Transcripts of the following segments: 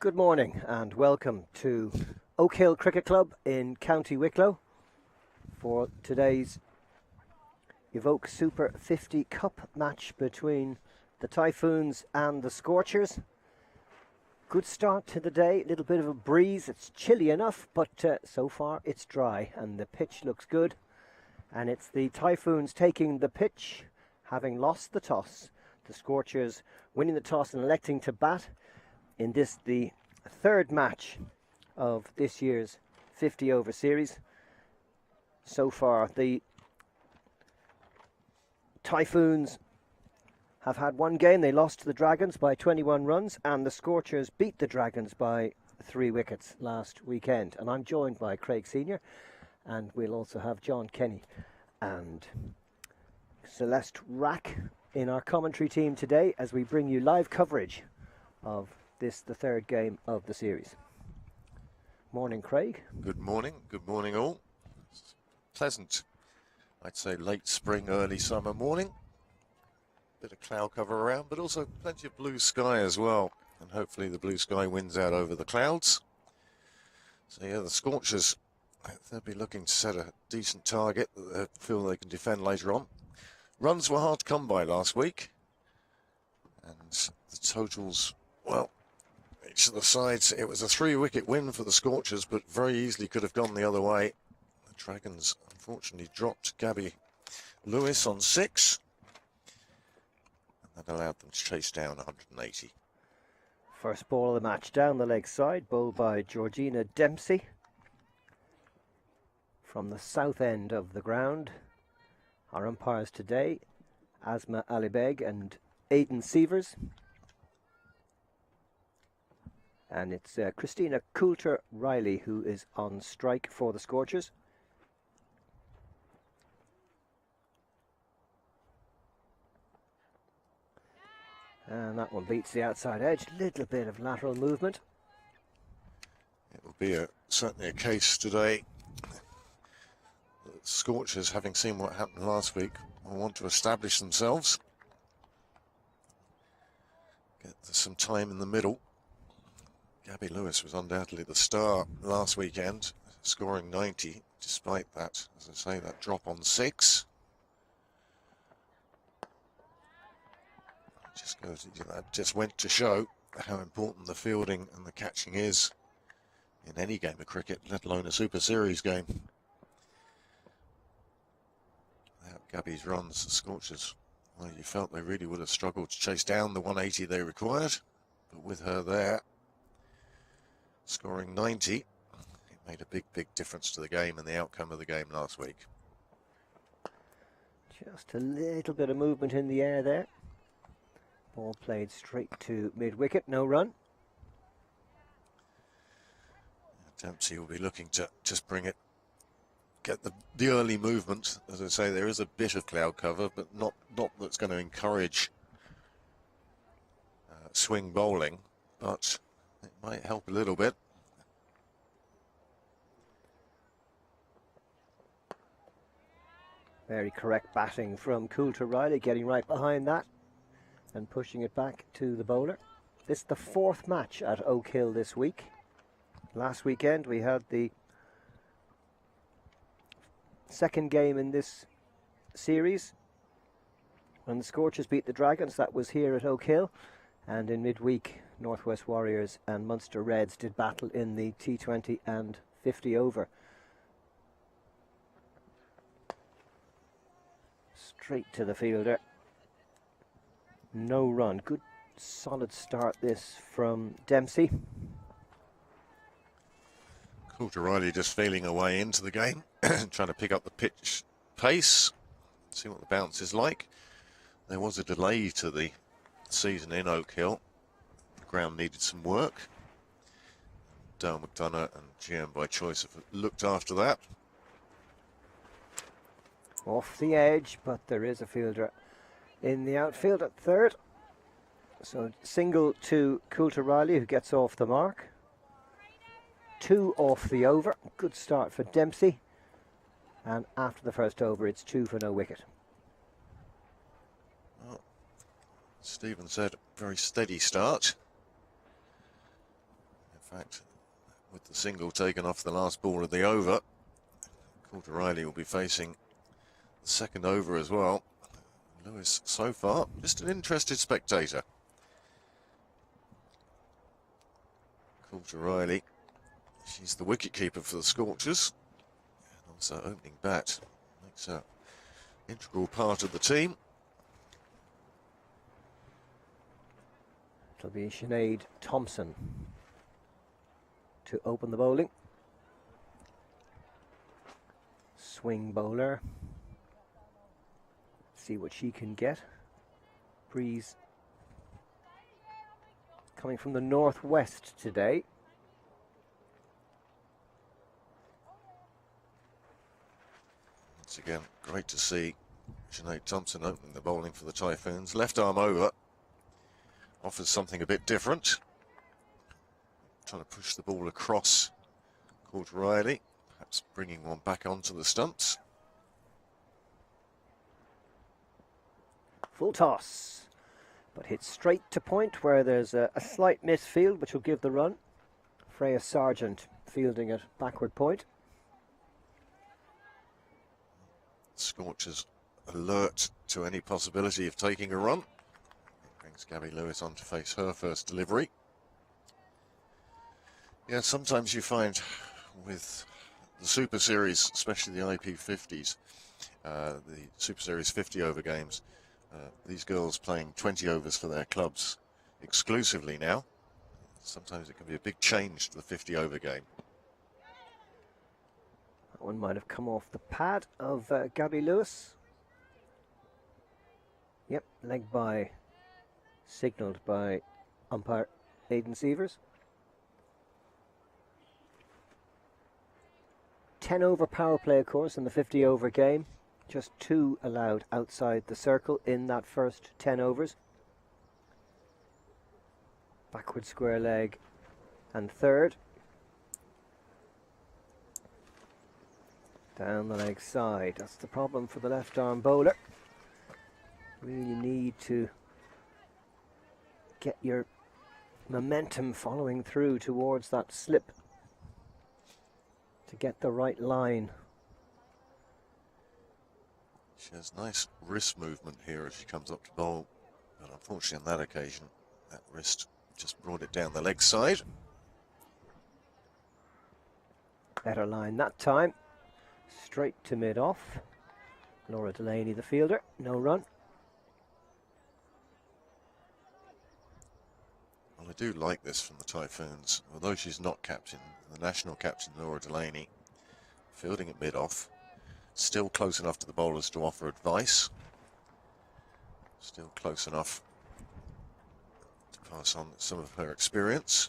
Good morning and welcome to Oak Hill Cricket Club in County Wicklow for today's Evoke Super50 Cup match between the Typhoons and the Scorchers. Good start to the day, a little bit of a breeze. It's chilly enough, but so far it's dry and the pitch looks good. And it's the Typhoons taking the pitch, having lost the toss. The Scorchers winning the toss and electing to bat in this, the third match of this year's 50 over series. So far, the Typhoons have had one game. They lost to the Dragons by 21 runs, and the Scorchers beat the Dragons by 3 wickets last weekend. And I'm joined by Craig Senior, and we'll also have John Kenny and Celeste Rack in our commentary team today as we bring you live coverage of this, the third game of the series. Morning, Craig. Good morning all. Pleasant, I'd say late spring, early summer morning. Bit of cloud cover around, but also plenty of blue sky as well. And hopefully the blue sky wins out over the clouds. So yeah, the Scorchers, they'll be looking to set a decent target that they feel they can defend later on. Runs were hard to come by last week. And the totals, well, each of the sides, it was a 3-wicket win for the Scorchers, but very easily could have gone the other way. The Dragons unfortunately dropped Gabby Lewis on 6. And that allowed them to chase down 180. First ball of the match down the leg side, bowled by Georgina Dempsey from the south end of the ground. Our umpires today, Asma Alibeg and Aidan Sievers. And it's Christina Coulter-Riley who is on strike for the Scorchers. And that one beats the outside edge. Little bit of lateral movement. It will be certainly a case today. The Scorchers, having seen what happened last week, will want to establish themselves. Get some time in the middle. Gabby Lewis was undoubtedly the star last weekend, scoring 90, despite that, as I say, that drop on 6. That just went to show how important the fielding and the catching is in any game of cricket, let alone a Super Series game. Without Gabby's runs, the Scorchers, well, you felt they really would have struggled to chase down the 180 they required, but with her there, scoring 90, it made a big difference to the game and the outcome of the game last week. Just a little bit of movement in the air there. Ball played straight to mid-wicket, no run. Dempsey will be looking to just bring it, get the early movement. As I say, there is a bit of cloud cover, but not that's going to encourage swing bowling, but it might help a little bit. Very correct batting from Coulter-Riley, getting right behind that and pushing it back to the bowler. This is the 4th match at Oak Hill this week. Last weekend we had the second game in this series when the Scorchers beat the Dragons. That was here at Oak Hill. And in midweek, Northwest Warriors and Munster Reds did battle in the T20 and 50 over. Straight to the fielder. No run. Good solid start this from Dempsey. Coulter-Riley just feeling her way into the game, trying to pick up the pitch pace, see what the bounce is like. There was a delay to the season in Oak Hill. The ground needed some work. Dale McDonough and GM by choice have looked after that. Off the edge, but there is a fielder in the outfield at third. So single to Coulter-Riley, who gets off the mark. 2 off the over. Good start for Dempsey. And after the first over, it's 2 for no wicket. Well, Stephen said very steady start. fact, with the single taken off the last ball of the over, Coulter Riley will be facing the second over as well. Lewis, so far, just an interested spectator. Coulter Riley, she's the wicket-keeper for the Scorchers, and also opening bat, makes an integral part of the team. It'll be Sinead Thompson to open the bowling. Swing bowler. See what she can get. Breeze coming from the northwest today. Once again, great to see Sinead Thompson opening the bowling for the Typhoons. Left arm over. Offers something a bit different. Trying to push the ball across Coulter Riley. Perhaps bringing one back onto the stumps. Full toss, but hit straight to point where there's a slight misfield, which will give the run. Freya Sargent fielding at backward point. Scorchers alert to any possibility of taking a run. It brings Gabby Lewis on to face her first delivery. Yeah, sometimes you find with the Super Series, especially the IP50s, the Super Series 50 over games, these girls playing 20 overs for their clubs exclusively now. Sometimes it can be a big change to the 50 over game. That one might have come off the pad of Gabby Lewis. Yep, leg by, signalled by umpire Aidan Sievers. 10 over power play, of course, in the 50 over game. Just 2 allowed outside the circle in that first 10 overs. Backward square leg and third. Down the leg side. That's the problem for the left arm bowler. Really need to get your momentum following through towards that slip to get the right line. She has nice wrist movement here as she comes up to bowl, but unfortunately on that occasion, that wrist just brought it down the leg side. Better line that time. Straight to mid-off. Laura Delaney, the fielder, no run. Well, I do like this from the Typhoons. Although she's not captain, the national captain, Laura Delaney, fielding at mid-off. Still close enough to the bowlers to offer advice. Still close enough to pass on some of her experience.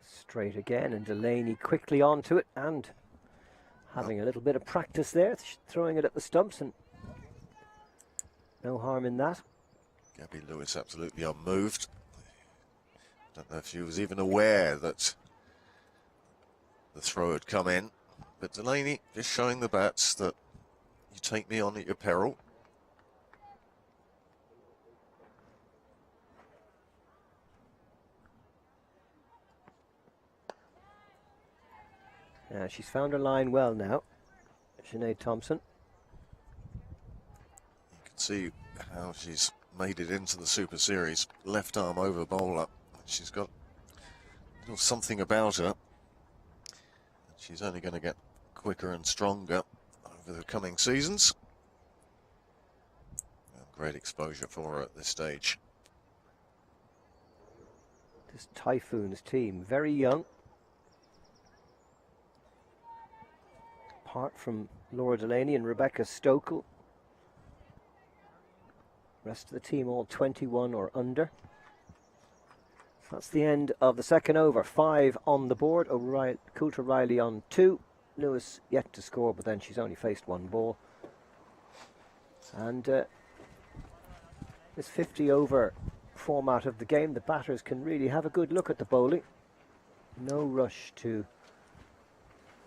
Straight again, and Delaney quickly onto it and having a little bit of practice there, throwing it at the stumps, and no harm in that. Gabby Lewis absolutely unmoved. Don't know if she was even aware that the throw had come in, but Delaney just showing the bats that you take me on at your peril. Yeah, she's found her line well now, Sinead Thompson. You can see how she's made it into the Super Series. Left arm over bowler. She's got a little something about her. She's only going to get quicker and stronger over the coming seasons. Great exposure for her at this stage. This Typhoons team, very young. Apart from Laura Delaney and Rebecca Stokel. Rest of the team all 21 or under. So that's the end of the second over. 5 on the board. Coulter Riley on 2. Lewis yet to score, but then she's only faced 1 ball. And this 50 over format of the game, the batters can really have a good look at the bowling. No rush to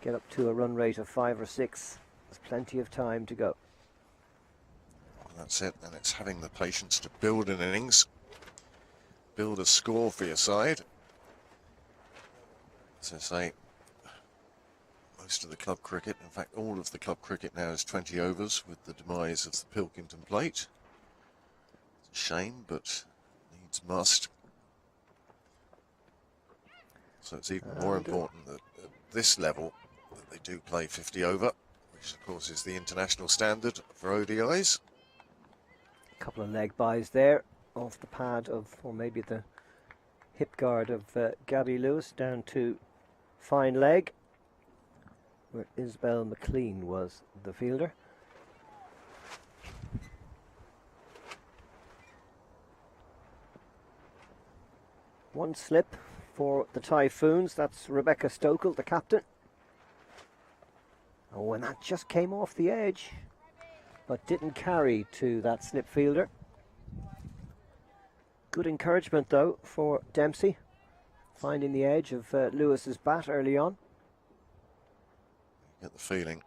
get up to a run rate of 5 or 6. There's plenty of time to go. That's it, and it's having the patience to build an innings, build a score for your side. As I say, most of the club cricket, in fact all of the club cricket now is 20 overs with the demise of the Pilkington plate. It's a shame, but needs must. So it's even more important that at this level that they do play 50 over, which of course is the international standard for ODIs. A couple of leg buys there off the pad of, or maybe the hip guard of Gabby Lewis, down to fine leg, where Isabel McLean was the fielder. One slip for the Typhoons. That's Rebecca Stokel, the captain. Oh, and that just came off the edge, but didn't carry to that slip fielder. Good encouragement though for Dempsey, finding the edge of Lewis's bat early on. You get the feeling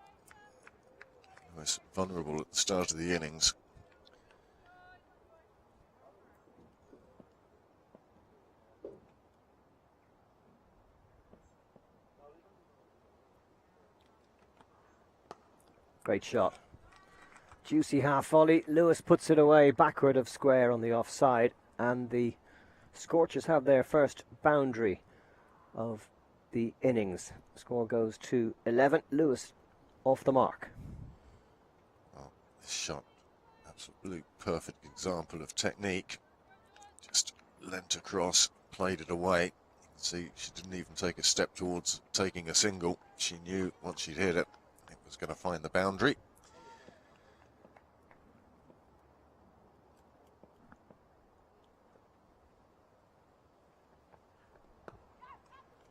he was vulnerable at the start of the innings. Great shot. Juicy half volley. Lewis puts it away backward of square on the offside, and the Scorchers have their first boundary of the innings. Score goes to 11. Lewis off the mark. Well, this shot, absolute perfect example of technique. Just leant across, played it away. You can see she didn't even take a step towards taking a single. She knew once she'd hit it, it was going to find the boundary.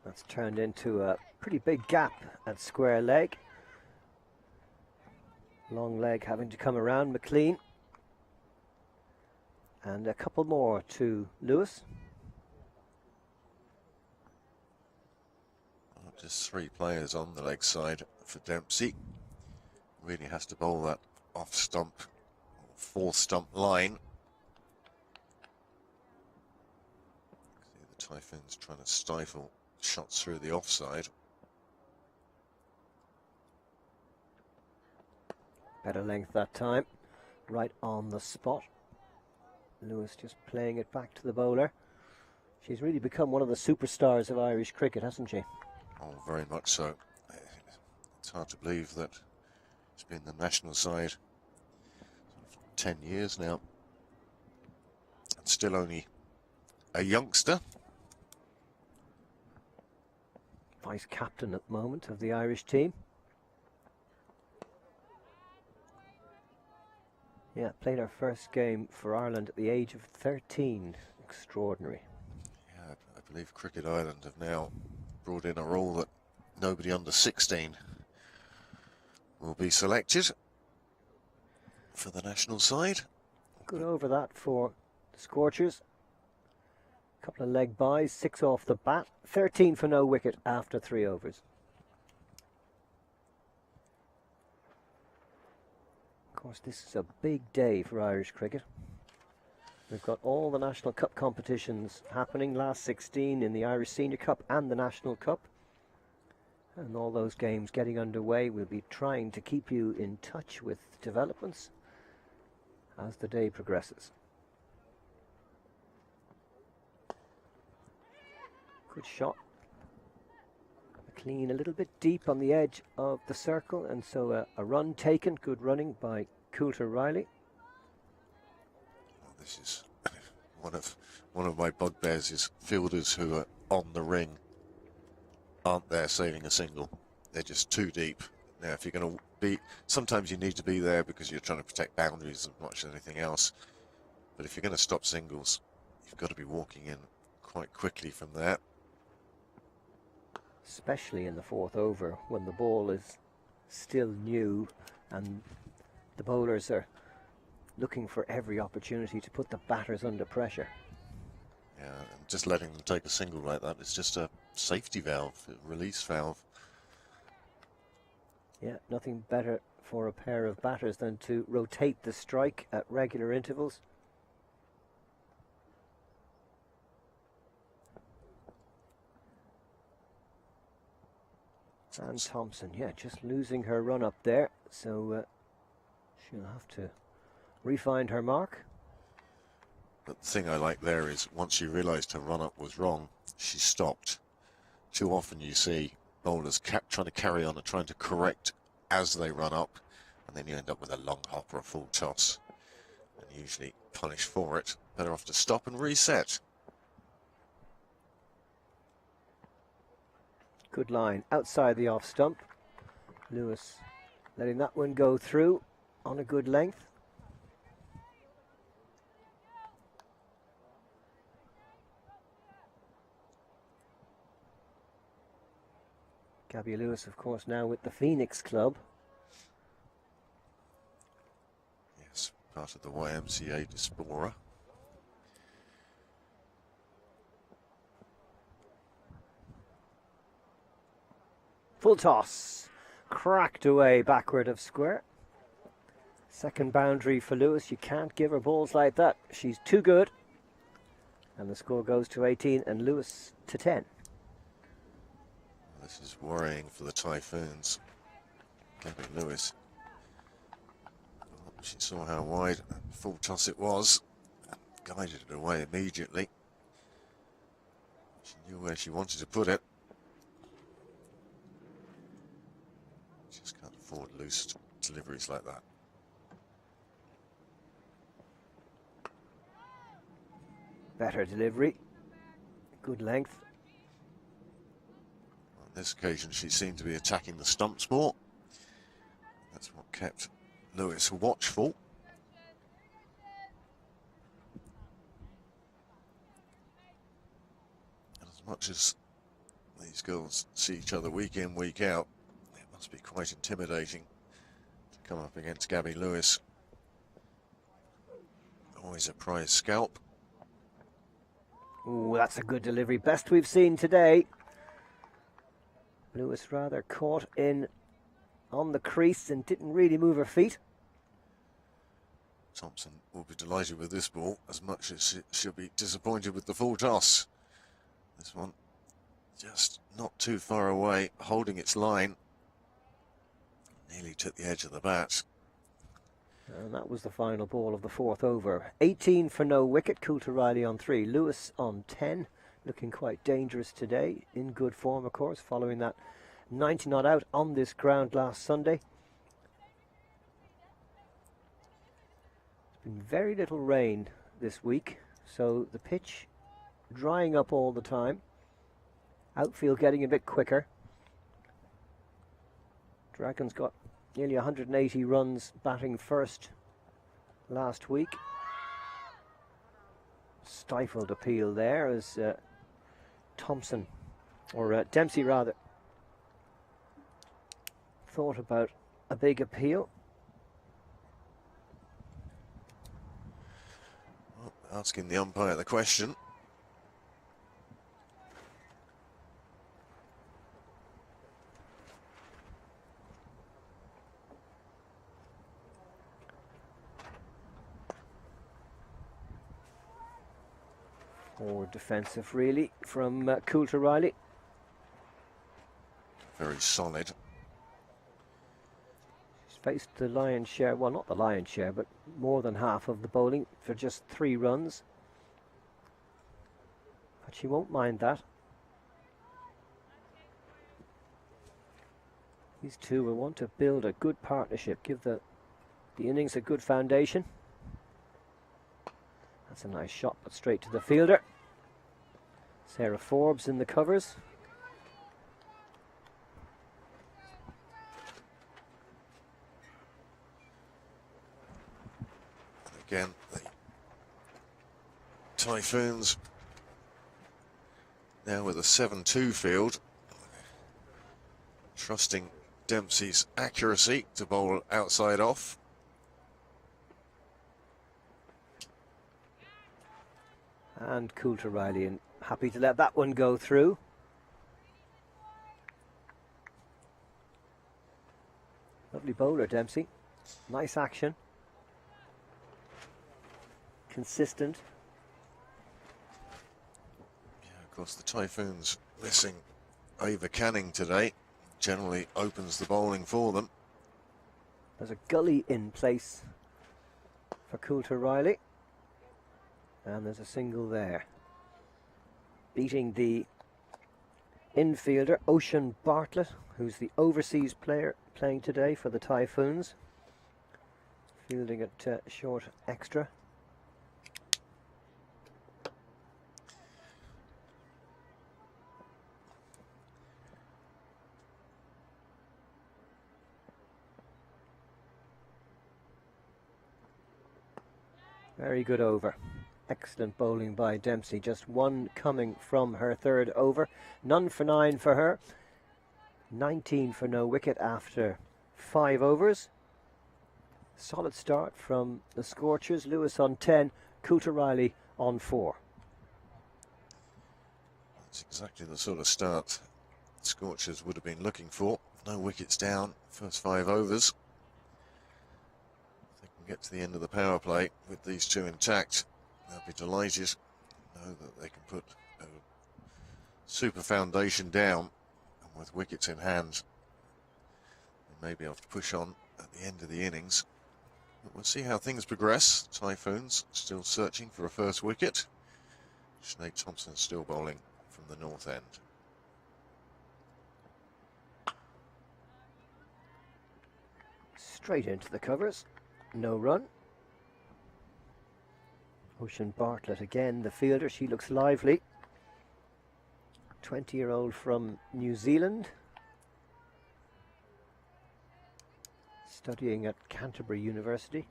That's turned into a pretty big gap at square leg. Long leg having to come around McLean. And a couple more to Lewis. Well, just three players on the leg side for Dempsey. Really has to bowl that off stump, or fourth stump line. See the Typhoons trying to stifle shots through the offside. Better length that time, right on the spot. Lewis just playing it back to the bowler. She's really become one of the superstars of Irish cricket, hasn't she? Oh, very much so. It's hard to believe that it's been the national side for 10 years now. And still only a youngster. Vice captain at the moment of the Irish team. Yeah, played her first game for Ireland at the age of 13. Extraordinary. Yeah, I believe Cricket Ireland have now brought in a rule that nobody under 16 will be selected for the national side. Good over that for the Scorchers. Couple of leg buys, 6 off the bat, 13 for no wicket after 3 overs. Of course, this is a big day for Irish cricket. We've got all the National Cup competitions happening, last 16 in the Irish Senior Cup and the National Cup. And all those games getting underway. We'll be trying to keep you in touch with developments as the day progresses. Good shot. McLean a little bit deep on the edge of the circle, and so a run taken. Good running by Coulter Riley. Well, this is one of my bugbears is fielders who are on the ring aren't there saving a single. They're just too deep. Now, if you're going to be, sometimes you need to be there because you're trying to protect boundaries as much as anything else. But if you're going to stop singles, you've got to be walking in quite quickly from there. Especially in the 4th over when the ball is still new and the bowlers are looking for every opportunity to put the batters under pressure. Yeah, and just letting them take a single like that is just a safety valve, a release valve. Yeah, nothing better for a pair of batters than to rotate the strike at regular intervals. And Thompson, yeah, just losing her run up there, so she'll have to refine her mark. But the thing I like there is once she realised her run up was wrong, she stopped. Too often you see bowlers trying to carry on and trying to correct as they run up, and then you end up with a long hop or a full toss, and usually punished for it. Better off to stop and reset. Good line outside the off stump. Lewis letting that one go through on a good length. Gabby Lewis, of course, now with the Phoenix Club. Yes, part of the YMCA diaspora. Full toss, cracked away backward of square. Second boundary for Lewis. You can't give her balls like that. She's too good. And the score goes to 18 and Lewis to 10. This is worrying for the Typhoons. Gabby Lewis. She saw how wide full toss it was. Guided it away immediately. She knew where she wanted to put it. Just can't afford loose deliveries like that. Better delivery. Good length. On this occasion, she seemed to be attacking the stumps more. That's what kept Lewis watchful. And as much as these girls see each other week in, week out, it must be quite intimidating to come up against Gabby Lewis. Always a prize scalp. Ooh, that's a good delivery. Best we've seen today. Lewis rather caught in on the crease and didn't really move her feet. Thompson will be delighted with this ball as much as she'll be disappointed with the full toss. This one just not too far away, holding its line. Nearly took the edge of the bat. And that was the final ball of the fourth over. 18 for no wicket. Coulter Riley on 3. Lewis on 10. Looking quite dangerous today. In good form, of course, following that 90 not out on this ground last Sunday. There's been very little rain this week, so the pitch drying up all the time. Outfield getting a bit quicker. Dragons got nearly 180 runs batting first last week. Stifled appeal there as Thompson, or Dempsey rather, thought about a big appeal. Well, asking the umpire the question. Or defensive, really, from Coulter Riley. Very solid. She's faced the lion's share, well, not the lion's share, but more than half of the bowling for just 3 runs. But she won't mind that. These two will want to build a good partnership, give the innings a good foundation. That's a nice shot, but straight to the fielder. Sarah Forbes in the covers. Again, the Typhoons now with a 7-2 field, trusting Dempsey's accuracy to bowl outside off. And Coulter Riley and happy to let that one go through. Lovely bowler, Dempsey. Nice action. Consistent. Yeah, of course, the Typhoons missing Ava Canning today. Generally opens the bowling for them. There's a gully in place for Coulter Riley. And there's a single there. Beating the infielder, Ocean Bartlett, who's the overseas player playing today for the Typhoons. Fielding at short extra. Very good over. Excellent bowling by Dempsey. Just one coming from her third over. None for 9 for her. 19 for no wicket after 5 overs. Solid start from the Scorchers. Lewis on 10, Coulter Riley on 4. That's exactly the sort of start Scorchers would have been looking for. No wickets down, first 5 overs. If they can get to the end of the power play with these two intact, they'll be delighted. Know that they can put a super foundation down, and with wickets in hand, they may be able to push on at the end of the innings. But we'll see how things progress. Typhoons still searching for a first wicket. Sinead Thompson still bowling from the north end. Straight into the covers. No run. Ocean Bartlett again, the fielder. She looks lively. 20-year-old from New Zealand. Studying at Canterbury University.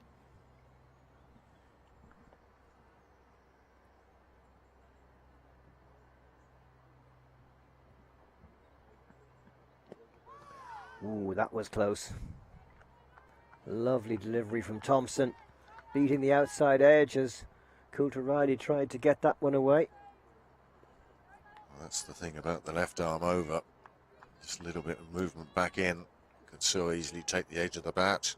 Ooh, that was close. Lovely delivery from Thompson. Beating the outside edge as Coulter Riley tried to get that one away. Well, that's the thing about the left arm over. Just a little bit of movement back in. Could so easily take the edge of the bat.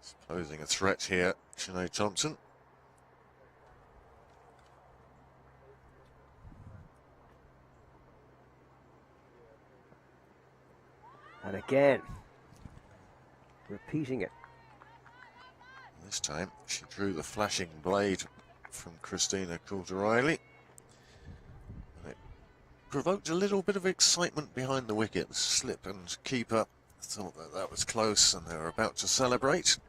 It's posing a threat here, Sinead Thompson. And again, repeating it. This time she drew the flashing blade from Christina Coulter Riley. And it provoked a little bit of excitement behind the wicket. Slip and keeper thought that that was close and they were about to celebrate.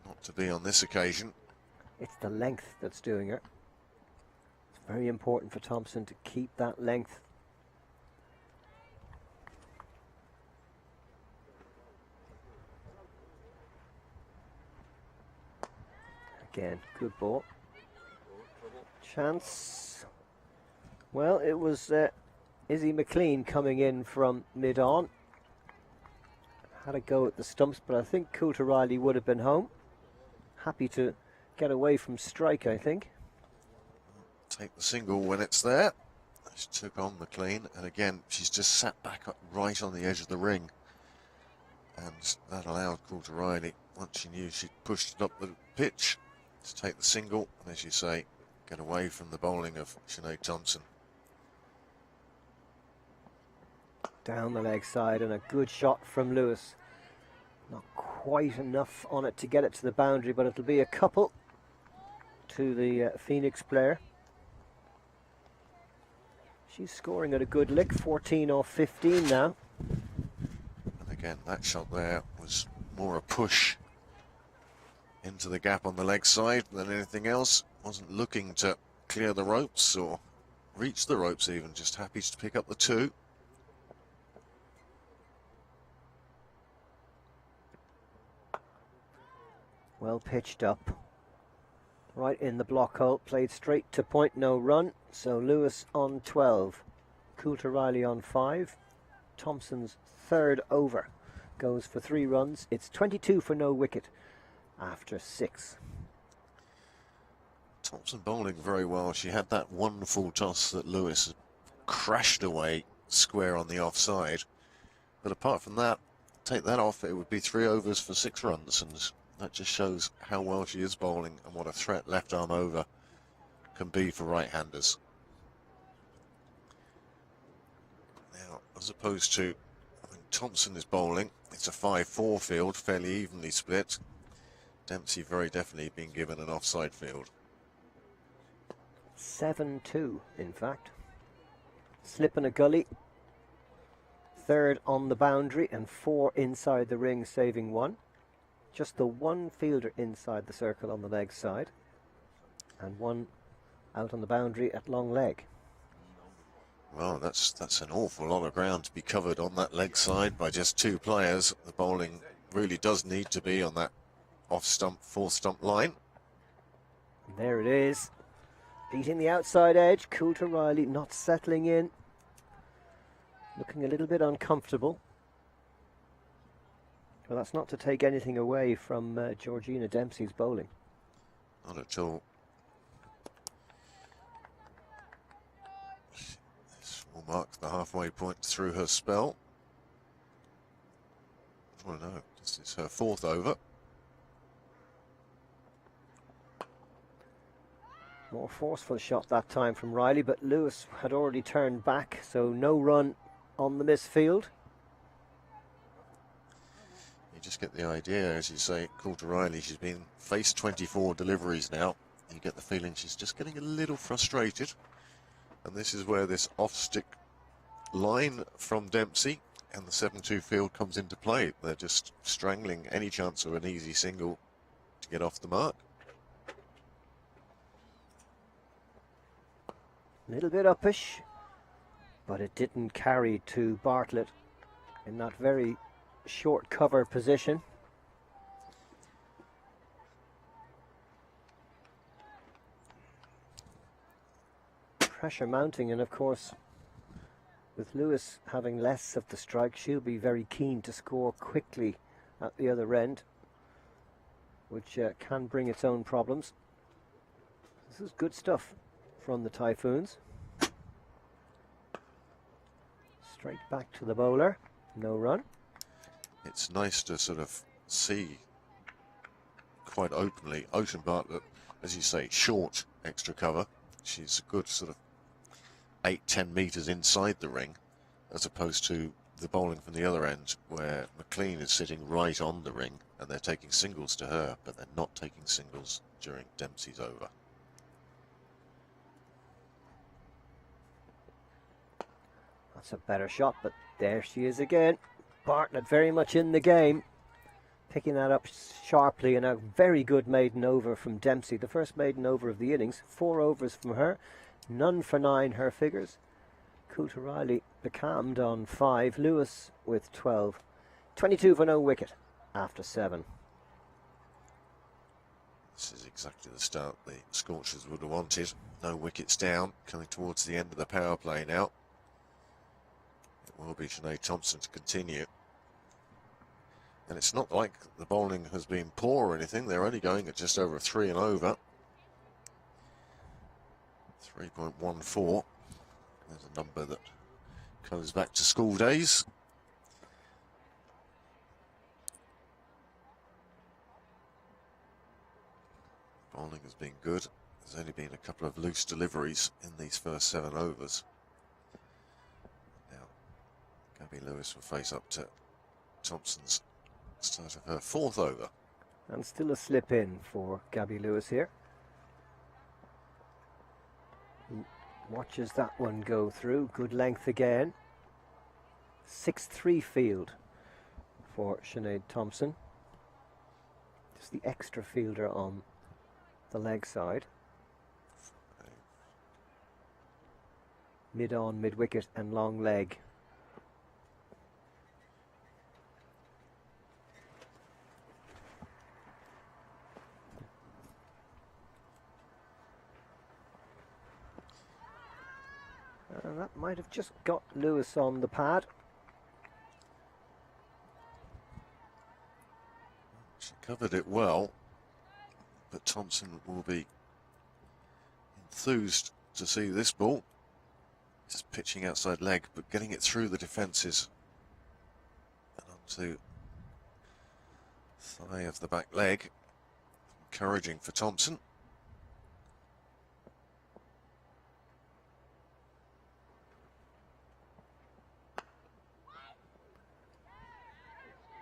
Not to be on this occasion. It's the length that's doing it. It's very important for Thompson to keep that length. Again, good ball. Chance. Well, it was Izzy McLean coming in from mid-on. Had a go at the stumps, but I think Coulter Riley would have been home. Happy to get away from strike, I think. Take the single when it's there. She took on McLean, and again, she's just sat back up right on the edge of the ring. And that allowed Coulter Riley, once she knew she'd pushed it up the pitch, to take the single, and as you say, get away from the bowling of Sinead Thompson. Down the leg side, and a good shot from Lewis. Not quite enough on it to get it to the boundary, but it'll be a couple to the Phoenix player. She's scoring at a good lick, 14 off 15 now. And again, that shot there was more a push into the gap on the leg side than anything else. Wasn't looking to clear the ropes or reach the ropes even, just happy to pick up the 2. Well pitched up. Right in the block hole, played straight to point, no run. So Lewis on 12, Coulter Riley on 5. Thompson's third over goes for 3 runs. It's 22 for no wicket after 6. Thompson bowling very well. She had that wonderful toss that Lewis crashed away square on the offside. But apart from that, take that off, it would be 3 overs for 6 runs, and that just shows how well she is bowling and what a threat left arm over can be for right-handers. Now, as opposed to when Thompson is bowling, it's a 5-4 field, fairly evenly split. Dempsey very definitely being given an offside field. 7-2, in fact. Slip in a gully. 3rd on the boundary and 4 inside the ring, saving 1. Just the 1 fielder inside the circle on the leg side, and 1 out on the boundary at long leg. Well, that's an awful lot of ground to be covered on that leg side by just 2 players. The bowling really does need to be on that off-stump, 4th-stump line. And there it is. Beating the outside edge. Coulter Riley not settling in. Looking a little bit uncomfortable. Well, that's not to take anything away from Georgina Dempsey's bowling. Not at all. This will mark the halfway point through her spell. Oh no, this is her 4th over. More forceful shot that time from Riley, but Lewis had already turned back, so no run on the misfield. You just get the idea, as you say, Coulter Riley, she's been faced 24 deliveries now. You get the feeling she's just getting a little frustrated. And this is where this off-stick line from Dempsey and the 7-2 field comes into play. They're just strangling any chance of an easy single to get off the mark. A little bit uppish, but it didn't carry to Bartlett in that very short cover position. Pressure mounting, and of course with Lewis having less of the strike, she'll be very keen to score quickly at the other end, which can bring its own problems. This is good stuff from the Typhoons. Straight back to the bowler, no run. It's nice to sort of see quite openly Ocean Bartlett, as you say, short extra cover. She's a good sort of 8-10 metres inside the ring, as opposed to the bowling from the other end where McLean is sitting right on the ring and they're taking singles to her, but they're not taking singles during Dempsey's over. That's a better shot, but there she is again. Bartlett very much in the game, picking that up sharply, and a very good maiden over from Dempsey. The first maiden over of the innings. 4 overs from her, none for 9 her figures. Coulter Riley becalmed on 5, Lewis with 12. 22 for no wicket after 7. This is exactly the start the Scorchers would have wanted. No wickets down, coming towards the end of the power play now. Will be Sinead Thompson to continue. And it's not like the bowling has been poor or anything. They're only going at just over 3 and over. 3.14. There's a number that goes back to school days. Bowling has been good. There's only been a couple of loose deliveries in these first 7 overs. Gabby Lewis will face up to Thompson's start of her 4th over. And still a slip in for Gabby Lewis here. Watches that one go through. Good length again. 6-3 field for Sinead Thompson. Just the extra fielder on the leg side. Mid-on, mid-wicket and long leg. And that might have just got Lewis on the pad. She covered it well, but Thompson will be enthused to see this ball. Just pitching outside leg, but getting it through the defences to thigh of the back leg. Encouraging for Thompson.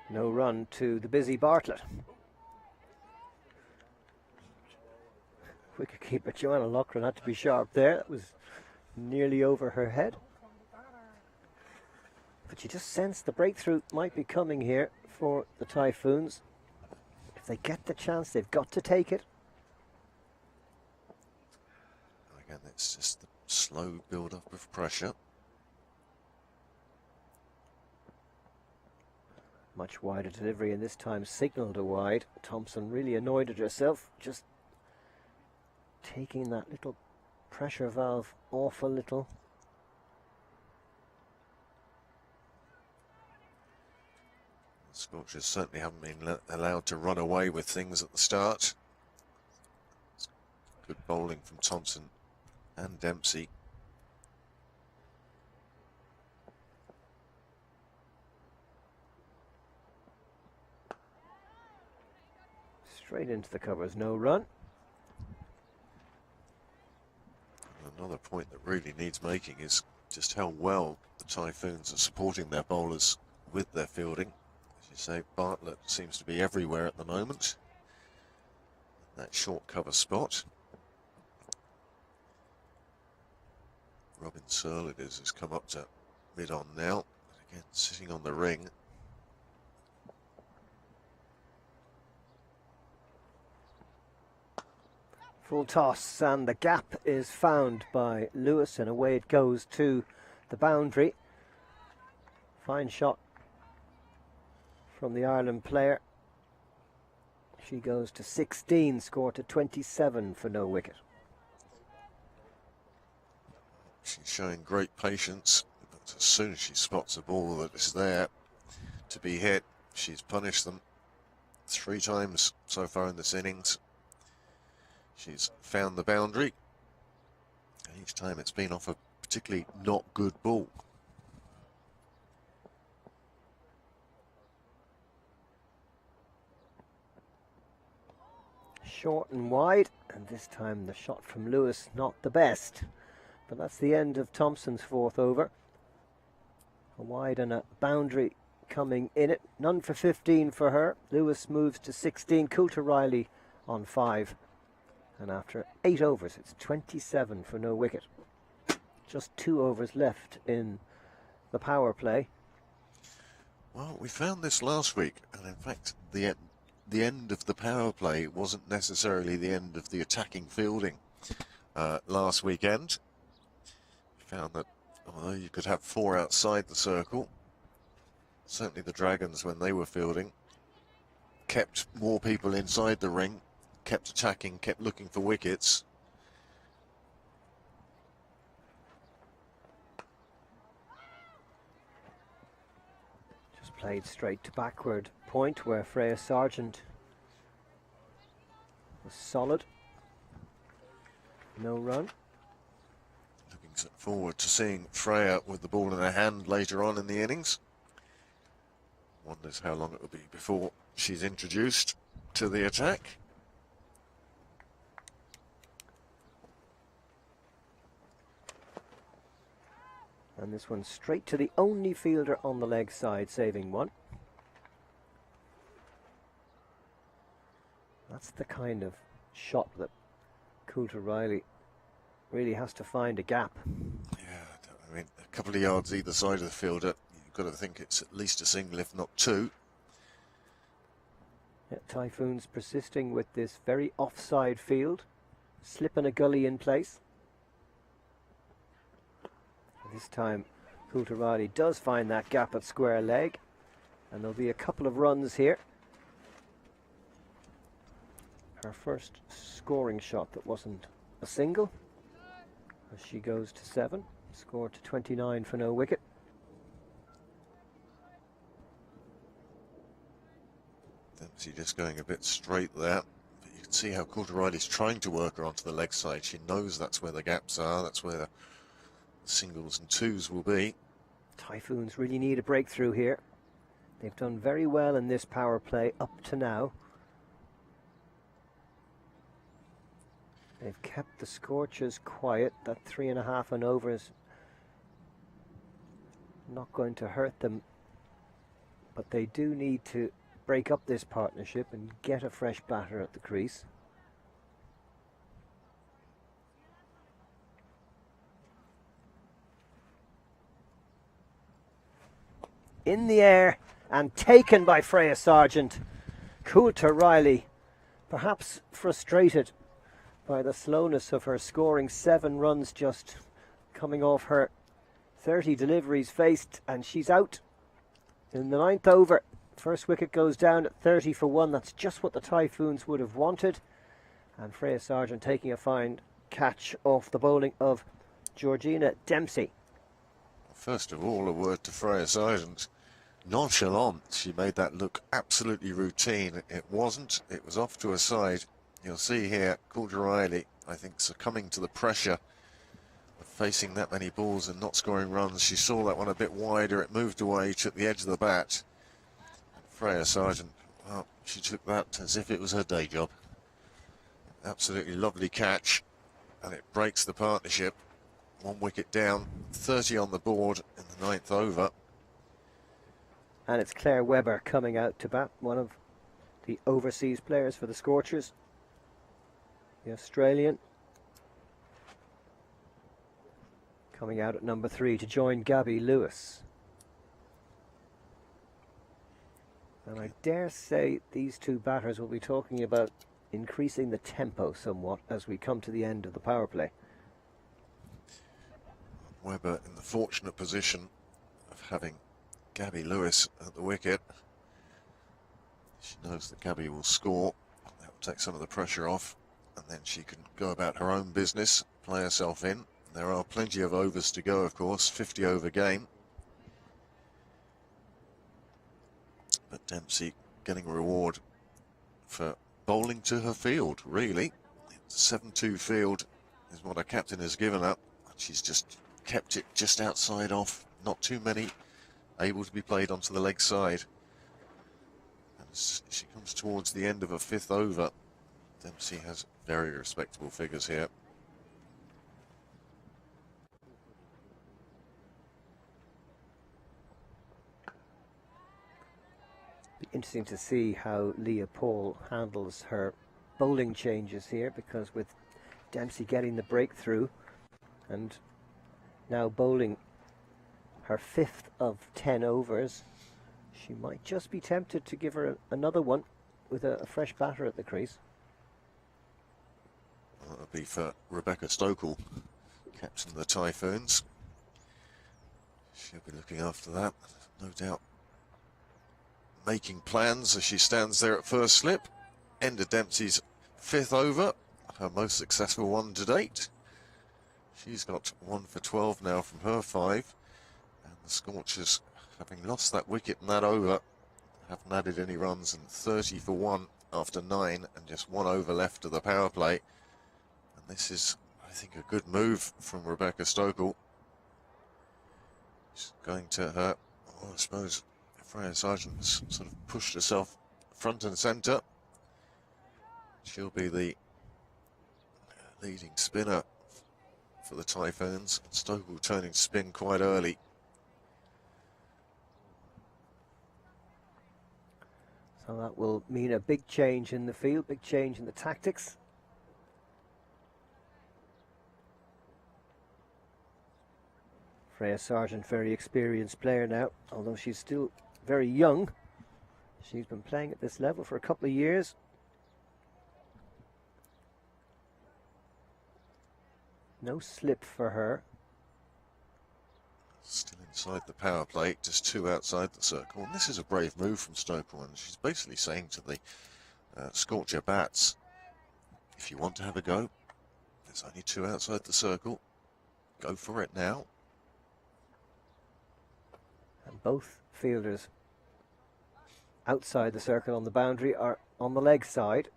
No run to the busy Bartlett. Wicketkeeper Joanna Loughran had to be sharp there. That was nearly over her head. But you just sense the breakthrough might be coming here for the Typhoons. If they get the chance, they've got to take it. Again, it's just the slow build-up of pressure. Much wider delivery, and this time signalled a wide. Thompson really annoyed at herself, just taking that little pressure valve off a little. Scorchers certainly haven't been allowed to run away with things at the start. Good bowling from Thompson and Dempsey. Straight into the covers, no run. Another point that really needs making is just how well the Typhoons are supporting their bowlers with their fielding. As you say, Bartlett seems to be everywhere at the moment. That short cover spot. Robin Searle it is, has come up to mid-on now. But again, sitting on the ring. Full toss, and the gap is found by Lewis, and away it goes to the boundary. Fine shot from the Ireland player. She goes to 16, score to 27 for no wicket. She's showing great patience, but as soon as she spots a ball that is there to be hit, she's punished them 3 times so far in this innings. She's found the boundary, and each time it's been off a particularly not good ball. Short and wide, and this time the shot from Lewis not the best. But that's the end of Thompson's 4th over. A wide and a boundary coming in it. None for 15 for her. Lewis moves to 16. Coulter Riley on 5. And after 8 overs, it's 27 for no wicket. Just 2 overs left in the power play. Well, we found this last week, and in fact, the end of the power play wasn't necessarily the end of the attacking fielding last weekend. We found that although you could have 4 outside the circle, certainly the Dragons, when they were fielding, kept more people inside the ring, kept attacking, kept looking for wickets. Just played straight to backward point where Freya Sargent was solid. No run. Looking forward to seeing Freya with the ball in her hand later on in the innings. Wonders how long it will be before she's introduced to the attack. And this one straight to the only fielder on the leg side, saving 1. That's the kind of shot that Coulter Riley really has to find a gap. Yeah, I mean, a couple of yards either side of the fielder, you've got to think it's at least a single, if not 2. Yeah, Typhoons persisting with this very offside field, slipping a gully in place. This time Coulter Riley does find that gap at square leg, and there'll be a couple of runs here. Her first scoring shot that wasn't a single, as she goes to 7, score to 29 for no wicket. Dempsey just going a bit straight there, but you can see how Coulter Riley's trying to work her onto the leg side. She knows that's where the gaps are, that's where the singles and 2s will be. Typhoons really need a breakthrough here. They've done very well in this power play up to now. They've kept the Scorchers quiet. That 3.5 and over is not going to hurt them. But they do need to break up this partnership and get a fresh batter at the crease. In the air and taken by Freya Sargent. Coulter Riley, perhaps frustrated by the slowness of her scoring 7 runs just coming off her 30 deliveries faced, and she's out in the 9th over. First wicket goes down at 30 for 1. That's just what the Typhoons would have wanted. And Freya Sargent taking a fine catch off the bowling of Georgina Dempsey. First of all, a word to Freya Sargent. Nonchalant, she made that look absolutely routine. It wasn't, it was off to a side. You'll see here, Coulter Riley, I think, succumbing to the pressure of facing that many balls and not scoring runs. She saw that one a bit wider, it moved away, took the edge of the bat. Freya Sargent, well, she took that as if it was her day job. Absolutely lovely catch, and it breaks the partnership. 1 wicket down, 30 on the board in the 9th over. And it's Claire Webber coming out to bat, one of the overseas players for the Scorchers. The Australian coming out at number 3 to join Gabby Lewis. And I dare say these two batters will be talking about increasing the tempo somewhat as we come to the end of the power play. Webber in the fortunate position of having Gabby Lewis at the wicket. She knows that Gabby will score. That will take some of the pressure off, and then she can go about her own business, play herself in. There are plenty of overs to go, of course, 50 over game. But Dempsey getting a reward for bowling to her field, really. 7-2 field is what her captain has given her. She's just kept it just outside off. Not too many able to be played onto the leg side. And as she comes towards the end of her 5th over, Dempsey has very respectable figures here. Be interesting to see how Leah Paul handles her bowling changes here, because with Dempsey getting the breakthrough and now bowling her 5th of 10 overs, she might just be tempted to give her another one with a fresh batter at the crease. Well, that would be for Rebecca Stokel, captain of the Typhoons. She'll be looking after that, no doubt. Making plans as she stands there at first slip. End of Dempsey's 5th over, her most successful one to date. She's got 1 for 12 now from her 5. And the Scorchers, having lost that wicket in that over, haven't added any runs, and 30 for 1 after 9 and just 1 over left of the power play. And this is, I think, a good move from Rebecca Stokel. She's going to her, well, I suppose Freya Sargent has sort of pushed herself front and centre. She'll be the leading spinner for the Typhoons. Stokel turning spin quite early. So that will mean a big change in the field, big change in the tactics. Freya Sargent, very experienced player now, although she's still very young. She's been playing at this level for a couple of years. No slip for her. Still inside the power play, just 2 outside the circle. And this is a brave move from Stokel, and she's basically saying to the Scorcher bats, if you want to have a go, there's only 2 outside the circle. Go for it now. And both fielders outside the circle on the boundary are on the leg side.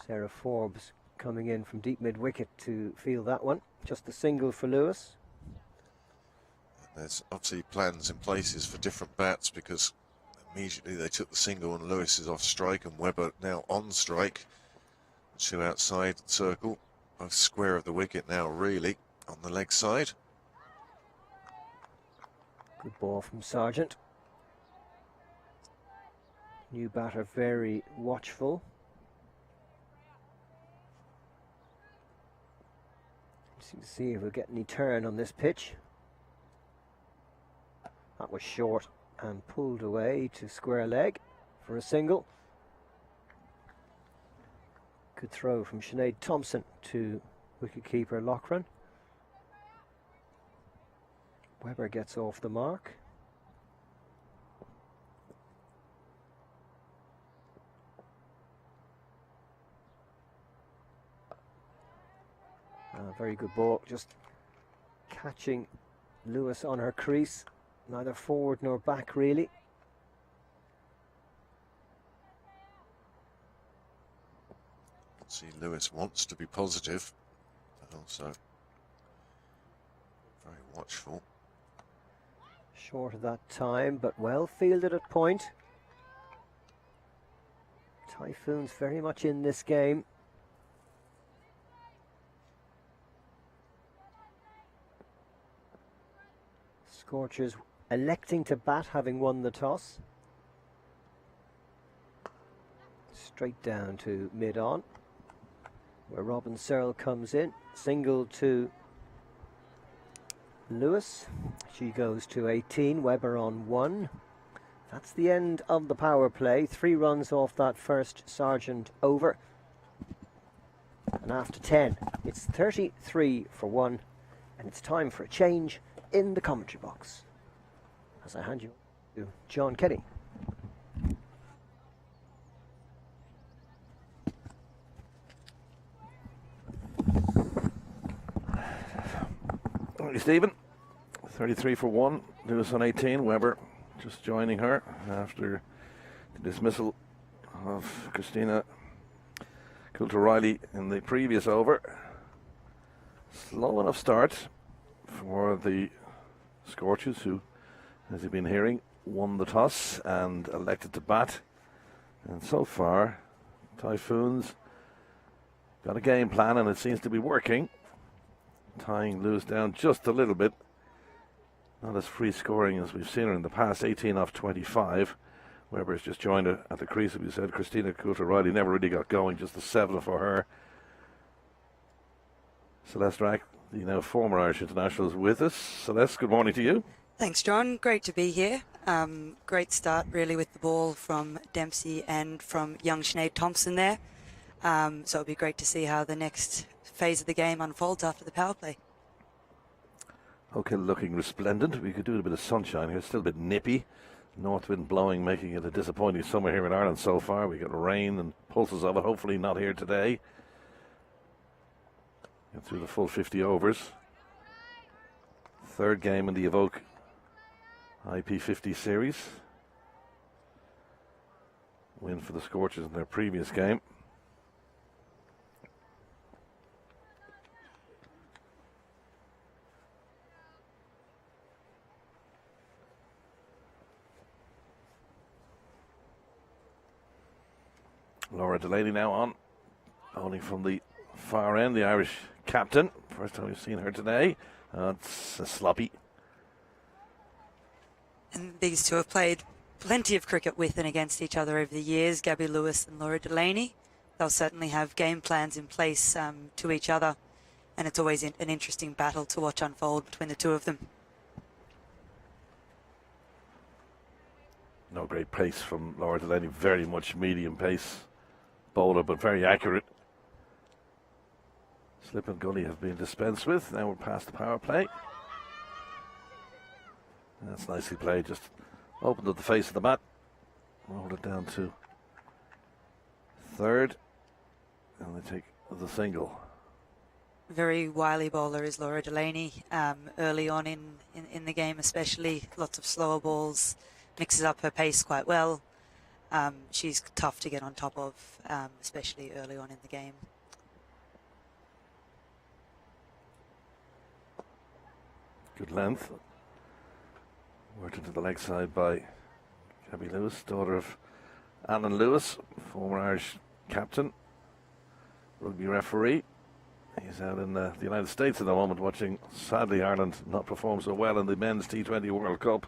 Sarah Forbes coming in from deep mid-wicket to field that one. Just a single for Lewis. There's obviously plans in places for different bats because immediately they took the single and Lewis is off strike and Webber now on strike. Two outside circle, both square of the wicket now really on the leg side. Good ball from Sargent. New batter very watchful. Let's see if we'll get any turn on this pitch. That was short and pulled away to square leg for a single. Good throw from Sinead Thompson to wicketkeeper Loughran. Webber gets off the mark. Very good ball, just catching Lewis on her crease, neither forward nor back really. See, Lewis wants to be positive, but also very watchful. Short of that time, but well fielded at point. Typhoons very much in this game. Scorchers electing to bat, having won the toss. Straight down to mid-on, where Robin Searle comes in. Single to Lewis. She goes to 18, Webber on 1. That's the end of the power play. 3 runs off that first Sargent over. And after 10, it's 33 for 1. And it's time for a change in the commentary box, as I hand you to John Kelly. Thank you, Stephen. 33 for 1. Lewis on 18. Webber just joining her after the dismissal of Christina Coulter-Riley in the previous over. Slow enough start for the Scorchers, who, as you've been hearing, won the toss and elected to bat. And so far, Typhoons got a game plan and it seems to be working. Tying Lewis down just a little bit. Not as free scoring as we've seen her in the past. 18 off 25. Webber's just joined her at the crease, as we said. Christina Coulter-Riley never really got going, just a 7 for her. Celeste Rack, the now former Irish international, is with us. Celeste, good morning to you. Thanks, John. Great to be here. Great start, really, with the ball from Dempsey and from young Sinead Thompson there. So it'll be great to see how the next phase of the game unfolds after the power play. Okay, looking resplendent. We could do with a bit of sunshine here. Still a bit nippy. North wind blowing, making it a disappointing summer here in Ireland so far. We got rain and pulses of it. Hopefully not here today. Get through the full 50 overs. Third game in the Evoke IP50 series. Win for the Scorchers in their previous game. Laura Delaney now on, owning from the far end, the Irish captain. First time we've seen her today. It's a sloppy. And these two have played plenty of cricket with and against each other over the years, Gabby Lewis and Laura Delaney. They'll certainly have game plans in place to each other, and it's always an interesting battle to watch unfold between the two of them. No great pace from Laura Delaney, very much medium pace bowler, but very accurate. Slip and gully have been dispensed with. Now we're past the power play. That's nicely played. Just opened up the face of the bat. Rolled it down to third. And they take the single. Very wily bowler is Laura Delaney. Early on in the game especially. Lots of slower balls. Mixes up her pace quite well. She's tough to get on top of, especially early on in the game. Good length. Worked into the leg side by Gabby Lewis, daughter of Alan Lewis, former Irish captain, rugby referee. He's out in the United States at the moment watching, sadly, Ireland not perform so well in the men's T20 World Cup.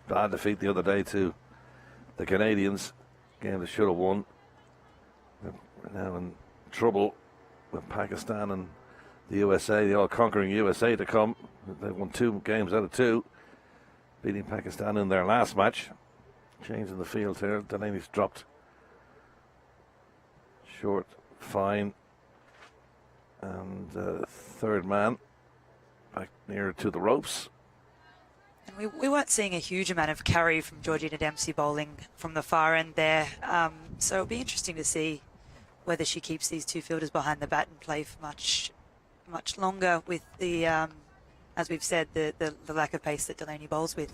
Bad defeat the other day to the Canadians. Game they should have won. We're now in trouble with Pakistan and the USA, the all-conquering USA to come. They won 2 games out of 2, beating Pakistan in their last match. Change in the field here. Delaney's dropped short, fine. And third man back nearer to the ropes. And we weren't seeing a huge amount of carry from Georgina Dempsey bowling from the far end there. So it'll be interesting to see whether she keeps these 2 fielders behind the bat and play for much longer with the, as we've said, the lack of pace that Delaney bowls with.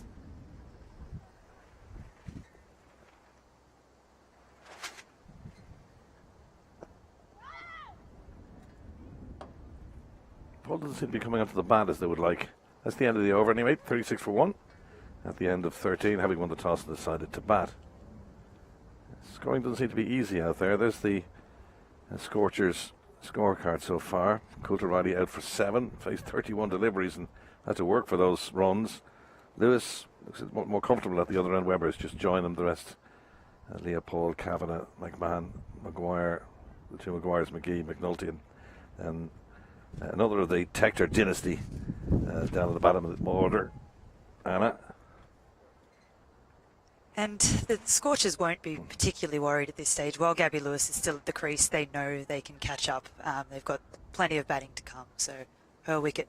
Ball doesn't seem to be coming onto the bat as they would like. That's the end of the over anyway, 36 for 1. At the end of 13, having won the toss and decided to bat. Scoring doesn't seem to be easy out there. There's the Scorchers scorecard so far. Coulter Riley out for 7, faced 31 deliveries and had to work for those runs. Lewis looks more comfortable at the other end. Webber has just joined them. The rest, Leopold, Kavanagh, McMahon, Maguire, the 2 Maguires, McGee, McNulty, and another of the Tector dynasty down at the bottom of the order. Anna. And the Scorchers won't be particularly worried at this stage. While Gabby Lewis is still at the crease, they know they can catch up. They've got plenty of batting to come, so her wicket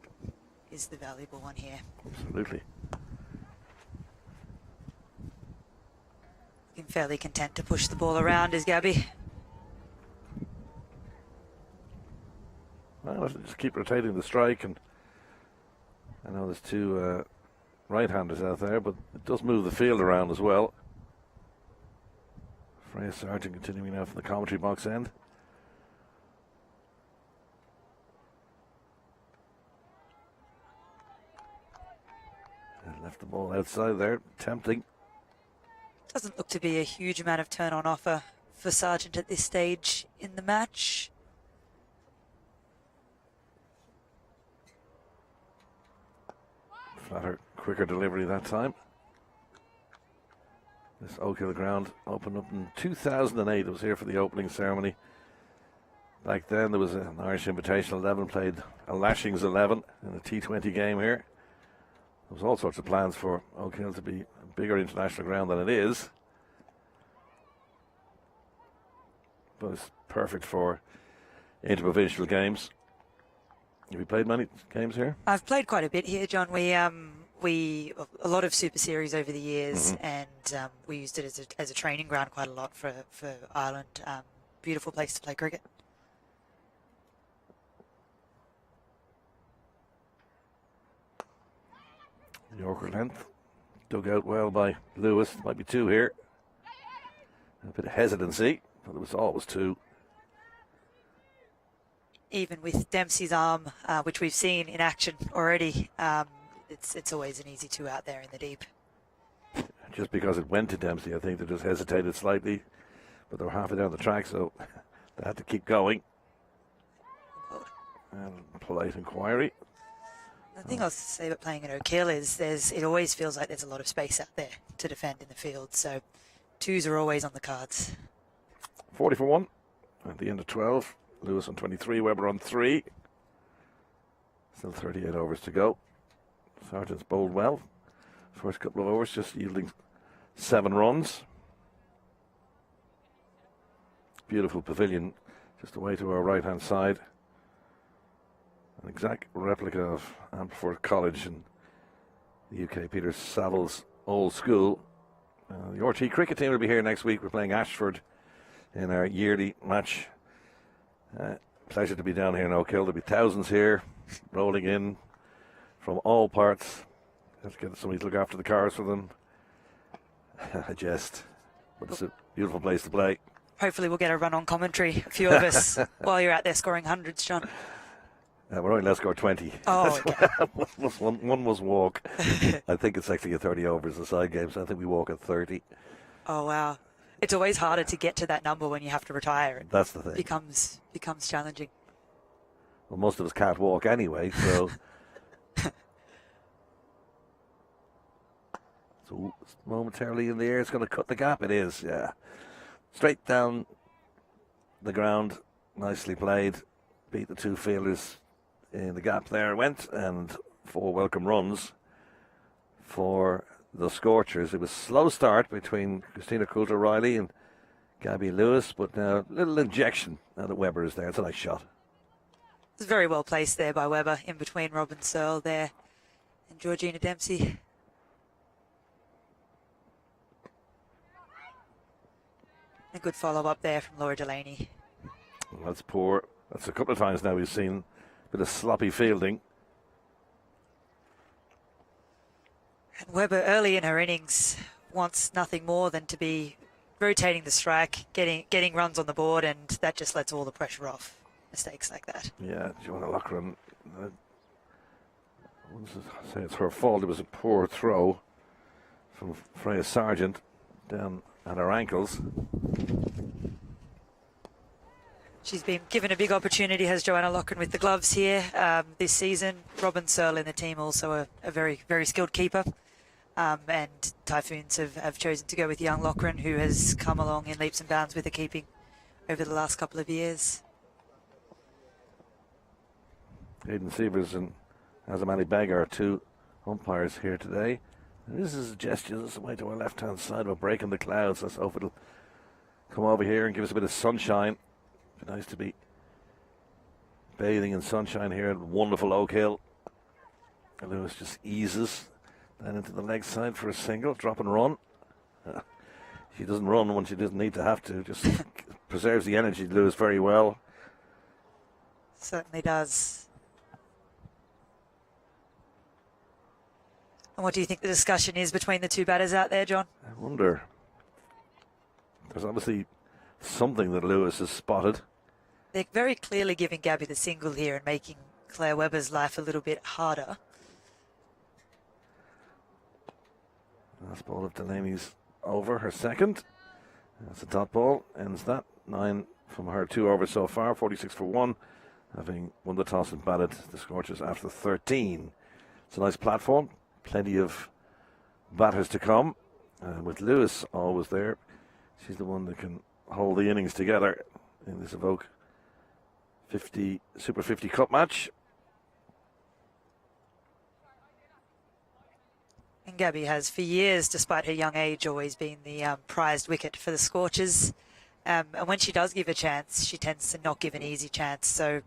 is the valuable one here. Absolutely. Looking fairly content to push the ball around is Gabby. Well, just keep rotating the strike, and I know there's 2 right-handers out there, but it does move the field around as well. Freya Sargent continuing now from the commentary box end. And left the ball outside there, tempting. Doesn't look to be a huge amount of turn on offer for Sargent at this stage in the match. Flatter, quicker delivery that time. This Oak Hill ground opened up in 2008. It was here for the opening ceremony. Back then there was an Irish Invitational 11 played a Lashings 11 in a T20 game here. There was all sorts of plans for Oak Hill to be a bigger international ground than it is. But it's perfect for interprovincial games. Have you played many games here? I've played quite a bit here, John. We a lot of Super Series over the years, and we used it as a training ground quite a lot for Ireland. Beautiful place to play cricket. Yorker length, dug out well by Lewis. Might be 2 here. A bit of hesitancy, but there was always 2. Even with Dempsey's arm, which we've seen in action already, it's always an easy 2 out there in the deep. Just because it went to Dempsey, I think they just hesitated slightly, but they were halfway down the track, so they had to keep going. And polite inquiry. The thing I'll say about playing at Oak Hill is it always feels like there's a lot of space out there to defend in the field, so 2s are always on the cards. 40 for 1 at the end of 12. Lewis on 23, Webber on 3. Still 38 overs to go. Sargent's bowled well. First couple of overs just yielding 7 runs. Beautiful pavilion just away to our right hand side. An exact replica of Ampleforth College in the UK, Peter Savile's old school. The RT cricket team will be here next week. We're playing Ashford in our yearly match. Pleasure to be down here in Oak Hill. There'll be thousands here rolling in from all parts. Have to get somebody to look after the cars for them. A jest, but it's a beautiful place to play. Hopefully we'll get a run on commentary, a few of us, while you're out there scoring hundreds, John. We're only let's score 20. Oh, okay. one was walk. I think it's actually a 30 overs a side game, so I think we walk at 30. Oh, wow. It's always harder to get to that number when you have to retire. That's the thing. It becomes challenging. Well, most of us can't walk anyway, so. So momentarily in the air, it's going to cut the gap. It is, yeah. Straight down the ground, nicely played. Beat the two fielders in the gap there it went, and 4 welcome runs for the Scorchers. It was a slow start between Christina Coulter-Riley and Gabby Lewis, but now a little injection now that Webber is there. It's a nice shot. It's very well placed there by Webber, in between Robin Searle there and Georgina Dempsey. A good follow-up there from Laura Delaney. Well, that's poor. That's a couple of times now we've seen a bit of sloppy fielding. And Webber, early in her innings, wants nothing more than to be rotating the strike, getting runs on the board, and that just lets all the pressure off. Mistakes like that. Yeah, Joanna Loughran. I wouldn't say it's her fault. It was a poor throw from Freya Sargent down at her ankles. She's been given a big opportunity, has Joanna Loughran, with the gloves here this season. Robin Searle in the team, also a very, very skilled keeper. And Typhoons have chosen to go with young Loughran, who has come along in leaps and bounds with the keeping over the last couple of years. Aidan Sievers and Azamali Beg are 2 umpires here today. And this is a gesture, this is way to our left-hand side. We're breaking the clouds. Let's hope it'll come over here and give us a bit of sunshine. It'd be nice to be bathing in sunshine here at wonderful Oak Hill. And Lewis just eases then into the leg side for a single, drop and run. She doesn't run when she doesn't need to have to, just preserves the energy, Lewis, very well. Certainly does. And what do you think the discussion is between the two batters out there, John? I wonder. There's obviously something that Lewis has spotted. They're very clearly giving Gabby the single here and making Claire Webber's life a little bit harder. Last ball of Delaney's over, her second. That's a dot ball, ends that. 9 from her, 2 overs so far, 46 for 1, having won the toss and batted the Scorchers after 13. It's a nice platform, plenty of batters to come. With Lewis always there, she's the one that can hold the innings together in this Evoke Super 50 Cup match. And Gabby has, for years, despite her young age, always been the prized wicket for the Scorchers. And when she does give a chance, she tends to not give an easy chance. So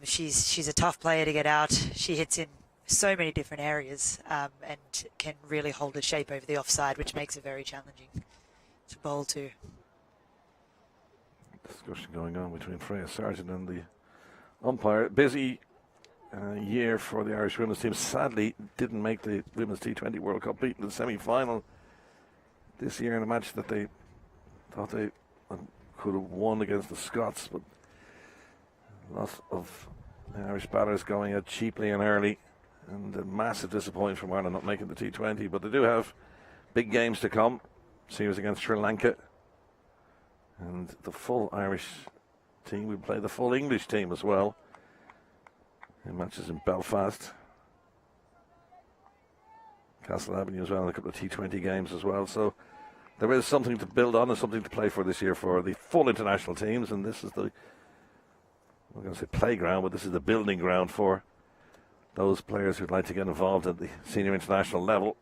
she's a tough player to get out. She hits in so many different areas and can really hold her shape over the offside, which makes it very challenging to bowl to. Discussion going on between Freya Sargent and the umpire. Busy year for the Irish women's team. Sadly, didn't make the Women's T20 World Cup, beaten the semi-final this year in a match that they thought they could have won against the Scots, but lots of Irish batters going out cheaply and early, and a massive disappointment from Ireland not making the T20. But they do have big games to come. Series against Sri Lanka, and the full Irish team. We play the full English team as well in matches in Belfast, Castle Avenue as well, and a couple of T20 games as well. So there is something to build on and something to play for this year for the full international teams. And this is the, I'm going to say playground, but this is the building ground for those players who'd like to get involved at the senior international level.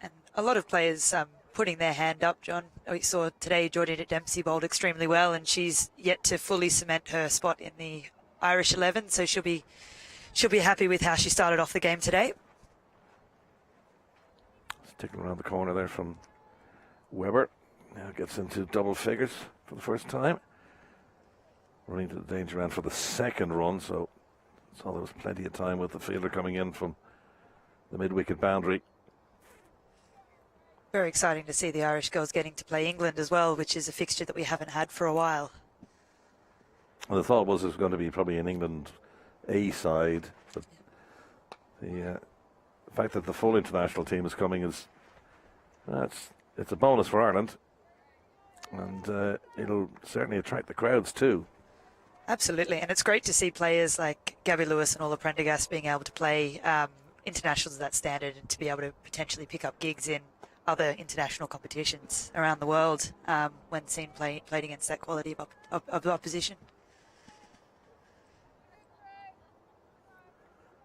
And a lot of players putting their hand up, John. We saw today Georgina Dempsey bowled extremely well, and she's yet to fully cement her spot in the Irish 11, so she'll be happy with how she started off the game today. Sticking around the corner there from Webber. Now gets into double figures for the first time. Running to the danger end for the second run, so there was plenty of time with the fielder coming in from the mid-wicket boundary. Very exciting to see the Irish girls getting to play England as well, which is a fixture that we haven't had for a while. And the thought was it was going to be probably an England A side, but the fact that the full international team is coming is it's a bonus for Ireland, and it'll certainly attract the crowds too. Absolutely, and it's great to see players like Gabby Lewis and Ola Prendergast being able to play internationals at that standard and to be able to potentially pick up gigs in other international competitions around the world when seen played against that quality of opposition.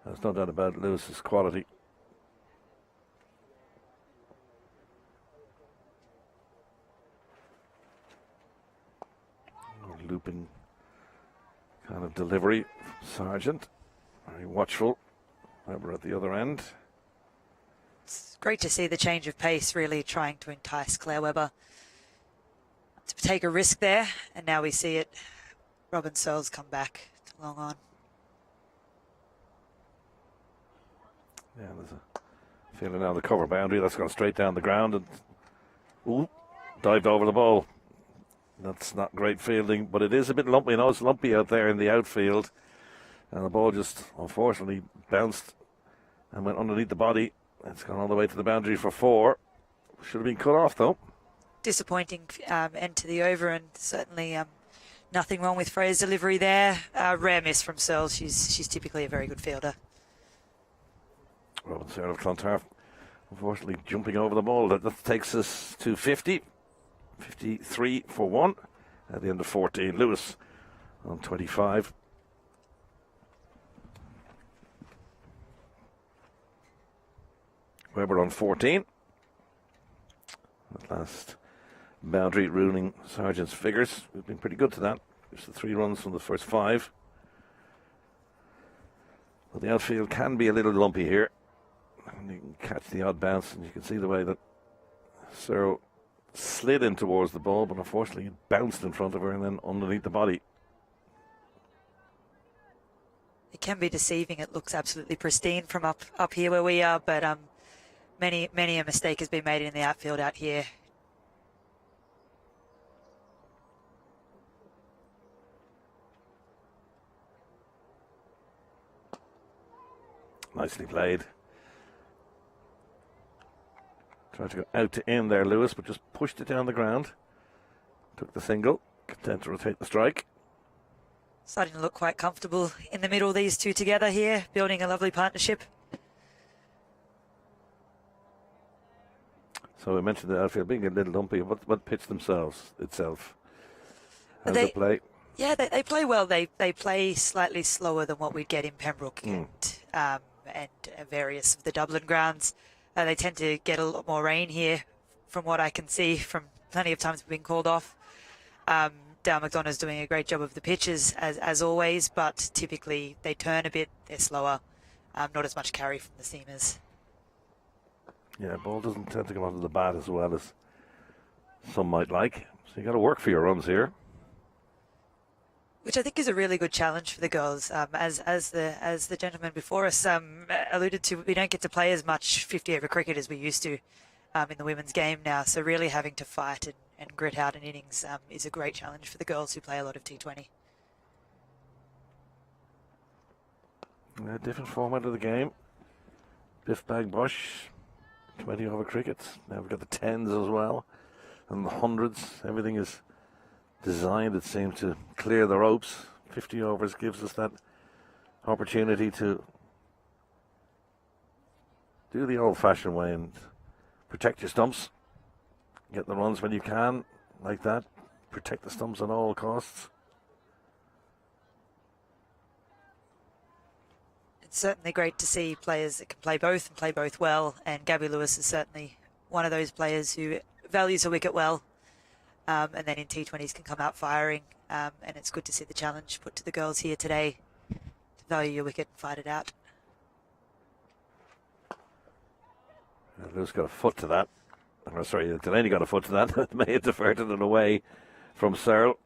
There's no doubt about Lewis's quality. Looping kind of delivery, Sargent. Very watchful. Weber at the other end. It's great to see the change of pace, really trying to entice Claire Webber to take a risk there. And now we see it. Robin Searles come back to long on. Yeah, there's a feeling now the cover boundary. That's gone straight down the ground and dived over the ball. That's not great fielding, but it is a bit lumpy. I know it's lumpy out there in the outfield. And the ball just, unfortunately, bounced and went underneath the body. It's gone all the way to the boundary for 4. Should have been cut off, though. Disappointing end to the over, and certainly nothing wrong with Freya's delivery there. Rare miss from Searles. She's typically a very good fielder. Robin Searle of Clontarf, unfortunately, jumping over the ball. That takes us to 50. 53 for 1 at the end of 14. Lewis on 25. Weber on 14. That last boundary ruining Sargent's figures. We've been pretty good to that. Just the 3 runs from the first 5. But the outfield can be a little lumpy here. And you can catch the odd bounce, and you can see the way that Searle slid in towards the ball, but unfortunately it bounced in front of her and then underneath the body. It can be deceiving. It looks absolutely pristine from up here where we are, but many a mistake has been made in the outfield out here. Nicely played. Tried to go out to in there, Lewis, but just pushed it down the ground. Took the single, content to rotate the strike. Starting to look quite comfortable in the middle, these two together here, building a lovely partnership. So we mentioned the outfield being a little lumpy. What pitch itself? How does it play? Yeah, they play well. They play slightly slower than what we'd get in Pembroke and various of the Dublin grounds. They tend to get a lot more rain here, from what I can see from plenty of times we've been called off. Dale McDonough's doing a great job of the pitches, as always, but typically they turn a bit, they're slower, not as much carry from the seamers. Yeah, ball doesn't tend to come onto the bat as well as some might like. So you got to work for your runs here. Which I think is a really good challenge for the girls. As the gentleman before us alluded to, we don't get to play as much 50-over cricket as we used to in the women's game now. So really having to fight and grit out an innings is a great challenge for the girls who play a lot of T20. A different format of the game. Biff bag bush, 20-over cricket. Now we've got the 10s as well, and the 100s. Everything is designed, it seems, to clear the ropes. 50 overs gives us that opportunity to do the old-fashioned way and protect your stumps. Get the runs when you can, like that. Protect the stumps at all costs. It's certainly great to see players that can play both and play both well, and Gabby Lewis is certainly one of those players who values a wicket well. And then in T20s can come out firing, and it's good to see the challenge put to the girls here today to value your wicket and fight it out. Lewis got a foot to that. Oh, sorry, Delaney got a foot to that. May have diverted it away from Searle.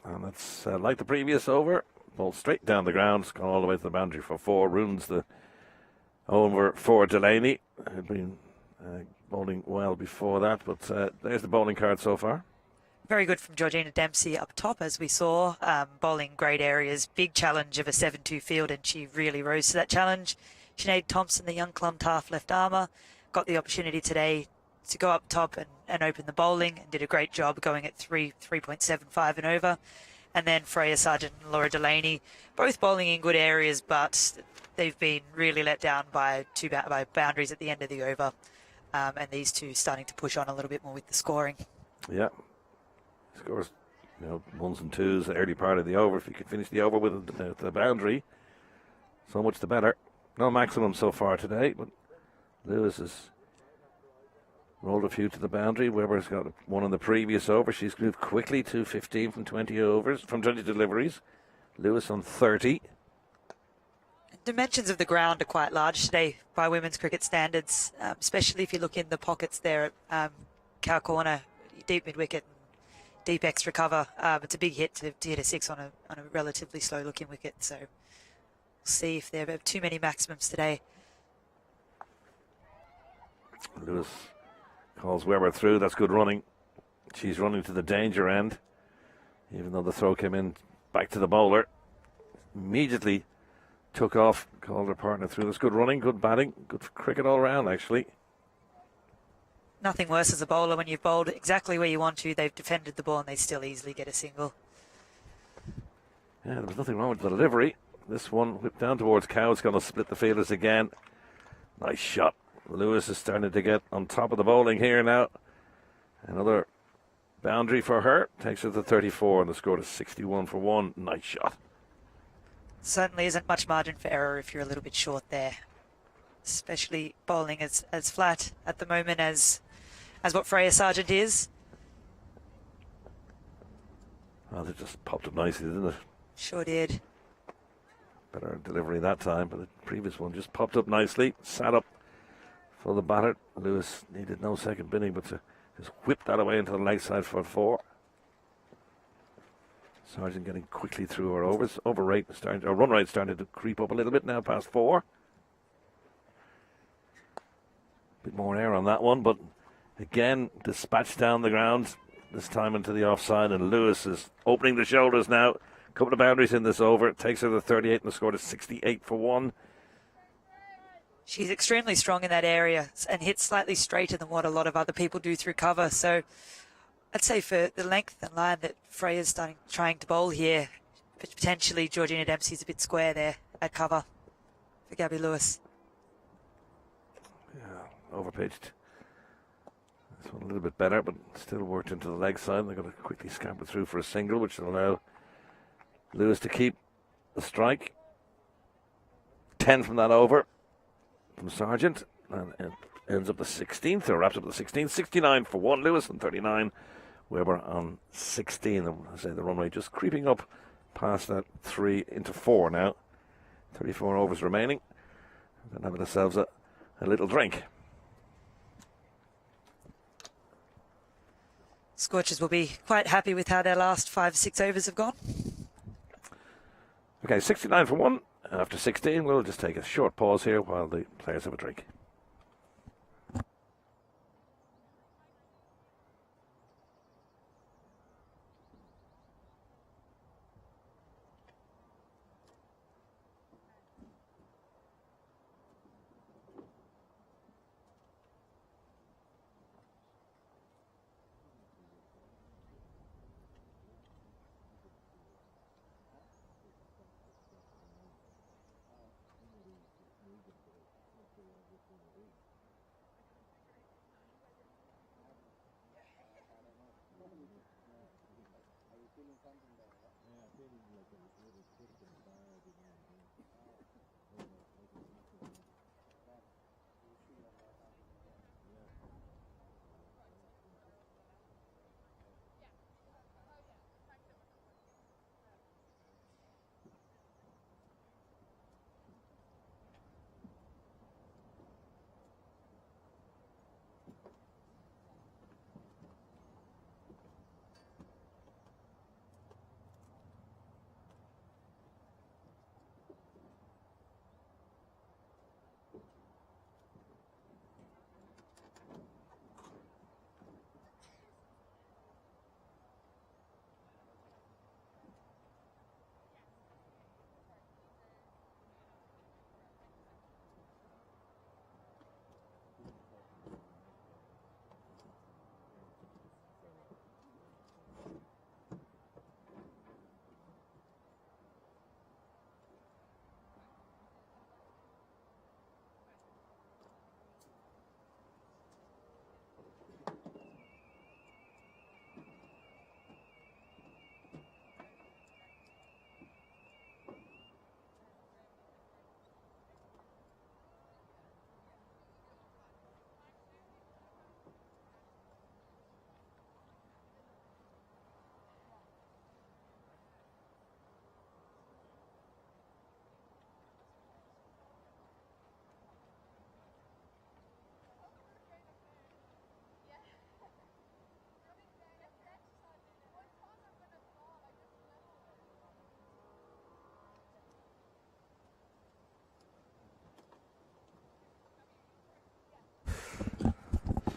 And that's like the previous over. Ball straight down the ground. It's gone all the way to the boundary for 4. Ruins the over for Delaney, who'd been bowling well before that. But there's the bowling card so far. Very good from Georgina Dempsey up top, as we saw, bowling great areas. Big challenge of a 7-2 field, and she really rose to that challenge. Sinead Thompson, the young Clontarf left armour, got the opportunity today to go up top and open the bowling, and did a great job going at 3.75 and over. And then Freya Sargent and Laura Delaney, both bowling in good areas, but they've been really let down by by boundaries at the end of the over. And these two starting to push on a little bit more with the scoring. Yeah. Scores, ones and twos, the early part of the over. If you could finish the over with the boundary, so much the better. No maximum so far today, but Lewis has rolled a few to the boundary. Webber's got one on the previous over. She's moved quickly to 15 from 20 deliveries. Lewis on 30. Dimensions of the ground are quite large today by women's cricket standards, especially if you look in the pockets there at cow corner, deep mid-wicket, deep extra cover. It's a big hit to hit a 6 on a relatively slow-looking wicket, so we'll see if there are too many maximums today. Lewis calls Webber through. That's good running. She's running to the danger end, even though the throw came in back to the bowler. Immediately took off, called her partner through. That's good running, good batting, good cricket all round, actually. Nothing worse as a bowler when you've bowled exactly where you want to. They've defended the ball and they still easily get a single. Yeah, there was nothing wrong with the delivery. This one whipped down towards Cow. It's going to split the fielders again. Nice shot. Lewis is starting to get on top of the bowling here now. Another boundary for her. Takes her to 34 and the score is 61 for 1. Nice shot. Certainly isn't much margin for error if you're a little bit short there. Especially bowling as flat at the moment as what Freya Sargent is. Well, it just popped up nicely, didn't it? Sure did. Better delivery that time, but the previous one just popped up nicely. Sat up for the batter. Lewis needed no second bidding, but to just whip that away into the leg side for 4. Sargent getting quickly through her overs. Run rate starting to creep up a little bit now, past 4. Bit more air on that one, but again, dispatched down the ground, this time into the offside, and Lewis is opening the shoulders now. Couple of boundaries in this over. It takes her to 38 and the score is 68 for 1. She's extremely strong in that area and hits slightly straighter than what a lot of other people do through cover. So I'd say for the length and line that Freya's trying to bowl here, potentially Georgina Dempsey's a bit square there at cover for Gabby Lewis. Yeah, overpitched. This one a little bit better, but still worked into the leg side. They're going to quickly scamper through for a single, which will allow Lewis to keep the strike. 10 from that over from Sargent, and it ends up the 16th, or wraps up the 16th. 69 for 1. Lewis on 39. Webber on 16. I say the run rate just creeping up past that 3 into 4 now. 34 overs remaining. Then having ourselves a little drink. Scorchers will be quite happy with how their last 5-6 overs have gone. Okay, 69 for 1. After 16, we'll just take a short pause here while the players have a drink.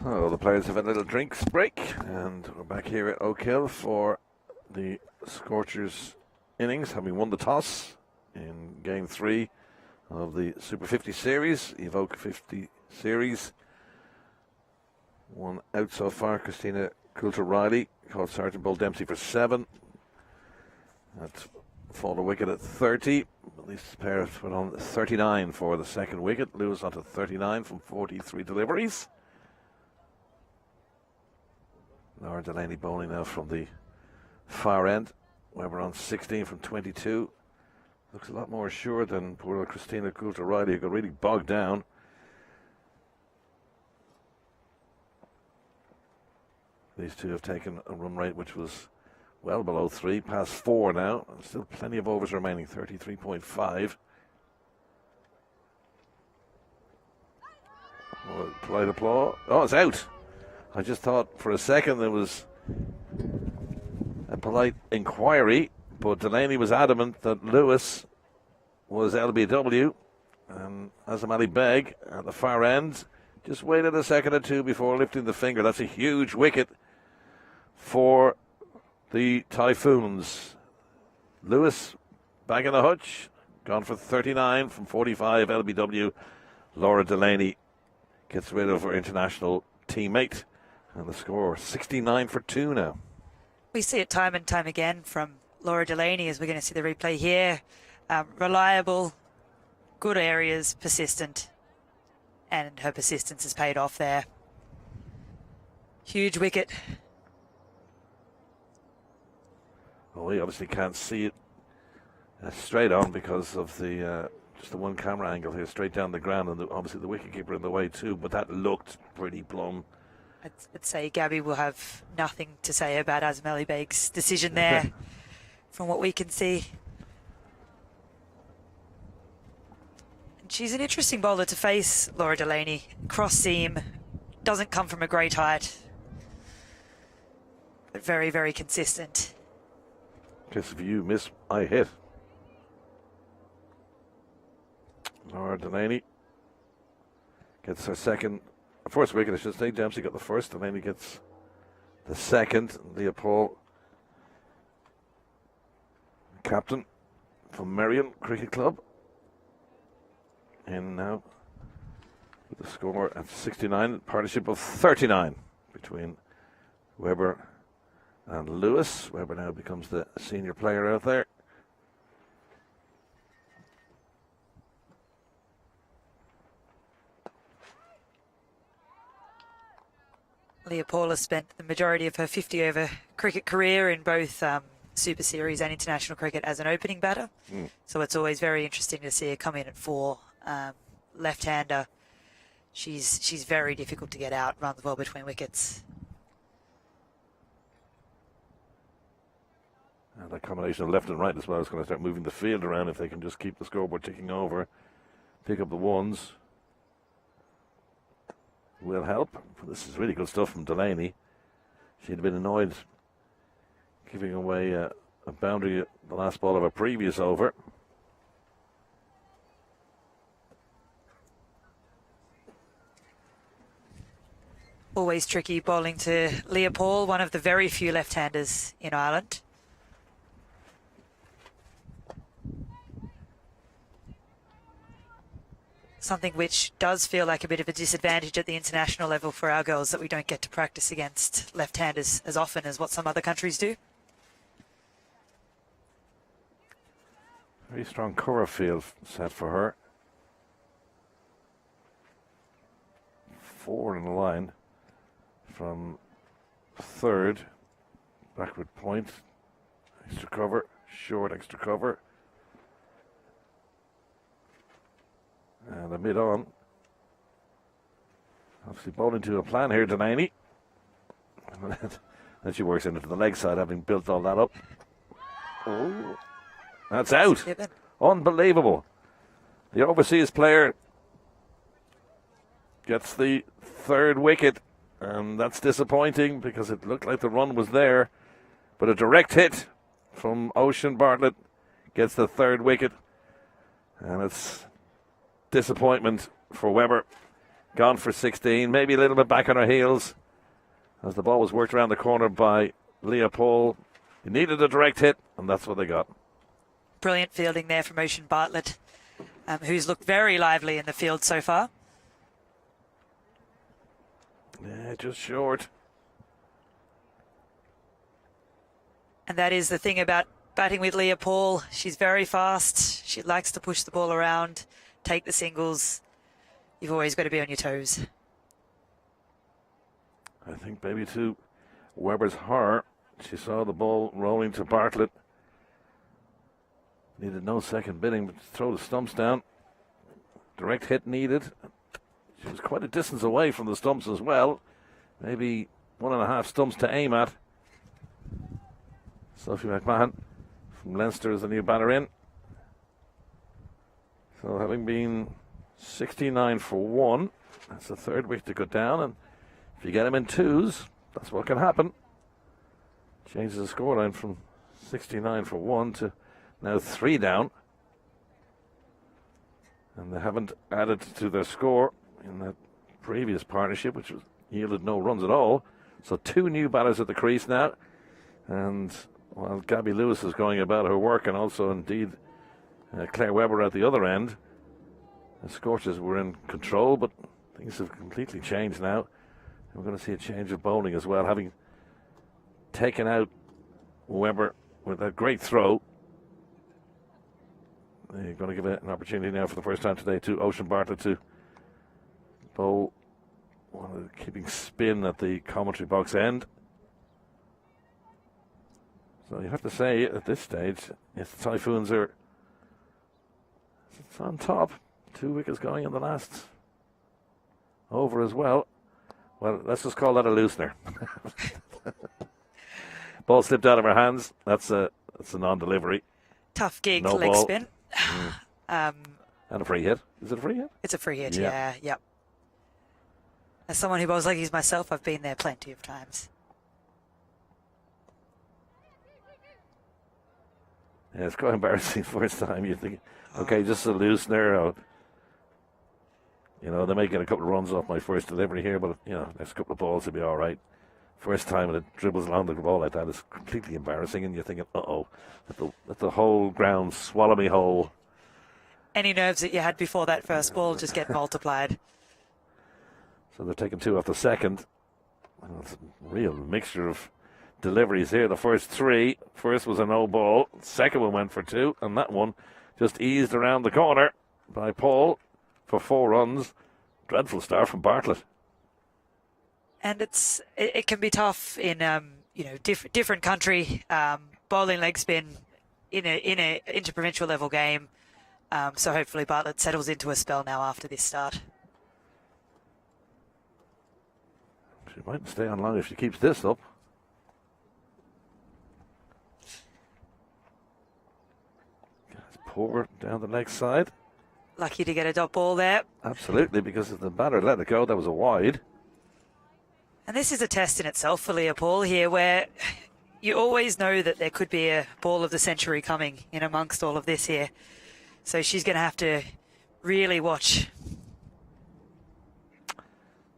Oh, the players have a little drinks break, and we're back here at Oak Hill for the Scorchers innings, having won the toss in Game 3 of the Super 50 series, Evoke 50 series. One out so far, Christina Coulter-Riley caught Sergeant Bull Dempsey for 7. That's fought a wicket at 30. At least the pair went on 39 for the second wicket. Lewis onto 39 from 43 deliveries. Laura Delaney bowling now from the far end. Weber on 16 from 22. Looks a lot more assured than poor Christina Coulter-Riley, who got really bogged down. These two have taken a run rate which was well below 3, past 4 now. And still plenty of overs remaining, 33.5. Polite applause. Oh, it's out. I just thought for a second there was a polite inquiry, but Delaney was adamant that Lewis was LBW, and Azam Ali Beg at the far end just waited a second or two before lifting the finger. That's a huge wicket for the Typhoons. Lewis back in the hutch, gone for 39 from 45 LBW. Laura Delaney gets rid of her international teammate. And the score, 69 for 2 now. We see it time and time again from Laura Delaney, as we're going to see the replay here. Reliable, good areas, persistent. And her persistence has paid off there. Huge wicket. Well, we obviously can't see it straight on because of the just the one camera angle here, straight down the ground. And obviously the wicketkeeper in the way too, but that looked pretty plumb. I'd say Gabby will have nothing to say about Azam Ali Beg's decision there, from what we can see. And she's an interesting bowler to face, Laura Delaney. Cross seam, doesn't come from a great height, but very, very consistent. Guess if you miss, I hit. Laura Delaney gets her first wicket, I should say. Dempsey got the first, and then he gets the second. Leopold, captain from Merion Cricket Club, in now with the score at 69. Partnership of 39 between Weber and Lewis. Weber now becomes the senior player out there. Leopold has spent the majority of her 50-over cricket career in both Super Series and international cricket as an opening batter. So it's always very interesting to see her come in at 4. Left-hander. She's very difficult to get out, runs well between wickets. And that combination of left and right as well is going to start moving the field around if they can just keep the scoreboard ticking over. Pick up the ones. Will help. This is really good stuff from Delaney. She'd been annoyed giving away a boundary at the last ball of a previous over. Always tricky bowling to Leopold, one of the very few left-handers in Ireland. Something which does feel like a bit of a disadvantage at the international level for our girls, that we don't get to practice against left-handers as often as what some other countries do. Very strong cover field set for her. 4 in the line from third. Backward point. Extra cover. Short extra cover. And a mid on. Obviously bowling to a plan here, Delaney. Then she works into the leg side, having built all that up. Oh, that's out. Unbelievable. The overseas player gets the third wicket, and that's disappointing because it looked like the run was there. But a direct hit from Ocean Bartlett gets the third wicket, and it's disappointment for Weber. gone for 16, maybe a little bit back on her heels as the ball was worked around the corner by Leopold. He needed a direct hit, and that's what they got. Brilliant fielding there from Ocean Bartlett, who's looked very lively in the field so far. Yeah, just short. And that is the thing about batting with Leopold. She's very fast. She likes to push the ball around, take the singles. You've always got to be on your toes. I think maybe to Weber's heart, she saw the ball rolling to Bartlett. Needed no second bidding, but throw the stumps down. Direct hit needed. She was quite a distance away from the stumps as well. Maybe 1.5 stumps to aim at. Sophie McMahon from Leinster is the new batter in. So having been 69 for 1, that's the third wicket to go down. And if you get him in twos, that's what can happen. Changes the scoreline from 69 for 1 to now 3 down. And they haven't added to their score in that previous partnership, which was yielded no runs at all. So 2 new batters at the crease now. And while Gabby Lewis is going about her work, and also indeed Claire Webber at the other end, the Scorchers were in control, but things have completely changed now. We're going to see a change of bowling as well, having taken out Webber with that great throw. They're going to give it an opportunity now for the first time today to Ocean Bartlett to bowl, keeping spin at the commentary box end. So you have to say at this stage, if the Typhoons are on top, 2 wickets going in the last over as well. Well, let's just call that a loosener. Ball slipped out of her hands. That's a non-delivery. Tough gig, No leg ball. spin. And a free hit. Is it a free hit? It's a free hit, Yeah. yeah. As someone who bowls leggies myself, I've been there plenty of times. Yeah, it's quite embarrassing first time. You think, okay, just a loosener. They may get a couple of runs off my first delivery here, but, next couple of balls will be all right. First time when it dribbles along the ball like that is completely embarrassing, and you're thinking, let the whole ground swallow me whole. Any nerves that you had before that first ball just get multiplied. So they're taking 2 off the second. Well, it's a real mixture of deliveries here. The first 3, first was a no ball, second one went for 2, and that one just eased around the corner by Paul for 4 runs. Dreadful start from Bartlett. And it can be tough in different country, bowling leg spin in a interprovincial level game. So hopefully Bartlett settles into a spell now after this start. She might stay on long if she keeps this up. It's poor down the leg side. Lucky to get a dot ball there. Absolutely, because if the batter let it go, that was a wide. And this is a test in itself for Leopold here, where you always know that there could be a ball of the century coming in amongst all of this here. So she's going to have to really watch.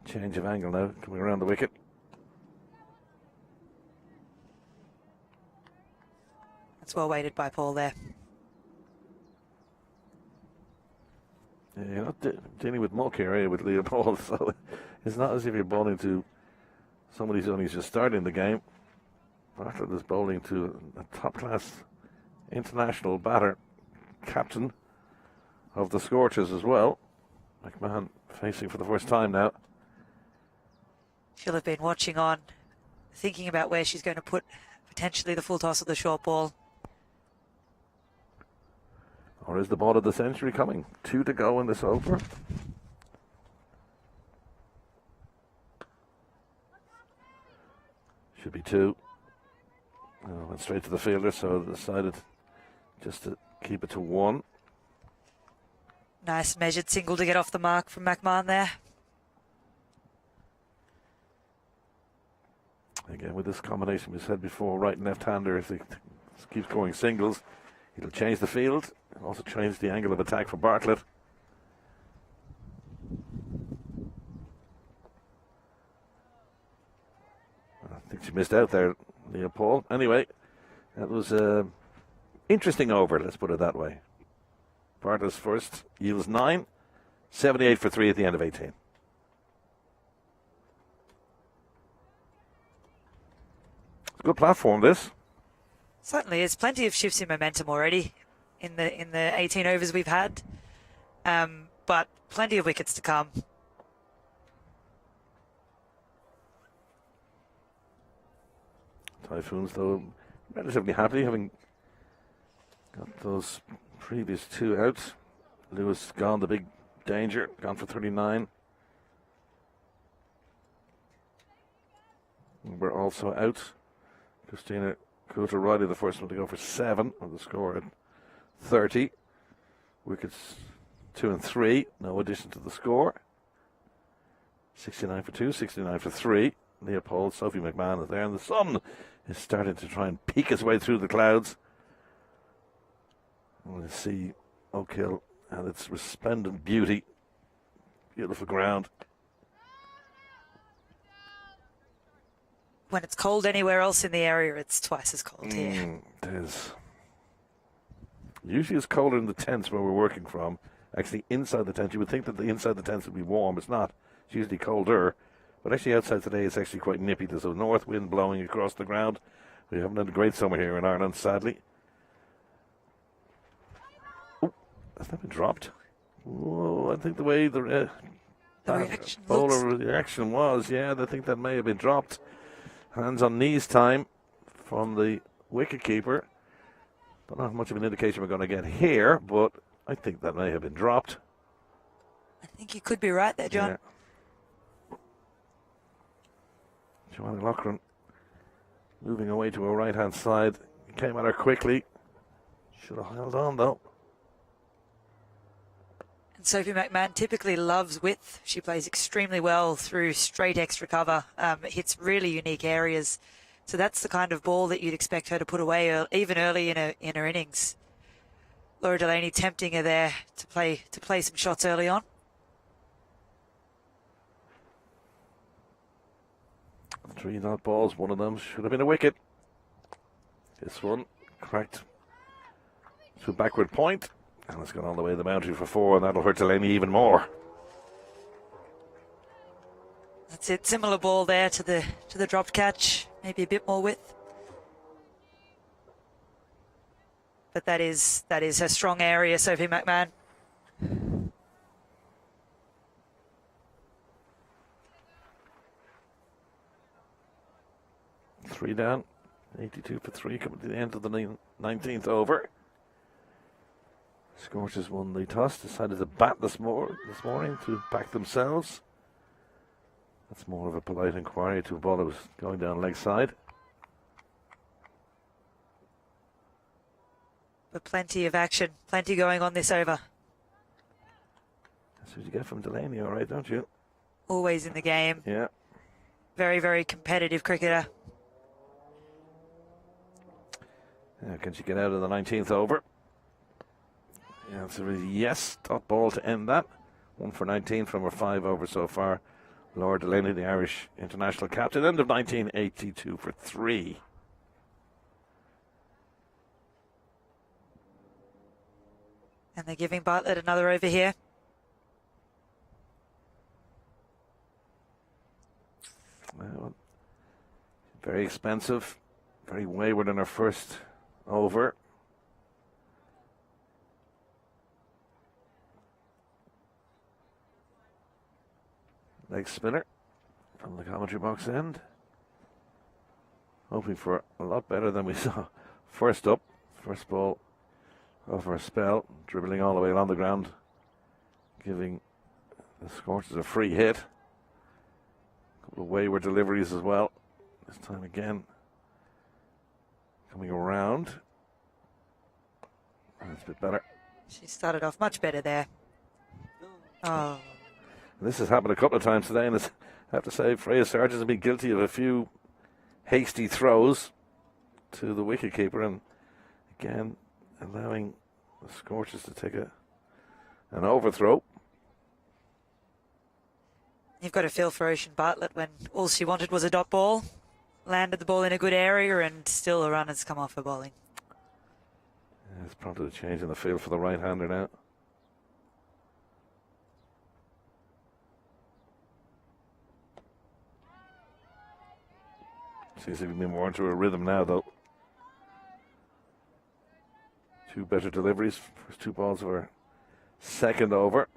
Change of angle now, coming around the wicket. That's well weighted by Paul there. Yeah, you're not dealing with muck here with Leopold, so it's not as if you're bowling to somebody who's only just starting the game. Bartlett is bowling to a top-class international batter, captain of the Scorchers as well. McMahon facing for the first time now. She'll have been watching on, thinking about where she's going to put potentially the full toss of the short ball. Or is the ball of the century coming? 2 to go in this over. Should be 2. Went straight to the fielder, so decided just to keep it to 1. Nice measured single to get off the mark from McMahon there. Again, with this combination we said before, right and left-hander, if he keeps going singles, it'll change the field. It'll also change the angle of attack for Bartlett. I think she missed out there, Leopold. Anyway, that was an interesting over, let's put it that way. Bartlett's first yields 9, 78 for 3 at the end of 18. It's a good platform, this. Certainly is. Plenty of shifts in momentum already in the 18 overs we've had. But plenty of wickets to come. Typhoons, though, relatively happy, having got those previous 2 out. Lewis gone, the big danger, gone for 39. We're also out. Christina Coulter-Riley, the first one to go for 7, with the score at 30. Wickets 2 and 3, no addition to the score. 69 for 2, 69 for 3. Leopold, Sophie McMahon is there, and the sun is starting to try and peek its way through the clouds. We'll see Oak Hill and its resplendent beauty. Beautiful ground. When it's cold anywhere else in the area, it's twice as cold here. It is. Usually it's colder in the tents where we're working from. Actually, inside the tent, you would think that the inside the tents would be warm. It's not. It's usually colder. But actually outside today, it's actually quite nippy. There's a north wind blowing across the ground. We haven't had a great summer here in Ireland, sadly. Oh, has that been dropped? Whoa, I think the way the bowler reaction was, yeah, I think that may have been dropped. Hands on knees time from the wicketkeeper. Don't know how much of an indication we're going to get here, but I think that may have been dropped. I think you could be right there, John. Yeah. Joanna Loughran moving away to her right-hand side. Came at her quickly. Should have held on, though. And Sophie McMahon typically loves width. She plays extremely well through straight extra cover. Hits really unique areas. So that's the kind of ball that you'd expect her to put away even early in her innings. Laura Delaney tempting her there to play some shots early on. 3 not balls, one of them should have been a wicket. This one cracked to a backward point, and it's gone all the way to the boundary for 4, and that'll hurt Delaney even more. That's it. Similar ball there to the dropped catch. Maybe a bit more width. But that is her strong area, Sophie McMahon. Three down, 82 for 3, coming to the end of the 19th over. Scorchers won the toss, decided to bat this morning to back themselves. That's more of a polite inquiry to a ball that was going down leg side. But plenty of action, plenty going on this over. That's what you get from Delaney, all right, don't you? Always in the game. Yeah. Very, very competitive cricketer. Can she get out of the 19th over? The answer is yes. Top ball to end that. 1 for 19 from her 5 over so far. Laura Delaney, the Irish international captain, end of 1982 for 3. And they're giving Bartlett another over here. Well, very expensive, very wayward in her first over. Leg spinner from the commentary box end. Hoping for a lot better than we saw first up. First ball over a spell, dribbling all the way along the ground, giving the Scorchers a free hit. A couple of wayward deliveries as well. This time again, coming around. That's a bit better. She started off much better there. Oh. This has happened a couple of times today, and I have to say, Freya Sargent has been guilty of a few hasty throws to the wicketkeeper, and again, allowing the Scorchers to take an overthrow. You've got to feel for Ocean Bartlett when all she wanted was a dot ball. landed the ball in a good area, and still a run has come off her bowling. Yeah, it's prompted a change in the field for the right-hander now. Seems to be more into a rhythm now, though. 2 better deliveries. First 2 balls were second over.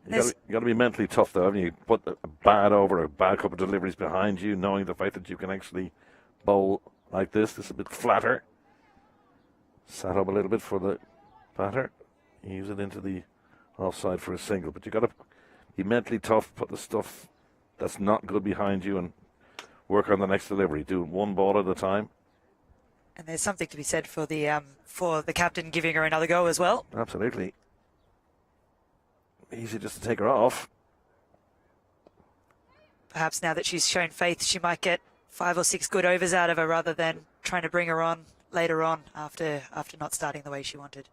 You got to be mentally tough, though, haven't you? Put a bad over, a bad couple of deliveries behind you, knowing the fact that you can actually bowl like this. This is a bit flatter. Sat up a little bit for the batter. Use it into the offside for a single. But you got to be mentally tough, put the stuff that's not good behind you, and work on the next delivery. Do 1 ball at a time. And there's something to be said for the captain giving her another go as well. Absolutely. Easy just to take her off. Perhaps now that she's shown faith, she might get 5 or 6 good overs out of her rather than trying to bring her on later on after not starting the way she wanted.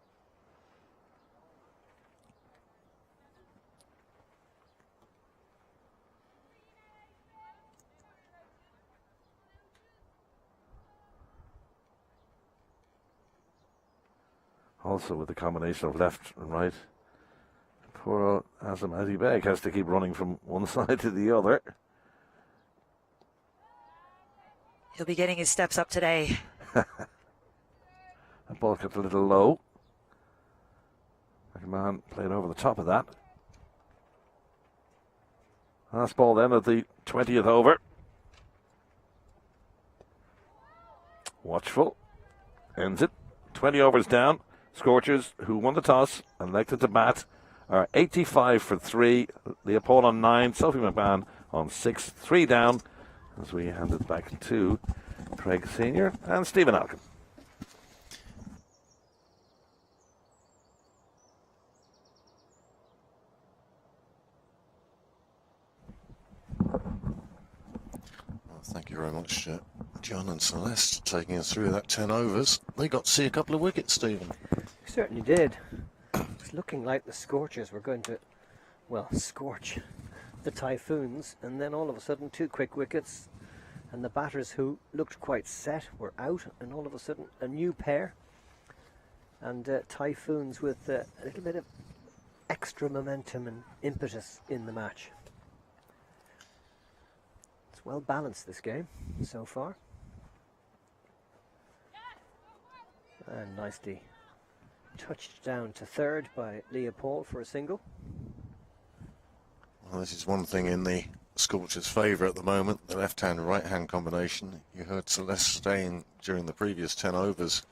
Also with the combination of left and right, poor old Azam Azibeg has to keep running from one side to the other. He'll be getting his steps up today. That ball got a little low. McMahon played over the top of that. Last ball then at the 20th over. Watchful. Ends it. 20 overs down. Scorchers, who won the toss and elected to bat, are 85 for 3. Leopold on 9. Sophie McMahon on 6. 3 down as we hand it back to Craig Sr. and Stephen Alkin. Thank you very much, John and Celeste, taking us through that 10 overs. They got to see a couple of wickets, Stephen. Certainly did. It's looking like the Scorchers were going to, well, scorch the Typhoons, and then all of a sudden 2 quick wickets, and the batters who looked quite set were out, and all of a sudden a new pair, and Typhoons with a little bit of extra momentum and impetus in the match. It's well balanced, this game so far, and nicely touched down to third by Leopold for a single. Well, this is one thing in the Scorchers' favour at the moment, the left-hand, right-hand combination. You heard Celeste saying during the previous 10 overs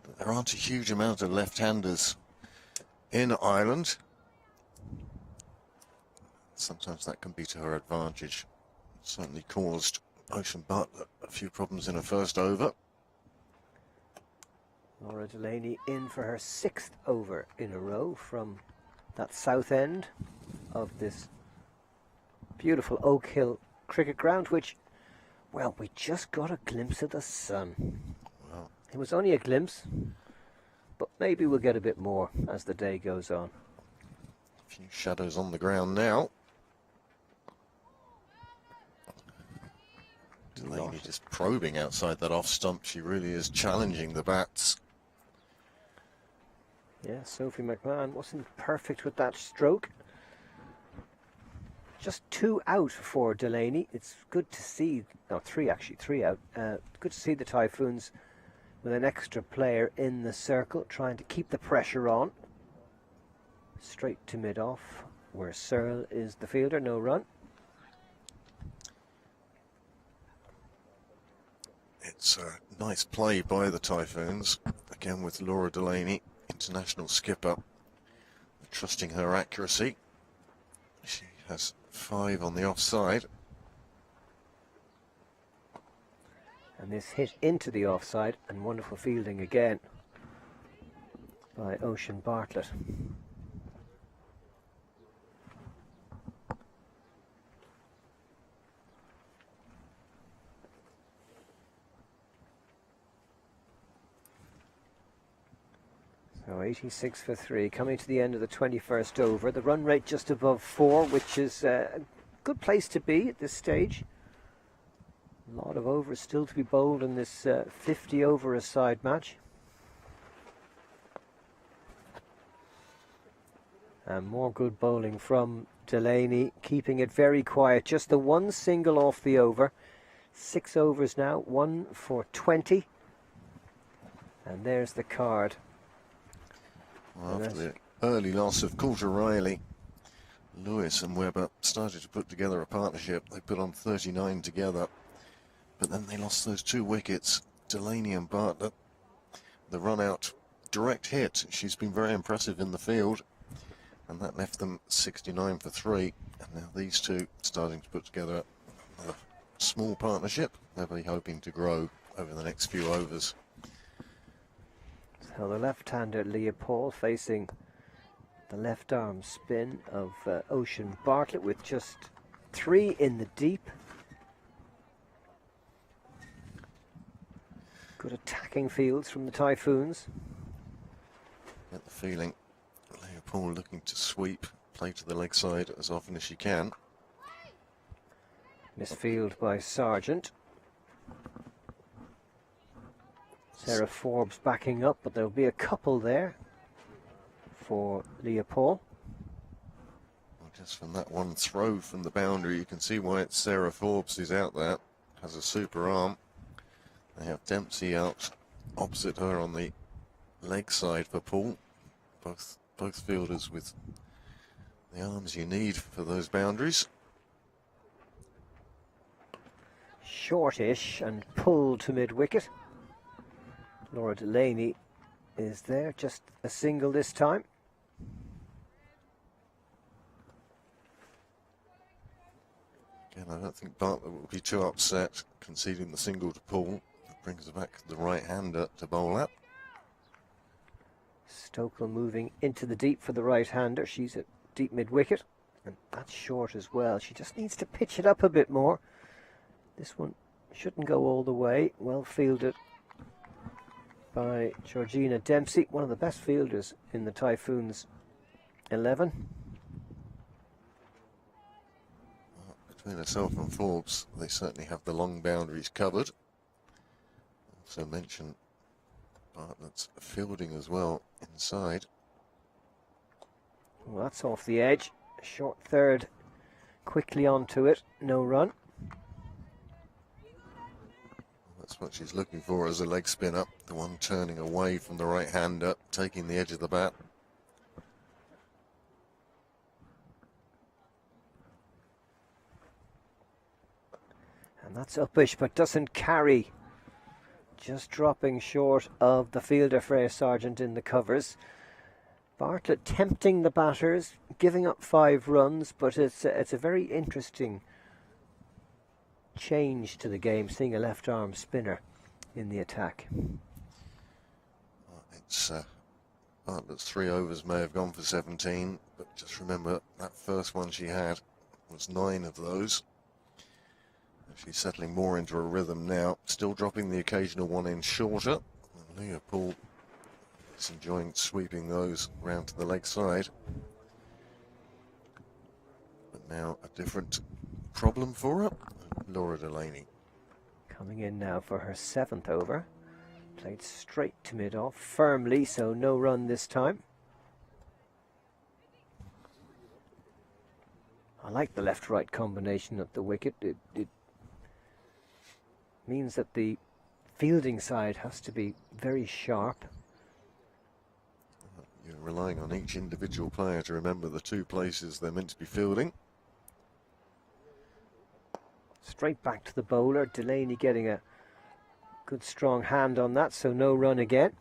that there aren't a huge amount of left-handers in Ireland. Sometimes that can be to her advantage. Certainly caused Ocean Bartlett a few problems in her first over. Laura Delaney in for her 6th over in a row from that south end of this beautiful Oak Hill cricket ground, which, well, we just got a glimpse of the sun. Wow. It was only a glimpse, but maybe we'll get a bit more as the day goes on. A few shadows on the ground now. Delaney just probing outside that off stump. She really is challenging the bats. Yeah, Sophie McMahon wasn't perfect with that stroke. Just 2 out for Delaney. It's good to see, no, 3 actually, 3 out. Good to see the Typhoons with an extra player in the circle, trying to keep the pressure on. Straight to mid-off, where Searle is the fielder, no run. It's a nice play by the Typhoons, again with Laura Delaney, international skipper, trusting her accuracy. She has 5 on the offside. And this hit into the offside, and wonderful fielding again by Ocean Bartlett. So 86 for 3, coming to the end of the 21st over. The run rate just above 4, which is good place to be at this stage. A lot of overs still to be bowled in this 50 over a side match. And more good bowling from Delaney, keeping it very quiet. Just the one single off the over. 6 overs now, 1 for 20. And there's the card. Well, after the early loss of Coulter Riley, Lewis and Webber started to put together a partnership. They put on 39 together, but then they lost those 2 wickets, Delaney and Bartlett. The run out direct hit. She's been very impressive in the field, and that left them 69 for 3. And now these two starting to put together a small partnership. They'll be hoping to grow over the next few overs. So the left-hander Leopold facing the left arm spin of Ocean Bartlett with just 3 in the deep. Good attacking fields from the Typhoons. Get the feeling Leopold looking to sweep, play to the leg side as often as she can. Misfield by Sargent. Sarah Forbes backing up, but there'll be a couple there for Leopold. Well, just from that one throw from the boundary, you can see why it's Sarah Forbes who's out there. Has a super arm. They have Dempsey out opposite her on the leg side for Paul. Both fielders with the arms you need for those boundaries. Shortish and pulled to mid-wicket. Laura Delaney is there, just a single this time. Again, I don't think Bartlett will be too upset conceding the single to Paul. It brings back the right-hander to bowl at. Stokel moving into the deep for the right-hander. She's at deep mid-wicket, and that's short as well. She just needs to pitch it up a bit more. This one shouldn't go all the way. Well fielded by Georgina Dempsey, one of the best fielders in the Typhoons 11. Well, between herself and Forbes, they certainly have the long boundaries covered. Also mention Bartlett's fielding as well inside. Well, that's off the edge. Short third, quickly onto it, no run. That's what she's looking for as a leg spinner. The one turning away from the right-hander, taking the edge of the bat. And that's uppish, but doesn't carry. Just dropping short of the fielder, Freya Sargent, in the covers. Bartlett tempting the batters, giving up 5 runs, but it's a very interesting change to the game, seeing a left arm spinner in the attack. It's Bartlett's 3 overs may have gone for 17, but just remember that first one she had was 9 of those. She's settling more into a rhythm now, still dropping the occasional one in shorter. And Leopold is enjoying sweeping those round to the leg side. But now a different problem for her. Laura Delaney coming in now for her 7th over. Played straight to mid-off, firmly, so no run this time. I like the left-right combination at the wicket. It means that the fielding side has to be very sharp. You're relying on each individual player to remember the 2 places they're meant to be fielding. Straight back to the bowler. Delaney getting a good strong hand on that, so no run again.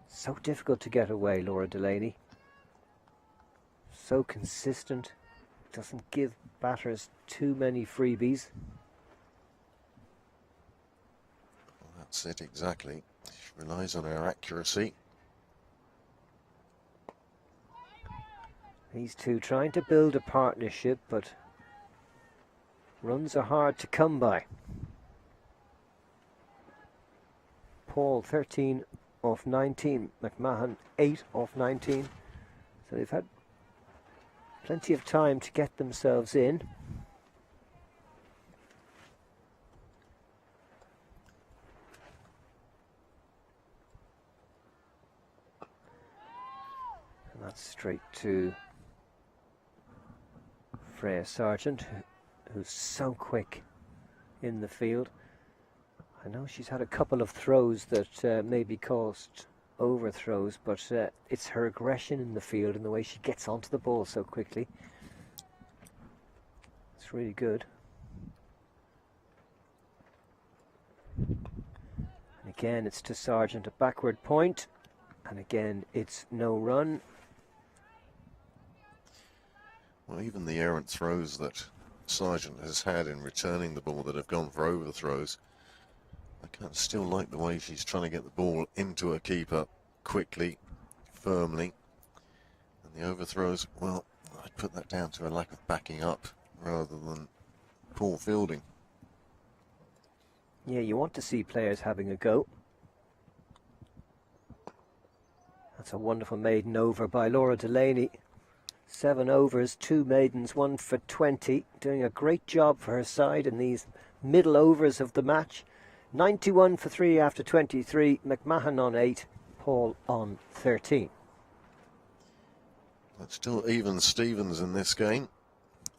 So difficult to get away, Laura Delaney. So consistent. Doesn't give batters too many freebies. Well, that's it exactly. She relies on her accuracy. These two trying to build a partnership, but runs are hard to come by. Paul 13 off 19, McMahon 8 off 19. So they've had Plenty of time to get themselves in. And that's straight to Freya Sargent, who's so quick in the field. I know she's had a couple of throws that maybe caused overthrows, but it's her aggression in the field and the way she gets onto the ball so quickly. It's really good. And again, it's to Sargent, a backward point, and again, it's no run. Well, even the errant throws that Sargent has had in returning the ball that have gone for overthrows, I kind of still like the way she's trying to get the ball into her keeper quickly, firmly. And the overthrows, well, I'd put that down to a lack of backing up rather than poor fielding. Yeah, you want to see players having a go. That's a wonderful maiden over by Laura Delaney. 7 overs, 2 maidens, 1 for 20. Doing a great job for her side in these middle overs of the match. 91 for 3 after 23. McMahon on 8. Paul on 13. That's still even Stevens in this game.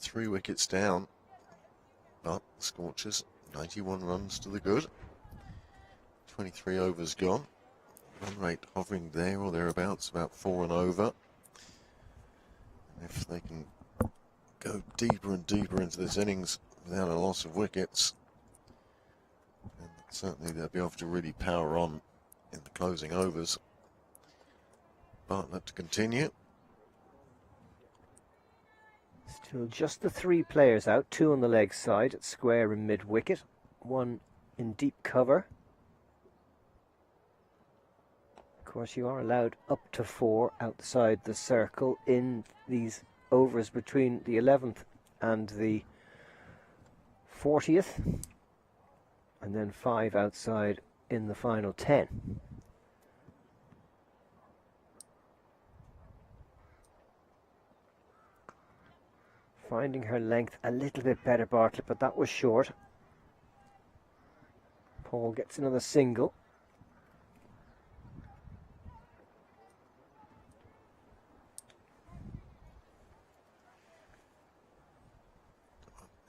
3 wickets down. But the Scorchers, 91 runs to the good. 23 overs gone. Run rate hovering there or thereabouts, about 4 and over. If they can go deeper and deeper into this innings without a loss of wickets, then certainly they'll be able to really power on in the closing overs. Bartlett to continue. Still just the 3 players out, 2 on the leg side at square and mid wicket, 1 in deep cover. Of course, you are allowed up to 4 outside the circle in these overs between the 11th and the 40th, and then 5 outside in the final 10. Finding her length a little bit better, Bartlett, but that was short. Paul gets another single.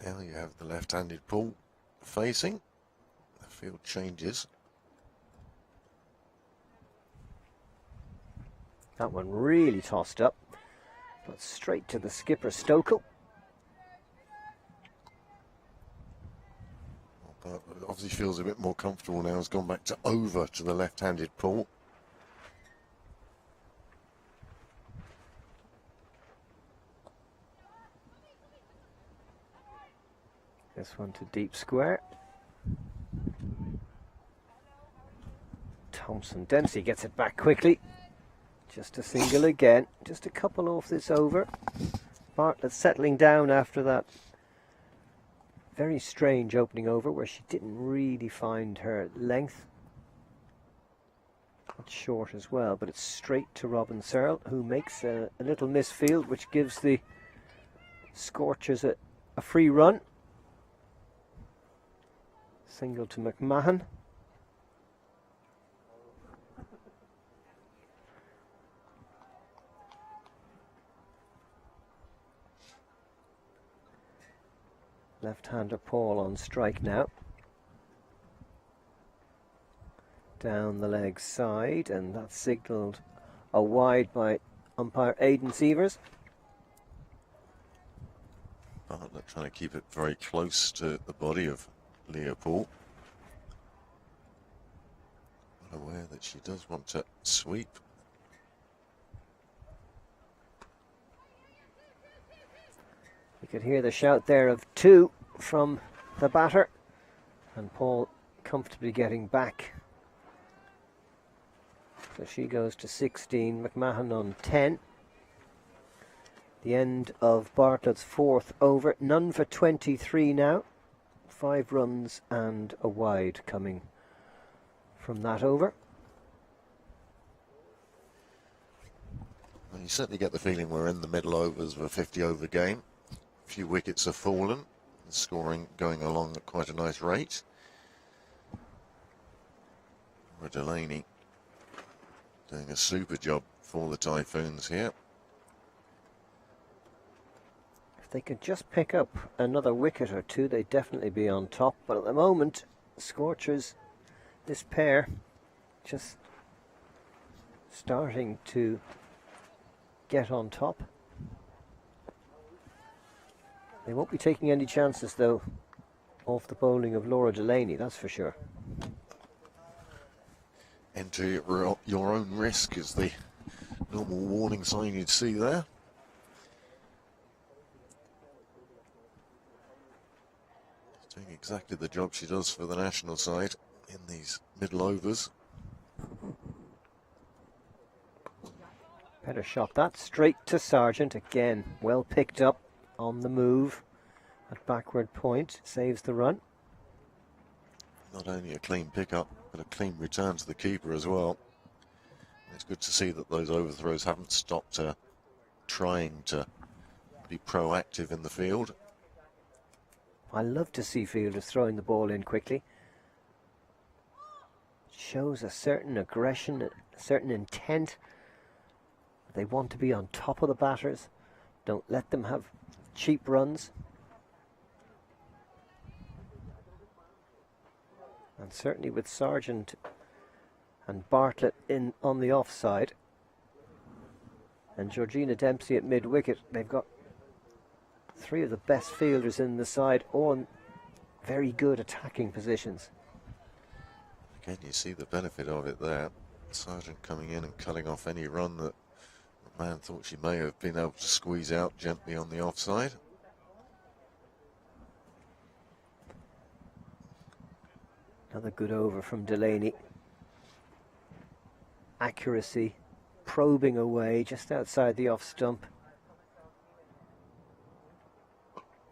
Now you have the left-handed Paul facing. The field changes. That one really tossed up, but straight to the skipper Stokel. But obviously feels a bit more comfortable now. Has gone back to over to the left-handed Paul. This one to deep square. Thompson Dempsey gets it back quickly. Just a single again. Just a couple off this over. Bartlett settling down after that very strange opening over where she didn't really find her length. It's short as well, but it's straight to Robin Searle, who makes a little misfield, which gives the Scorchers a free run. Single to McMahon. Left-hander Paul on strike now. Down the leg side, and that's signalled a wide by umpire Aidan Sievers. Bartlett trying to keep it very close to the body of Leah Paul. Aware that she does want to sweep. You could hear the shout there of 2 from the batter, and Paul comfortably getting back. So she goes to 16, McMahon on 10. The end of Bartlett's 4th over, none for 23 now. 5 runs and a wide coming from that over. You certainly get the feeling we're in the middle overs of a 50-over game. A few wickets have fallen, the scoring going along at quite a nice rate. Delaney doing a super job for the Typhoons here. If they could just pick up another wicket or two, they'd definitely be on top. But at the moment, Scorchers, this pair, just starting to get on top. They won't be taking any chances, though, off the bowling of Laura Delaney, that's for sure. Enter your own risk is the normal warning sign you'd see there. She's doing exactly the job she does for the national side in these middle overs. Better shot that straight to Sargent again. Well picked up on the move at backward point. Saves the run. Not only a clean pickup, but a clean return to the keeper as well. It's good to see that those overthrows haven't stopped her trying to be proactive in the field. I love to see fielders throwing the ball in quickly. Shows a certain aggression, a certain intent. They want to be on top of the batters. Don't let them have cheap runs. And certainly with Sargent and Bartlett in on the offside, and Georgina Dempsey at mid-wicket, they've got three of the best fielders in the side, all in very good attacking positions. Again, you see the benefit of it there. Sargent coming in and cutting off any run that the man thought she may have been able to squeeze out gently on the offside. Another good over from Delaney. Accuracy, probing away just outside the off stump.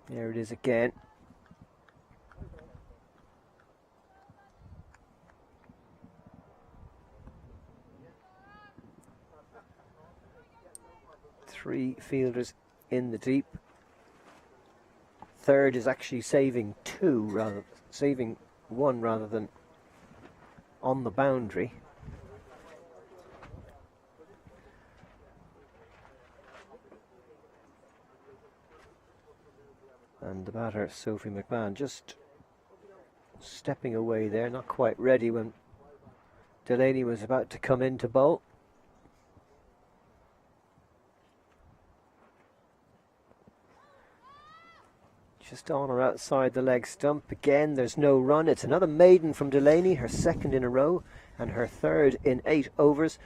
There it is again. Three fielders in the deep. Third is actually saving one rather than on the boundary. And the batter, Sophie McMahon, just stepping away there, not quite ready when Delaney was about to come in to bowl. Just on or outside the leg stump. Again, there's no run. It's another maiden from Delaney, her second in a row, and her third in 8 overs.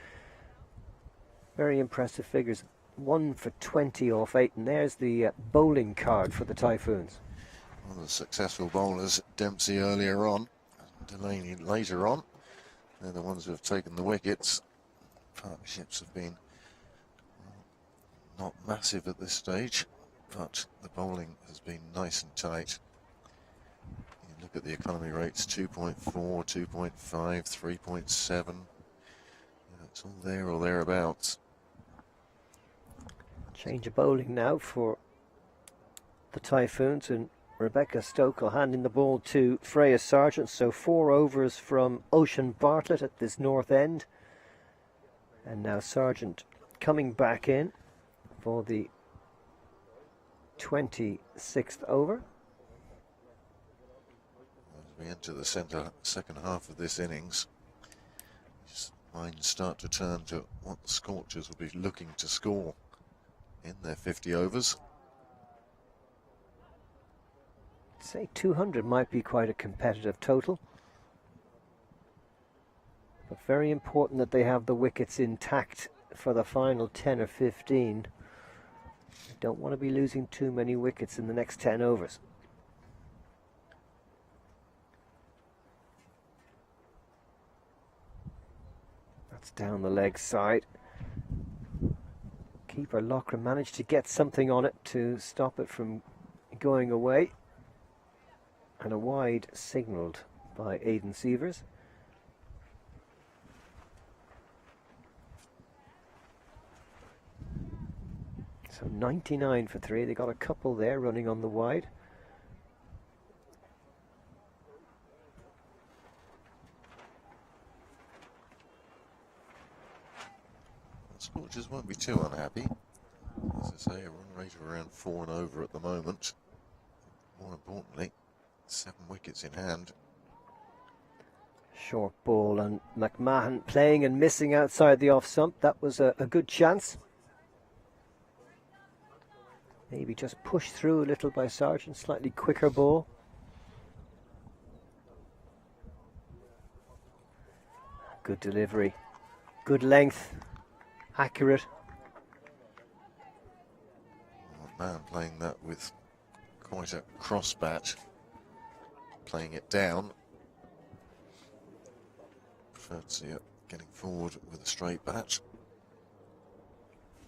Very impressive figures. 1 for 20 off 8, and there's the bowling card for the Typhoons. One of the successful bowlers, Dempsey earlier on, Delaney later on. They're the ones who have taken the wickets. Partnerships have been not massive at this stage, but the bowling has been nice and tight. You look at the economy rates, 2.4, 2.5, 3.7. It's all there or thereabouts. Change of bowling now for the Typhoons, and Rebecca Stokel handing the ball to Freya Sargent. So 4 overs from Ocean Bartlett at this north end. And now Sargent coming back in for the 26th over. As we enter the second half of this innings, minds start to turn to what the Scorchers will be looking to score in their 50 overs. I'd say 200 might be quite a competitive total. But very important that they have the wickets intact for the final 10 or 15. They don't want to be losing too many wickets in the next 10 overs. That's down the leg side. Keeper Loughran managed to get something on it to stop it from going away. And a wide signalled by Aidan Sievers. So 99 for 3. They got a couple there running on the wide. Scorchers won't be too unhappy. As I say, a run rate of around 4 and over at the moment. More importantly, 7 wickets in hand. Short ball, and McMahon playing and missing outside the off stump. That was a good chance. Maybe just pushed through a little by Sargent. Slightly quicker ball. Good delivery. Good length. Accurate. Man playing that with quite a cross bat. Playing it down. Preferred to see it getting forward with a straight bat.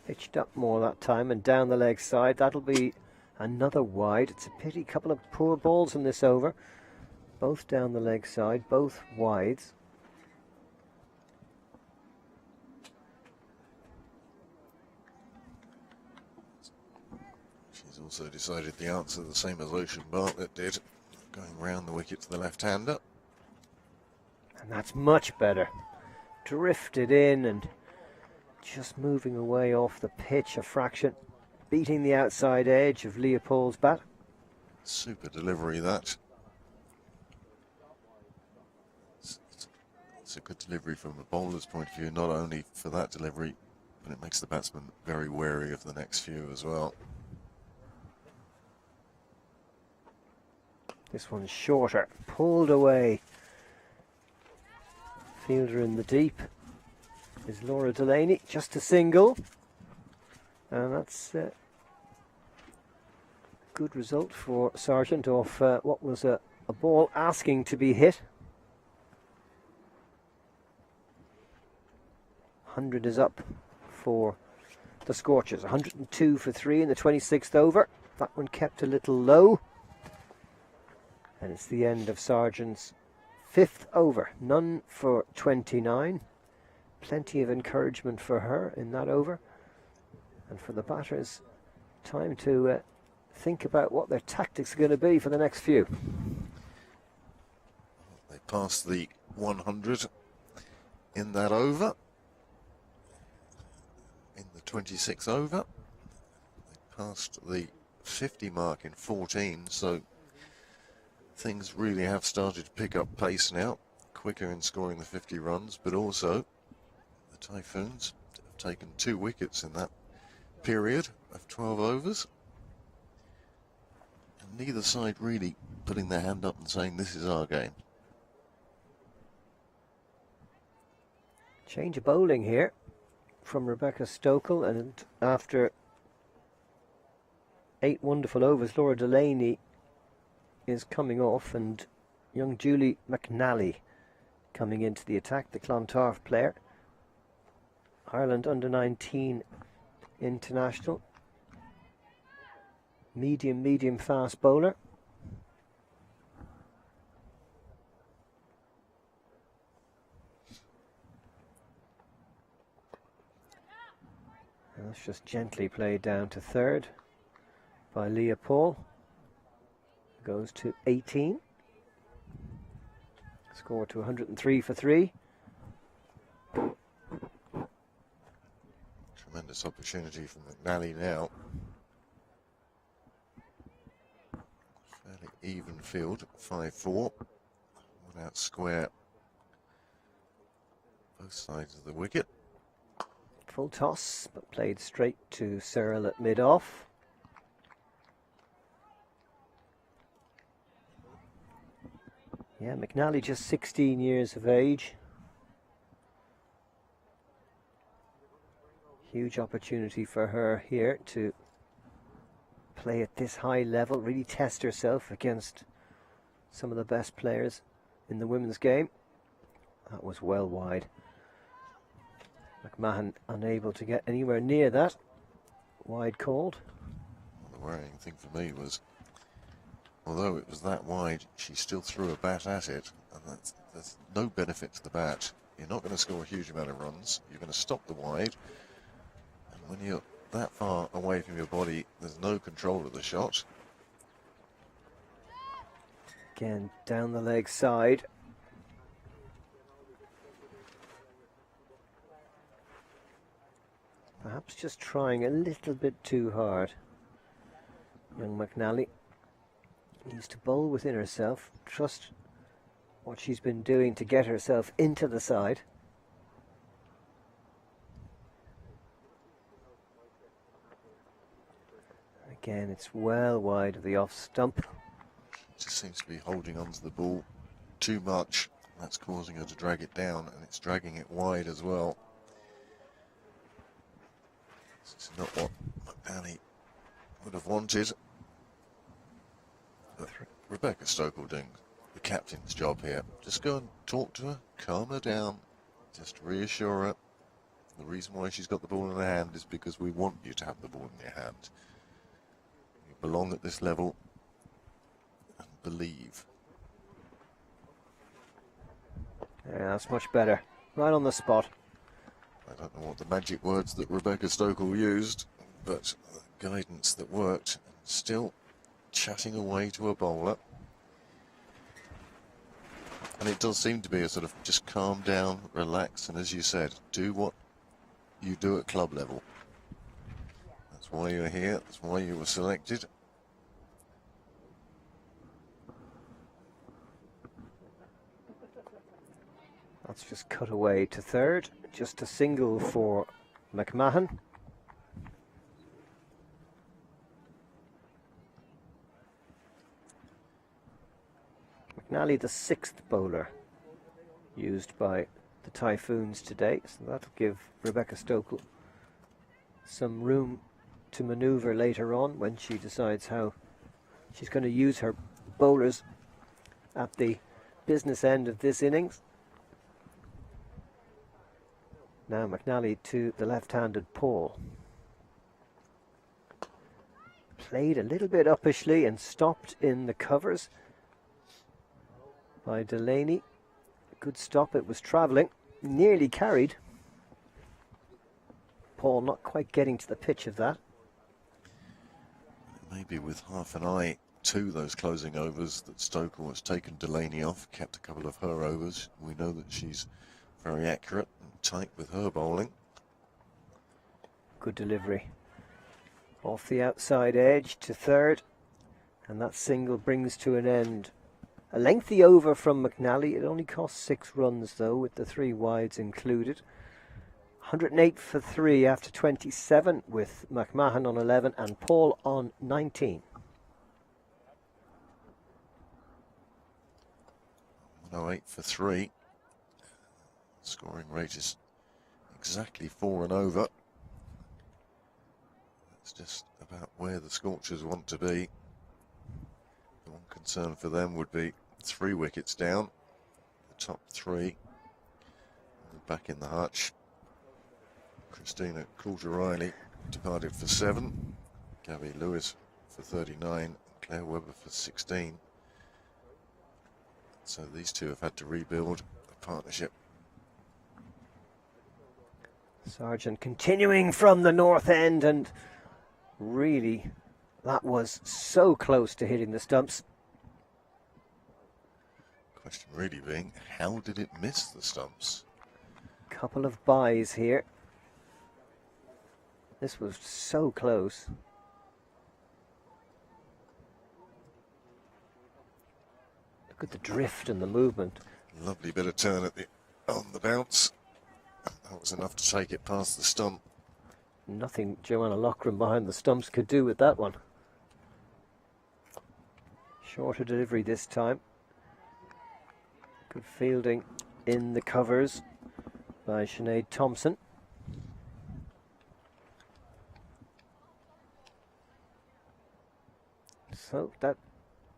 Pitched up more that time and down the leg side. That'll be another wide. It's a pity, couple of poor balls in this over. Both down the leg side, both wides. She's also decided the answer the same as Ocean Bartlett did, going round the wicket to the left-hander. And that's much better. Drifted in and just moving away off the pitch a fraction, beating the outside edge of Leopold's bat. Super delivery, that. It's a good delivery from a bowler's point of view, not only for that delivery, but it makes the batsman very wary of the next few as well. This one's shorter, pulled away. Fielder in the deep is Laura Delaney, just a single. And that's a good result for Sargent off what was a ball asking to be hit. 100 is up for the Scorchers. 102 for 3 in the 26th over. That one kept a little low. And it's the end of Sargent's 5th over. None for 29. Plenty of encouragement for her in that over. And for the batters, time to think about what their tactics are going to be for the next few. They passed the 100 in that over. In the 26th over. They passed the 50 mark in 14, so things really have started to pick up pace now. Quicker in scoring the 50 runs, but also the Typhoons have taken 2 wickets in that period of 12 overs. And neither side really putting their hand up and saying this is our game. Change of bowling here from Rebecca Stokel, and after 8 wonderful overs, Laura Delaney is coming off, and young Julie McNally coming into the attack, the Clontarf player. Ireland under-19 international. Medium fast bowler. And that's just gently played down to third by Leopold. Goes to 18. Score to 103 for 3. Tremendous opportunity from McNally now. Fairly even field, 5-4. 1 out square. Both sides of the wicket. Full toss, but played straight to Cyril at mid-off. Yeah, McNally just 16 years of age. Huge opportunity for her here to play at this high level, really test herself against some of the best players in the women's game. That was well wide. McMahon unable to get anywhere near that. Wide called. The worrying thing for me was, although it was that wide, she still threw a bat at it, and there's no benefit to the bat. You're not going to score a huge amount of runs. You're going to stop the wide, and when you're that far away from your body, there's no control of the shot. Again, down the leg side. Perhaps just trying a little bit too hard. Young McNally needs to bowl within herself, trust what she's been doing to get herself into the side. Again, it's well wide of the off stump. Just seems to be holding onto the ball too much. That's causing her to drag it down, and it's dragging it wide as well. This is not what McNally would have wanted. But Rebecca Stokel doing the captain's job here. Just go and talk to her, calm her down, just reassure her. The reason why she's got the ball in her hand is because we want you to have the ball in your hand. You belong at this level, and believe. Yeah, that's much better. Right on the spot. I don't know what the magic words that Rebecca Stokel used, but the guidance that worked. Still chatting away to a bowler. And it does seem to be a sort of just calm down, relax, and as you said, do what you do at club level. That's why you're here, that's why you were selected. That's just cut away to third. Just a single for McMahon. McNally, the sixth bowler used by the Typhoons today, so that'll give Rebecca Stokel some room to manoeuvre later on when she decides how she's going to use her bowlers at the business end of this innings. Now McNally to the left-handed Paul. Played a little bit uppishly and stopped in the covers by Delaney. Good stop, it was travelling, nearly carried. Paul not quite getting to the pitch of that. Maybe with half an eye to those closing overs that Stokel has taken Delaney off, kept a couple of her overs. We know that she's very accurate and tight with her bowling. Good delivery. Off the outside edge to third, and that single brings to an end a lengthy over from McNally. It only cost 6 runs though, with the 3 wides included. 108 for 3 after 27, with McMahon on 11 and Paul on 19. 108 for 3. Scoring rate is exactly 4 and over. That's just about where the Scorchers want to be. The one concern for them would be 3 wickets down, the top 3. Back in the hutch, Christina Coulter-Riley departed for 7, Gabby Lewis for 39, Claire Webber for 16. So these two have had to rebuild a partnership. Sargent continuing from the north end, and really that was so close to hitting the stumps. Question really being, how did it miss the stumps? Couple of byes here. This was so close. Look at the drift and the movement. Lovely bit of turn on the bounce. That was enough to take it past the stump. Nothing Joanna Loughran behind the stumps could do with that one. Shorter delivery this time. Good fielding in the covers by Sinead Thompson. So that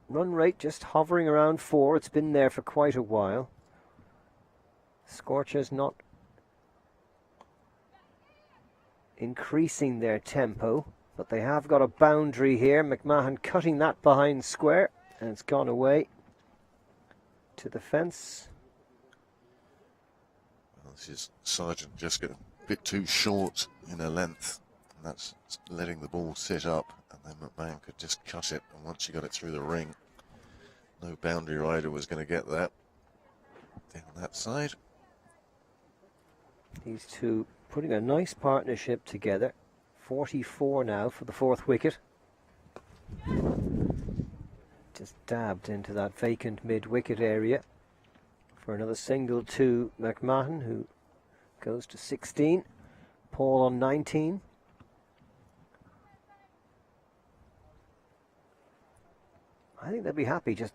run rate just hovering around 4. It's been there for quite a while. Scorchers not increasing their tempo, but they have got a boundary here. McMahon cutting that behind square, and it's gone away to the fence. Well, this is Sargent just got a bit too short in her length. And that's letting the ball sit up, and then McMahon could just cut it. And once she got it through the ring, no boundary rider was going to get that. Down that side. These two putting a nice partnership together. 44 now for the fourth wicket. Just dabbed into that vacant mid-wicket area for another single to McMahon, who goes to 16. Paul on 19. I think they'll be happy just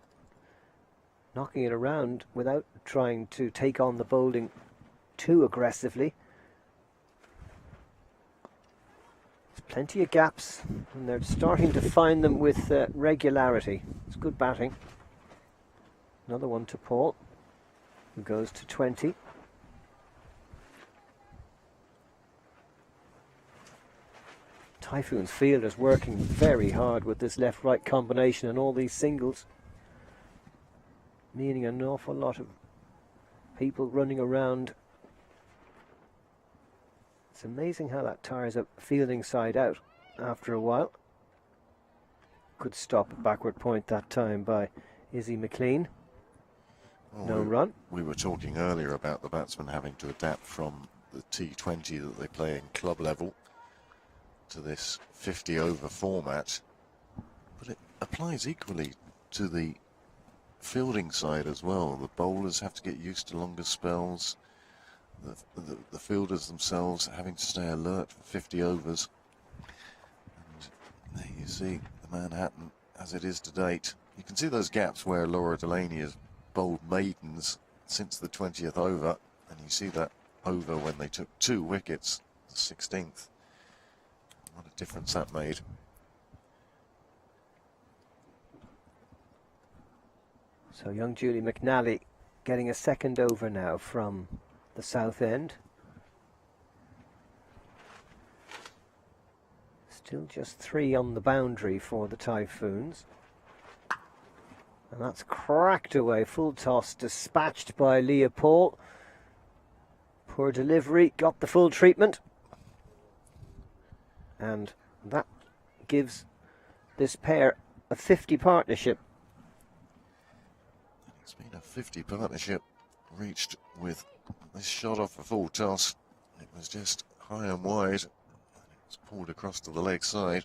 knocking it around without trying to take on the bowling too aggressively. There's plenty of gaps, and they're starting to find them with regularity. It's good batting. Another one to Paul, who goes to 20. Typhoons fielders working very hard with this left-right combination and all these singles, meaning an awful lot of people running around. It's amazing how that tires a fielding side out after a while. Good stop at backward point that time by Izzy McLean. No run. We were talking earlier about the batsmen having to adapt from the T20 that they play in club level to this 50-over format, but it applies equally to the fielding side as well. The bowlers have to get used to longer spells. The fielders themselves having to stay alert for 50 overs. And there you see the Manhattan as it is to date. You can see those gaps where Laura Delaney has bowled maidens since the 20th over, and you see that over when they took 2 wickets, the 16th. What a difference that made. So young Julie McNally getting a second over now from the south end. Still just 3 on the boundary for the Typhoons. And that's cracked away. Full toss dispatched by Leah Paul. Poor delivery, got the full treatment. And that gives this pair a 50 partnership. It's been a 50 partnership reached with this shot off a full toss. It was just high and wide. And it was pulled across to the leg side.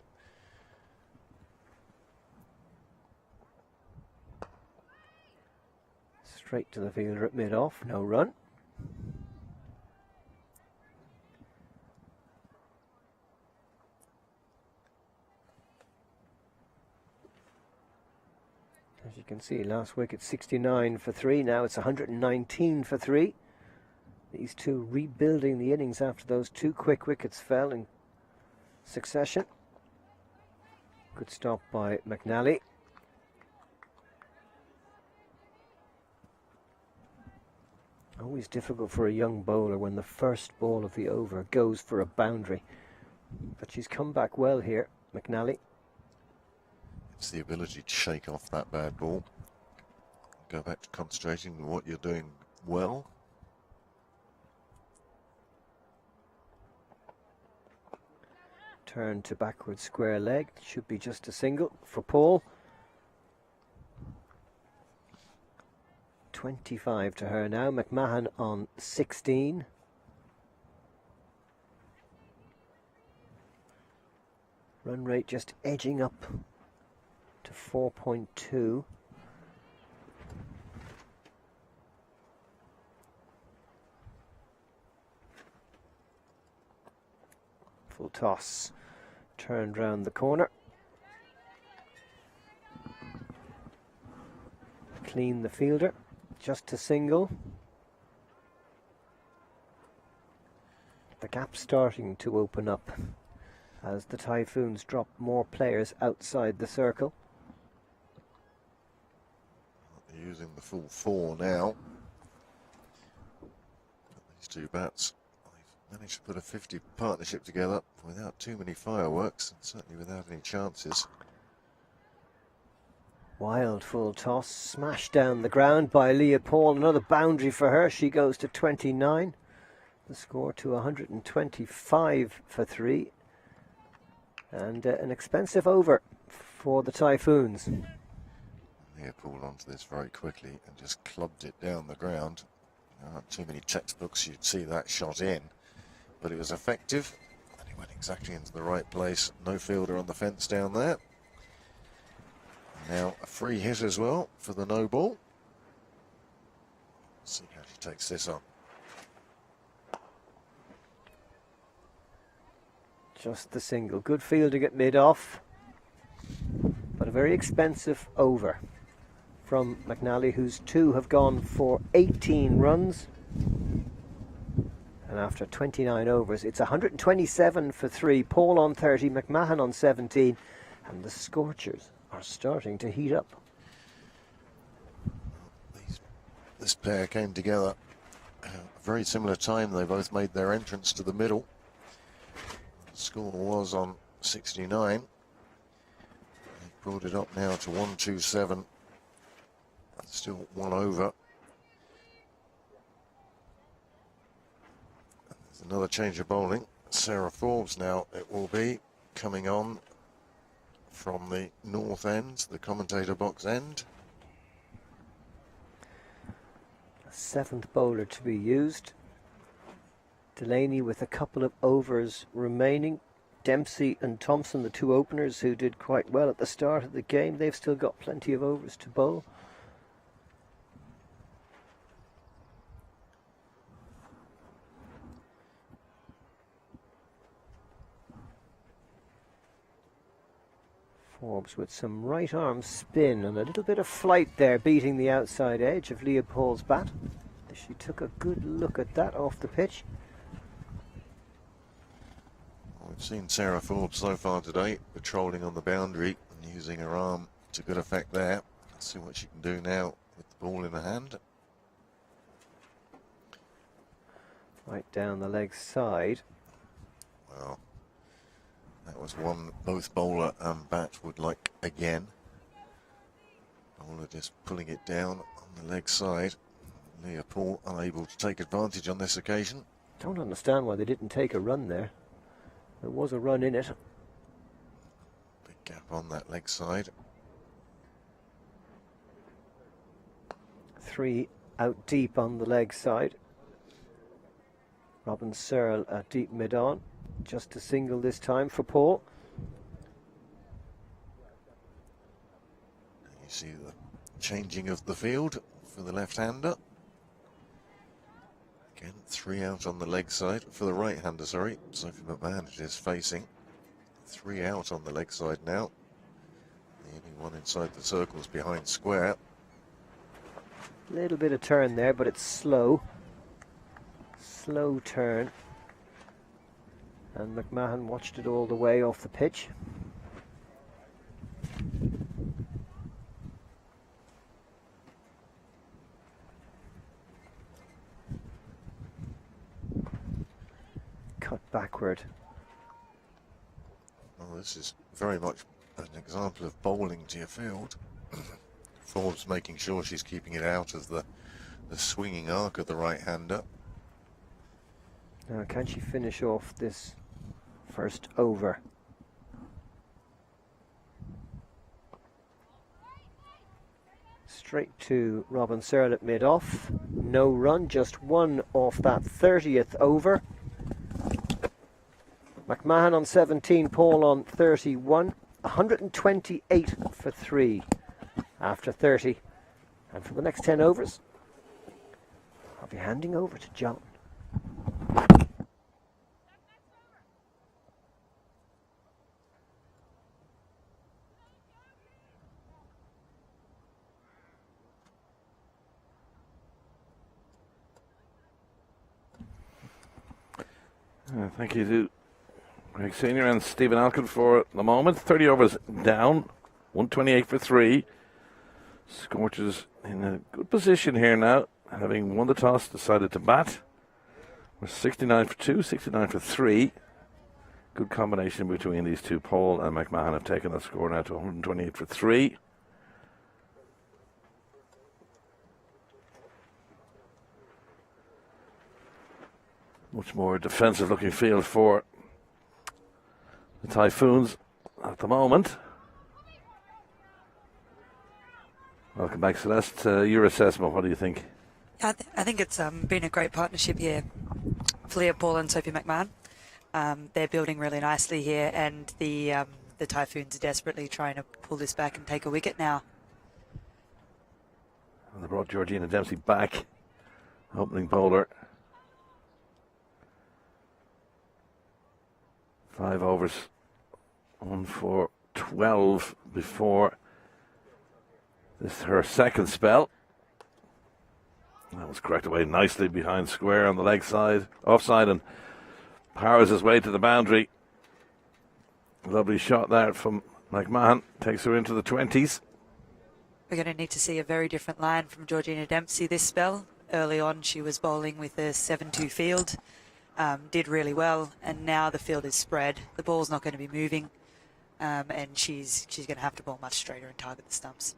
Straight to the fielder at mid-off, no run. As you can see, last wicket 69 for 3, now it's 119 for 3. These two rebuilding the innings after those 2 quick wickets fell in succession. Good stop by McNally. Always difficult for a young bowler when the first ball of the over goes for a boundary. But she's come back well here, McNally. It's the ability to shake off that bad ball. Go back to concentrating on what you're doing well. Turn to backward square leg. Should be just a single for Paul. 25 to her now. McMahon on 16. Run rate just edging up to 4.2. Full toss, turned round the corner. Clean the fielder, just a single. The gap starting to open up as the Typhoons drop more players outside the circle. They're using the full 4 now. These two bats, they've managed to put a 50 partnership together without too many fireworks, and certainly without any chances. Wild full toss, smashed down the ground by Leah Paul. Another boundary for her. She goes to 29. The score to 125 for 3. And an expensive over for the Typhoons. Leah pulled onto this very quickly and just clubbed it down the ground. There aren't too many textbooks you'd see that shot in, but it was effective and it went exactly into the right place. No fielder on the fence down there. Now a free hit as well for the no ball. See how she takes this on. Just the single. Good fielding at mid-off, but a very expensive over from McNally, whose two have gone for 18 runs. And after 29 overs, it's 127 for 3. Paul on 30, McMahon on 17, and the Scorchers are starting to heat up. This pair came together at a very similar time. They both made their entrance to the middle. The score was on 69. They brought it up now to 127. Still one over. There's another change of bowling. Sarah Forbes now it will be coming on from the north end, the commentator box end. A seventh bowler to be used. Delaney with a couple of overs remaining. Dempsey and Thompson, the two openers who did quite well at the start of the game, they've still got plenty of overs to bowl. Forbes with some right arm spin and a little bit of flight there, beating the outside edge of Leopold's bat. She took a good look at that off the pitch. We've seen Sarah Forbes so far today patrolling on the boundary and using her arm to good effect there. Let's see what she can do now with the ball in her hand. Right down the leg side. Well, that was one both bowler and bat would like again. Bowler just pulling it down on the leg side. Leah Paul unable to take advantage on this occasion. Don't understand why they didn't take a run there. There was a run in it. Big gap on that leg side. 3 out deep on the leg side. Robin Searle at deep mid-on. Just a single this time for Paul. You see the changing of the field for the left-hander. Again, 3 out on the leg side for the right-hander, sorry. Sophie McMahon is facing. 3 out on the leg side now. The only one inside the circles behind square. Little bit of turn there, but it's slow. Slow turn. And McMahon watched it all the way off the pitch. Cut backward. Well, this is very much an example of bowling to your field. Forbes making sure she's keeping it out of the swinging arc of the right-hander. Now, can she finish off this first over? Straight to Robin Searle at mid-off. No run, just one off that 30th over. McMahon on 17, Paul on 31. 128 for 3 after 30. And for the next 10 overs, I'll be handing over to John. Thank you to Greg Senior and Stephen Alkin for the moment. 30 overs down, 128 for 3. Scorchers in a good position here now, having won the toss, decided to bat. We're 69 for 2, 69 for 3. Good combination between these two. Paul and McMahon have taken the score now to 128 for 3. Much more defensive looking field for the Typhoons at the moment. Welcome back, Celeste. Your assessment, what do you think? I think it's been a great partnership here. Flea Paul and Sophie McMahon. They're building really nicely here, and the Typhoons are desperately trying to pull this back and take a wicket now. And they brought Georgina Dempsey back, opening bowler. 5 overs, 1 for 12 before this her second spell. That was cracked away nicely behind square on the leg side, offside, and powers his way to the boundary. Lovely shot there from McMahon, takes her into the 20s. We're going to need to see a very different line from Georgina Dempsey this spell. Early on, she was bowling with a 7-2 field, did really well, and now the field is spread. The ball's not going to be moving, and she's going to have to bowl much straighter and target the stumps.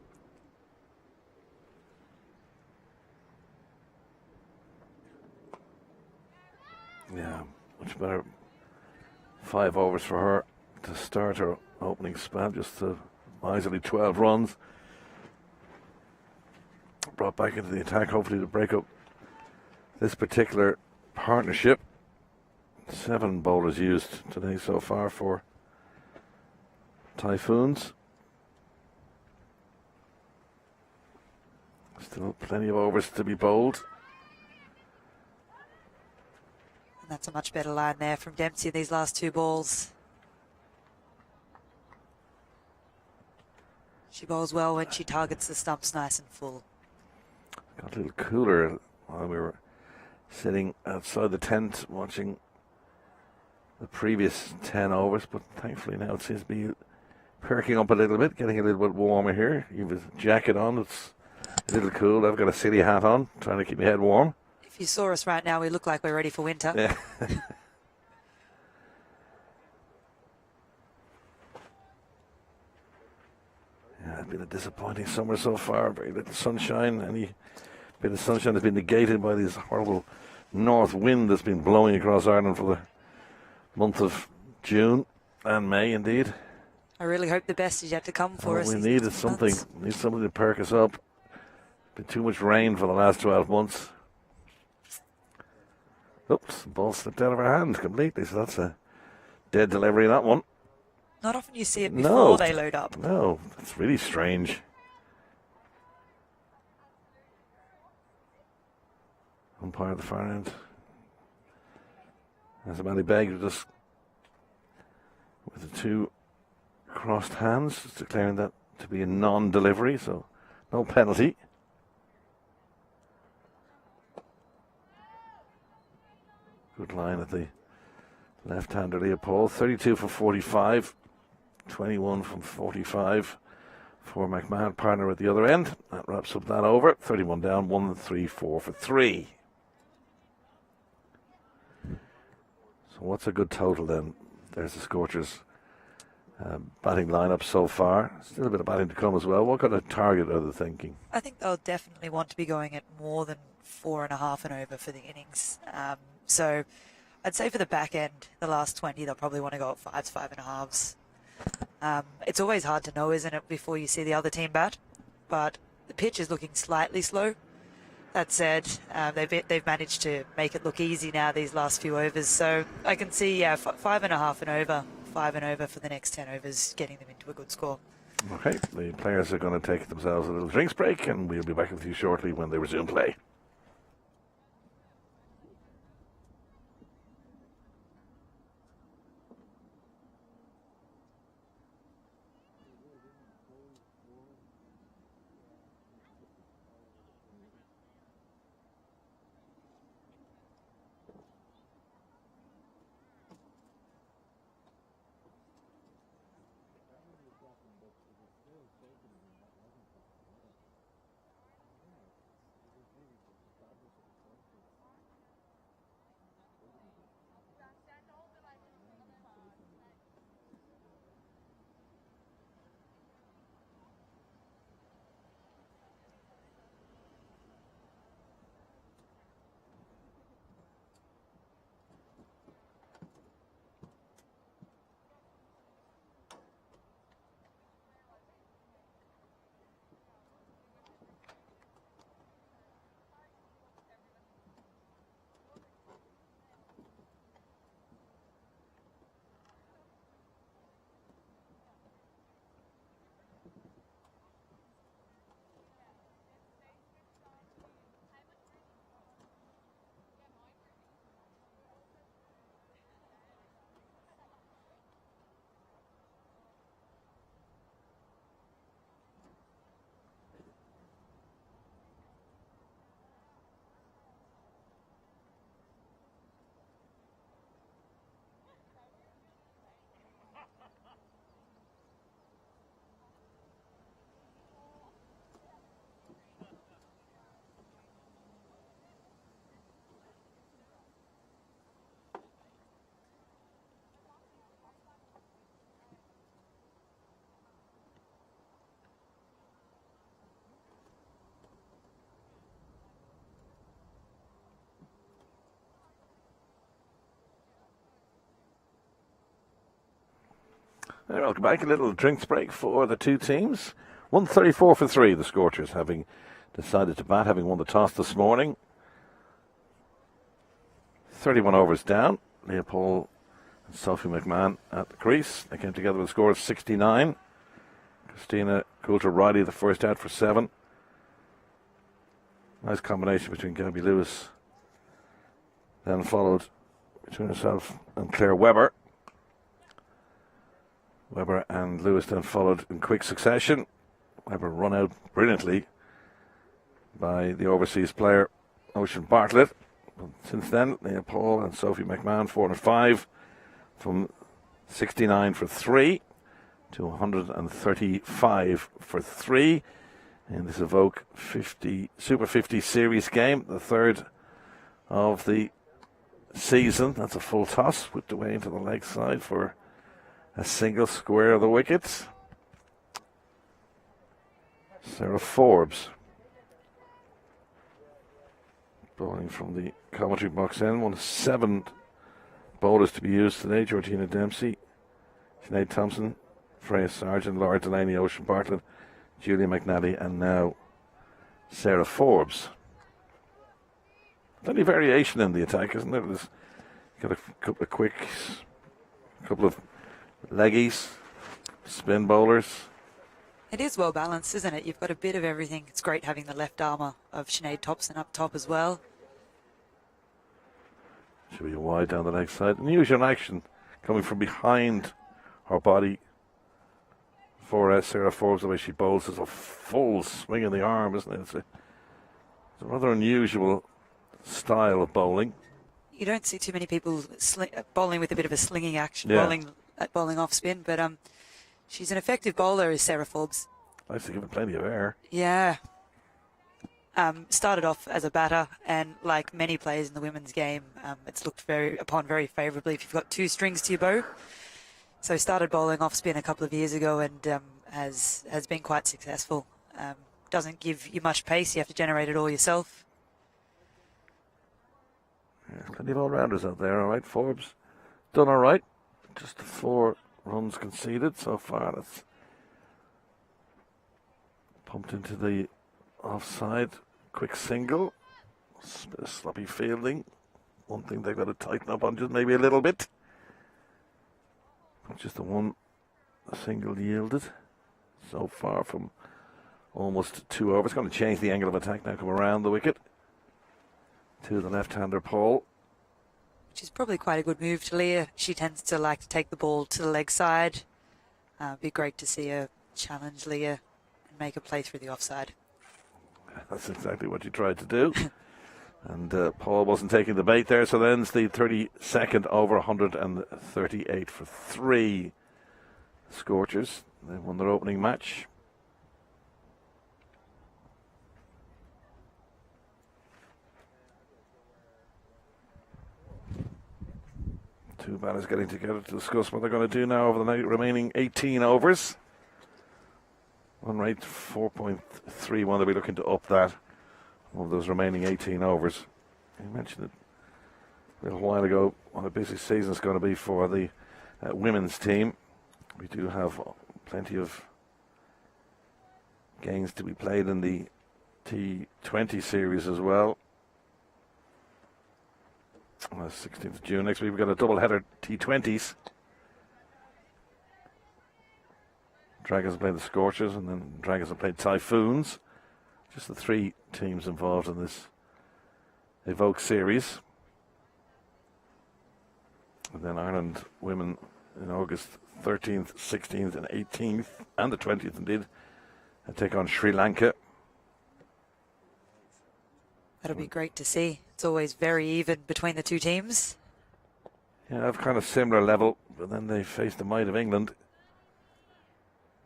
Yeah, much better. 5 overs for her to start her opening spell, just miserly 12 runs. Brought back into the attack, hopefully to break up this particular partnership. 7 bowlers used today so far for Typhoons. Still plenty of overs to be bowled. And that's a much better line there from Dempsey these last 2 balls. She bowls well when she targets the stumps nice and full. Got a little cooler while we were sitting outside the tent watching the previous 10 overs, but thankfully now it seems to be perking up a little bit, getting a little bit warmer here. You have a jacket on, it's a little cool. I've got a city hat on, trying to keep my head warm. If you saw us right now, we look like we're ready for winter. Yeah. Yeah, it's been a disappointing summer so far. Very little sunshine. Any bit of sunshine has been negated by this horrible north wind that's been blowing across Ireland for the month of June and May, indeed. I really hope the best is yet to come for us. We needed something. We need something to perk us up. Been too much rain for the last 12 months. Oops, the ball slipped out of our hand completely, so that's a dead delivery, that one. Not often you see it before they load up. No, that's really strange. Umpire at the far end. As a Mally Begg just with the 2 crossed hands, declaring that to be a non-delivery, so no penalty. Good line at the left-hander Leopold. 32 for 45. 21 from 45 for McMahon, partner at the other end. That wraps up that over. 31 down, 1, 3, 4 for 3. So what's a good total then? There's the Scorchers batting lineup so far. Still a bit of batting to come as well. What kind of target are they thinking? I think they'll definitely want to be going at more than 4.5 and over for the innings. So I'd say for the back end, the last 20, they'll probably want to go at 5s, 5.5s. It's always hard to know, isn't it, before you see the other team bat? But the pitch is looking slightly slow. That said, they've managed to make it look easy now these last few overs. So I can see, 5.5 and over, 5 and over for the next 10 overs, getting them into a good score. Okay, the players are going to take themselves a little drinks break, and we'll be back with you shortly when they resume play. Welcome back. A little drinks break for the two teams. 134 for 3, the Scorchers having decided to bat, having won the toss this morning. 31 overs down. Leopold and Sophie McMahon at the crease. They came together with a score of 69. Christina Coulter-Riley, the first out for 7. Nice combination between Gabby Lewis, then followed between herself and Claire Webber. Webber and Lewis then followed in quick succession. Webber run out brilliantly by the overseas player Ocean Bartlett. But since then, Leopold and Sophie McMahon 4 and 5 from 69 for 3 to 135 for 3 in this Evoke 50 Super 50 series game, the third of the season. That's a full toss, whipped away into the leg side for a single square of the wickets. Sarah Forbes bowling from the commentary box end. One of 7 bowlers to be used today. Georgina Dempsey, Sinead Thompson, Freya Sargent, Laura Delaney, Ocean Bartlett, Julia McNally, and now Sarah Forbes. Plenty of variation in the attack, isn't there? There's got a couple of quicks, a couple of leggies, spin bowlers. It is well balanced, isn't it? You've got a bit of everything. It's great having the left armour of Sinead Thompson up top as well. Should be a wide down the leg side. Unusual action coming from behind her body for Sarah Forbes. The way she bowls is a full swing in the arm, isn't it? It's a rather unusual style of bowling. You don't see too many people bowling with a bit of a slinging action, bowling off spin, but she's an effective bowler, is Sarah Forbes. Likes to give it plenty of air. Yeah. Started off as a batter, and like many players in the women's game, it's looked upon very favourably if you've got 2 strings to your bow. So started bowling off spin a couple of years ago, and has been quite successful. Doesn't give you much pace; you have to generate it all yourself. Yeah, plenty of all-rounders out there. All right, Forbes done all right. Just 4 runs conceded so far. That's pumped into the offside. Quick single. Bit of sloppy fielding. One thing they've got to tighten up on just maybe a little bit. Just the one single yielded so far from almost 2 overs. It's going to change the angle of attack now, come around the wicket to the left-hander Paul. Which is probably quite a good move to Leah. She tends to like to take the ball to the leg side. Be great to see her challenge Leah and make a play through the offside. That's exactly what you tried to do. And Paul wasn't taking the bait there, so then it's the 32nd over, 138 for 3. Scorchers, they won their opening match. Two batters getting together to discuss what they're going to do now over the remaining 18 overs. Run rate 4.31. They'll be looking to up that over those remaining 18 overs. You mentioned it a little while ago what a busy season is going to be for the women's team. We do have plenty of games to be played in the T20 series as well. On the 16th of June next week, we've got a double-header T20s. Dragons have played the Scorchers, and then Dragons have played Typhoons. Just the 3 teams involved in this Evoke series. And then Ireland women in August 13th, 16th and 18th, and the 20th indeed, take on Sri Lanka. That'll be great to see. It's always very even between the 2 teams. Yeah, of kind of similar level, but then they face the might of England.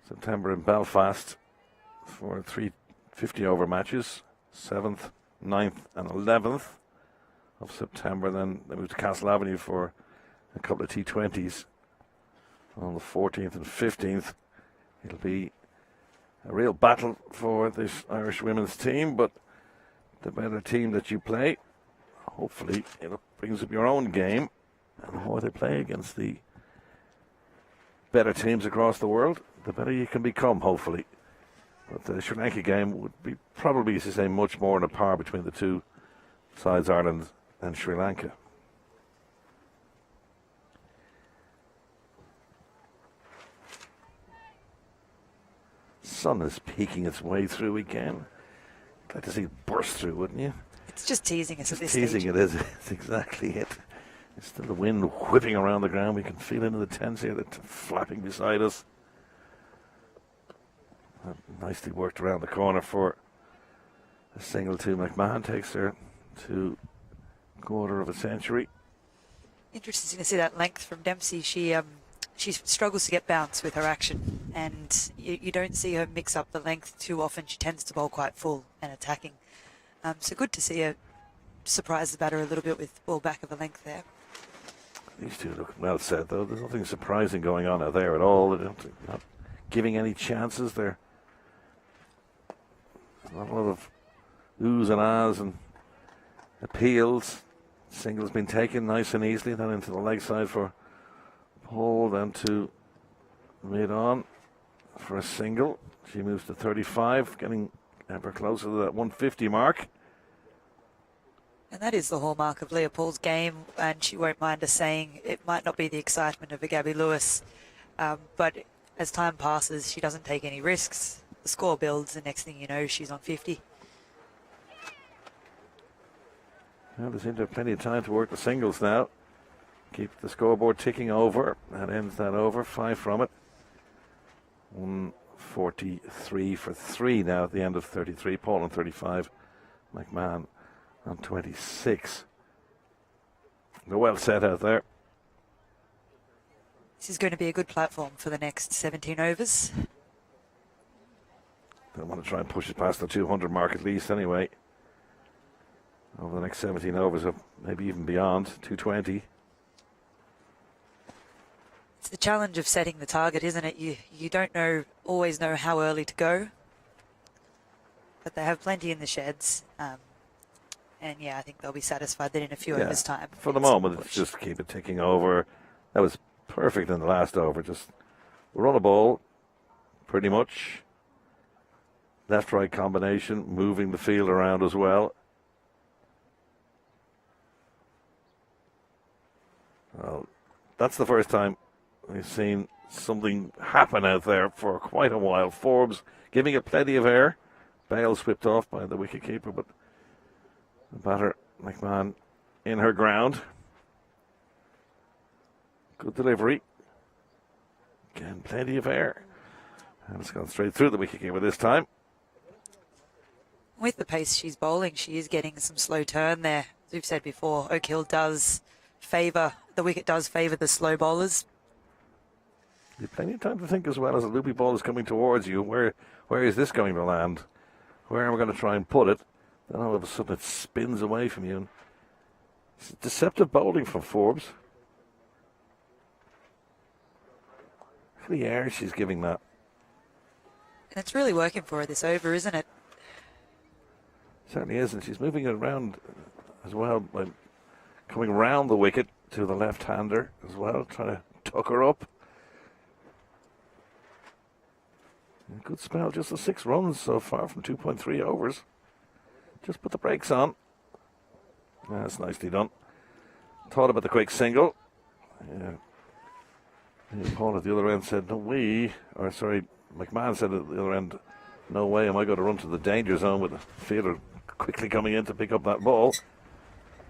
September in Belfast for 3 50-over matches, 7th, 9th and 11th of September. Then they move to Castle Avenue for a couple of T20s on the 14th and 15th. It'll be a real battle for this Irish women's team, but the better team that you play, hopefully it brings up your own game. And how they play against the better teams across the world, the better you can become, hopefully. But the Sri Lanka game would be probably, as you say, much more on a par between the two sides, Ireland and Sri Lanka. Sun is peeking its way through again. I'd like to see it burst through, wouldn't you? It's just teasing us at this Teasing stage. it is. It's exactly it. It's still the wind whipping around the ground. We can feel it in the tents here, that's flapping beside us. Nicely worked around the corner for a single to McMahon. Takes her to quarter of a century. Interesting to see that length from Dempsey. She struggles to get bounce with her action, and you don't see her mix up the length too often. She tends to bowl quite full and attacking. So good to see her surprise the batter a little bit with ball back of the length there. These two look well set, though. There's nothing surprising going on out there at all. They're not giving any chances. They're not a lot of oohs and ahs and appeals. Single's been taken nice and easily. Then into the leg side for Paul. Then to mid-on for a single. She moves to 35, getting ever closer to that 150 mark. And that is the hallmark of Leah Paul's game, and she won't mind us saying it might not be the excitement of a Gabby Lewis, but as time passes, she doesn't take any risks. The score builds, the next thing you know, she's on 50. Well, they seem to have plenty of time to work the singles now. Keep the scoreboard ticking over. That ends that over. 5 from it. 143 for 3 now at the end of 33. Paul on 35. McMahon on 26. They're well set out there. This is going to be a good platform for the next 17 overs. They want to try and push it past the 200 mark at least anyway. Over the next 17 overs, maybe even beyond, 220. It's the challenge of setting the target, isn't it? You don't always know how early to go. But they have plenty in the sheds. And yeah, I think they'll be satisfied that in a few overs' time. For the moment, it's just keep it ticking over. That was perfect in the last over. Just run a ball, pretty much. Left-right combination, moving the field around as well. Well, that's the first time we've seen something happen out there for quite a while. Forbes giving it plenty of air. Bale whipped off by the wicketkeeper, but the batter, McMahon, in her ground. Good delivery. Again, plenty of air. And it's gone straight through the wicketkeeper this time. With the pace she's bowling, she is getting some slow turn there. As we've said before, Oak Hill does favour, the wicket does favour the slow bowlers. You've plenty of time to think as well as a loopy ball is coming towards you. Where is this going to land? Where am I going to try and put it? Then all of a sudden it spins away from you. It's deceptive bowling from Forbes. Look at the air she's giving that. And it's really working for her this over, isn't it? Certainly is, and she's moving it around as well by coming round the wicket to the left-hander as well, trying to tuck her up. A good spell, just the 6 runs so far from 2.3 overs. Just put the brakes on. That's nicely done. Thought about the quick single. Yeah. Paul at the other end said, no way. Or sorry, McMahon said at the other end, no way am I going to run to the danger zone with the fielder quickly coming in to pick up that ball.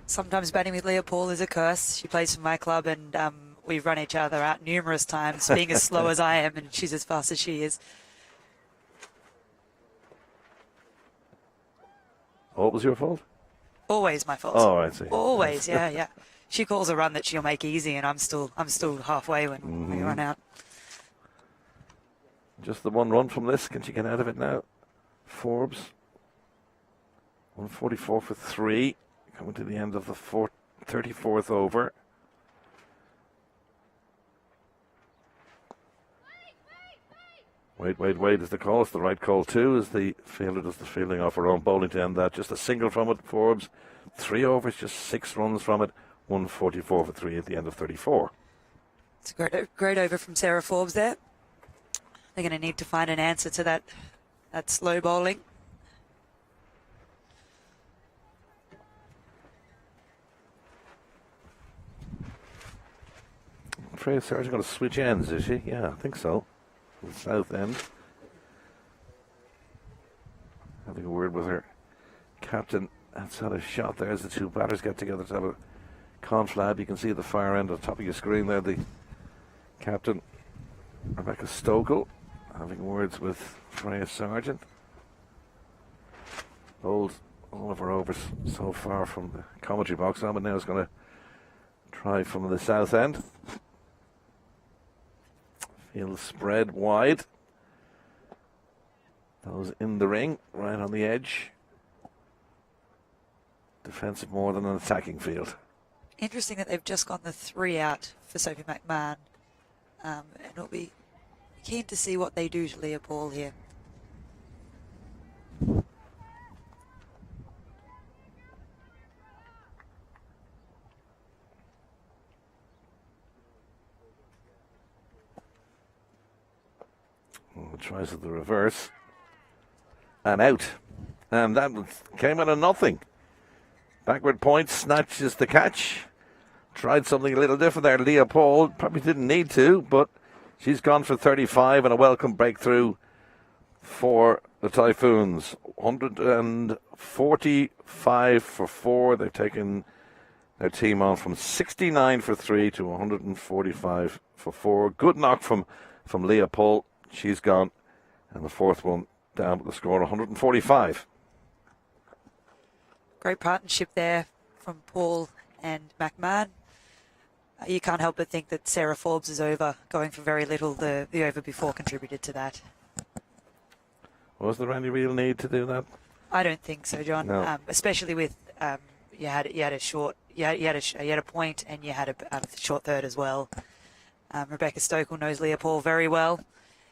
Sometimes batting with Leah Paul is a curse. She plays for my club, and we've run each other out numerous times, being as slow as I am, and she's as fast as she is. Oh, it was your fault? Always my fault. Oh, I see. Always, yeah. She calls a run that she'll make easy, and I'm still halfway when we run out. Just the 1 run from this. Can she get out of it now? Forbes. 144 for 3. Coming to the end of the 34th over. Wait is the call. It's the right call too, as the fielder does the fielding off her own bowling to end that. Just a single from it, Forbes. 3 overs, just 6 runs from it. 144 for 3 at the end of 34. It's a great over from Sarah Forbes there. They're going to need to find an answer to that slow bowling. Freya Sargent going to switch ends, is she? Yeah, I think so. The south end. Having a word with her captain. That's had a shot there as the two batters get together to have a conflab. You can see at the far end on top of your screen there the captain, Rebecca Stokel, having words with Freya Sargent. Bowled all of her overs so far from the commentary box on, but now is going to try from the south end. Field spread wide. Those in the ring, right on the edge. Defensive more than an attacking field. Interesting that they've just gone the 3 out for Sophie McMahon. And it'll be keen to see what they do to Leah Paul here. Tries the reverse. And out. And that came out of nothing. Backward point, snatches the catch. Tried something a little different there. Leah Paul probably didn't need to, but she's gone for 35 and a welcome breakthrough for the Typhoons. 145 for 4. They've taken their team on from 69 for 3 to 145 for 4. Good knock from Leah Paul. She's gone. And the fourth one down with the score 145. Great partnership there from Paul and McMahon. You can't help but think that Sarah Forbes is over, going for very little. The over before contributed to that. Was there any real need to do that? I don't think so, John. No. Especially with you had a point and you had a short third as well. Rebecca Stokel knows Leah Paul very well,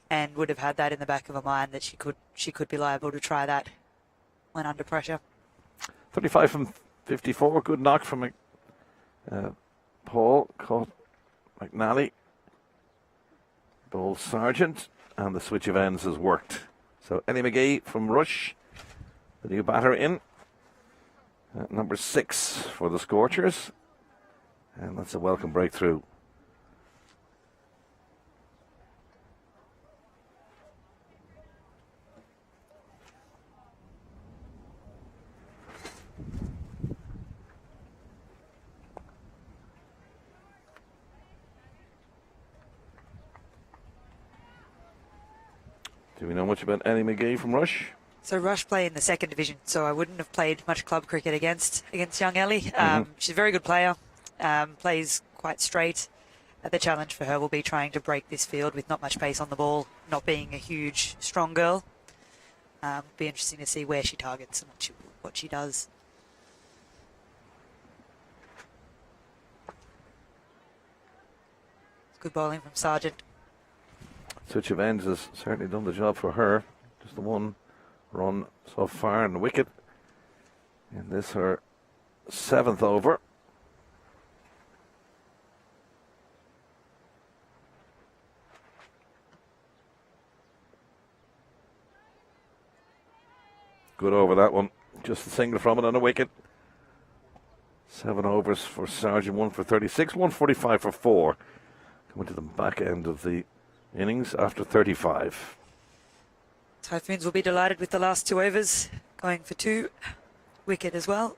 and would have had that in the back of her mind that she could be liable to try that when under pressure. 35 from 54. Good knock from Paul. Caught McNally. Ball Sargent. And the switch of ends has worked. So Ellie McGee from Rush. The new batter in. Number 6 for the Scorchers. And that's a welcome breakthrough. Do we know much about Annie McGee from Rush? So Rush play in the second division, so I wouldn't have played much club cricket against young Ellie. She's a very good player, plays quite straight. The challenge for her will be trying to break this field with not much pace on the ball, not being a huge, strong girl. Be interesting to see where she targets and what she does. Good bowling from Sargent. Switch of ends has certainly done the job for her. Just the one run so far in the wicket. And this her 7th over. Good over that one. Just a single from it on a wicket. 7 overs for Sargent, 1 for 36, 145 for 4. Coming to the back end of the innings after 35. Typhoons will be delighted with the last 2 overs, going for 2. Wicket as well.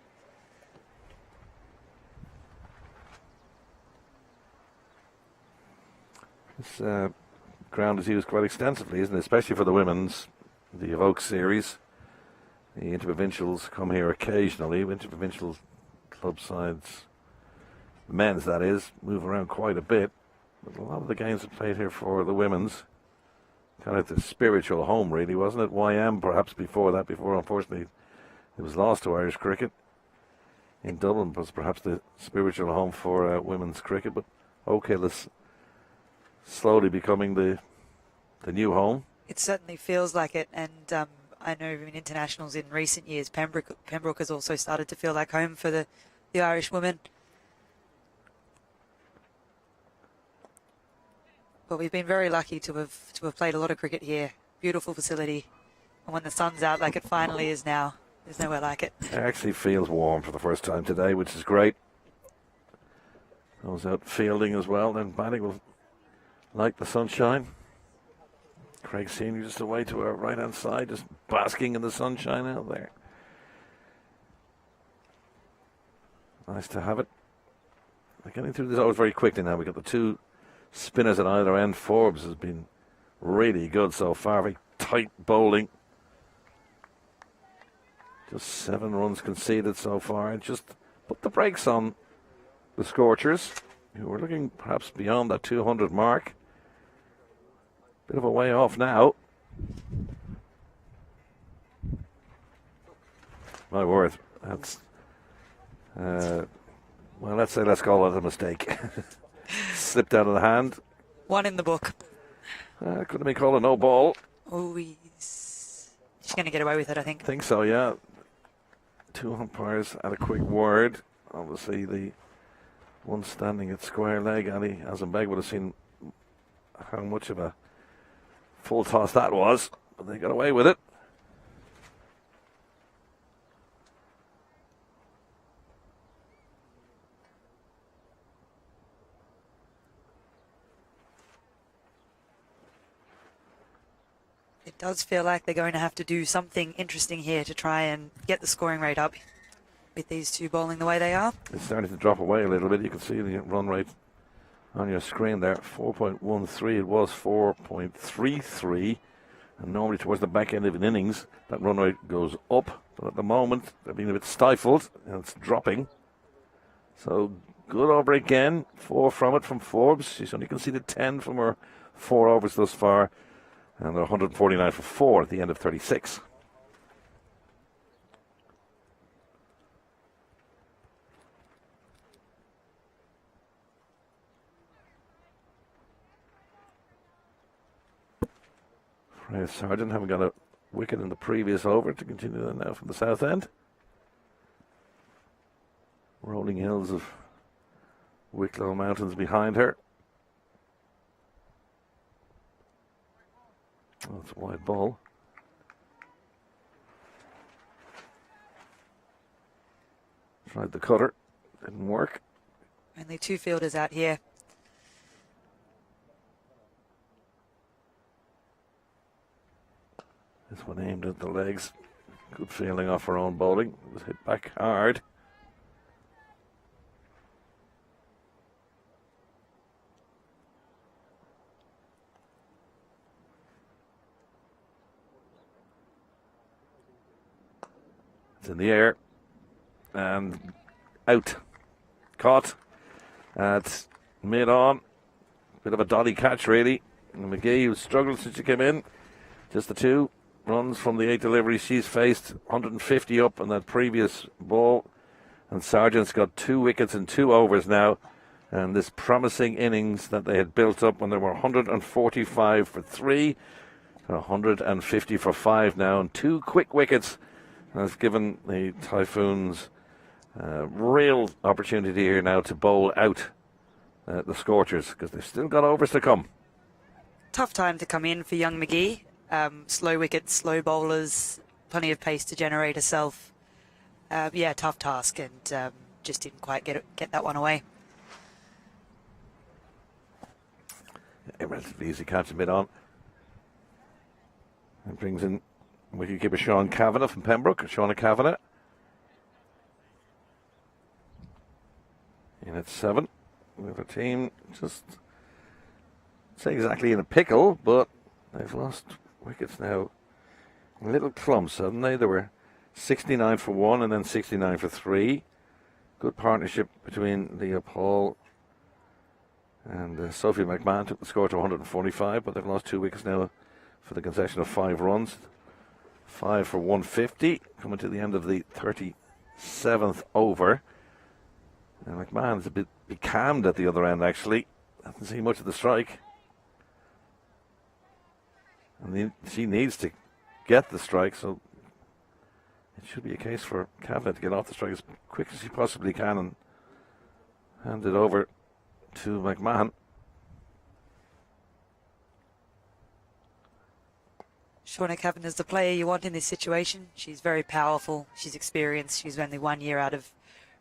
This ground is used quite extensively, isn't it? Especially for the women's, the Evoke series. The interprovincials come here occasionally. Interprovincial club sides, the men's that is, move around quite a bit. But a lot of the games are played here for the women's. Kind of the spiritual home, really, wasn't it? YM perhaps before that, before unfortunately it was lost to Irish cricket. In Dublin was perhaps the spiritual home for women's cricket, but Oak Hill is slowly becoming the new home. It certainly feels like it, and I know in internationals in recent years, Pembroke has also started to feel like home for the Irish women. but we've been very lucky to have played a lot of cricket here. Beautiful facility, and when the sun's out like it finally is now, there's nowhere like it. It actually feels warm for the first time today, which is great. I was out fielding as well, then batting will like the sunshine. Craig Senior just away to our right hand side, just basking in the sunshine out there. Nice to have it. We're getting through this always very quickly now. We've got the two spinners at either end. Forbes has been really good so far. Very tight bowling. Just 7 runs conceded so far. And just put the brakes on the Scorchers, who are looking perhaps beyond that 200 mark. Bit of a way off now. My word. That's... well, let's call it a mistake. Slipped out of the hand. One in the book. Could have been called a no ball. Oh, she's going to get away with it, I think. Think so, yeah. 2 umpires at a quick word. Obviously, the one standing at square leg, Ali Azambeg, would have seen how much of a full toss that was, but they got away with it. It does feel like they're going to have to do something interesting here to try and get the scoring rate up with these two bowling the way they are. It's starting to drop away a little bit. You can see the run rate on your screen there. 4.13. It was 4.33. And normally towards the back end of an innings, that run rate goes up. But at the moment, they're being a bit stifled and it's dropping. So good over again. 4 from it from Forbes. She's only conceded 10 from her 4 overs thus far. And they're 149 for 4 at the end of 36. Freya Sargent having got a wicket in the previous over to continue that now from the south end. Rolling hills of Wicklow Mountains behind her. Oh, it's a wide ball. Tried the cutter. Didn't work. Only 2 fielders out here. This one aimed at the legs. Good feeling off her own bowling. It was hit back hard. It's in the air. And out. Caught at mid-on. Bit of a dodgy catch, really. And McGee, who's struggled since she came in. Just the 2 runs from the 8 deliveries she's faced. 150 up on that previous ball. And Sargent's got 2 wickets in 2 overs now. And this promising innings that they had built up when they were 145 for 3. 150 for 5 now. And 2 quick wickets has given the Typhoons real opportunity here now to bowl out the Scorchers, because they've still got overs to come. Tough time to come in for young McGee. Slow wickets, slow bowlers, plenty of pace to generate herself. Yeah, tough task, and just didn't quite get that one away. A relatively easy catch a bit on. And brings in wicketkeeper Sean Kavanagh from Pembroke. Shauna Kavanagh in at 7. We have a team just, say exactly in a pickle, but they've lost wickets now in little clumps, haven't they? There were 69 for 1 and then 69 for 3. Good partnership between Leah Paul and Sophie McMahon. Took the score to 145, but they've lost 2 wickets now for the concession of 5 runs. 5 for 150, coming to the end of the 37th over. And McMahon's a bit becalmed at the other end, actually. Hasn't seen much of the strike. And she needs to get the strike, so it should be a case for Kavanagh to get off the strike as quick as she possibly can and hand it over to McMahon. Shauna Cavan is the player you want in this situation. She's very powerful. She's experienced. She's only 1 year out of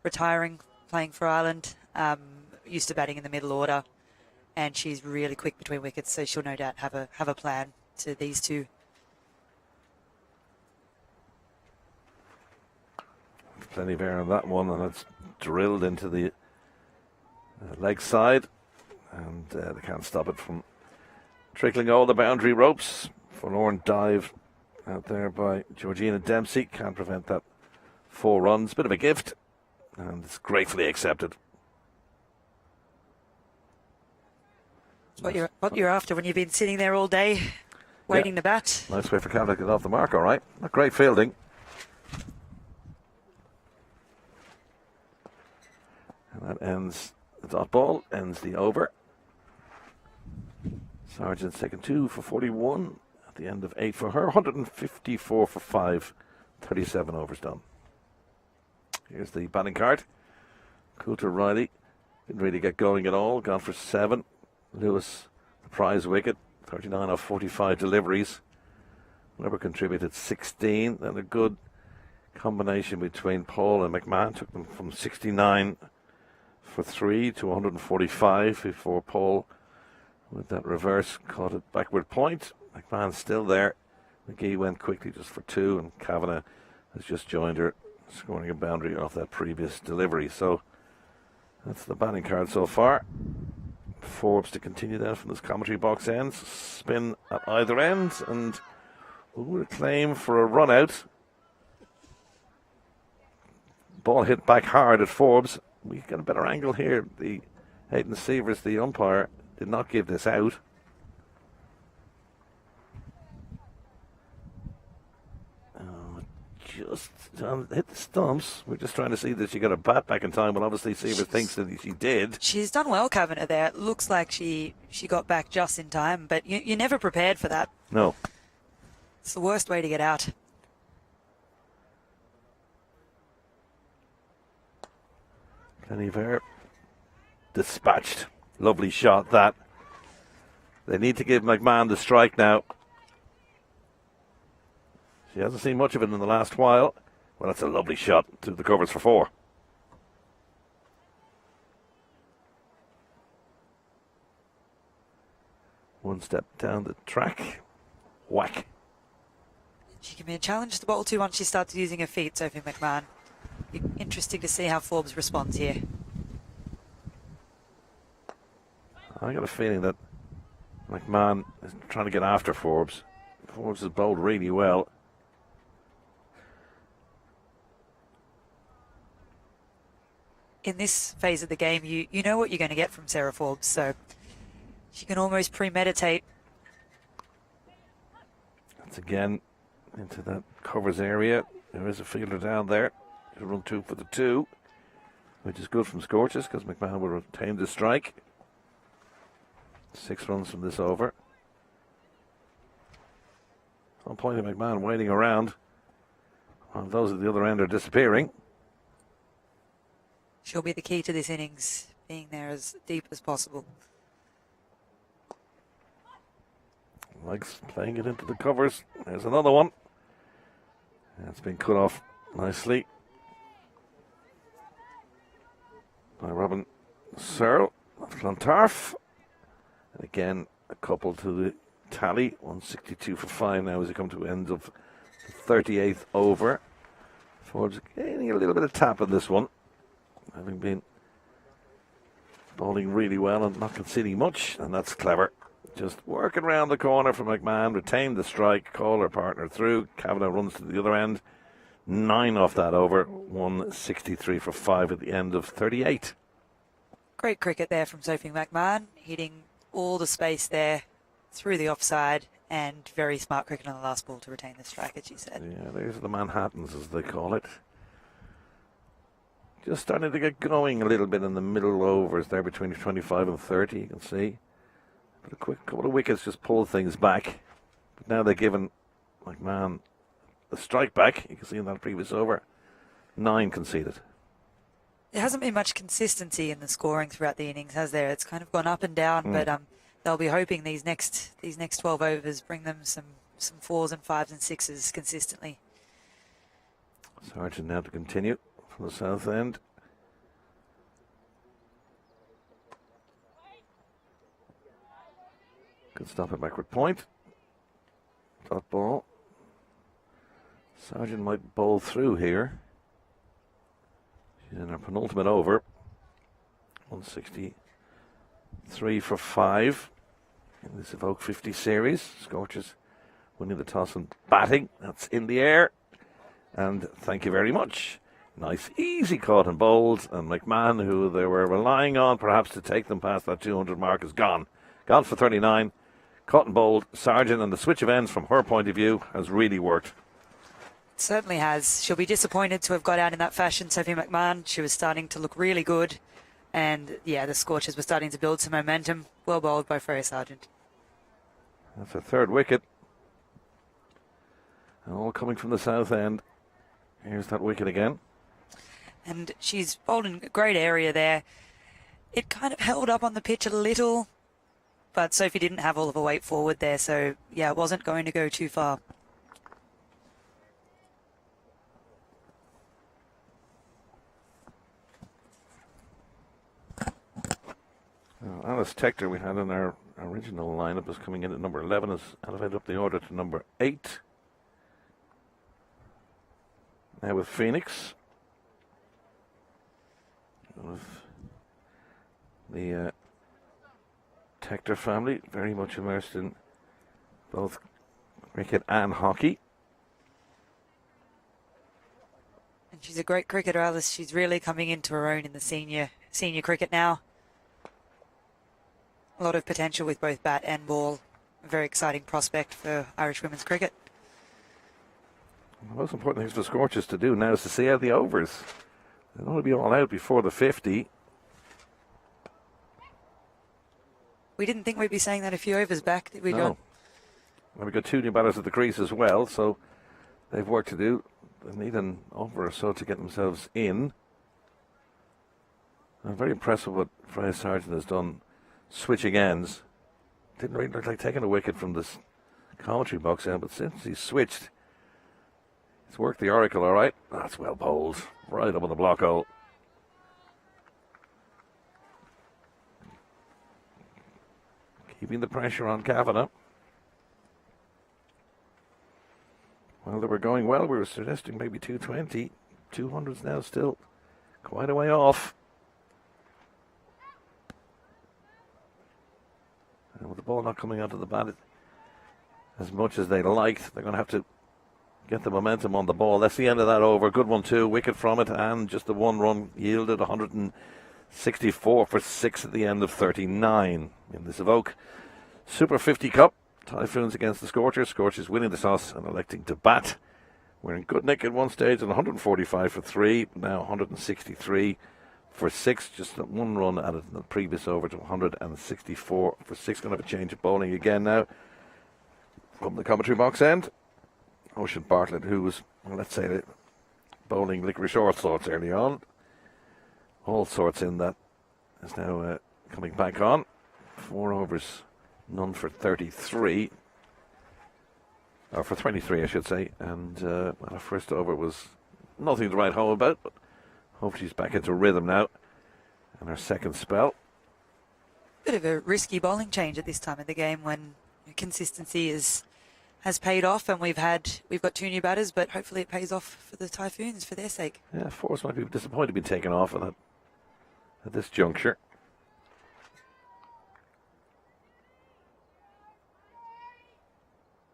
retiring, playing for Ireland. Used to batting in the middle order, and she's really quick between wickets. So she'll no doubt have a plan to these two. Plenty of air on that one, and it's drilled into the leg side, and they can't stop it from trickling all the boundary ropes. Forlorn dive out there by Georgina Dempsey. Can't prevent that. 4 runs. Bit of a gift, and it's gratefully accepted. It's what you're after when you've been sitting there all day waiting to bat. Nice way for Cavan to get off the mark, all right. Not great fielding. And that ends the dot ball, ends the over. Sargent's taken 2 for 41 at the end of 8 for her. 154 for 5. 37 overs done. Here's the batting card. Coulter Riley didn't really get going at all. Gone for 7. Lewis, the prize wicket. 39 of 45 deliveries. Weber contributed 16. Then a good combination between Paul and McMahon. Took them from 69 for 3 to 145 before Paul, with that reverse, caught it backward point. McMahon still there. McGee went quickly just for 2, and Kavanagh has just joined her, scoring a boundary off that previous delivery. So that's the batting card so far. Forbes to continue then from this commentary box ends. Spin at either end, and a claim for a run out. Ball hit back hard at Forbes. We got a better angle here. The Hayden Sievers, the umpire, did not give this out. Just hit the stumps. We're just trying to see that she got a bat back in time. Well, obviously Sievers thinks that she did. She's done well, Kavanagh, there. It looks like she got back just in time, but you're never prepared for that. No. It's the worst way to get out. Plenty of air. Dispatched. Lovely shot, that. They need to give McMahon the strike now. She hasn't seen much of it in the last while. Well, that's a lovely shot to the covers for 4. One step down the track. Whack. She can be a challenge to bowl to once she starts using her feet, Sophie McMahon. Interesting to see how Forbes responds here. I got a feeling that McMahon is trying to get after Forbes. Forbes has bowled really well. In this phase of the game, you know what you're going to get from Sarah Forbes, so she can almost premeditate. That's again into that covers area. There is a fielder down there. He'll run 2 for the 2, which is good from Scorchers because McMahon will retain the strike. 6 runs from this over. On point of McMahon waiting around. Well, those at the other end are disappearing. She'll be the key to this innings, being there as deep as possible. Likes playing it into the covers. There's another one. It's been cut off nicely by Robin Searle of Clontarf. And again, a couple to the tally. 162 for 5 now as we come to the end of the 38th over. Forbes gaining a little bit of tap in this one, having been bowling really well and not conceding much, and that's clever. Just working around the corner from McMahon, retained the strike, call her partner through. Kavanagh runs to the other end. 9 off that over. 163 for 5 at the end of 38. Great cricket there from Sophie McMahon, hitting all the space there through the offside, and very smart cricket on the last ball to retain the strike, as you said. Yeah, there's the Manhattans, as they call it. Just starting to get going a little bit in the middle overs there between 25 and 30, you can see. But a quick couple of wickets just pulled things back. But now they're giving McMahon the strike back. You can see in that previous over, 9 conceded. There hasn't been much consistency in the scoring throughout the innings, has there? It's kind of gone up and down, but they'll be hoping these next 12 overs bring them some some 4s and 5s and 6s consistently. Sargent now to continue from the south end. Good stop at backward point. Dot ball. Sargent might bowl through here. She's in her penultimate over. 163 for 5 in this Evoke 50 series. Scorchers winning the toss and batting. That's in the air. And thank you very much. Nice, easy caught and bowled. And McMahon, who they were relying on perhaps to take them past that 200 mark, is gone. Gone for 39. Caught and bowled. Sargent, and the switch of ends from her point of view has really worked. It certainly has. She'll be disappointed to have got out in that fashion, Sophie McMahon. She was starting to look really good. And yeah, the Scorchers were starting to build some momentum. Well bowled by Freya Sargent. That's a third wicket. And all coming from the south end. Here's that wicket again. And she's bowled in a great area there. It kind of held up on the pitch a little, but Sophie didn't have all of her weight forward there, so yeah, it wasn't going to go too far. Alice Tector, we had in our original lineup, is coming in at number 11, has elevated up the order to number 8. Now with Phoenix. With the Tector family, very much immersed in both cricket and hockey. And she's a great cricketer, Alice. She's really coming into her own in the senior cricket now. A lot of potential with both bat and ball. A very exciting prospect for Irish women's cricket. The most important thing for Scorchers to do now is to see out the overs. They don't want to be all out before the 50. We didn't think we'd be saying that a few overs back, did we, John? No. Well, we've got 2 new batters at the crease as well, so they've work to do. They need an over or so to get themselves in. I'm very impressed with what Freya Sargent has done, switching ends. Didn't really look like taking a wicket from this commentary box end, but since he switched, it's worked the oracle all right. That's well bowled, right up on the block hole. Keeping the pressure on Kavanagh. Well, they were going well. We were suggesting maybe 220. 200's now still quite a way off. And with the ball not coming onto the bat as much as they liked, they're going to have to get the momentum on the ball. That's the end of that over. Good one too. Wicket from it, and just the 1 run yielded. 164 for 6 at the end of 39 in this Evoke Super 50 Cup. Typhoons against the Scorchers. Scorchers winning the toss and electing to bat. We're in good nick at one stage at 145 for 3. Now 163 for 6. Just 1 run added in the previous over to 164 for 6. Going to have a change of bowling again now from the commentary box end. Ocean Bartlett, who was, well, let's say, bowling licorice all sorts early on. All sorts in that is now coming back on. 4 overs, none for 33. Or for 23, I should say. And well, her first over was nothing to write home about, but hopefully she's back into rhythm now. And her second spell. Bit of a risky bowling change at this time of the game when consistency has paid off, and we've got 2 new batters, but hopefully it pays off for the Typhoons for their sake. Yeah, Force might be disappointed to be taken off at this juncture.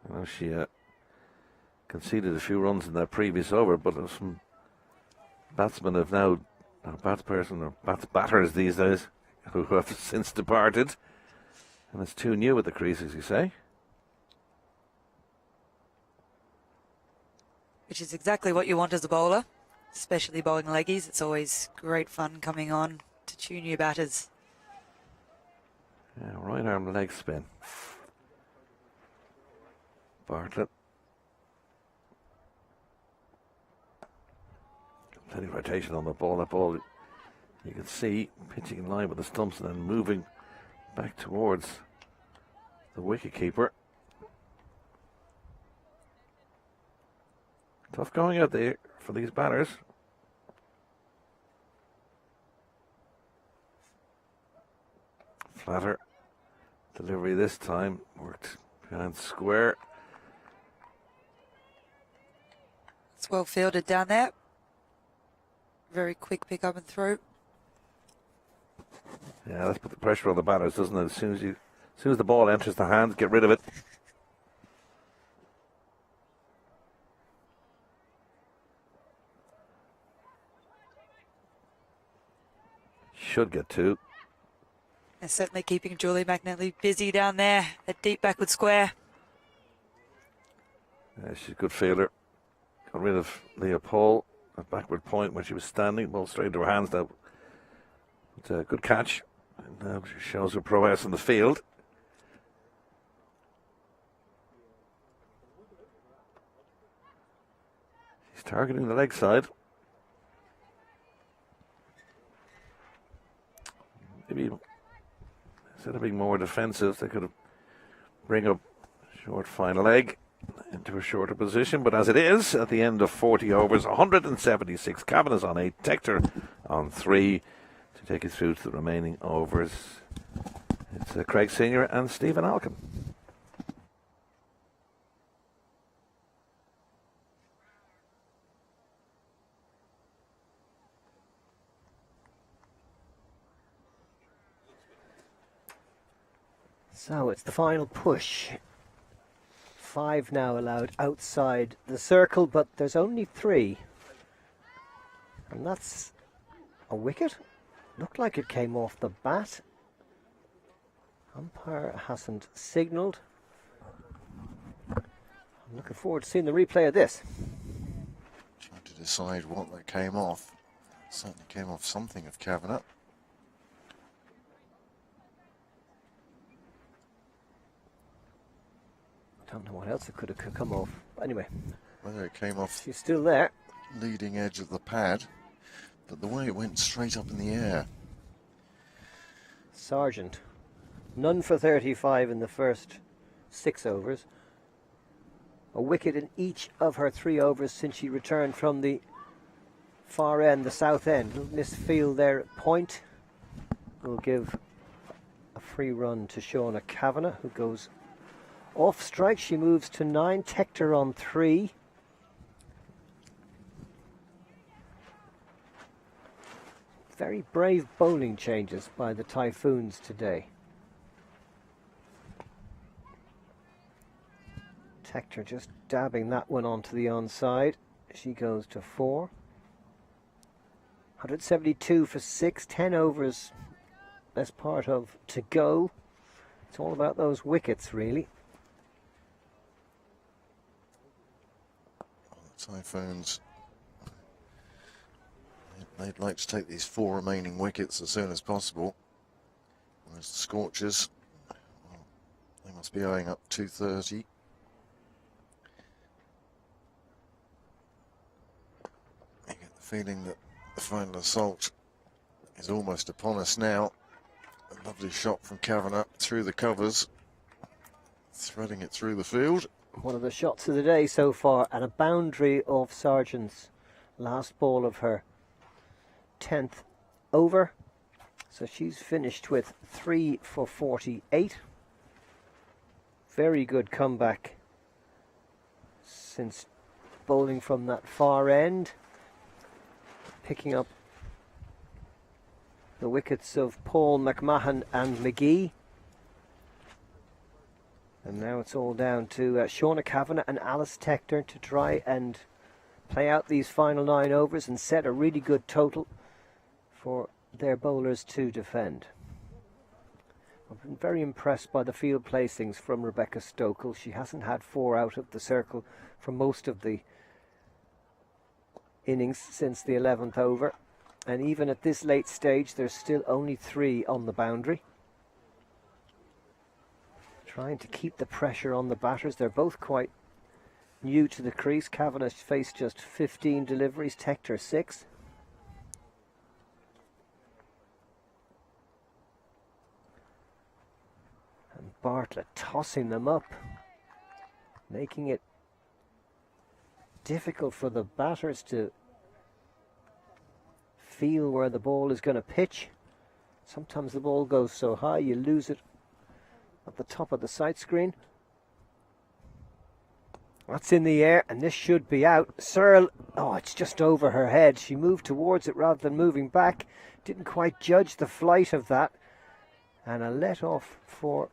I know she conceded a few runs in that previous over, but some batsmen have now, or batters these days, who have since departed. And it's too new at the crease, as you say. Which is exactly what you want as a bowler, especially bowling leggies. It's always great fun coming on to tune your batters. Yeah, right arm leg spin. Bartlett. Plenty of rotation on the ball. That ball, you can see, pitching in line with the stumps and then moving back towards the wicket keeper. Tough going out there for these batters. Flatter delivery this time, worked behind square. It's well fielded down there. Very quick pick up and through. Yeah, let's put the pressure on the batters, doesn't it? As soon as the ball enters the hands, get rid of it. Should get two. They're certainly keeping Julie McNally busy down there at deep backward square. Yeah, she's a good fielder. Got rid of Leah Paul at backward point when she was standing. Ball straight into her hands now. It's a good catch. And now she shows her prowess in the field. She's targeting the leg side. Maybe instead of being more defensive, they could bring up short fine leg into a shorter position. But as it is, at the end of 40 overs, 176. Kavanagh's on 8, Tector on 3. To take us through to the remaining overs, it's Craig Senior and Stephen Alcom. So it's the final push. 5 now allowed outside the circle, but there's only 3. And that's a wicket. Looked like it came off the bat. Umpire hasn't signalled. I'm looking forward to seeing the replay of this. Trying to decide what that came off. It certainly came off something of Kavanagh. Don't know what else it could have come off. But anyway, Whether it came off she's still there. leading edge of the pad, but the way it went straight up in the air. Sargent. None for 35 in the first 6 overs. A wicket in each of her 3 overs since she returned from the far end, the south end. Misfield there at point. Will give a free run to Shauna Kavanagh, who goes off strike. She moves to 9. Tector on 3. Very brave bowling changes by the Typhoons today. Tector just dabbing that one onto the onside. She goes to 4. 172 for 6, 10 overs as part of to go. It's all about those wickets, really. The Typhoons, they'd like to take these 4 remaining wickets as soon as possible. Whereas the Scorchers, well, they must be owing up 230. You get the feeling that the final assault is almost upon us now. A lovely shot from Kavanagh through the covers, threading it through the field. One of the shots of the day so far, and a boundary of Sargent's last ball of her 10th over. So she's finished with 3 for 48. Very good comeback since bowling from that far end. Picking up the wickets of Paul, McMahon and McGee. And now it's all down to Shauna Kavanagh and Alice Tector to try and play out these final 9 overs and set a really good total for their bowlers to defend. I've been very impressed by the field placings from Rebecca Stokel. She hasn't had 4 out of the circle for most of the innings since the 11th over. And even at this late stage, there's still only 3 on the boundary. Trying to keep the pressure on the batters. They're both quite new to the crease. Kavanagh's faced just 15 deliveries, Tector 6. And Bartlett tossing them up, making it difficult for the batters to feel where the ball is going to pitch. Sometimes the ball goes so high you lose it at the top of the sight screen. That's in the air, and this should be out. Searle, oh, it's just over her head. She moved towards it rather than moving back. Didn't quite judge the flight of that. And a let off for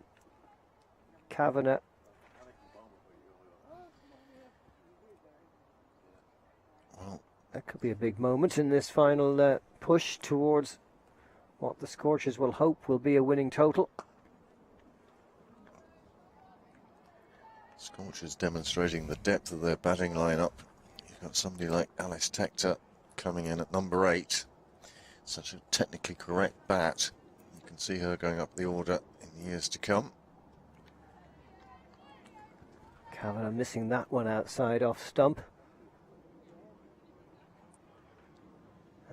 Kavanagh. Well, that could be a big moment in this final push towards what the Scorchers will hope will be a winning total. Scorchers demonstrating the depth of their batting lineup. You've got somebody like Alice Tector coming in at number 8. Such a technically correct bat. You can see her going up the order in years to come. Kavanagh missing that one outside off stump.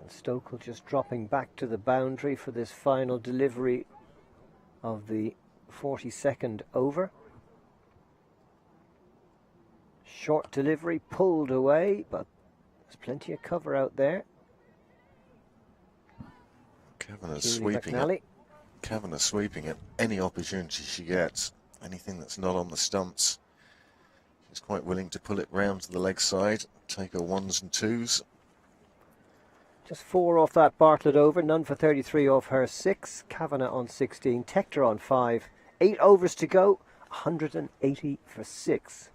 And Stokel just dropping back to the boundary for this final delivery of the 42nd over. Short delivery, pulled away, but there's plenty of cover out there. Kavanagh's sweeping it. Kavanagh sweeping at any opportunity she gets. Anything that's not on the stumps. She's quite willing to pull it round to the leg side, take her 1s and 2s. Just 4 off that Bartlett over, none for 33 off her 6. Kavanagh on 16, Tector on 5. 8 overs to go, 180 for 6.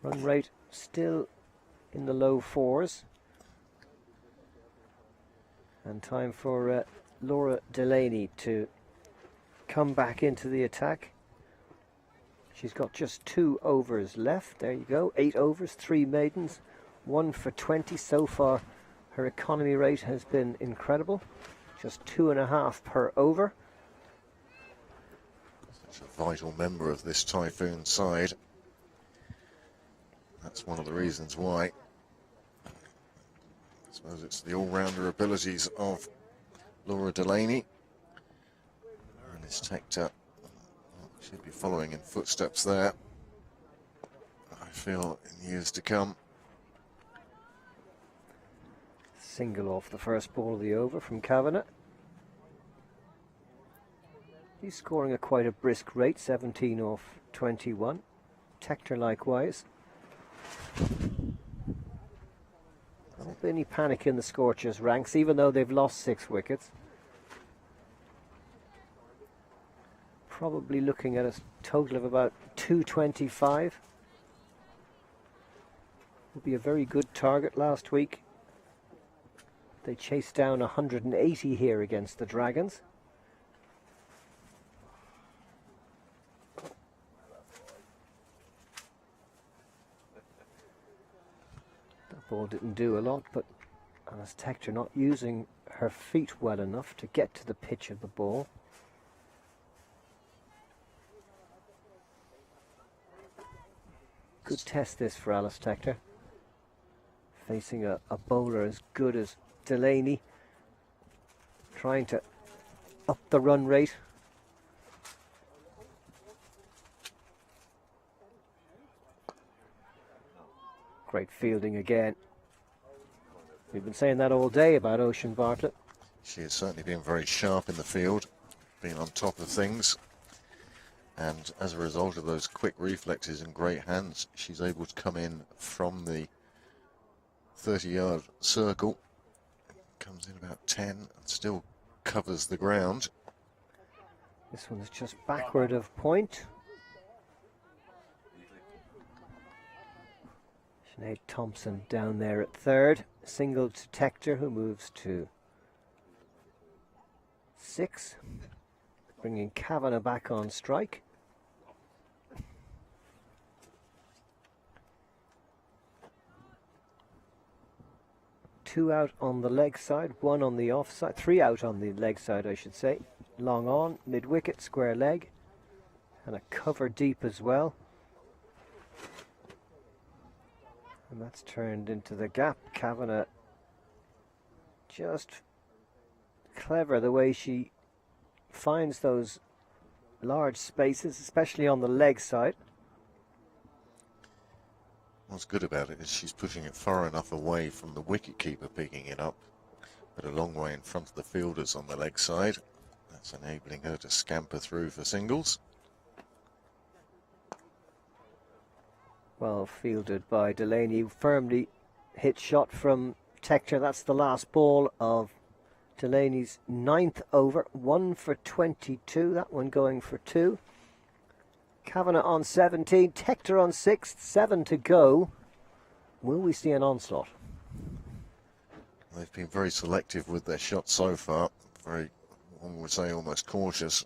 Run rate still in the low 4s. And time for Laura Delaney to come back into the attack. She's got just 2 overs left. There you go. 8 overs, 3 maidens, 1 for 20 so far. Her economy rate has been incredible. Just 2.5 per over. Such a vital member of this Typhoon side. That's one of the reasons why. I suppose it's the all-rounder abilities of Laura Delaney. And this Tector should be following in footsteps there, I feel, in years to come. Single off the first ball of the over from Kavanagh. He's scoring at quite a brisk rate, 17 off 21. Tector likewise. There won't be any panic in the Scorchers ranks, even though they've lost 6 wickets. Probably looking at a total of about 225. Would be a very good target last week. They chased down 180 here against the Dragons. That ball didn't do a lot, but Alice Tector not using her feet well enough to get to the pitch of the ball. Good test this for Alice Tector. Facing a bowler as good as Delaney. Trying to up the run rate. Great fielding again. We've been saying that all day about Ocean Bartlett. She has certainly been very sharp in the field, been on top of things. And as a result of those quick reflexes and great hands, she's able to come in from the 30-yard circle. Comes in about 10 and still covers the ground. This one's just backward of point. Sinead Thompson down there at 3rd. Single to Tector, who moves to 6. Bringing Kavanagh back on strike. Two out on the leg side, 1 on the off side, 3 out on the leg side, I should say. Long on, mid wicket, square leg, and a cover deep as well. And that's turned into the gap. Kavanagh just clever the way she finds those large spaces, especially on the leg side. What's good about it is she's pushing it far enough away from the wicket keeper picking it up, but a long way in front of the fielders on the leg side. That's enabling her to scamper through for singles. Well fielded by Delaney. Firmly hit shot from Tector. That's the last ball of Delaney's 9th over. 1 for 22. That one going for 2. Kavanagh on 17. Tector on 6th. 7 to go. Will we see an onslaught? They've been very selective with their shots so far. Very, one would say, almost cautious.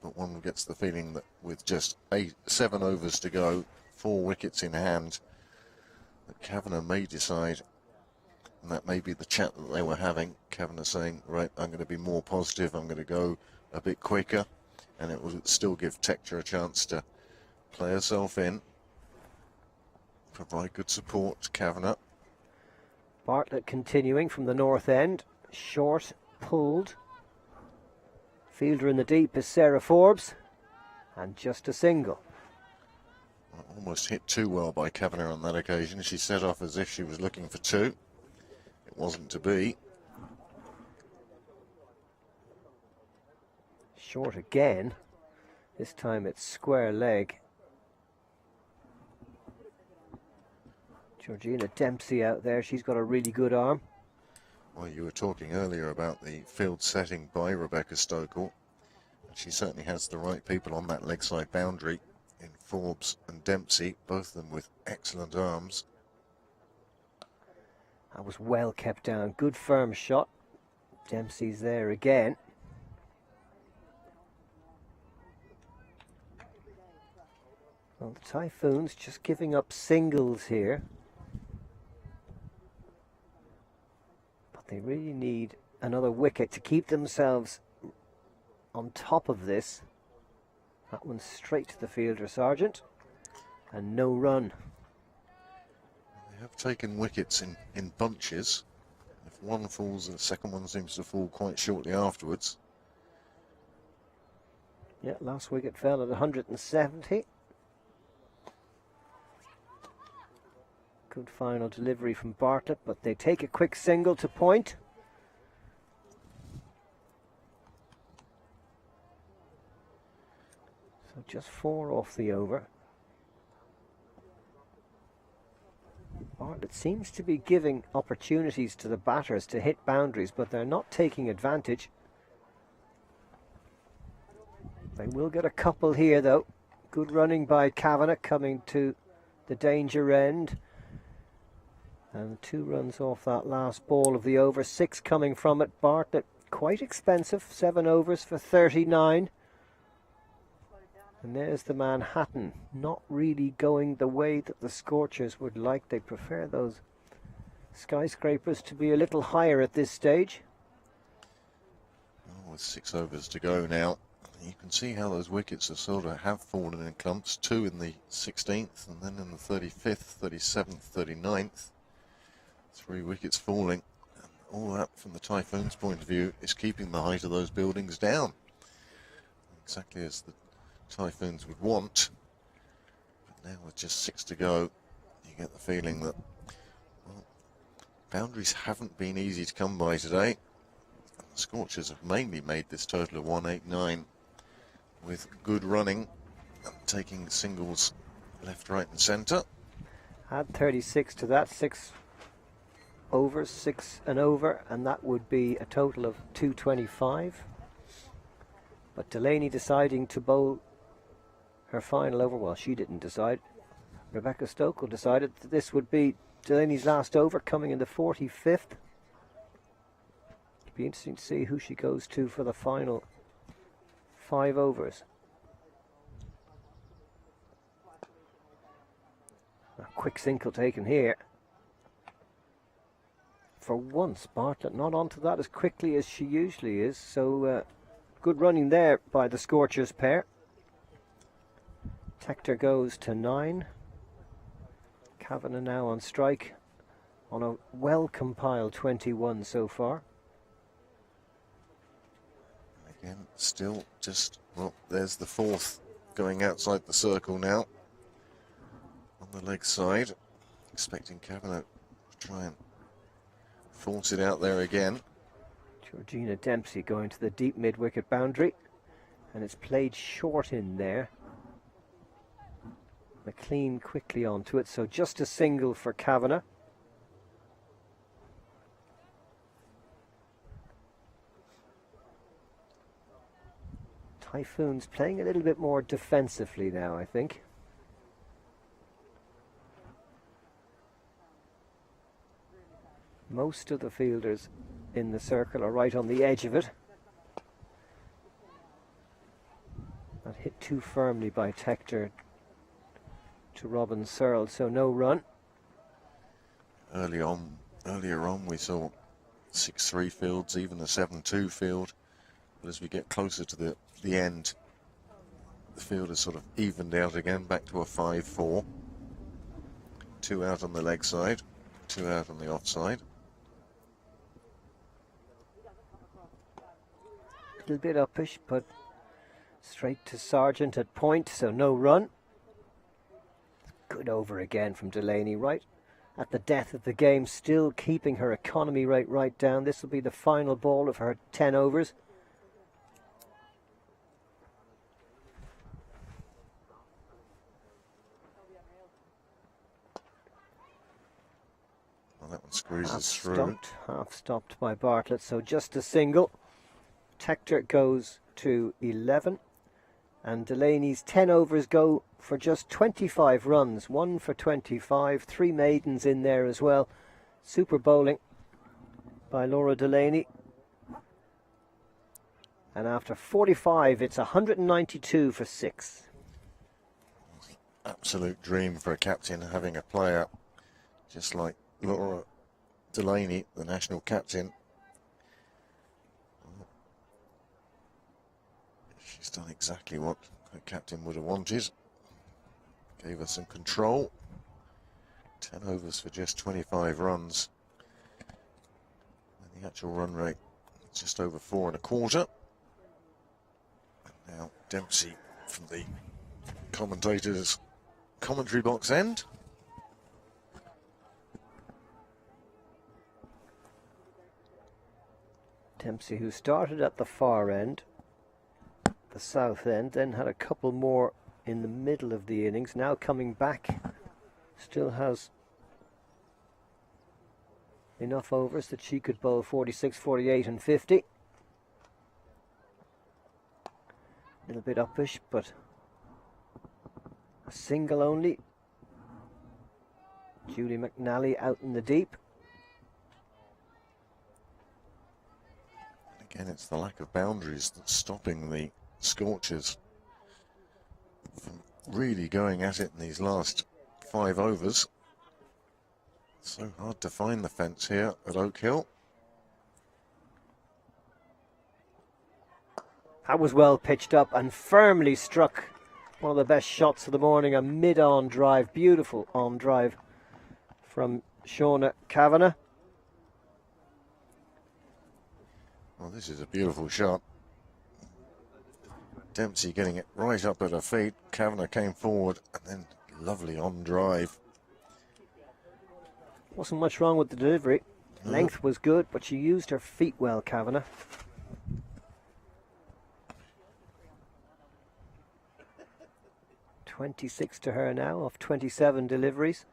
But one gets the feeling that with just 7 overs to go, 4 wickets in hand, that Kavanagh may decide, and that may be the chat that they were having. Kavanagh saying, right, I'm going to be more positive, I'm going to go a bit quicker, and it will still give Tector a chance to play herself in, provide good support to Kavanagh. Bartlett continuing from the north end. Short, pulled. Fielder in the deep is Sarah Forbes, and just a single. Almost hit too well by Kavanagh on that occasion. She set off as if she was looking for 2. It wasn't to be. Short again. This time it's square leg. Georgina Dempsey out there. She's got a really good arm. Well, you were talking earlier about the field setting by Rebecca Stokel. She certainly has the right people on that leg side boundary in Forbes and Dempsey, both of them with excellent arms. That was well kept down. Good firm shot. Dempsey's there again. Well, the Typhoons just giving up singles here. But they really need another wicket to keep themselves on top of this. That one's straight to the fielder, Sargent, and no run. They have taken wickets in bunches. If one falls, the second one seems to fall quite shortly afterwards. Yeah, last wicket fell at 170. Good final delivery from Bartlett, but they take a quick single to point. So just 4 off the over. Bartlett seems to be giving opportunities to the batters to hit boundaries, but they're not taking advantage. They will get a couple here, though. Good running by Kavanagh coming to the danger end. And 2 runs off that last ball of the over. 6 coming from it. Bartlett, quite expensive. 7 overs for 39. And there's the Manhattan, not really going the way that the Scorchers would like. They prefer those skyscrapers to be a little higher at this stage. Oh, with 6 overs to go now, you can see how those wickets have fallen in clumps. 2 in the 16th, and then in the 35th, 37th, 39th. 3 wickets falling. And all that, from the Typhoons' point of view, is keeping the height of those buildings down, exactly as the Typhoons would want. But now with just 6 to go, you get the feeling that, well, boundaries haven't been easy to come by today. And the Scorchers have mainly made this total of 189 with good running and taking singles left, right and centre. Add 36 to that. 6 overs, 6 and over, and that would be a total of 225. But Delaney deciding to bowl her final over. Well, she didn't decide. Rebecca Stokel decided that this would be Delaney's last over, coming in the 45th. It'd be interesting to see who she goes to for the final 5 overs. A quick single taken here. For once, Bartlett not onto that as quickly as she usually is, so good running there by the Scorchers pair. Tector goes to 9. Kavanagh now on strike on a well-compiled 21 so far. Again, still just, well, there's the 4th going outside the circle now on the leg side. expecting Kavanagh to try and force it out there again. Georgina Dempsey going to the deep mid-wicket boundary, and it's played short in there. McLean quickly onto it, so just a single for Kavanagh. Typhoons playing a little bit more defensively now, I think. Most of the fielders in the circle are right on the edge of it. That hit too firmly by Tector to Robin Searle, so no run. Earlier on we saw 6-3 fields, even a 7-2 field. But as we get closer to the end, the field has sort of evened out again, back to a 5-4. 2 out on the leg side, 2 out on the offside. A little bit uppish, but straight to Sargent at point, so no run. Good over again from Delaney, right at the death of the game, still keeping her economy rate right down. This will be the final ball of her 10 overs. Well, that one squeezes through. Half stopped by Bartlett, so just a single. Tector goes to 11, and Delaney's 10 overs go for just 25 runs. 1 for 25, 3 maidens in there as well. Super bowling by Laura Delaney. And after 45, it's 192 for 6. Absolute dream for a captain, having a player just like Laura Delaney, the national captain. She's done exactly what her captain would have wanted. Gave her some control. 10 overs for just 25 runs. And the actual run rate just over 4 1/4. And now Dempsey from the commentator's commentary box end. Dempsey, who started at the far end, the south end, then had a couple more in the middle of the innings, now coming back, still has enough overs that she could bowl 46, 48 and 50. A little bit uppish, but a single only. Julie McNally out in the deep. And again, it's the lack of boundaries that's stopping the Scorchers from really going at it in these last 5 overs. So hard to find the fence here at Oak Hill. That was well pitched up and firmly struck. One of the best shots of the morning, a mid-on drive, beautiful on drive from Shauna Kavanagh. Well, this is a beautiful shot. Dempsey getting it right up at her feet. Kavanagh came forward and then lovely on drive. Wasn't much wrong with the delivery. Length was good, but she used her feet well, Kavanagh. .26 to her now of 27 deliveries.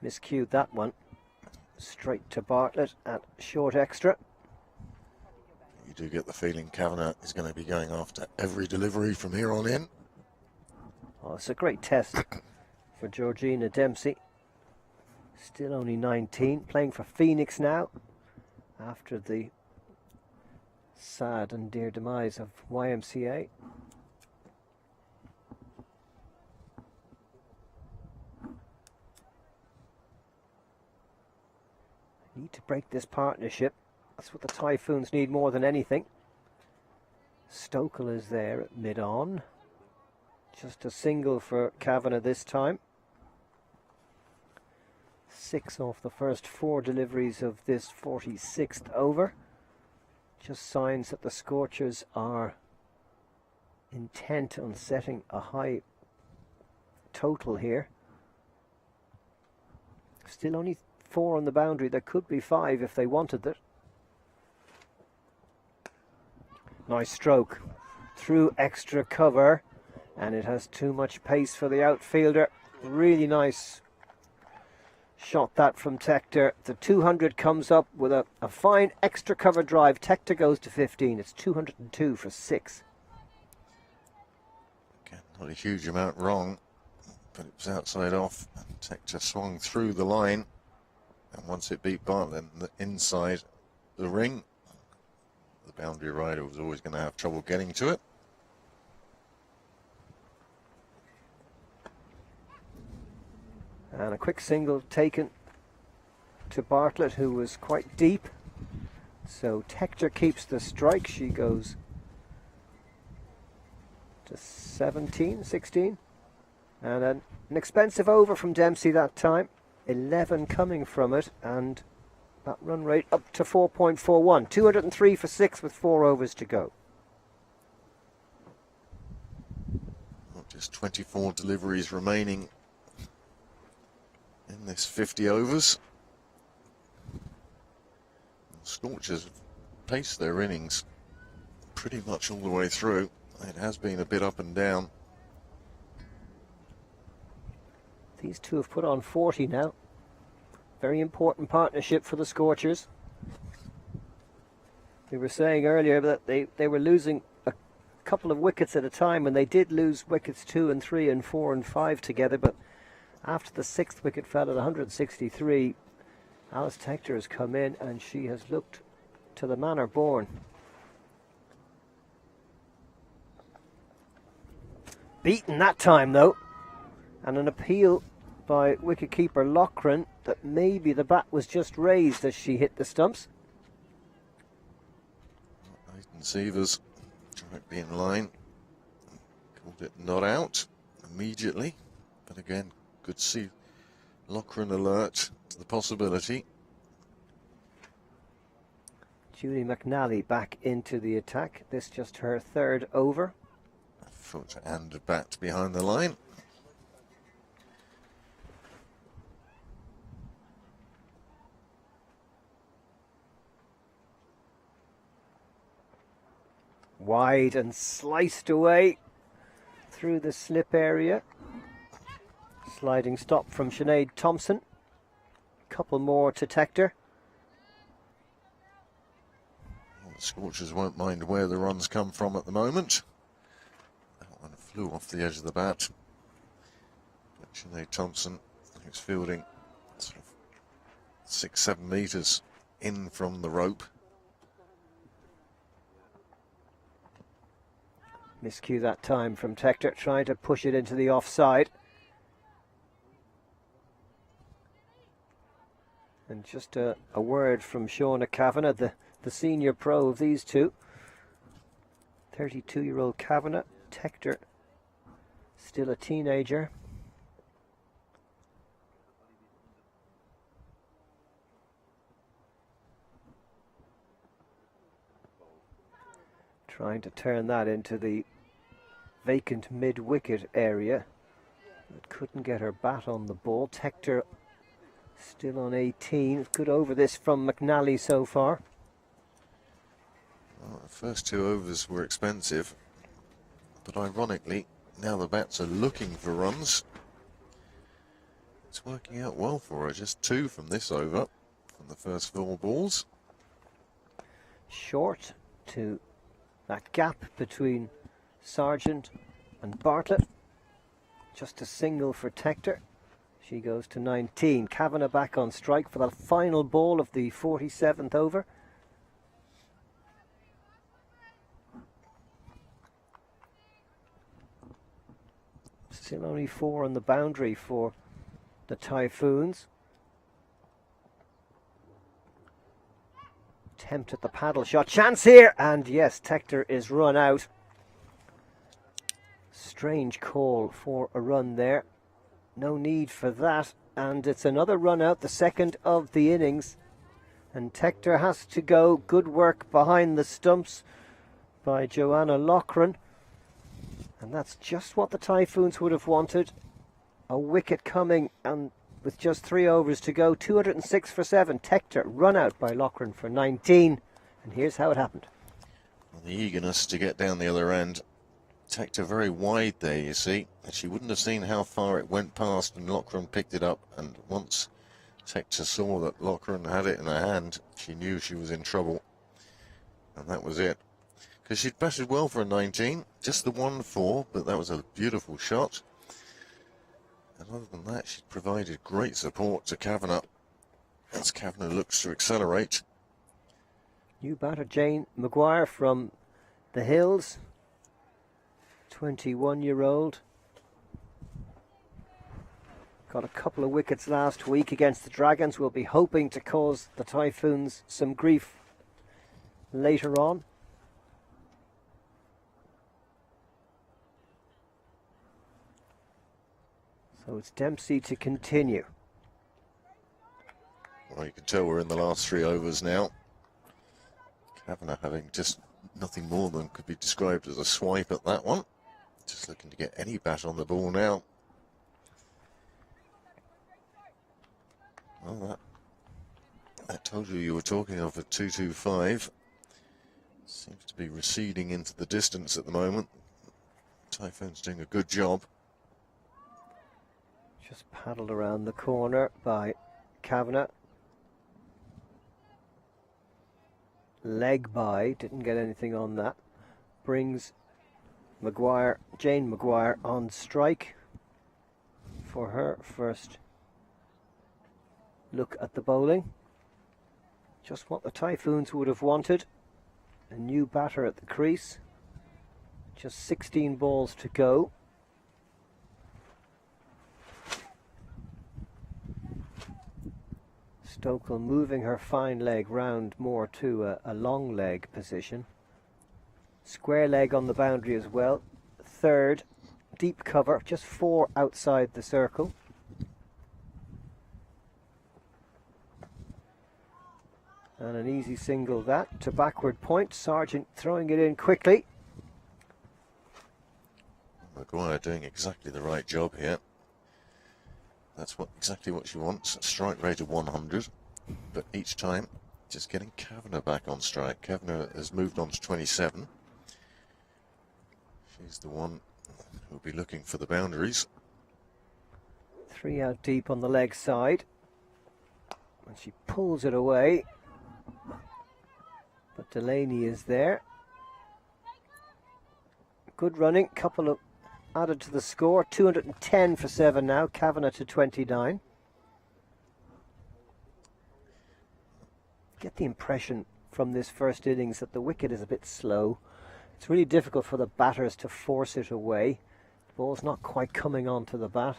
Miscued that one. Straight to Bartlett at short extra. You do get the feeling Kavanagh is going to be going after every delivery from here on in. Oh, it's a great test for Georgina Dempsey. Still only 19, playing for Phoenix now after the sad and dear demise of YMCA. Need to break this partnership. That's what the Typhoons need more than anything. Stokel is there at mid-on. Just a single for Kavanagh this time. 6 off the first 4 deliveries of this 46th over. Just signs that the Scorchers are intent on setting a high total here. Still only 4 on the boundary. There could be 5 if they wanted it. Nice stroke through extra cover, and it has too much pace for the outfielder. Really nice shot that from Tector. The 200 comes up with a fine extra cover drive. Tector goes to 15. It's 202 for 6. Again, not a huge amount wrong, but it was outside off. Tector swung through the line, and once it beat Bartlett inside the ring, the boundary rider was always going to have trouble getting to it. And a quick single taken to Bartlett, who was quite deep. So Tector keeps the strike. She goes to 17, 16. And an expensive over from Dempsey that time. 11 coming from it, and that run rate up to 4.41. 203 for 6 with 4 overs to go. Just 24 deliveries remaining in this 50 overs. Scorchers have paced their innings pretty much all the way through. It has been a bit up and down. These two have put on 40 now. Very important partnership for the Scorchers. We were saying earlier that they were losing a couple of wickets at a time, and they did lose wickets 2 and 3 and 4 and 5 together, but after the 6th wicket fell at 163, Alice Tector has come in and she has looked to the manner born. Beaten that time though, and an appeal by wicketkeeper Loughran that maybe the bat was just raised as she hit the stumps. Nathan Sievers directly in line, called it not out immediately, but again, good to see Loughran alert to the possibility. Julie McNally back into the attack. This just her 3rd over. A foot and a bat behind the line. Wide and sliced away through the slip area. Sliding stop from Sinead Thompson. Couple more to Tector. Well, the Scorchers won't mind where the runs come from at the moment. That one flew off the edge of the bat. But Sinead Thompson, who's fielding sort of 6-7 metres in from the rope. Miscue that time from Tector, trying to push it into the offside. And just a word from Shauna Kavanagh, the senior pro of these two. 32-year-old Kavanagh, Tector still a teenager. Trying to turn that into the vacant mid-wicket area. But couldn't get her bat on the ball. Tector still on 18. Good over this from McNally so far. Well, the first 2 overs were expensive, but ironically, now the bats are looking for runs. It's working out well for her. Just 2 from this over, from the first 4 balls. Short to that gap between Sargent and Bartlett. Just a single for Tector. She goes to 19. Kavanagh back on strike for the final ball of the 47th over. Still only 4 on the boundary for the Typhoons. Attempt at the paddle shot. Chance here! And yes, Tector is run out. Strange call for a run there. No need for that. And it's another run out, the 2nd of the innings. And Tector has to go. Good work behind the stumps by Joanna Loughran. And that's just what the Typhoons would have wanted. A wicket coming, and with just 3 overs to go. 206 for 7. Tector run out by Loughran for 19. And here's how it happened. Well, the eagerness to get down the other end. Tector very wide there, you see. And she wouldn't have seen how far it went past, and Loughran picked it up. And once Tector saw that Loughran had it in her hand, she knew she was in trouble. And that was it. Because she'd batted well for a 19. Just the 1-4, but that was a beautiful shot. And other than that, she'd provided great support to Kavanagh as Kavanagh looks to accelerate. New batter Jane Maguire from the Hills, 21-year-old. Got a couple of wickets last week against the Dragons. We'll be hoping to cause the Typhoons some grief later on. So it's Dempsey to continue. Well, you can tell we're in the last 3 overs now. Kavanagh having just nothing more than could be described as a swipe at that one. Just looking to get any bat on the ball now. Well, that told you were talking of a 2-2-5. Seems to be receding into the distance at the moment. Typhoon's doing a good job. Just paddled around the corner by Kavanagh. Leg by, didn't get anything on that. Brings Maguire, Jane Maguire on strike for her first look at the bowling. Just what the Typhoons would have wanted. A new batter at the crease. Just 16 balls to go. Stokel moving her fine leg round more to a long leg position. Square leg on the boundary as well. Third, deep cover, just 4 outside the circle. And an easy single that to backward point. Sargent throwing it in quickly. Maguire doing exactly the right job here. That's exactly what she wants. A strike rate of 100, but each time just getting Kavanagh back on strike. Kavanagh has moved on to 27. She's the one who'll be looking for the boundaries. 3 out deep on the leg side. And she pulls it away. But Delaney is there. Good running, couple of added to the score. 210 for 7 now. Kavanagh to 29. Get the impression from this first innings that the wicket is a bit slow. It's really difficult for the batters to force it away. The ball's not quite coming onto the bat.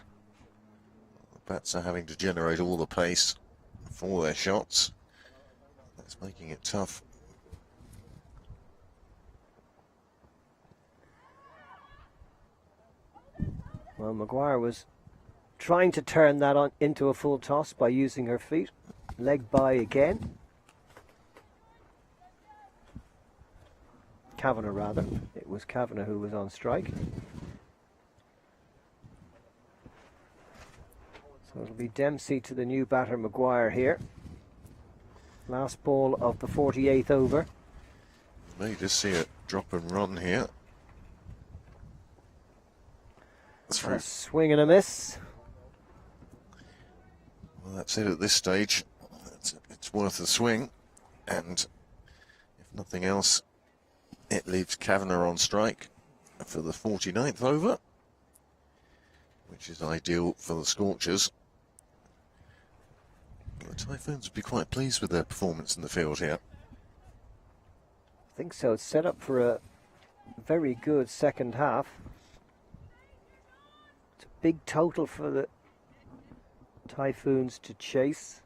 The bats are having to generate all the pace for their shots. That's making it tough. Well, Maguire was trying to turn that on into a full toss by using her feet. Leg by again. Kavanagh rather. It was Kavanagh who was on strike. So it'll be Dempsey to the new batter Maguire here. Last ball of the 48th over. May just see it drop and run here. A swing and a miss. Well, that's it at this stage. It's worth a swing, and if nothing else, it leaves Kavanagh on strike for the 49th over, which is ideal for the Scorchers. The Typhoons would be quite pleased with their performance in the field here. I think so. It's set up for a very good second half. It's a big total for the Typhoons to chase,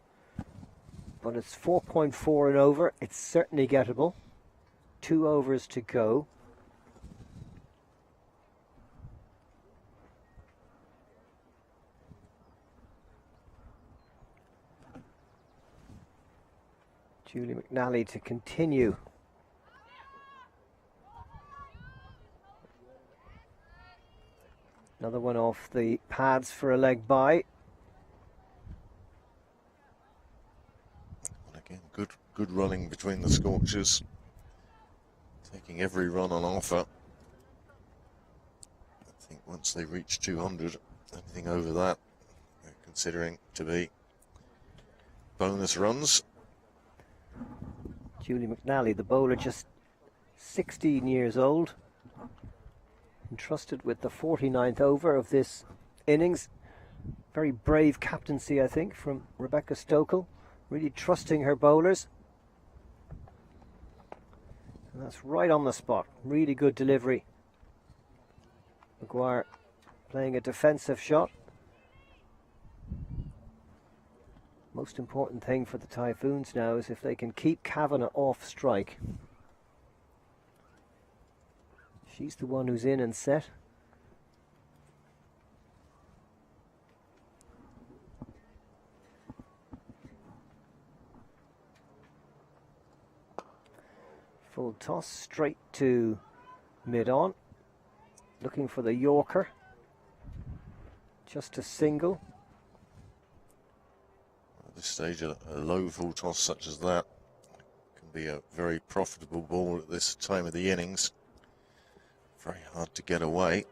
but it's 4.4 and over. It's certainly gettable. 2 overs to go. Julie McNally to continue. Another one off the pads for a leg by. Good running between the Scorchers, taking every run on offer. I think once they reach 200, anything over that, they're considering to be bonus runs. Julie McNally, the bowler, just 16 years old, entrusted with the 49th over of this innings. Very brave captaincy, I think, from Rebecca Stokel, really trusting her bowlers. And that's right on the spot. Really good delivery. Maguire playing a defensive shot. Most important thing for the Typhoons now is if they can keep Kavanagh off strike. She's the one who's in and set. Full toss straight to mid-on. Looking for the Yorker. Just a single. At this stage, a low full toss such as that can be a very profitable ball at this time of the innings. Very hard to get away.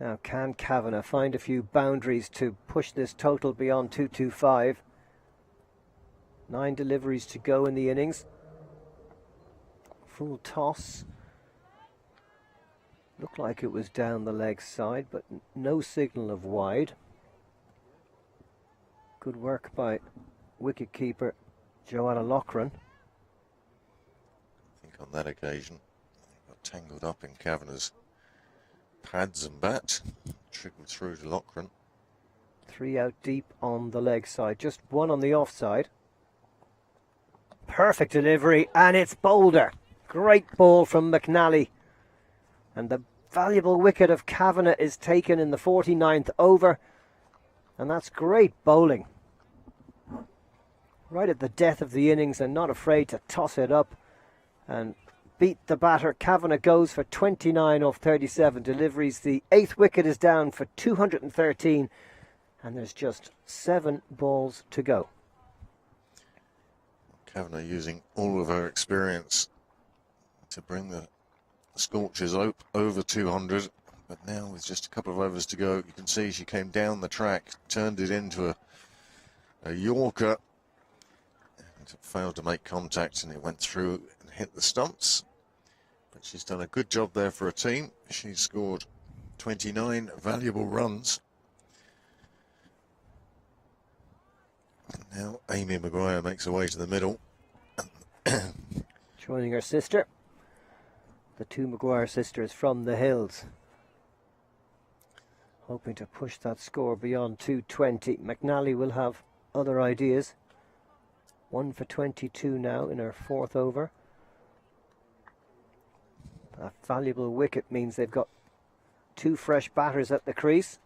Now, can Kavanagh find a few boundaries to push this total beyond 225? 9 deliveries to go in the innings. Full toss. Looked like it was down the leg side, but no signal of wide. Good work by wicket-keeper Joanna Loughran. I think on that occasion, they got tangled up in Kavanagh's pads and bat. Trickled through to Loughran. 3 out deep on the leg side, just 1 on the offside. Perfect delivery, and it's Boulder. Great ball from McNally. And the valuable wicket of Kavanagh is taken in the 49th over. And that's great bowling. Right at the death of the innings and not afraid to toss it up and beat the batter. Kavanagh goes for 29 off 37 deliveries. The 8th wicket is down for 213. And there's just 7 balls to go. Kavanagh using all of her experience to bring the Scorchers over 200, but now with just a couple of overs to go, you can see she came down the track, turned it into a Yorker, and failed to make contact, and it went through and hit the stumps. But she's done a good job there for a team. She's scored 29 valuable runs. And now Amy Maguire makes her way to the middle. Joining her sister. The 2 Maguire sisters from the hills. Hoping to push that score beyond 220. McNally will have other ideas. 1 for 22 now in her 4th over. That valuable wicket means they've got 2 fresh batters at the crease.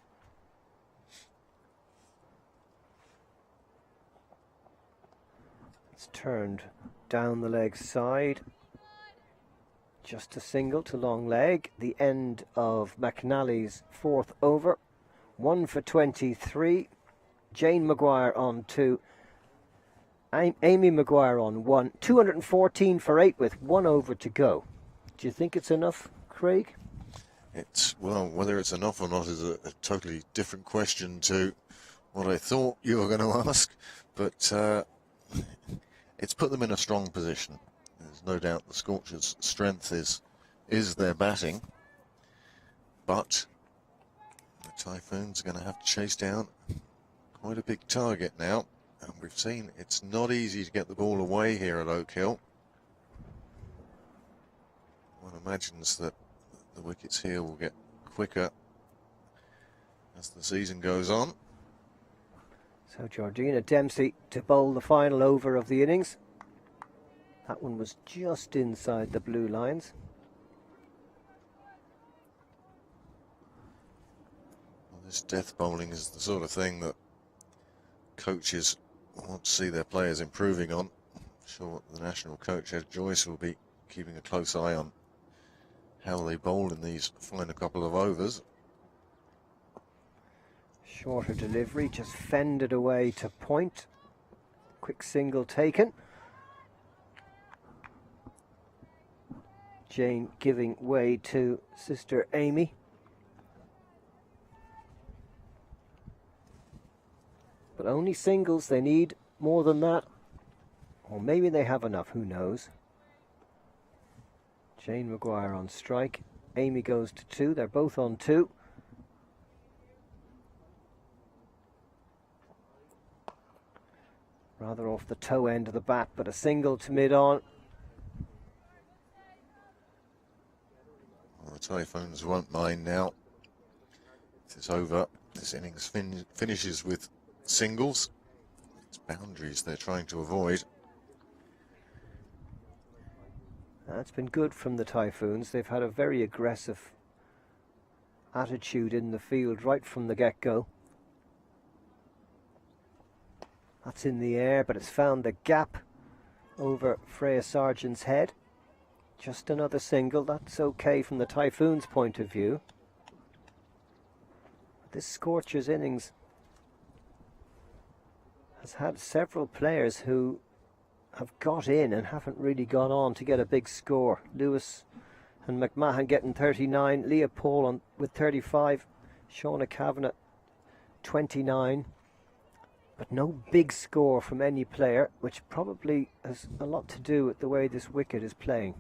It's turned down the leg side. Just a single to long leg. The end of McNally's 4th over. 1 for 23. Jane Maguire on 2. Amy Maguire on 1. 214 for 8 with 1 over to go. Do you think it's enough, Craig? Well, whether it's enough or not is a totally different question to what I thought you were going to ask. But it's put them in a strong position. There's no doubt the Scorchers' strength is their batting, but the Typhoons are going to have to chase down quite a big target now, and we've seen it's not easy to get the ball away here at Oak Hill. One imagines that the wickets here will get quicker as the season goes on. So Georgina Dempsey to bowl the final over of the innings. That one was just inside the blue lines. Well, this death bowling is the sort of thing that coaches want to see their players improving on. I'm sure the national coach, Ed Joyce, will be keeping a close eye on how they bowl in these final couple of overs. Shorter delivery, just fended away to point. Quick single taken. Jane giving way to sister Amy. But only singles, they need more than that. Or maybe they have enough, who knows. Jane Maguire on strike. Amy goes to 2, they're both on 2. Rather off the toe end of the bat, but a single to mid-on. Well, the Typhoons won't mind now. It's over. This innings finishes with singles. It's boundaries they're trying to avoid. That's been good from the Typhoons. They've had a very aggressive attitude in the field right from the get-go. That's in the air, but it's found the gap over Freya Sargent's head. Just another single. That's okay from the Typhoons' point of view. This Scorchers innings has had several players who have got in and haven't really gone on to get a big score. Lewis and McMahon getting 39, Leah Paul with 35, Shauna Kavanagh 29. But no big score from any player, which probably has a lot to do with the way this wicket is playing.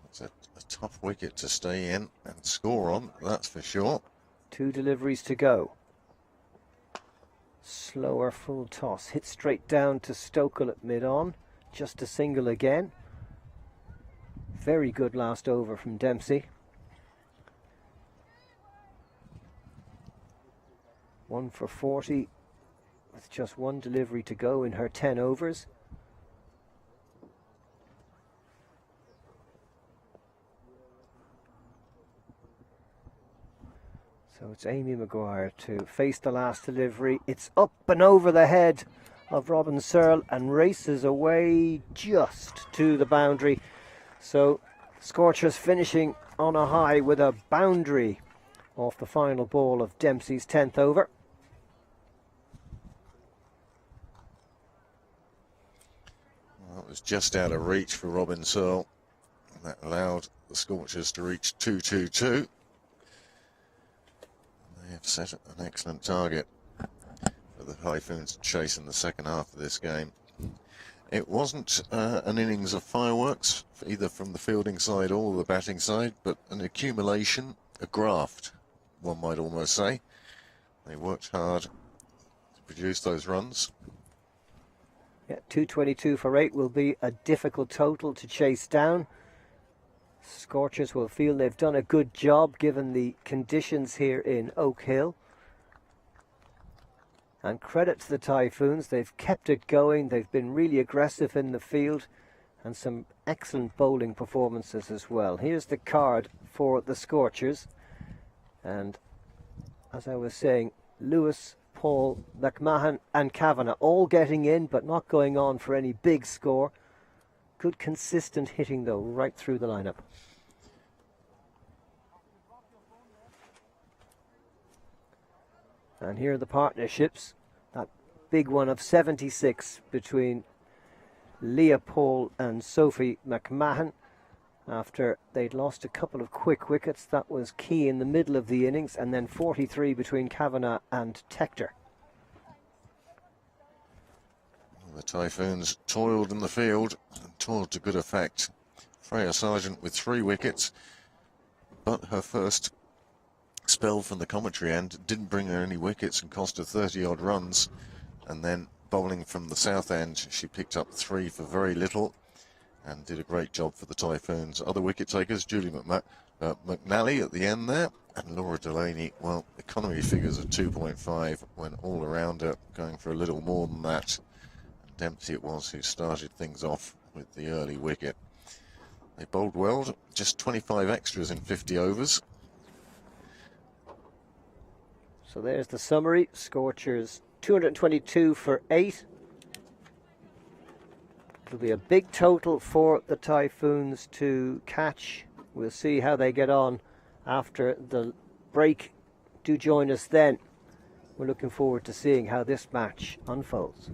It's a tough wicket to stay in and score on, that's for sure. 2 deliveries to go. Slower full toss, hit straight down to Stokel at mid-on. Just a single again. Very good last over from Dempsey. 1 for 40 with just 1 delivery to go in her 10 overs. So it's Amy Maguire to face the last delivery. It's up and over the head of Robin Searle and races away just to the boundary. So Scorchers finishing on a high with a boundary off the final ball of Dempsey's 10th over. Well, that was just out of reach for Robin Searle. That allowed the Scorchers to reach 2-2-2. They have set an excellent target for the Typhoons to chase in the second half of this game. It wasn't an innings of fireworks, either from the fielding side or the batting side, but an accumulation, a graft, one might almost say. They worked hard to produce those runs. Yeah, 222 for 8 will be a difficult total to chase down. Scorchers will feel they've done a good job given the conditions here in Oak Hill. And credit to the Typhoons, they've kept it going, they've been really aggressive in the field and some excellent bowling performances as well. Here's the card for the Scorchers. And as I was saying, Lewis, Paul, McMahon and Kavanagh all getting in but not going on for any big score. Good consistent hitting though right through the lineup. And here are the partnerships. That big one of 76 between Leah Paul and Sophie McMahon. After they'd lost a couple of quick wickets, that was key in the middle of the innings, and then 43 between Kavanagh and Tector. The Typhoons toiled in the field and toiled to good effect. Freya Sargent with 3 wickets, but her first spell from the commentary end didn't bring her any wickets and cost her 30-odd runs. And then bowling from the south end, she picked up 3 for very little and did a great job for the Typhoons. Other wicket takers, Julie McNally at the end there, and Laura Delaney, well, economy figures of 2.5 went all around her, going for a little more than that. And Dempsey it was who started things off with the early wicket. They bowled well, just 25 extras in 50 overs. So there's the summary. Scorchers 222 for 8. It'll be a big total for the Typhoons to catch. We'll see how they get on after the break. Do join us then. We're looking forward to seeing how this match unfolds.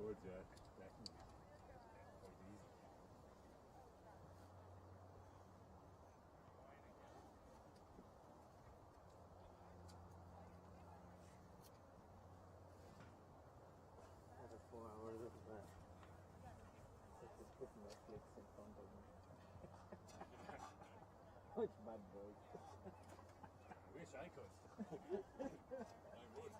would, yeah, definitely. Another 4 hours of that. Just putting Netflix in front of me. Which bad boy. I wish I could. I would.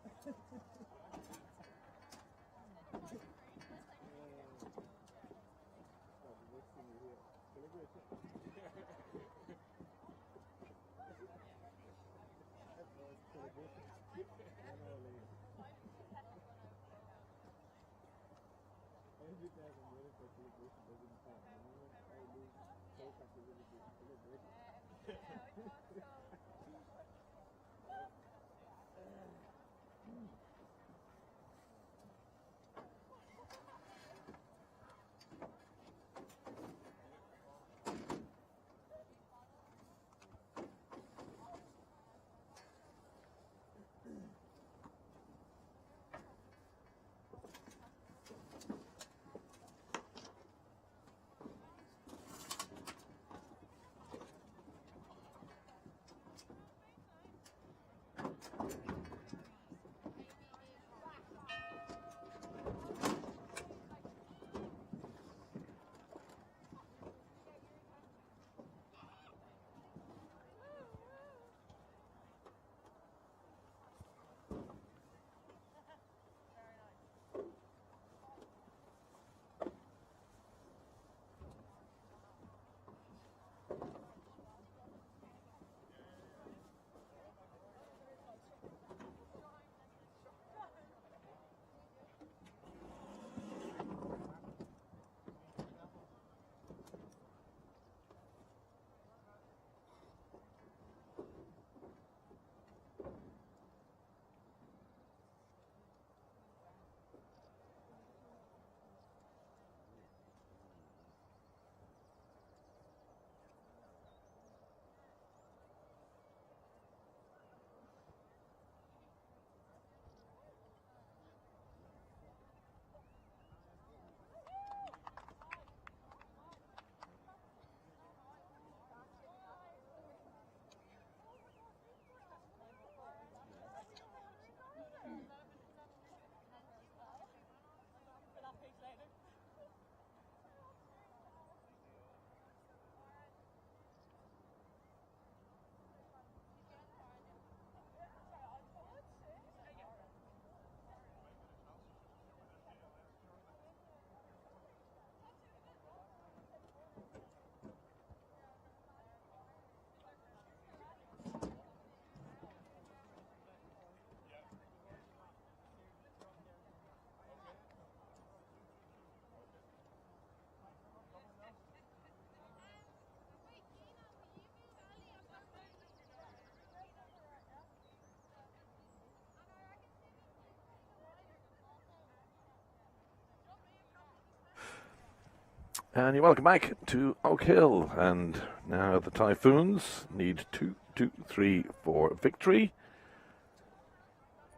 And you're welcome back to Oak Hill. And now the Typhoons need 2-2-3 for victory.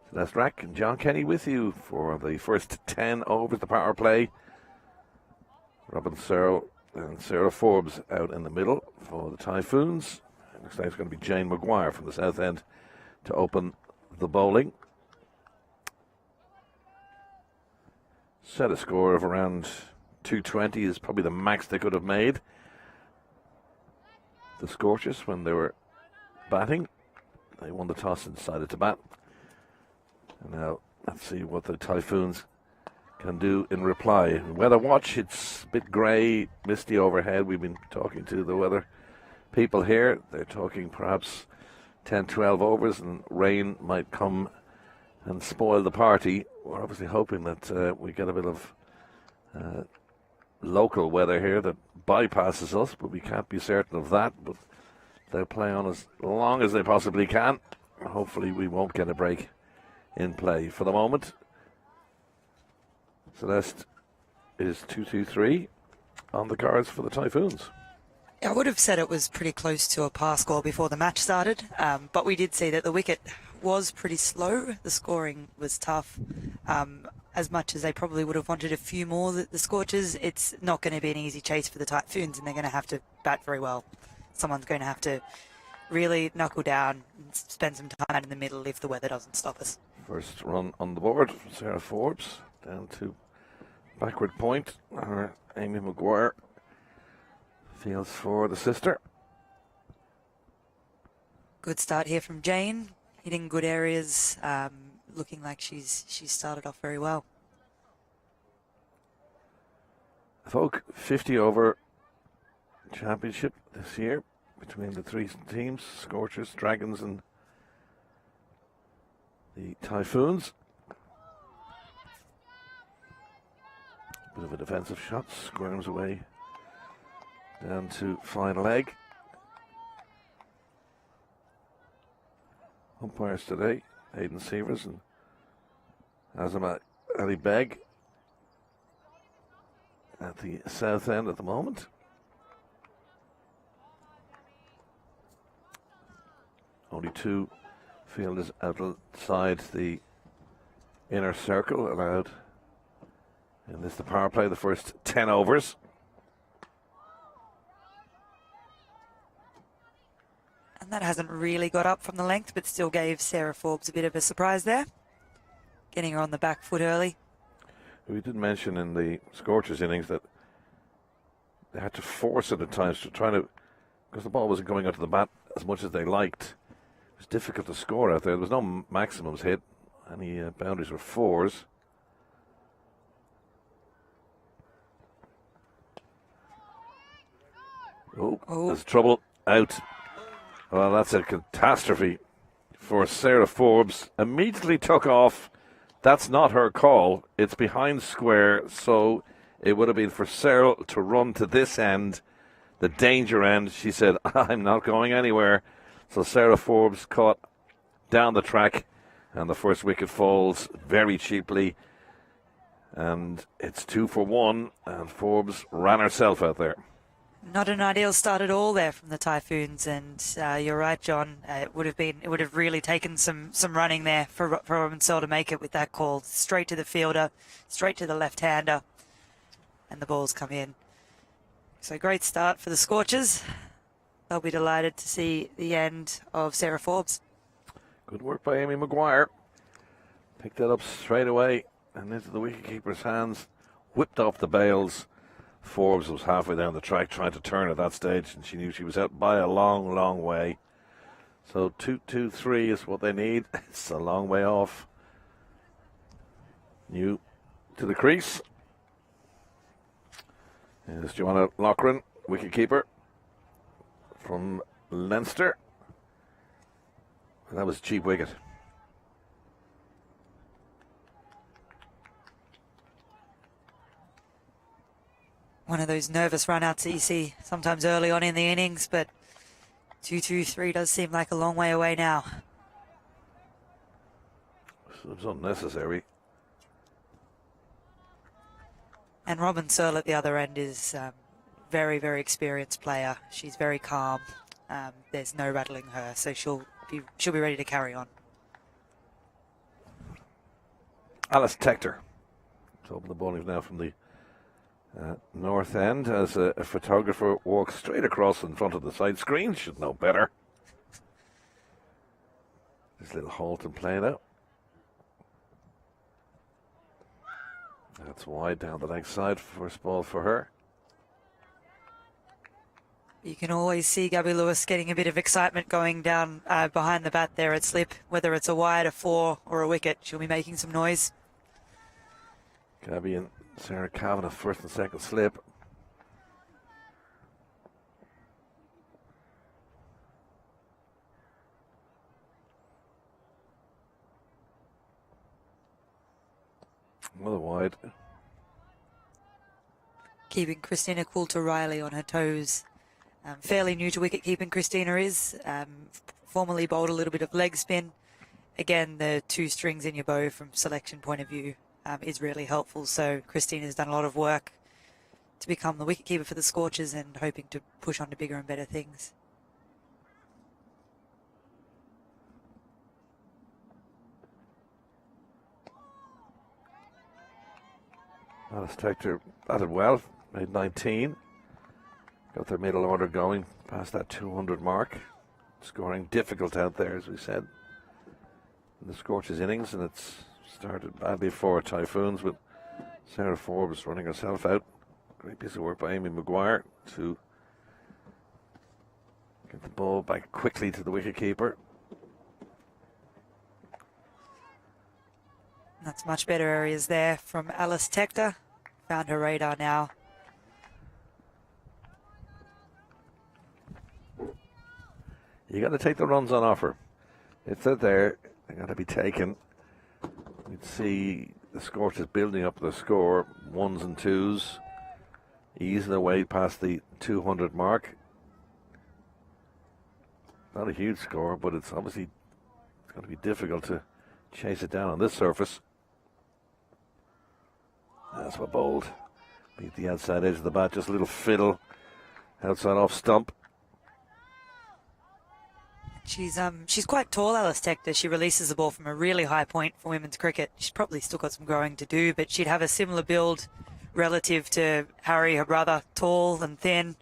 Celeste Rack and John Kenny with you for the first 10 overs, the power play. Robin Searle and Sarah Forbes out in the middle for the Typhoons. It looks like it's going to be Jane Maguire from the south end to open the bowling. Set a score of around 220 is probably the max they could have made. The Scorchers, when they were batting, they won the toss and decided to bat. And now let's see what the Typhoons can do in reply. Weather watch, it's a bit grey, misty overhead. We've been talking to the weather people here. They're talking perhaps 10-12 overs and rain might come and spoil the party. We're obviously hoping that we get a bit of local weather here that bypasses us, but we can't be certain of that. But they'll play on as long as they possibly can. Hopefully we won't get a break in play. For the moment, Celeste is 2-2-3 on the cards for the Typhoons. I would have said it was pretty close to a par score before the match started, but we did see that the wicket was pretty slow. The scoring was tough. As much as they probably would have wanted a few more, the Scorchers, it's not going to be an easy chase for the Typhoons, and they're going to have to bat very well. Someone's going to have to really knuckle down and spend some time out in the middle if the weather doesn't stop us. First run on the board from Sarah Forbes, down to backward point. Amy Maguire fields for the sister. Good start here from Jane, hitting good areas, looking like she's started off very well. Folk 50 over championship this year between the three teams, Scorchers, Dragons and the Typhoons. Bit of a defensive shot, squirms away down to final leg. Umpires today, Aidan Severs and Azama Ali Beg at the south end at the moment. Only two fielders outside the inner circle allowed in this, the power play, the first 10 overs. And that hasn't really got up from the length, but still gave Sarah Forbes a bit of a surprise there, getting her on the back foot early. We did mention in the Scorchers innings that they had to force it at times to try to, because the ball wasn't going out to the bat as much as they liked. It was difficult to score out there. There was no maximums hit. Any boundaries were fours. Oh, there's trouble out. Well, that's a catastrophe for Sarah Forbes. Immediately took off. That's not her call. It's behind square, so it would have been for Sarah to run to this end, the danger end. She said, I'm not going anywhere. So Sarah Forbes caught down the track, and the first wicket falls very cheaply. And it's 2 for 1, and Forbes ran herself out there. Not an ideal start at all there from the Typhoons, and you're right, John. It would have really taken some running there for Robin Searle to make it with that call. Straight to the fielder, straight to the left-hander, and the balls come in. So great start for the Scorchers. They'll be delighted to see the end of Sarah Forbes. Good work by Amy Maguire. Picked that up straight away and into the wicketkeeper's hands. Whipped off the bails. Forbes was halfway down the track trying to turn at that stage, and she knew she was out by a long, long way. So 2-2-3 is what they need. It's a long way off. New to the crease. Here's Joanna Loughran, wicketkeeper from Leinster. And that was a cheap wicket. One of those nervous run-outs that you see sometimes early on in the innings, but 2-2-3 does seem like a long way away now. So it was unnecessary. And Robin Searle at the other end is very, very experienced player. She's very calm. There's no rattling her, so she'll be ready to carry on. Alice Tector. It's open the bowling now from the north end as a photographer walks straight across in front of the side screen. Should know better. This little halt and play now. That's wide down the leg side. First ball for her. You can always see Gabby Lewis getting a bit of excitement going down behind the bat there at slip. Whether it's a wide, a four, or a wicket, she'll be making some noise. Gabby and Sarah Kavanagh first and second slip. Another wide. Keeping Christina Coulter-Riley on her toes. Fairly new to wicket keeping, Christina is. Formerly bowled a little bit of leg spin. Again, the two strings in your bow from selection point of view is really helpful. So Christina's done a lot of work to become the wicketkeeper for the Scorchers and hoping to push on to bigger and better things. Alice Tector batted well, made 19. Got their middle order going past that 200 mark. Scoring difficult out there, as we said, in the Scorchers innings, and it's started badly for Typhoons with Sarah Forbes running herself out. Great piece of work by Amy Maguire to get the ball back quickly to the wicketkeeper. That's much better areas there from Alice Tector. Found her radar now. You got to take the runs on offer. If they're there, they got to be taken. We'd see the Scorchers building up the score, 1s and 2s, easing their way past the 200 mark. Not a huge score, but it's going to be difficult to chase it down on this surface. That's what bowled. Beat the outside edge of the bat, just a little fiddle outside off stump. She's quite tall, Alice Tector. She releases the ball from a really high point for women's cricket. She's probably still got some growing to do, but she'd have a similar build relative to Harry, her brother, tall and thin.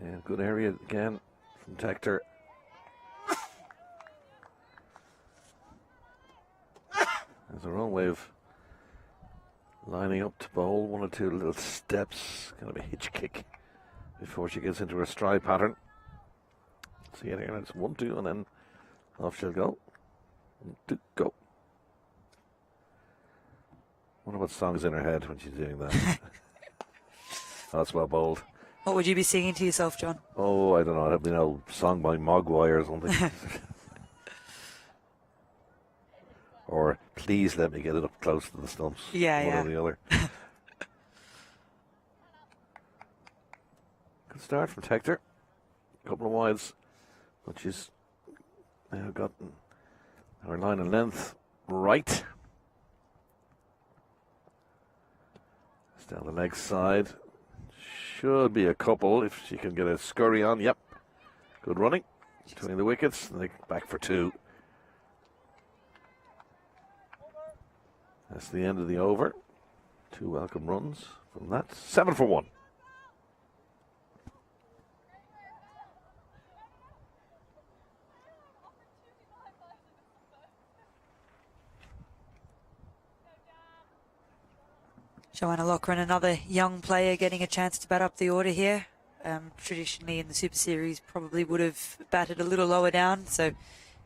And good area again from Tector. There's her own way of lining up to bowl. 1 or 2 little steps, kind of a hitch kick before she gets into her stride pattern. See it here, it's 1, 2, and then off she'll go. 1, 2, go. Wonder what song's in her head when she's doing that. Oh, that's well bowled. What would you be singing to yourself, John? Oh, I don't know. It'd be an old song by Mogwai or something. Or please let me get it up close to the stumps. Yeah, One or the other. Good start from Tector. A couple of wides, but she's now gotten her line and length right. It's down the leg side. Should be a couple if she can get a scurry on. Yep. Good running between the wickets. And they back for 2. That's the end of the over. 2 welcome runs from that. 7 for 1. Joanna Loughran, another young player getting a chance to bat up the order here. Traditionally in the Super Series probably would have batted a little lower down, so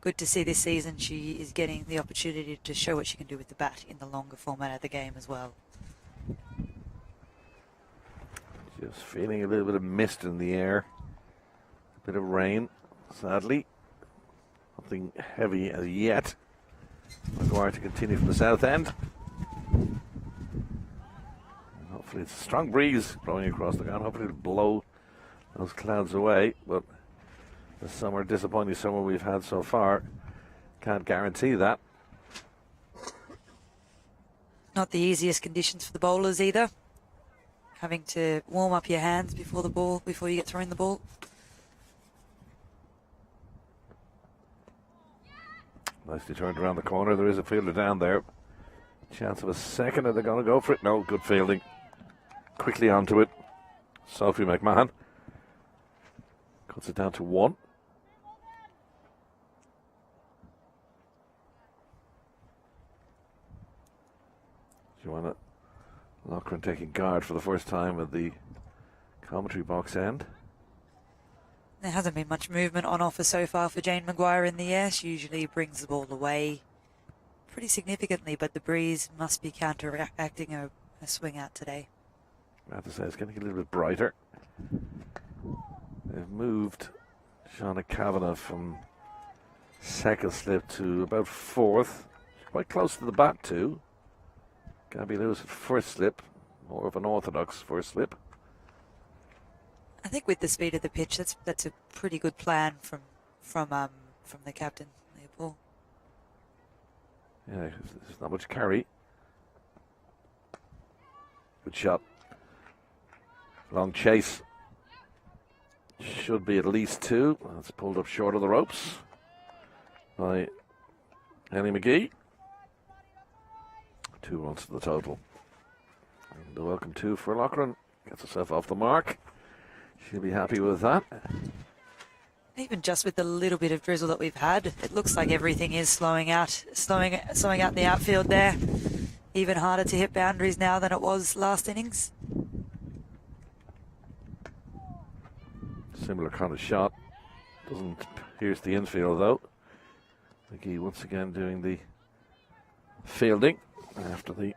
good to see this season she is getting the opportunity to show what she can do with the bat in the longer format of the game as well. Just feeling a little bit of mist in the air. A bit of rain, sadly. Nothing heavy as yet. Maguire to continue from the south end. Hopefully it's a strong breeze blowing across the ground. Hopefully it'll blow those clouds away. But the summer, disappointing summer we've had so far, can't guarantee that. Not the easiest conditions for the bowlers either. Having to warm up your hands before you get throwing the ball. Nicely turned around the corner. There is a fielder down there. Chance of a second. Are they going to go for it? No, good fielding. Quickly onto it. Sophie McMahon cuts it down to 1. Joanna Loughran taking guard for the first time at the commentary box end. There hasn't been much movement on offer so far for Jane Maguire in the air. She usually brings the ball away pretty significantly, but the breeze must be counteracting a swing out today. I have to say, it's getting a little bit brighter. They've moved Shauna Kavanagh from second slip to about 4th. Quite close to the bat too. Gabby Lewis at first slip. More of an orthodox first slip. I think with the speed of the pitch, that's a pretty good plan from from the captain, Leopold. Yeah, there's not much carry. Good shot. Long chase. Should be at least 2. That's pulled up short of the ropes by Ellie McGee. 2 runs to the total. And the welcome 2 for Loughran. Gets herself off the mark. She'll be happy with that. Even just with the little bit of drizzle that we've had, it looks like everything is slowing out in the outfield there. Even harder to hit boundaries now than it was last innings. Similar kind of shot. Doesn't pierce the infield though. McGee once again doing the fielding after the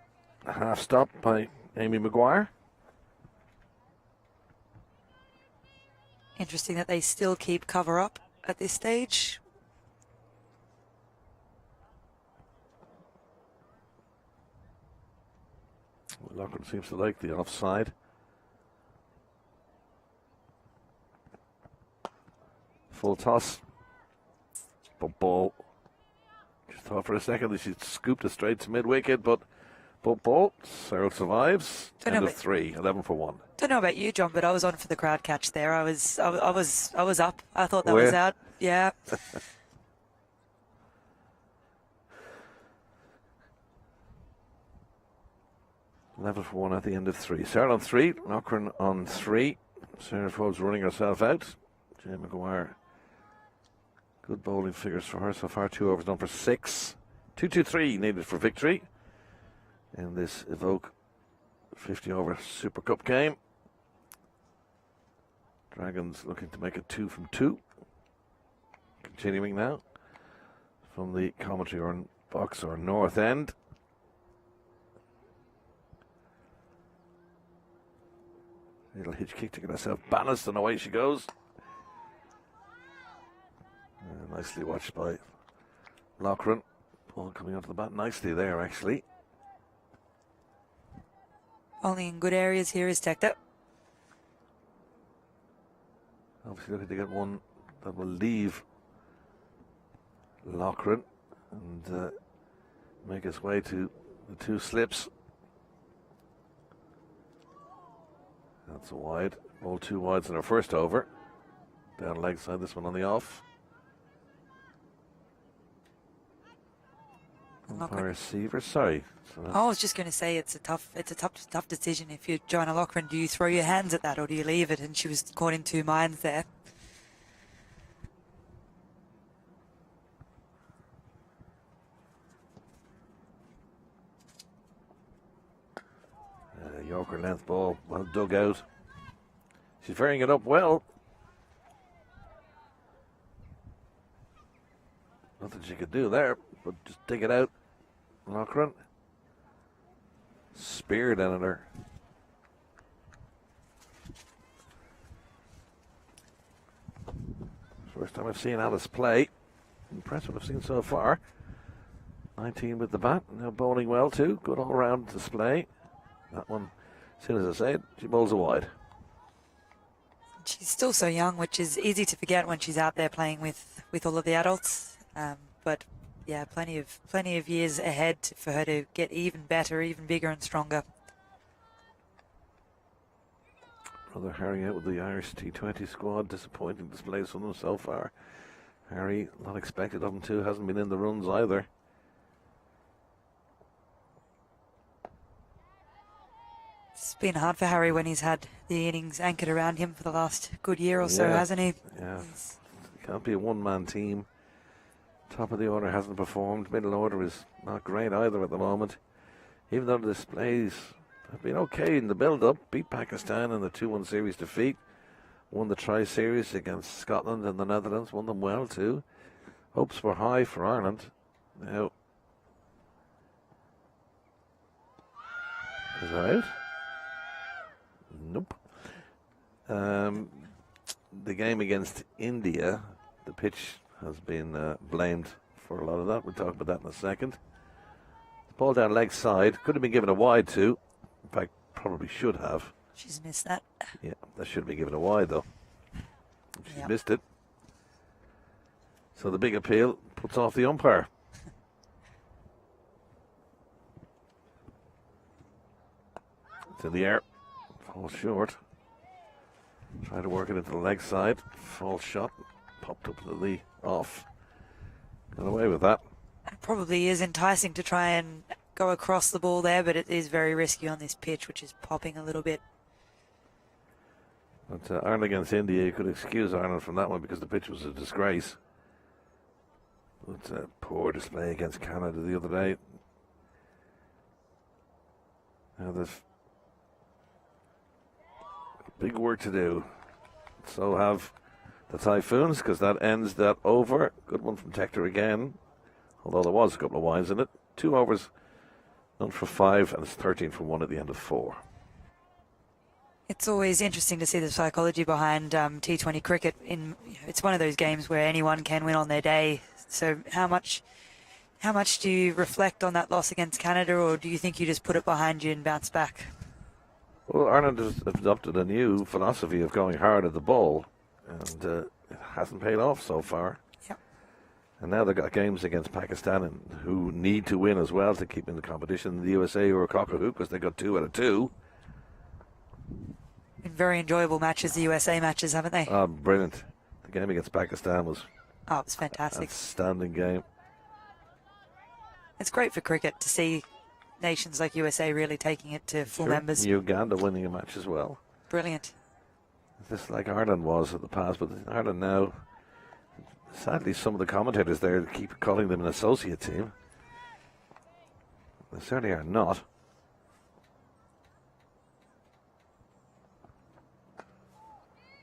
half stop by Amy Maguire. Interesting that they still keep cover up at this stage. Loughran seems to like the offside. Full toss. Bump ball. Just thought for a second that she scooped it straight to mid-wicket, but bump ball. Cyril survives. End of 3, 11 for 1. Don't know about you, John, but I was on for the crowd catch there. I was up. I thought that Where? was out. Yeah. 11 for 1 at the end of 3. Sarah on 3, Loughran on 3. Sarah Forbes running herself out. Jane Maguire. Good bowling figures for her so far. 2 overs done for 6. 2-2-3 needed for victory in this Evoke 50 over Super Cup game. Dragons looking to make it 2 from 2. Continuing now from the commentary or box or north end. Little hitch kick to get herself balanced and away she goes. Nicely watched by Loughran. Ball coming onto the bat nicely there actually. Only in good areas here is Tecta. Obviously looking to get one that will leave Loughran and make its way to the 2 slips. That's a wide. All 2 wides in our first over. Down leg side, this one on the off. Umpire receiver, sorry. So I was just going to say it's a tough decision. If you're Joanna Loughran, do you throw your hands at that or do you leave it? And she was caught in 2 minds there. Yorker length ball, well dug out. She's varying it up well. Nothing she could do there, but just dig it out. Loughran. Spear down at her. First time I've seen Alice play. Impressed what I've seen so far. 19 with the bat, now bowling well too. Good all-round display. That one, as soon as I say it, she bowls a wide. She's still so young, which is easy to forget when she's out there playing with all of the adults. But yeah, plenty of years ahead for her to get even better, even bigger and stronger. Brother Harry out with the Irish T20 squad. Disappointing displays from them so far. Harry, not expected of him too. Hasn't been in the runs either. It's been hard for Harry when he's had the innings anchored around him for the last good year or so, hasn't he? Yeah. It can't be a one-man team. Top of the order hasn't performed. Middle order is not great either at the moment. Even though the displays have been okay in the build-up. Beat Pakistan in the 2-1 series defeat. Won the Tri-Series against Scotland and the Netherlands. Won them well too. Hopes were high for Ireland. Now, is that out? Nope. The game against India, the pitch has been blamed for a lot of that. We'll talk about that in a second. Ball down leg side. Could have been given a wide too. In fact, probably should have. She's missed that. Yeah, that should have been given a wide though. She's missed it. So the big appeal puts off the umpire. It's in the air. Falls short. Try to work it into the leg side. False shot. Popped up to the off. Got away with that. It probably is enticing to try and go across the ball there, but it is very risky on this pitch, which is popping a little bit. But Ireland against India, you could excuse Ireland from that one because the pitch was a disgrace. But poor display against Canada the other day. Now there's big work to do. So have the Typhoons, because that ends that over. Good one from Tector again, although there was a couple of wides in it. 2 overs, none for 5, and it's 13 for 1 at the end of 4. It's always interesting to see the psychology behind T20 cricket. It's one of those games where anyone can win on their day. So how much do you reflect on that loss against Canada, or do you think you just put it behind you and bounce back? Well, Ireland has adopted a new philosophy of going hard at the ball, and it hasn't paid off so far. Yep. And now they've got games against Pakistan, who need to win as well to keep in the competition. The USA, who are cock-a-hoop because they got 2 out of 2. Been very enjoyable matches, the USA matches, haven't they? Oh, brilliant. The game against Pakistan was Oh, it was fantastic. an outstanding game. It's great for cricket to see nations like USA really taking it to full members. Uganda winning a match as well. Brilliant. Just like Ireland was in the past, but Ireland now, sadly, some of the commentators there keep calling them an associate team. They certainly are not.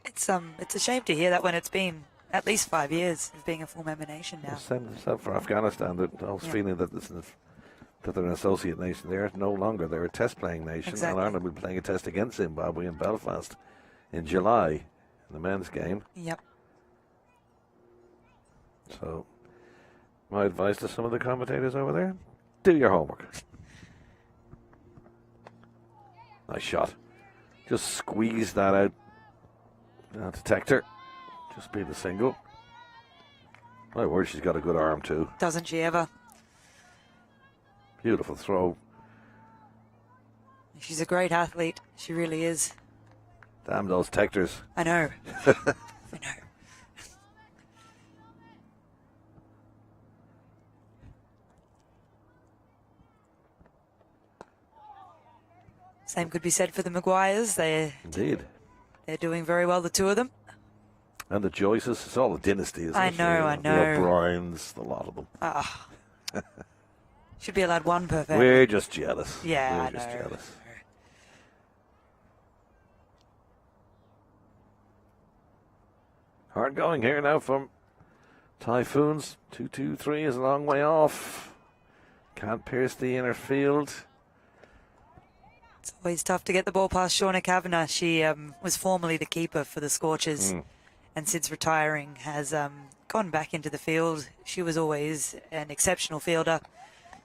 It's a shame to hear that when it's been at least 5 years of being a full member nation now. Same for Afghanistan. I was feeling that they're an associate nation. They're no longer. They're a test-playing nation. Exactly. And Ireland will be playing a test against Zimbabwe in Belfast in July in the men's game. Yep. So my advice to some of the commentators over there, do your homework. Nice shot. Just squeeze that out. Detector. Just be the single. My word, she's got a good arm too. Doesn't she ever? Beautiful throw. She's a great athlete. She really is. Damn those Tectors. I know. I know. Same could be said for the Maguires. Indeed. They're doing very well, the 2 of them. And the Joyces. It's all a dynasty, isn't I it? know. The O'Briens, a lot of them. Should be allowed 1 per family. We're just jealous. Yeah, We're just jealous. Hard going here now from Typhoons. 2-2-3 is a long way off. Can't pierce the inner field. It's always tough to get the ball past Shauna Kavanagh. She was formerly the keeper for the Scorchers, and since retiring has gone back into the field. She was always an exceptional fielder,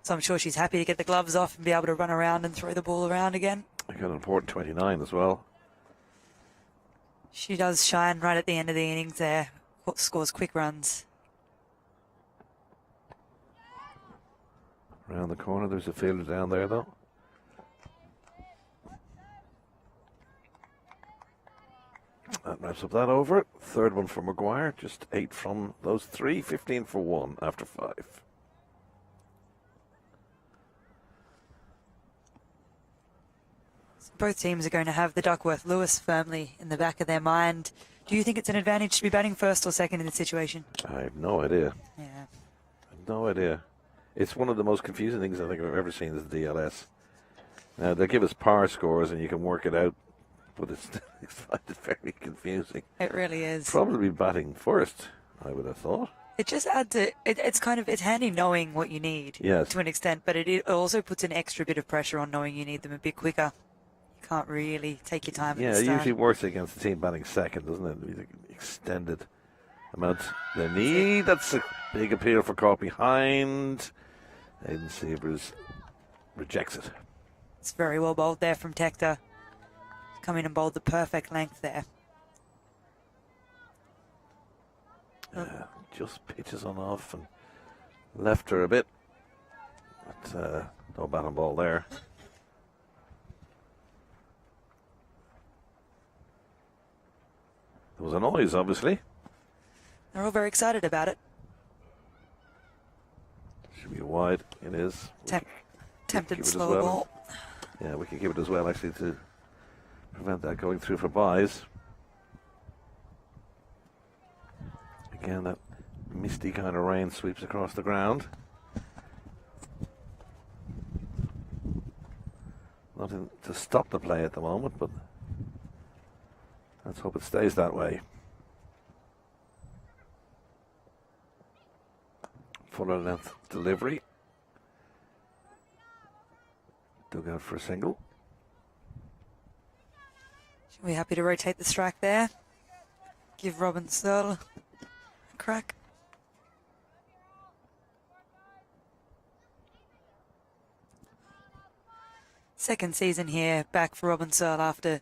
so I'm sure she's happy to get the gloves off and be able to run around and throw the ball around again. I got an important 29 as well. She does shine right at the end of the innings there. Scores quick runs. Around the corner, there's a fielder down there though. That wraps up that over. 3rd one for Maguire. Just 8 from those 3. 15 for 1 after 5. Both teams are going to have the Duckworth-Lewis firmly in the back of their mind. Do you think it's an advantage to be batting first or second in this situation? I have no idea. Yeah. I have no idea. It's one of the most confusing things I think I've ever seen is the DLS. Now, they give us power scores and you can work it out, but I find it very confusing. It really is. Probably batting first, I would have thought. It just adds it's handy knowing what you need to an extent, but it also puts an extra bit of pressure on knowing you need them a bit quicker. You can't really take your time. Yeah, at the it start. usually works against the team batting second, doesn't it? The extended amount they need. That's a big appeal for caught behind. Aiden Siebers rejects it. It's very well bowled there from Tector. Come in and bowled the perfect length there. just pitches on off and left her a bit. But no bat and ball there. There was a noise, obviously. They're all very excited about it. Should be wide. It is. Tempted slow well. ball. Yeah, we can give it as well, actually, to prevent that going through for buys. Again, that misty kind of rain sweeps across the ground. Nothing to stop the play at the moment, but let's hope it stays that way. Fuller length delivery. Dug out for a single. Should we happy to rotate the strike there? Give Robin Searle a crack. Second season here back for Robin Searle after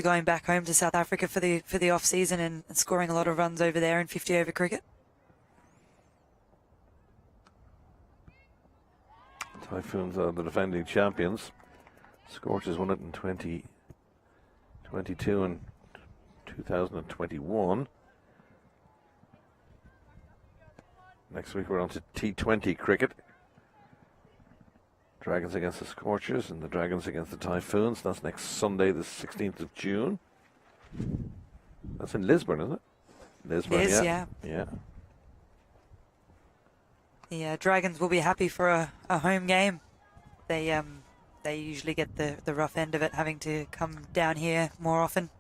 going back home to South Africa for the off season and scoring a lot of runs over there in 50 over cricket. Typhoons are the defending champions. Scorchers won it in 2022 and 2021. Next week we're on to T20 cricket. Dragons against the Scorchers and the Dragons against the Typhoons. That's next Sunday, the 16th of June. That's in Lisburn, isn't it? Lisburn, It is, yeah. The Dragons will be happy for a home game. They usually get the rough end of it, having to come down here more often,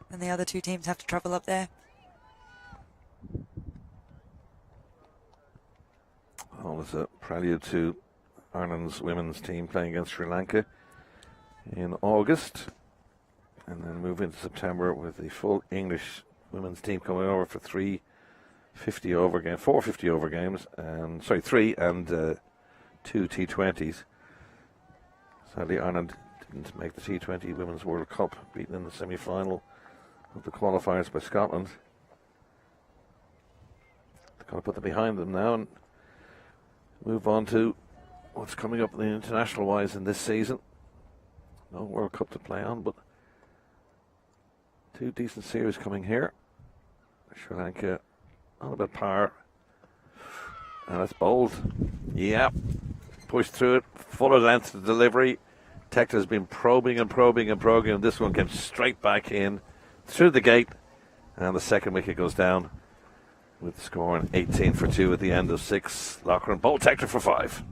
and the other two teams have to travel up there. All is a prelude to Ireland's women's team playing against Sri Lanka in August, and then move into September with the full English women's team coming over for 4 50 over games, and 3 and 2 T20s. Sadly, Ireland didn't make the T20 Women's World Cup, beaten in the semi-final of the qualifiers by Scotland. They're going to put them behind them now and move on to what's coming up in the international wise in this season. No World Cup to play on, but 2 decent series coming here. Sri Lanka on about par, and that's bowled. Yeah, pushed through it. Fuller length to delivery. Tector's been probing, and this one came straight back in through the gate, and the second wicket goes down with the score 18 for 2 at the end of 6. Loughran bowled Tector for 5.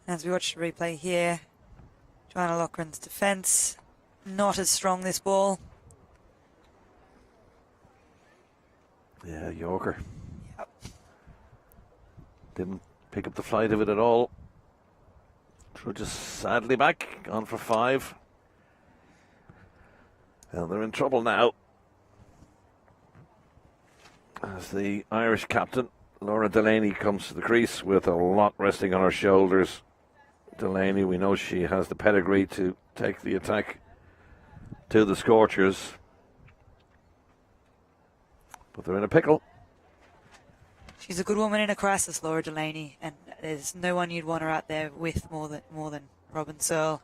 As we watch the replay here, Joanna Loughran's defence, not as strong this ball. Yeah, Yorker. Yep. Didn't pick up the flight of it at all. Threw just sadly back, on for 5. And they're in trouble now, as the Irish captain, Laura Delaney, comes to the crease with a lot resting on her shoulders. Delaney, we know she has the pedigree to take the attack to the Scorchers, but they're in a pickle. She's a good woman in a crisis, Laura Delaney, and there's no one you'd want her out there with more than Robin Searle.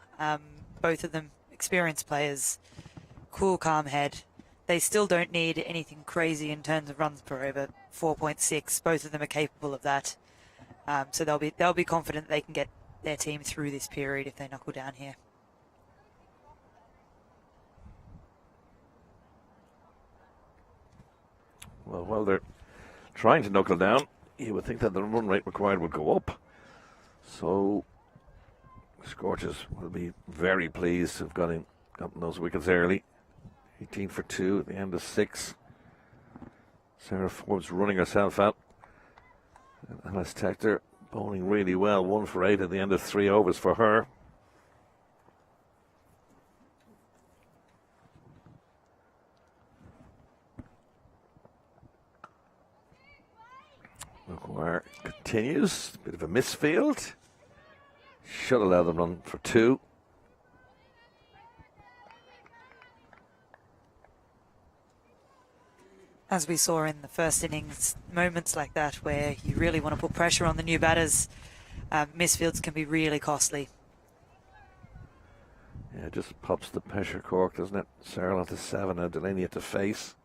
Both of them experienced players, cool, calm head. They still don't need anything crazy in terms of runs per over, 4.6. Both of them are capable of that, so they'll be confident they can get their team through this period if they knuckle down here. Well, while they're trying to knuckle down, you would think that the run rate required would go up. So Scorchers will be very pleased to have gotten those wickets early. 18 for 2 at the end of 6. Sarah Forbes running herself out. And Alice Tector bowling really well. 1 for 8 at the end of 3 overs for her. McGuire continues. A bit of a misfield. Should allow them run for 2. As we saw in the first innings, moments like that where you really want to put pressure on the new batters, misfields can be really costly. Yeah, it just pops the pressure cork, doesn't it? Searle onto 7 and Delaney at the face.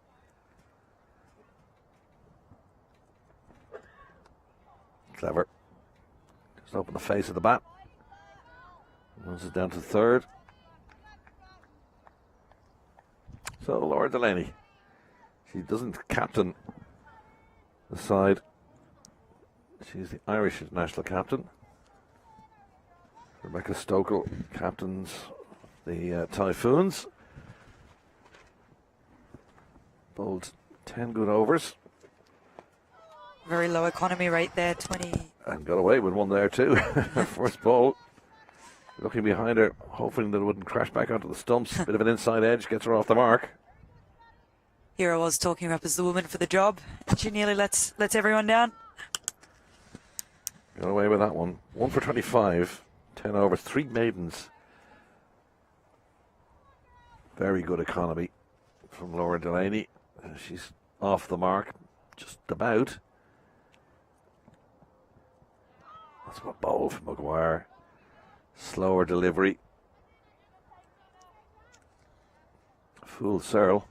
Clever. Just open the face of the bat. Runs it down to 3rd. So Laura Delaney, she doesn't captain the side. She's the Irish national captain. Rebecca Stokel captains the Typhoons. Bowled 10 good overs. Very low economy rate there, 20. And got away with one there too. First ball. Looking behind her, hoping that it wouldn't crash back onto the stumps. Bit of an inside edge, gets her off the mark. Here I was talking her up as the woman for the job, and she nearly lets everyone down. Got away with that one. 1 for 25, 10 overs, 3 maidens. Very good economy from Laura Delaney. She's off the mark, just about. That's what bowl from Maguire. Slower delivery. Fool Searle.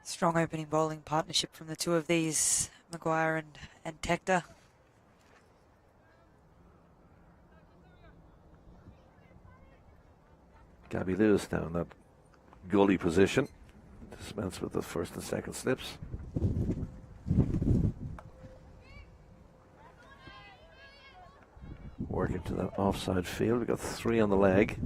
Strong opening bowling partnership from the two of these, Maguire and Tector. Gabby Lewis now in that gully position. Dispense with the first and second slips. Working to that offside field. We've got 3 on the leg.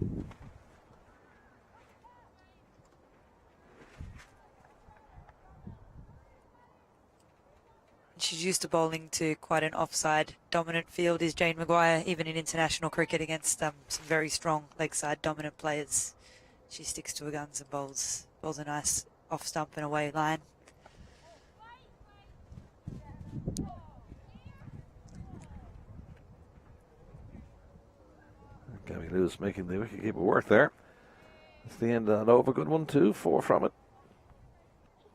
She's used to bowling to quite an offside dominant field, is Jane Maguire, even in international cricket against some very strong leg side dominant players. She sticks to her guns and bowls a nice off stump and away line. Gabby Lewis making the wicketkeeper work there. That's the end of that over. Good one, 2, 4 from it.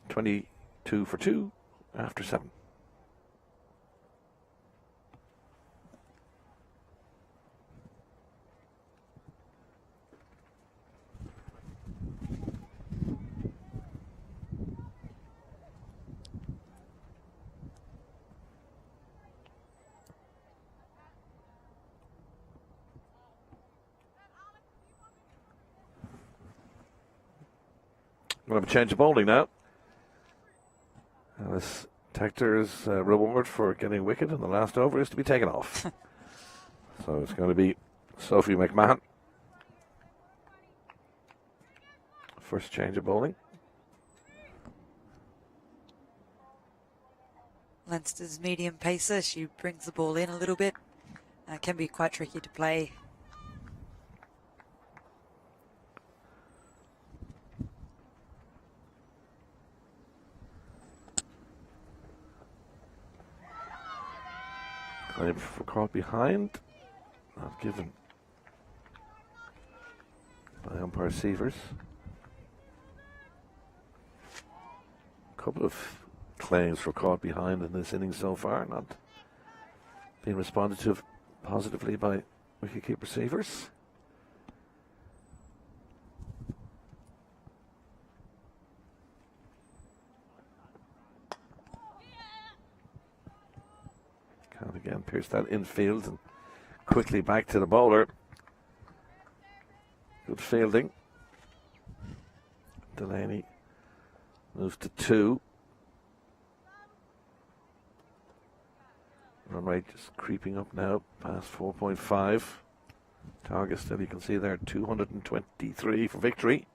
22 for 2 after 7. We'll have a change of bowling now. Alice Tector's reward for getting a wicket in the last over is to be taken off. So it's going to be Sophie McMahon. First change of bowling. Leinster's medium pacer, she brings the ball in a little bit. Can be quite tricky to play. Claim for caught behind. Not given by umpire Sievers. A couple of claims for caught behind in this innings so far, not being responded to positively by wicketkeeper Sievers. Can't again pierce that infield and quickly back to the bowler. Good fielding. Delaney moves to 2. Run rate just creeping up now, past 4.5. Target still, you can see there, 223 for victory.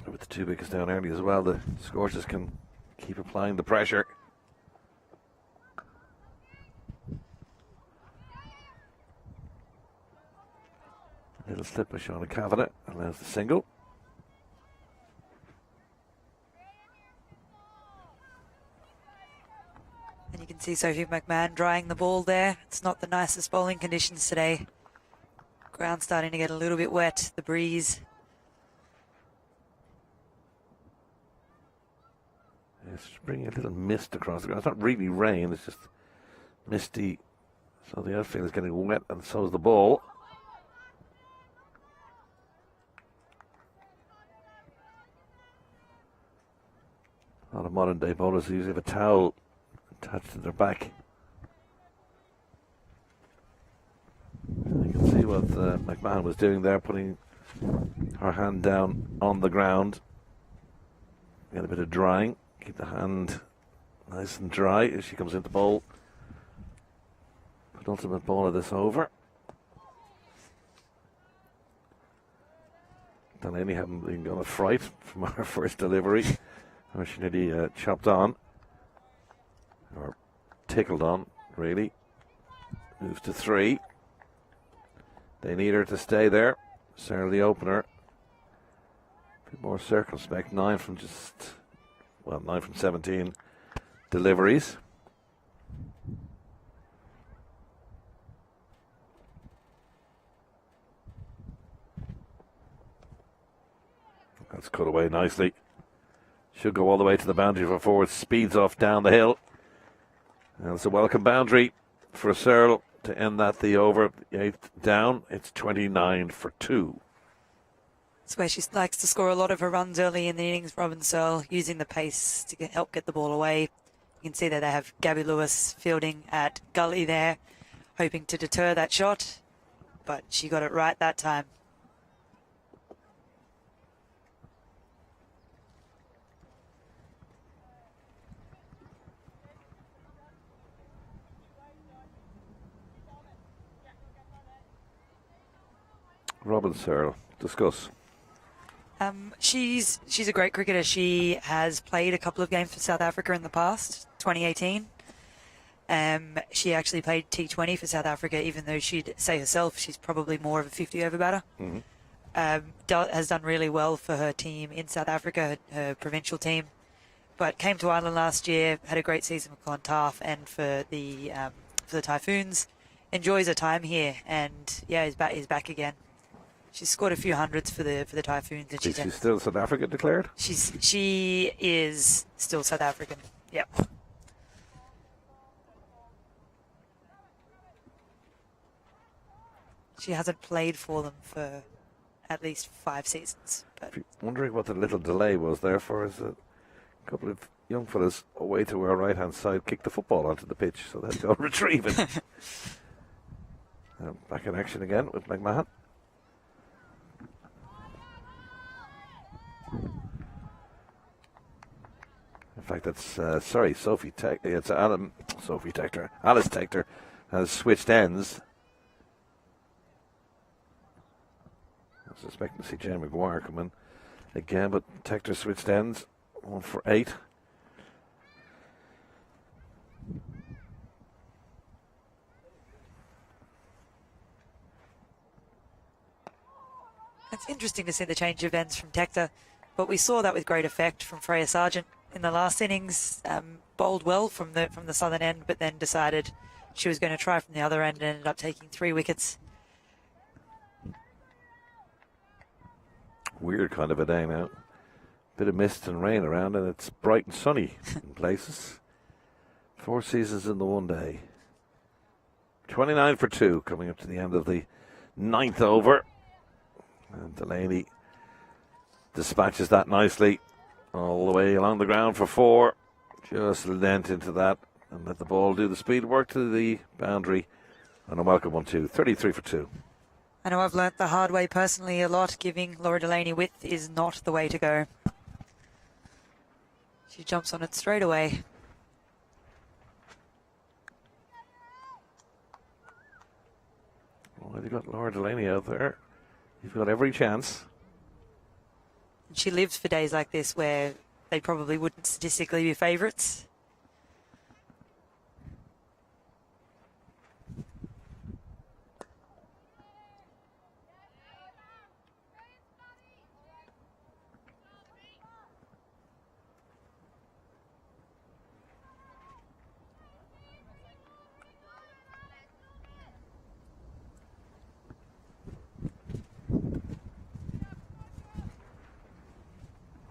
With the 2 wickets down early as well, the Scorchers can keep applying the pressure. Little slip by Shauna Kavanagh allows the single. And you can see Sophie McMahon drying the ball there. It's not the nicest bowling conditions today. Ground starting to get a little bit wet, the breeze. It's bringing a little mist across the ground. It's not really rain, it's just misty. So the outfield is getting wet, and so is the ball. A lot of modern day bowlers usually have a towel attached to their back. You can see what McMahon was doing there, putting her hand down on the ground. Get a bit of drying. Keep the hand nice and dry as she comes into bowl. Penultimate ball of this over. Delaney having been on a fright from her first delivery. Or she nearly chopped on. Or tickled on, really. Moves to 3. They need her to stay there. Sarah, the opener. A bit more circumspect. 9 from 17 deliveries. That's cut away nicely. Should go all the way to the boundary for forward. Speeds off down the hill. And it's a welcome boundary for Searle to end that the over. The 8th down. It's 29 for 2. That's where she likes to score a lot of her runs early in the innings, Robin Searle, using the pace to help get the ball away. You can see that they have Gabby Lewis fielding at gully there, hoping to deter that shot. But she got it right that time. Robin Searle, discuss. She's a great cricketer. She has played a couple of games for South Africa in the past, 2018. She actually played T20 for South Africa, even though she'd say herself she's probably more of a 50-over batter. Has done really well for her team in South Africa, her provincial team. But came to Ireland last year, had a great season with Clontarf and for the Typhoons. Enjoys her time here, and yeah, is back again. She's scored a few hundreds for the Typhoons. And Is she still South Africa declared? She is still South African. Yep. She hasn't played for them for at least 5 seasons. But Wondering what the little delay was there for as a couple of young fellas away to our right hand side kicked the football onto the pitch, so they had to go retrieve it. Back in action again with McMahon. In fact, it's Sophie Tech. It's Sophie Tector. Alice Tector has switched ends. I was expecting to see Jane McGuire come in again, but Tector switched ends. 1 for 8. it's interesting to see the change of ends from Tector, but we saw that with great effect from Freya Sargent in the last innings. Bowled well from the southern end, but then decided she was going to try from the other end and ended up taking 3 wickets. Weird kind of a day now. Bit of mist and rain around, and it's bright and sunny in places. 4 seasons in the one day. 29 for 2 coming up to the end of the 9th over. And Delaney dispatches that nicely all the way along the ground for 4. Just lent into that and let the ball do the speed work to the boundary. And a welcome 1-2. 33 for 2. I know I've learnt the hard way personally a lot. Giving Laura Delaney width is not the way to go. She jumps on it straight away. Well, you've got Laura Delaney out there. You've got every chance. She lives for days like this where they probably wouldn't statistically be favourites.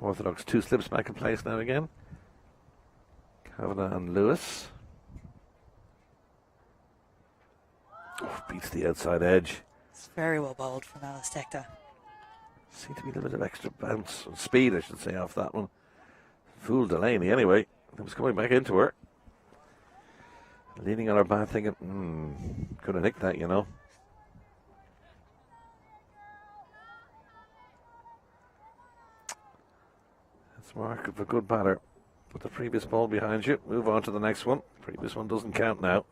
Orthodox 2 slips back in place now again. Kavanagh and Lewis. Oh, beats the outside edge. It's very well bowled from Alice Tector. Seemed to be a little bit of extra bounce, and speed I should say, off that one. Fooled Delaney anyway. It was coming back into her. Leaning on her bat thinking, could have nicked that, you know. That's mark of a good batter. Put the previous ball behind you. Move on to the next one. Previous one doesn't count now.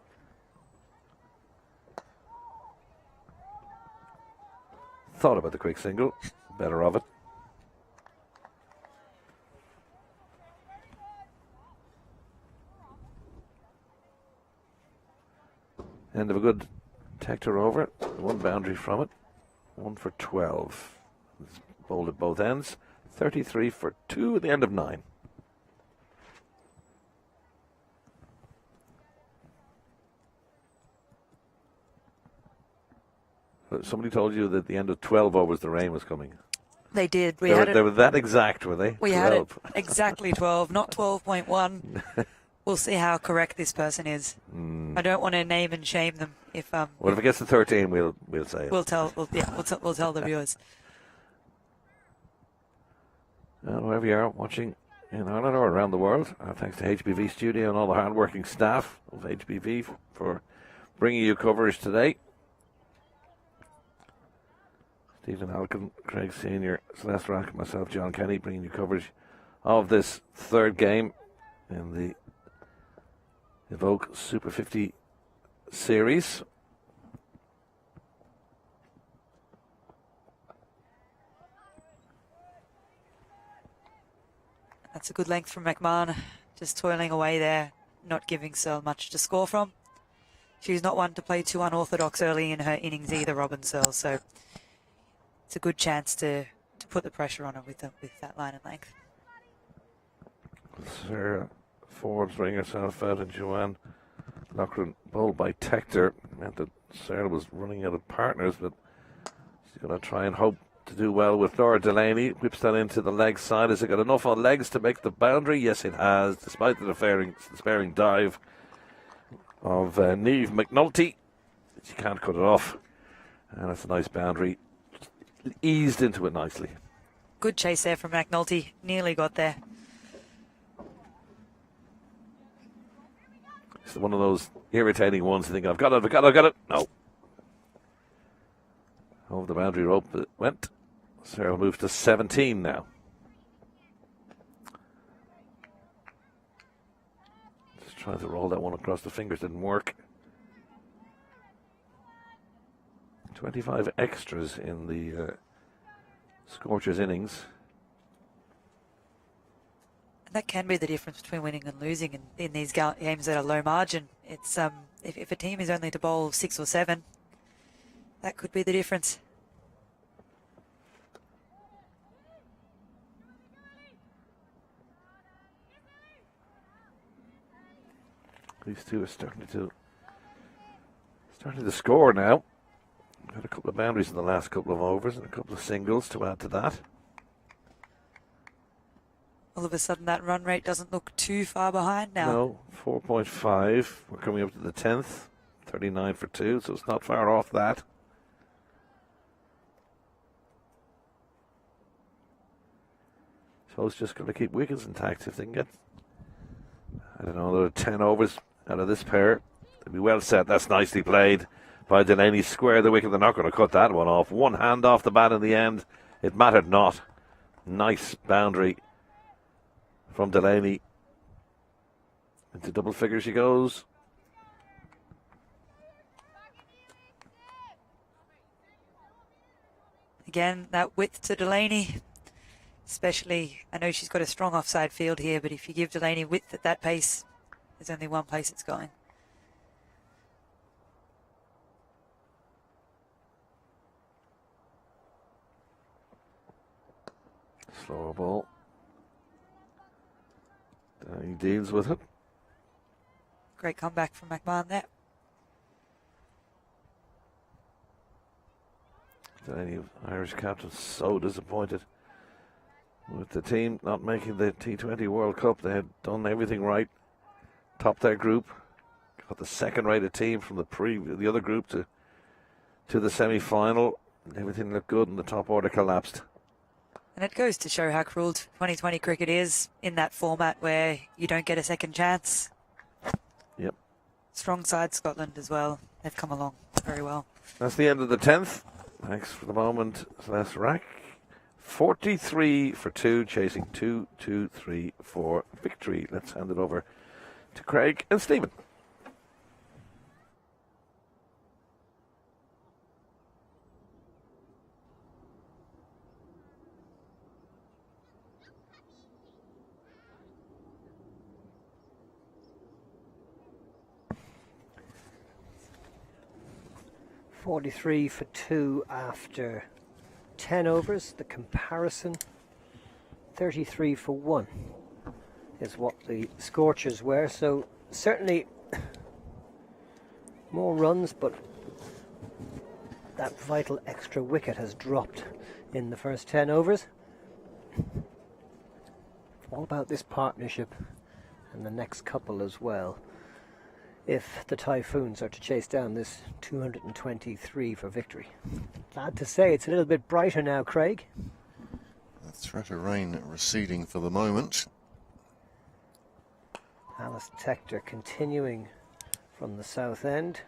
Thought about the quick single. Better of it. End of a good Tector over. One boundary from it. 1 for 12. It's bowled at both ends. 33 for 2 at the end of 9. Somebody told you that at the end of 12 overs the rain was coming. They did. They were that exact, were they? We 12. had it exactly 12, not 12.1. We'll see how correct this person is. I don't want to name and shame them. Well, if it gets to 13, we'll say it. We'll tell the viewers. Wherever you are watching in Ireland or around the world, thanks to HBV Studio and all the hard-working staff of HBV for bringing you coverage today. Stephen Alkin, Craig Senior, Celeste Rack, myself, John Kenny, bringing you coverage of this third game in the Evoke Super 50 series. That's a good length from McMahon, just toiling away there, not giving so much to score from. She's not one to play too unorthodox early in her innings either, Robin Searle, so it's a good chance to put the pressure on her with that line and length. Sarah Forbes bring herself out, and Joanne Loughran bowled by Tector. Meant that Sarah was running out of partners, but she's going to try and hope to do well with Laura Delaney. Whips that into the leg side. Has it got enough on legs to make the boundary? Yes, it has, despite the despairing dive of Niamh McNulty. She can't cut it off, and it's a nice boundary. Eased into it nicely. Good chase there from McNulty. Nearly got there. It's one of those irritating ones. You think, I've got it. No. Over the boundary rope it went. Sarah moves to 17 now. Just trying to roll that one across the fingers. Didn't work. 25 extras in the Scorchers innings. That can be the difference between winning and losing in these games that are low margin. It's if a team is only to bowl 6 or 7, that could be the difference. These two are starting to score now. Got a couple of boundaries in the last couple of overs and a couple of singles to add to that. All of a sudden that run rate doesn't look too far behind now. No, 4.5. We're coming up to the 10th. 39 for 2, so it's not far off that. So it's just going to keep wickets intact if they can get, I don't know, another 10 overs out of this pair. They'll be well set. That's nicely played by Delaney. Square the wicket. They're not going to cut that one off. One hand off the bat in the end. It mattered not. Nice boundary from Delaney. Into double figures she goes. Again, that width to Delaney, especially, I know she's got a strong offside field here, but if you give Delaney width at that pace, there's only one place it's going. Slower ball. He deals with it. Great comeback from McMahon there. Delaney, Irish captain, so disappointed With the team not making the T20 World Cup, they had done everything right. Topped their group. Got the second-rated team from the other group to the semi-final. Everything looked good and the top order collapsed. And it goes to show how cruel 2020 cricket is in that format where you don't get a second chance. Yep. Strong side Scotland as well. They've come along very well. That's the end of the 10th. Thanks for the moment, Celeste Rack. 43 for 2, chasing 2, 2, 3 for victory. Let's hand it over to Craig and Stephen. .43 for 2 after 10 overs. The comparison, 33 for 1 is what the Scorchers were. So certainly more runs, but that vital extra wicket has dropped in the first 10 overs. All about this partnership and the next couple as well, if the Typhoons are to chase down this 223 for victory. Glad to say it's a little bit brighter now, Craig. The threat of rain receding for the moment. Alice Tector continuing from the south end.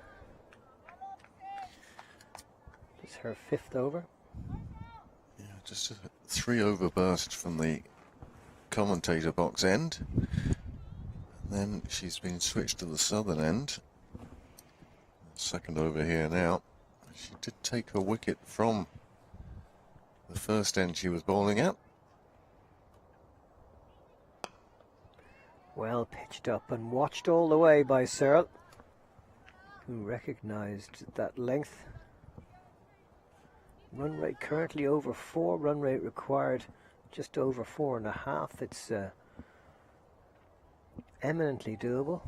It's her 5th over. Yeah, just a 3-over burst from the commentator box end. Then she's been switched to the southern end. Second over here now. She did take her wicket from the first end she was bowling at. Well pitched up and watched all the way by Searle, who recognised that length. Run rate currently over 4, run rate required just over 4.5. It's eminently doable.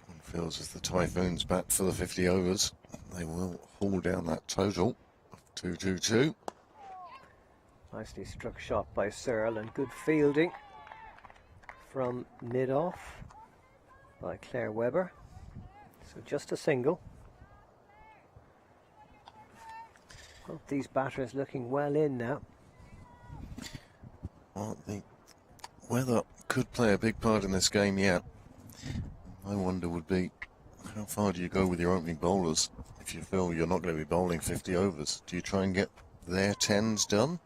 One feels as the Typhoons bat for the 50 overs, they will haul down that total of 222. Nicely struck shot by Searle and good fielding from mid-off by Claire Webber. So just a single. Both these batters looking well in now. Well, the weather could play a big part in this game yet. My wonder would be, how far do you go with your opening bowlers if you feel you're not going to be bowling 50 overs? Do you try and get their 10s done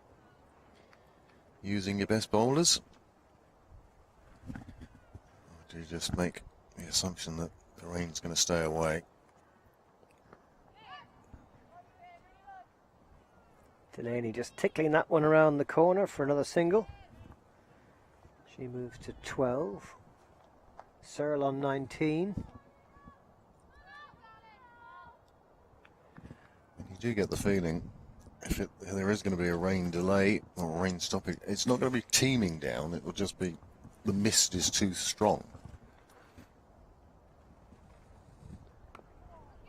using your best bowlers? Or do you just make the assumption that the rain's going to stay away? Delaney just tickling that one around the corner for another single. She moves to 12. Searle on 19. You do get the feeling if there is going to be a rain delay or a rain stopping, it's not going to be teeming down, it will just be the mist is too strong.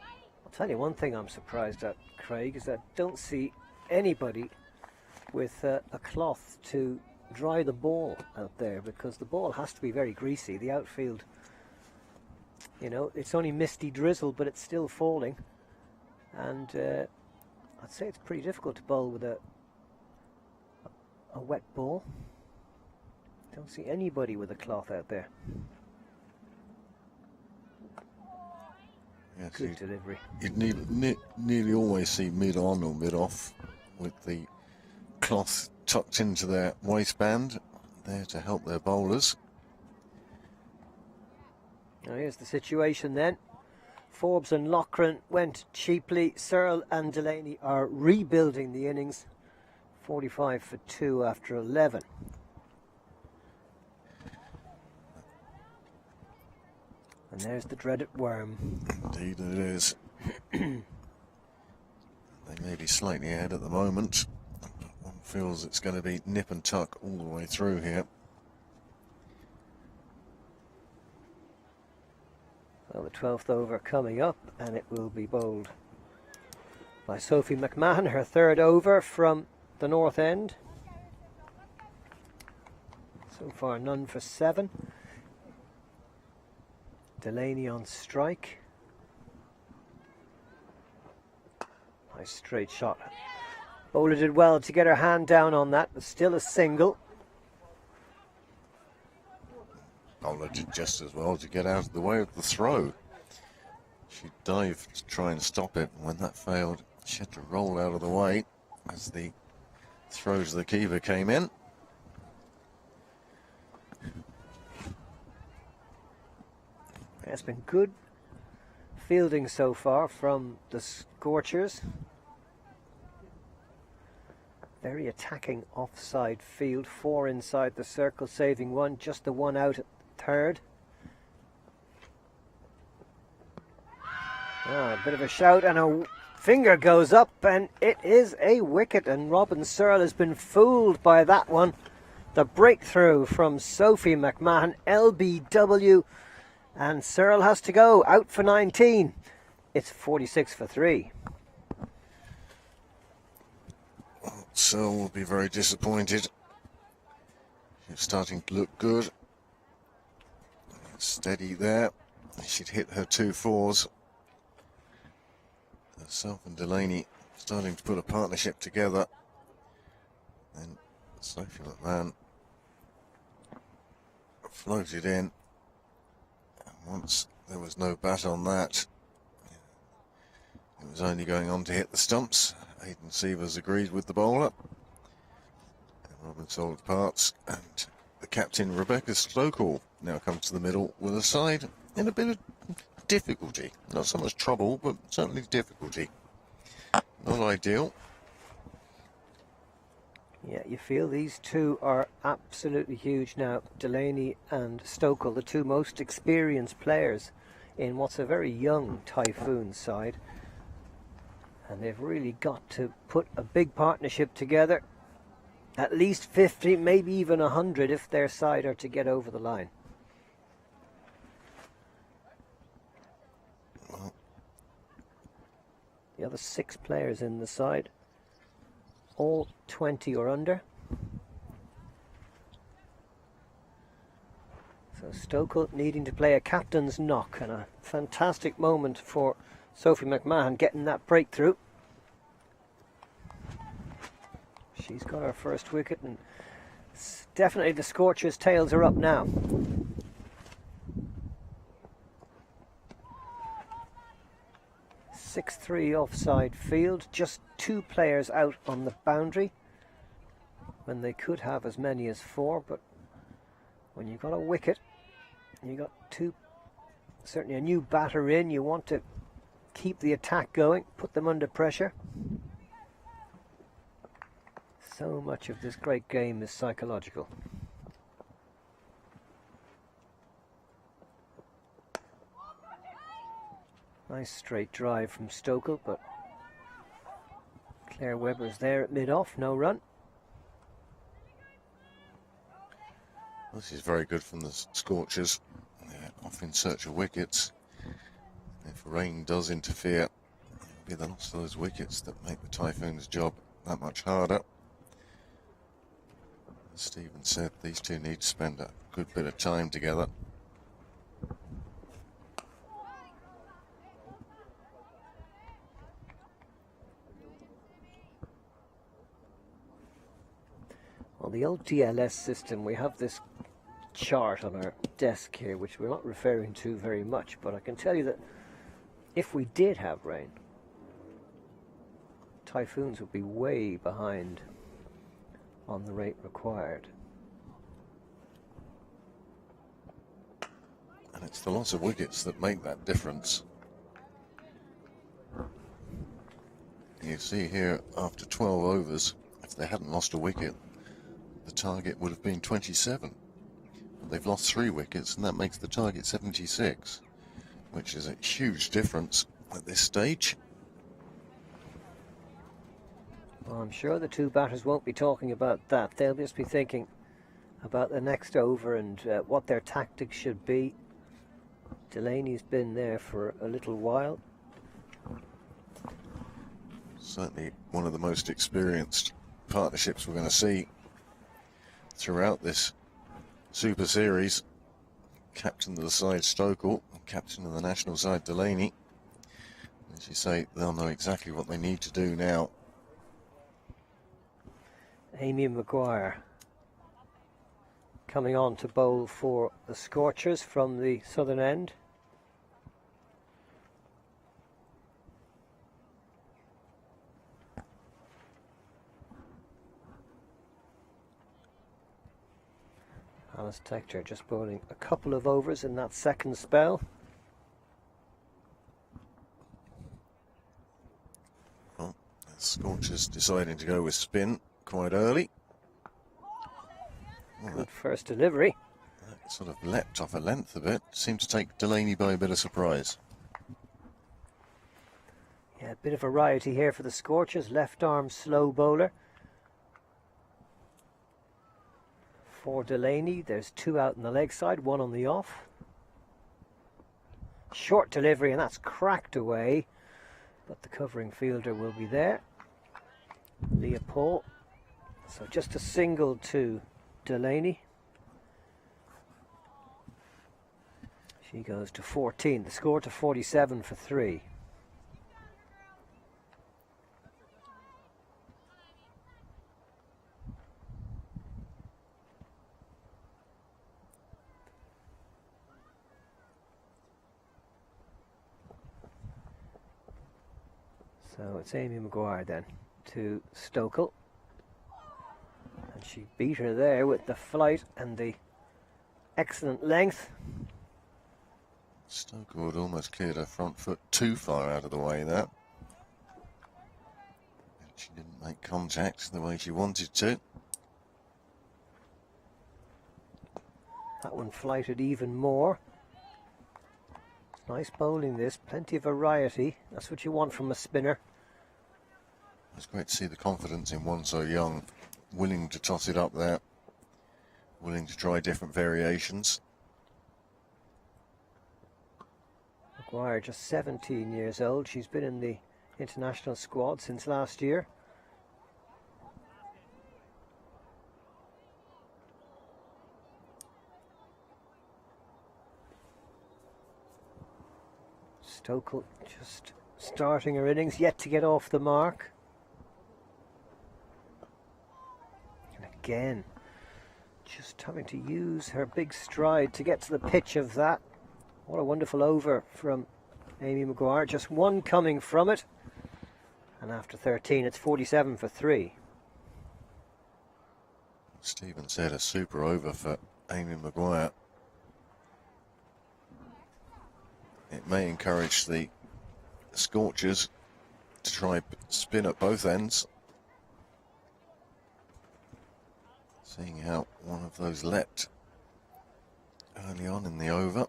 I'll tell you one thing I'm surprised at, Craig, is that I don't see anybody with a cloth to dry the ball out there, because the ball has to be very greasy. The outfield, you know, it's only misty drizzle, but it's still falling, and I'd say it's pretty difficult to bowl with a wet ball. Don't see anybody with a cloth out there. Yes, Good delivery. You'd nearly always see mid-on or mid-off with the cloth tucked into their waistband there to help their bowlers. Now here's the situation then. Forbes and Loughran went cheaply. Searle and Delaney are rebuilding the innings. 45 for 2 after 11. And there's the dreaded worm. Indeed it is. They may be slightly ahead at the moment, but one feels it's going to be nip and tuck all the way through here. Well, the 12th over coming up, and it will be bowled by Sophie McMahon, her third over from the north end. So far none for 7. Delaney on strike. Nice straight shot. Bowler did well to get her hand down on that, but still a single. Bowler did just as well to get out of the way of the throw. She dived to try and stop it, and when that failed, she had to roll out of the way as the throw to the keeper came in. It's been good fielding so far from the Scorchers. Very attacking offside field. 4 inside the circle, saving 1. Just the 1 out at third. A bit of a shout and a finger goes up, and it is a wicket, and Robin Searle has been fooled by that one. The breakthrough from Sophie McMahon, LBW, and Searle has to go out for 19. It's 46 for 3. Searle will be very disappointed. She's starting to look good. Steady there. She'd hit her 2 4s. Herself and Delaney starting to put a partnership together. And Sophie McMahon floated in. And once there was no bat on that, it was only going on to hit the stumps. Aidan Sievers agreed with the bowler. And Robin sold parts, and the captain Rebecca Stokell now comes to the middle with a side in a bit of difficulty. Not so much trouble, but certainly difficulty. Not ideal. Yeah, you feel these two are absolutely huge now. Delaney and Stokell, the two most experienced players in what's a very young Typhoons side. And they've really got to put a big partnership together. At least 50, maybe even 100 if their side are to get over the line. The other 6 players in the side, all 20 or under. So Stokell needing to play a captain's knock, and a fantastic moment for Sophie McMahon getting that breakthrough. She's got her first wicket, and definitely the Scorchers' tails are up now. .63 offside field, just 2 players out on the boundary when they could have as many as 4, but when you've got a wicket, you've got 2, certainly a new batter in, you want to keep the attack going, put them under pressure. So much of this great game is psychological. Nice straight drive from Stokell, but Claire Webber's there at mid-off, no run. This is very good from the Scorchers. They're off in search of wickets. If rain does interfere, it'll be the loss of those wickets that make the Typhoons' job that much harder. As Stephen said, these two need to spend a good bit of time together. Well, the old DLS system, we have this chart on our desk here, which we're not referring to very much, but I can tell you that if we did have rain, Typhoons would be way behind on the rate required. And it's the loss of wickets that make that difference. You see here, after 12 overs, if they hadn't lost a wicket, the target would have been 27. But they've lost 3 wickets, and that makes the target 76, which is a huge difference at this stage. Well, I'm sure the 2 batters won't be talking about that. They'll just be thinking about the next over and what their tactics should be. Delaney's been there for a little while. Certainly one of the most experienced partnerships we're going to see throughout this Super Series. Captain of the side Stokel, and captain of the national side Delaney. As you say, they'll know exactly what they need to do now. Amy Maguire coming on to bowl for the Scorchers from the southern end. Alice Tector just bowling a couple of overs in that second spell. Well, Scorchers deciding to go with spin quite early. Well, Good first delivery. that sort of leapt off a length a bit. Seemed to take Delaney by a bit of surprise. Yeah, a bit of variety here for the Scorchers. Left arm slow bowler. For Delaney, there's two out on the leg side, one on the off. Short delivery, and that's cracked away, but the covering fielder will be there. Leopold. So just a single to Delaney. She goes to 14. The score to 47 for 3. So it's Amy Maguire then to Stokel. And she beat her there with the flight and the excellent length. Stoker had almost cleared her front foot too far out of the way there. And she didn't make contact the way she wanted to. That one flighted even more. Nice bowling this, plenty of variety. That's what you want from a spinner. It's great to see the confidence in one so young, willing to toss it up there, willing to try different variations. Maguire just 17 years old. She's been in the international squad since last year. Stokel just starting her innings, yet to get off the mark. And again, just having to use her big stride to get to the pitch of that. What a wonderful over from Amy Maguire. Just one coming from it. And after 13, it's 47 for 3. Stephen said a super over for Amy Maguire. It may encourage the Scorchers to try spin at both ends. Seeing how one of those leapt early on in the over.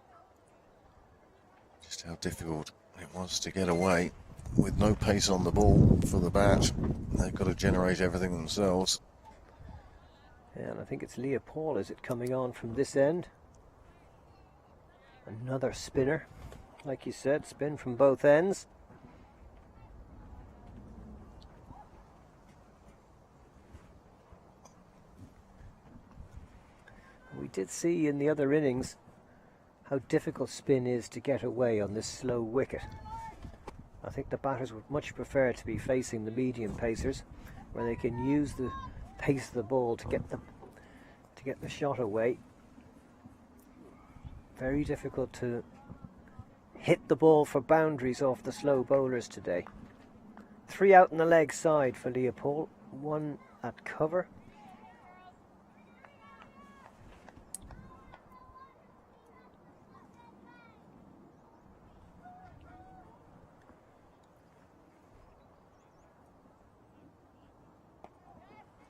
Just how difficult it was to get away with no pace on the ball for the bat. They've got to generate everything themselves. And I think it's Leopold, is it, coming on from this end? Another spinner. Like you said, spin from both ends. We did see in the other innings how difficult spin is to get away on this slow wicket. I think the batters would much prefer to be facing the medium pacers, where they can use the pace of the ball to get the shot away. Very difficult to hit the ball for boundaries off the slow bowlers today. 3 out on the leg side for Leopold, 1 at cover.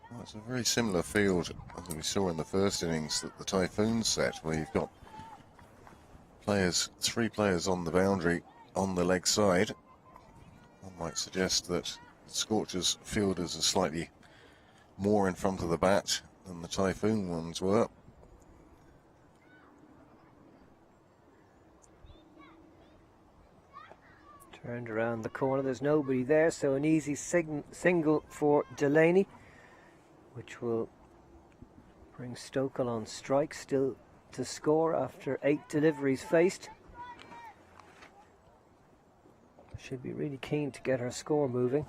Well, it's a very similar field as we saw in the first innings that the Typhoons set, where you've got players, 3 players on the boundary on the leg side. One might suggest that the Scorchers fielders are slightly more in front of the bat than the Typhoon ones were. Turned around the corner, there's nobody there, so an easy single for Delaney, which will bring Stokel on strike, still to score after 8 deliveries faced. Should be really keen to get her score moving.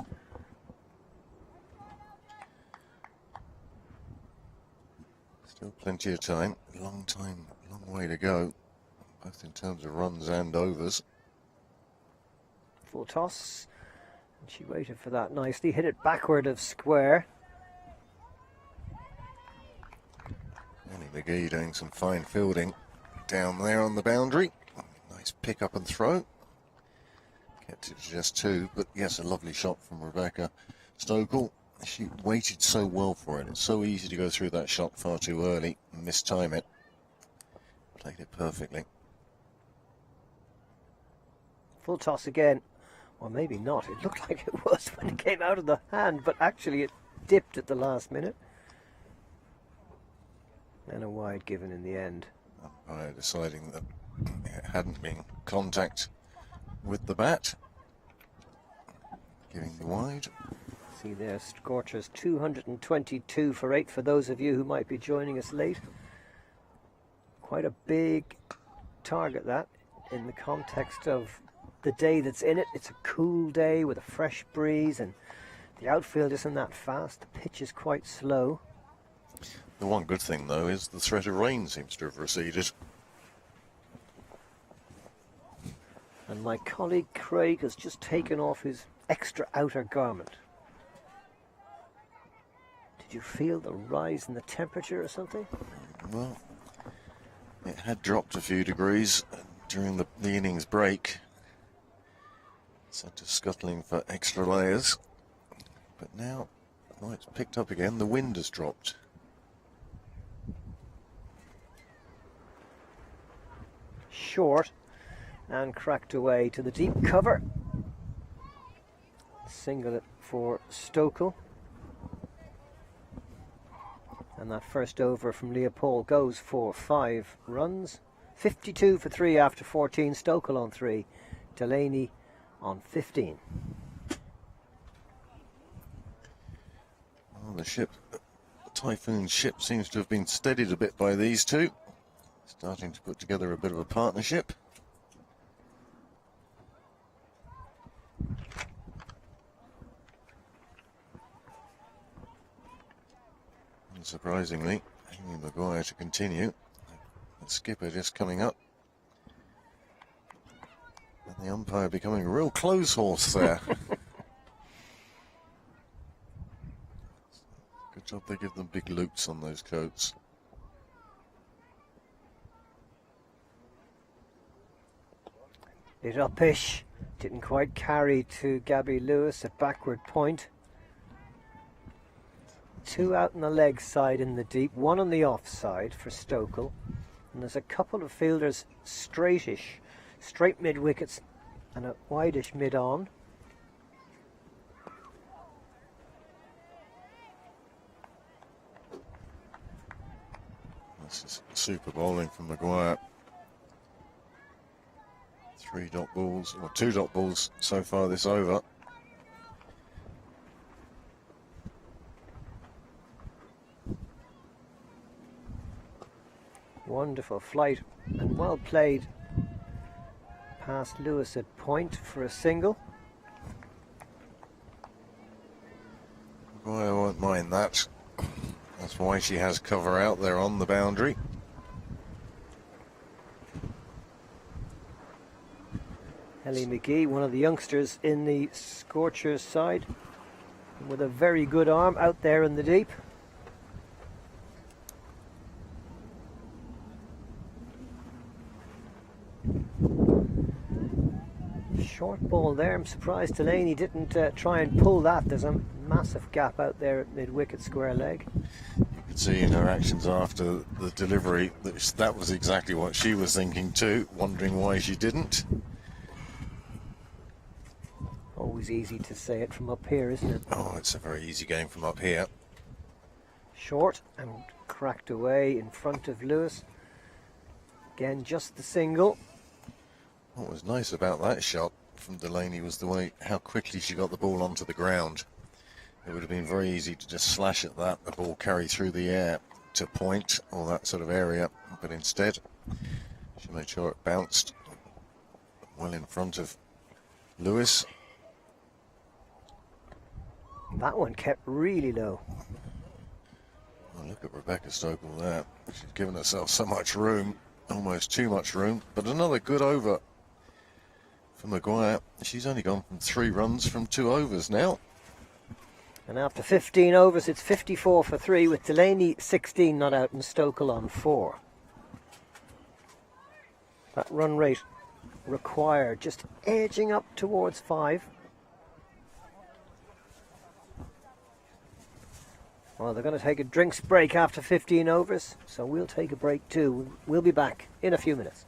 Still plenty of time, long way to go, both in terms of runs and overs. Full toss, and she waited for that nicely, hit it backward of square. Ellie McGee doing some fine fielding down there on the boundary. Nice pick up and throw. Kept it to just 2, but yes, a lovely shot from Rebecca Stokel. She waited so well for it. It's so easy to go through that shot far too early and mistime it. Played it perfectly. Full toss again. Or maybe not. It looked like it was when it came out of the hand, but actually it dipped at the last minute. And a wide given in the end. Umpire deciding that it hadn't been contact with the bat. Giving the wide. See there, Scorchers 222 for 8 for those of you who might be joining us late. Quite a big target, that, in the context of the day that's in it. It's a cool day with a fresh breeze, and the outfield isn't that fast. The pitch is quite slow. The one good thing, though, is the threat of rain seems to have receded. And my colleague Craig has just taken off his extra outer garment. Did you feel the rise in the temperature or something? Well, it had dropped a few degrees during the innings break. Set to scuttling for extra layers. But now, well, it's picked up again. The wind has dropped. Short and cracked away to the deep cover. Single it for Stokel. And that first over from Leopold goes for 5 runs. 52 for 3 after 14. Stokel on 3. Delaney on 15. Well, the Typhoons ship seems to have been steadied a bit by these two. Starting to put together a bit of a partnership. Unsurprisingly, Amy Maguire to continue. The skipper just coming up. And the umpire becoming a real clothes horse there. Good job they give them big loops on those coats. Bit uppish. Didn't quite carry to Gabby Lewis at backward point. 2 out on the leg side in the deep, 1 on the off side for Stokel. And there's a couple of fielders straightish, straight mid wickets and a wideish mid on. This is super bowling from Maguire. 3 dot balls, or 2 dot balls so far this over. Wonderful flight and well played past Lewis at point for a single. Maguire won't mind that. That's why she has cover out there on the boundary. Ellie McGee, one of the youngsters in the Scorchers side, with a very good arm out there in the deep. Short ball there. I'm surprised Delaney didn't try and pull that. There's a massive gap out there at mid-wicket square leg. You could see in her actions after the delivery that was exactly what she was thinking too, wondering why she didn't. Always easy to say it from up here, isn't it? Oh, it's a very easy game from up here. Short and cracked away in front of Lewis. Again, just the single. What was nice about that shot from Delaney was the way, how quickly she got the ball onto the ground. It would have been very easy to just slash at that, the ball carry through the air to point or that sort of area, but instead she made sure it bounced well in front of Lewis. That one kept really low. Oh, look at Rebecca Stokell there. She's given herself so much room, almost too much room, but another good over for Maguire. She's only gone from 3 runs from 2 overs now. And after 15 overs, it's 54 for 3 with Delaney 16 not out and Stokell on 4. That run rate required just edging up towards 5. Well, they're going to take a drinks break after 15 overs, so we'll take a break too. We'll be back in a few minutes.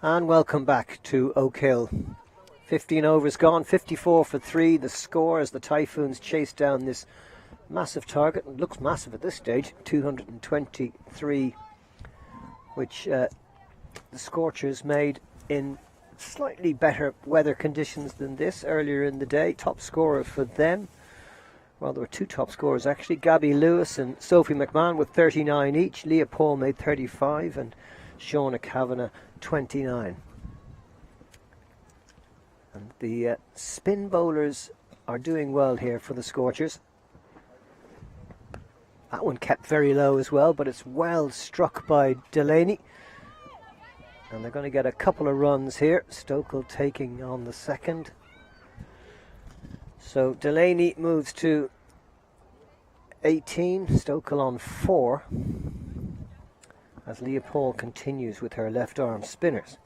And welcome back to Oak Hill. 15 overs gone, 54 for 3. The score as the Typhoons chase down this massive target. It looks massive at this stage, 223, which the Scorchers made in slightly better weather conditions than this earlier in the day. Top scorer for them, well, there were 2 top scorers actually, Gabby Lewis and Sophie McMahon with 39 each. Leah Paul made 35 and Shauna Kavanagh 29. And the spin bowlers are doing well here for the Scorchers. That one kept very low as well, but it's well struck by Delaney. And they're going to get a couple of runs here. Stokell taking on the second. So Delaney moves to 18, Stokell on 4. As Leah Paul continues with her left arm spinners.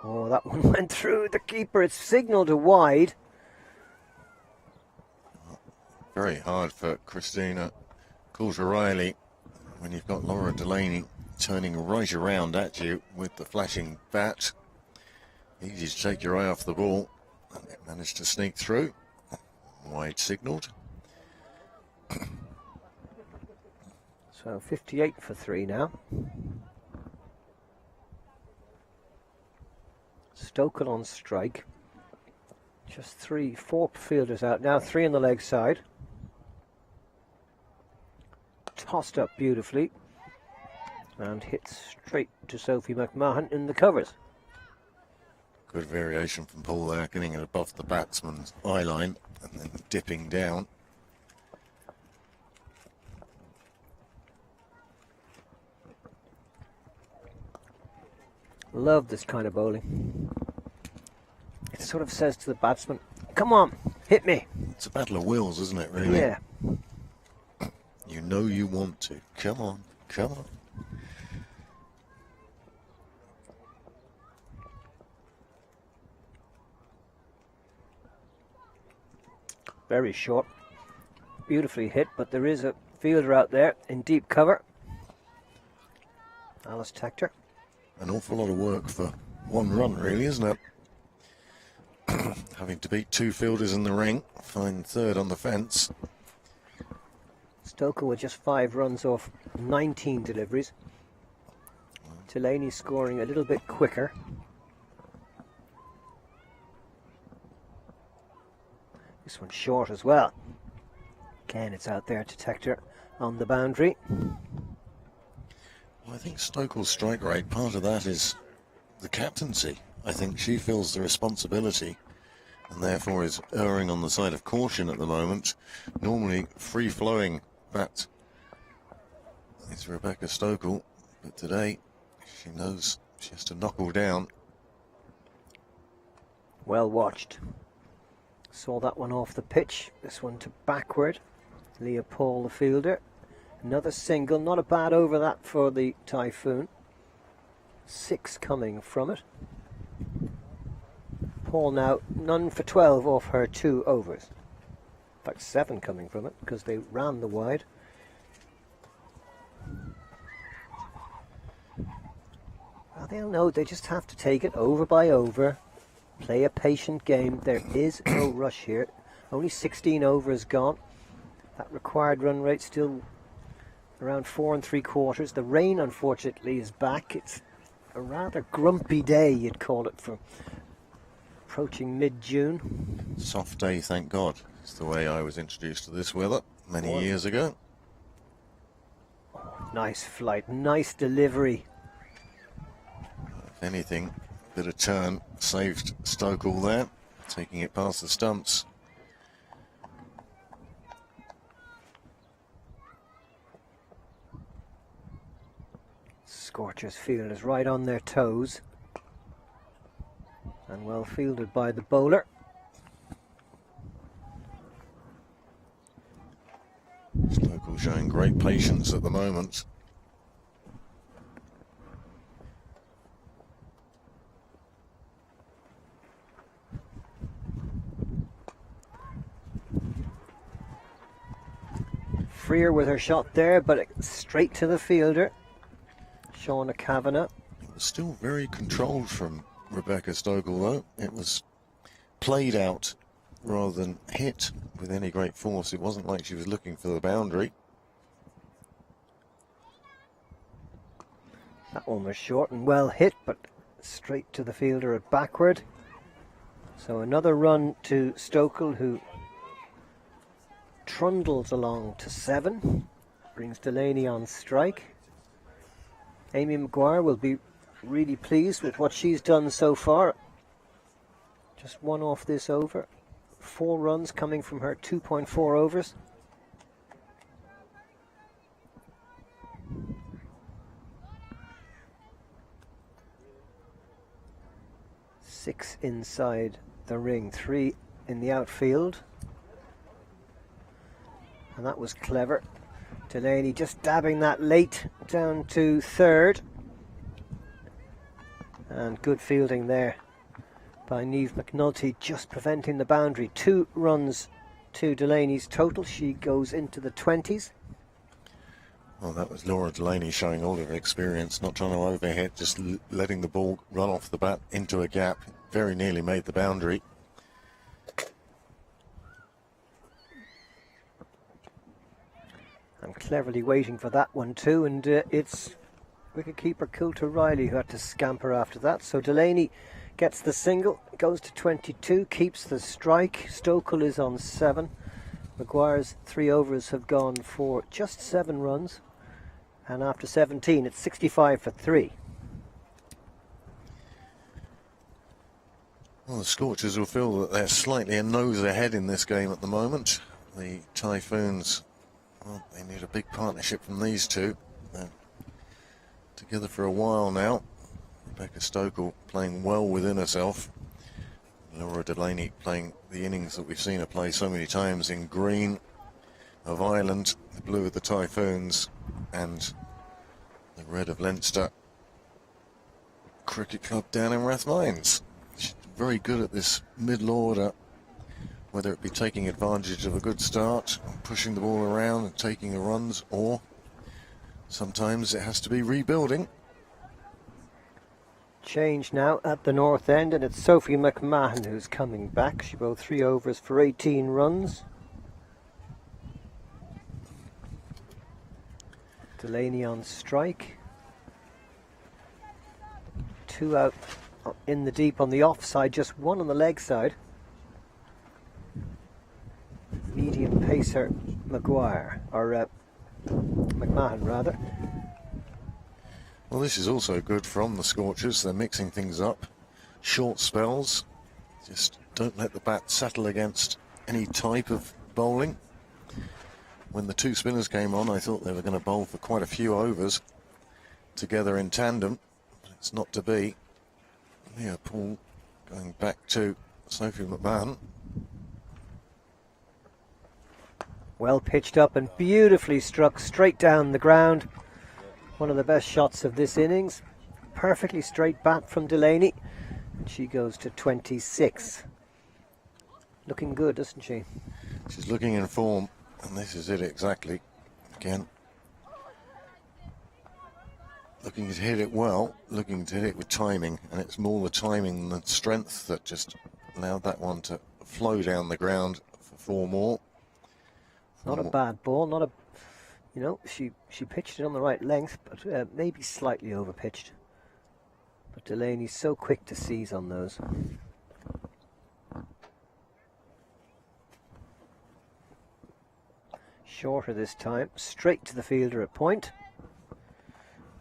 Oh, that one went through the keeper. It's signalled a wide. Very hard for Christina Coulter-Riley when you've got Laura Delaney turning right around at you with the flashing bat. Easy to take your eye off the ball. And it managed to sneak through. Wide signalled. So 58 for 3 now. Stokell on strike. Just 4 fielders out now. 3 on the leg side. tossed up beautifully and hit straight to Sophie McMahon in the covers. Good variation from Paul there, getting it above the batsman's eye line and then dipping down. Love this kind of bowling. It sort of says to the batsman, come on, hit me. It's a battle of wills, isn't it, really? Yeah. You know you want to. Come on, come on. Very short. Beautifully hit, but there is a fielder out there in deep cover. Alice Tector. An awful lot of work for one run, really, isn't it? Having to beat two fielders in the ring, find third on the fence. Stoker with just 5 runs off 19 deliveries. Delaney scoring a little bit quicker. This one's short as well. Again, it's out there to Tector on the boundary. Well, I think Stokel's strike rate, part of that is the captaincy. I think she feels the responsibility and therefore is erring on the side of caution at the moment. Normally free-flowing bat is Rebecca Stokel, but today she knows she has to knuckle down. Well watched. Saw that one off the pitch. This one to backward. Leah Paul, the fielder. Another single. Not a bad over that for the Typhoon. 6 coming from it. Paul now none for 12 off her 2 overs. In fact, 7 coming from it because they ran the wide. Well, they'll know they just have to take it over by over. Play a patient game. There is no rush here. Only 16 overs gone. That required run rate still around 4 3/4. The rain, unfortunately, is back. It's a rather grumpy day, you'd call it, for approaching mid-June. Soft day, thank God. It's the way I was introduced to this weather many years ago. Nice flight, nice delivery. If anything, bit of turn saved Stokel there, taking it past the stumps. Scorchers fielders right on their toes. And well fielded by the bowler. Stokel showing great patience at the moment. Freer with her shot there, but straight to the fielder. Shauna Kavanagh. It was still very controlled from Rebecca Stokel, though. It was played out rather than hit with any great force. It wasn't like she was looking for the boundary. That one was short and well hit, but straight to the fielder at backward. So another run to Stokel, who trundles along to 7. Brings Delaney on strike. Amy Maguire will be really pleased with what she's done so far. Just 1 off this over. 4 runs coming from her 2.4 overs. Six inside the ring, 3 in the outfield. And that was clever. Delaney just dabbing that late down to 3rd. And good fielding there by Niamh McNulty, just preventing the boundary. 2 runs to Delaney's total. She goes into the 20s. Well, that was Laura Delaney showing all of her experience, not trying to overhit, just letting the ball run off the bat into a gap. Very nearly made the boundary. And cleverly waiting for that one too, and it's wicketkeeper Coulter Riley who had to scamper after that. So Delaney gets the single, goes to 22, keeps the strike. Stokel is on 7. Maguire's 3 overs have gone for just 7 runs, and after 17 it's 65 for 3. Well, the Scorchers will feel that they're slightly a nose ahead in this game at the moment. The Typhoons, well, they need a big partnership from these two. They're together for a while now. Rebecca Stokel playing well within herself. Laura Delaney playing the innings that we've seen her play so many times in green of Ireland, the blue of the Typhoons, and the red of Leinster Cricket Club down in Rathmines. She's very good at this middle order, whether it be taking advantage of a good start and pushing the ball around and taking the runs, or sometimes it has to be rebuilding. Change now at the north end, and it's Sophie McMahon who's coming back. She bowled 3 overs for 18 runs. Delaney on strike. 2 out in the deep on the offside, just 1 on the leg side. Medium pacer Maguire, or McMahon rather. Well, this is also good from the Scorchers. They're mixing things up. Short spells. Just don't let the bat settle against any type of bowling. When the 2 spinners came on, I thought they were going to bowl for quite a few overs together in tandem. It's not to be. Leah Paul going back to Sophie McMahon. Well pitched up and beautifully struck straight down the ground. One of the best shots of this innings. Perfectly straight bat from Delaney. And she goes to 26. Looking good, doesn't she? She's looking in form, and this is it exactly. Again, looking to hit it well, looking to hit it with timing, and it's more the timing than the strength that just allowed that one to flow down the ground for 4 more. Not a bad ball, not a, you know, she pitched it on the right length, but maybe slightly over pitched. But Delaney's so quick to seize on those. Shorter this time, straight to the fielder at point.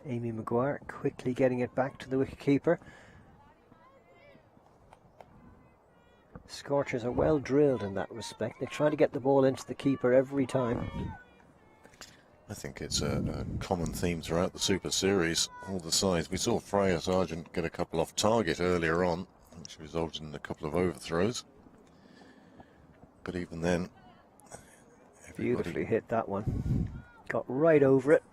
Amy Maguire quickly getting it back to the wicketkeeper. Scorchers are well drilled in that respect. They try to get the ball into the keeper every time. I think it's a common theme throughout the Super Series, all the sides. We saw Freya Sargent get a couple off target earlier on, which resulted in a couple of overthrows. But even then, beautifully hit that one. Got right over it.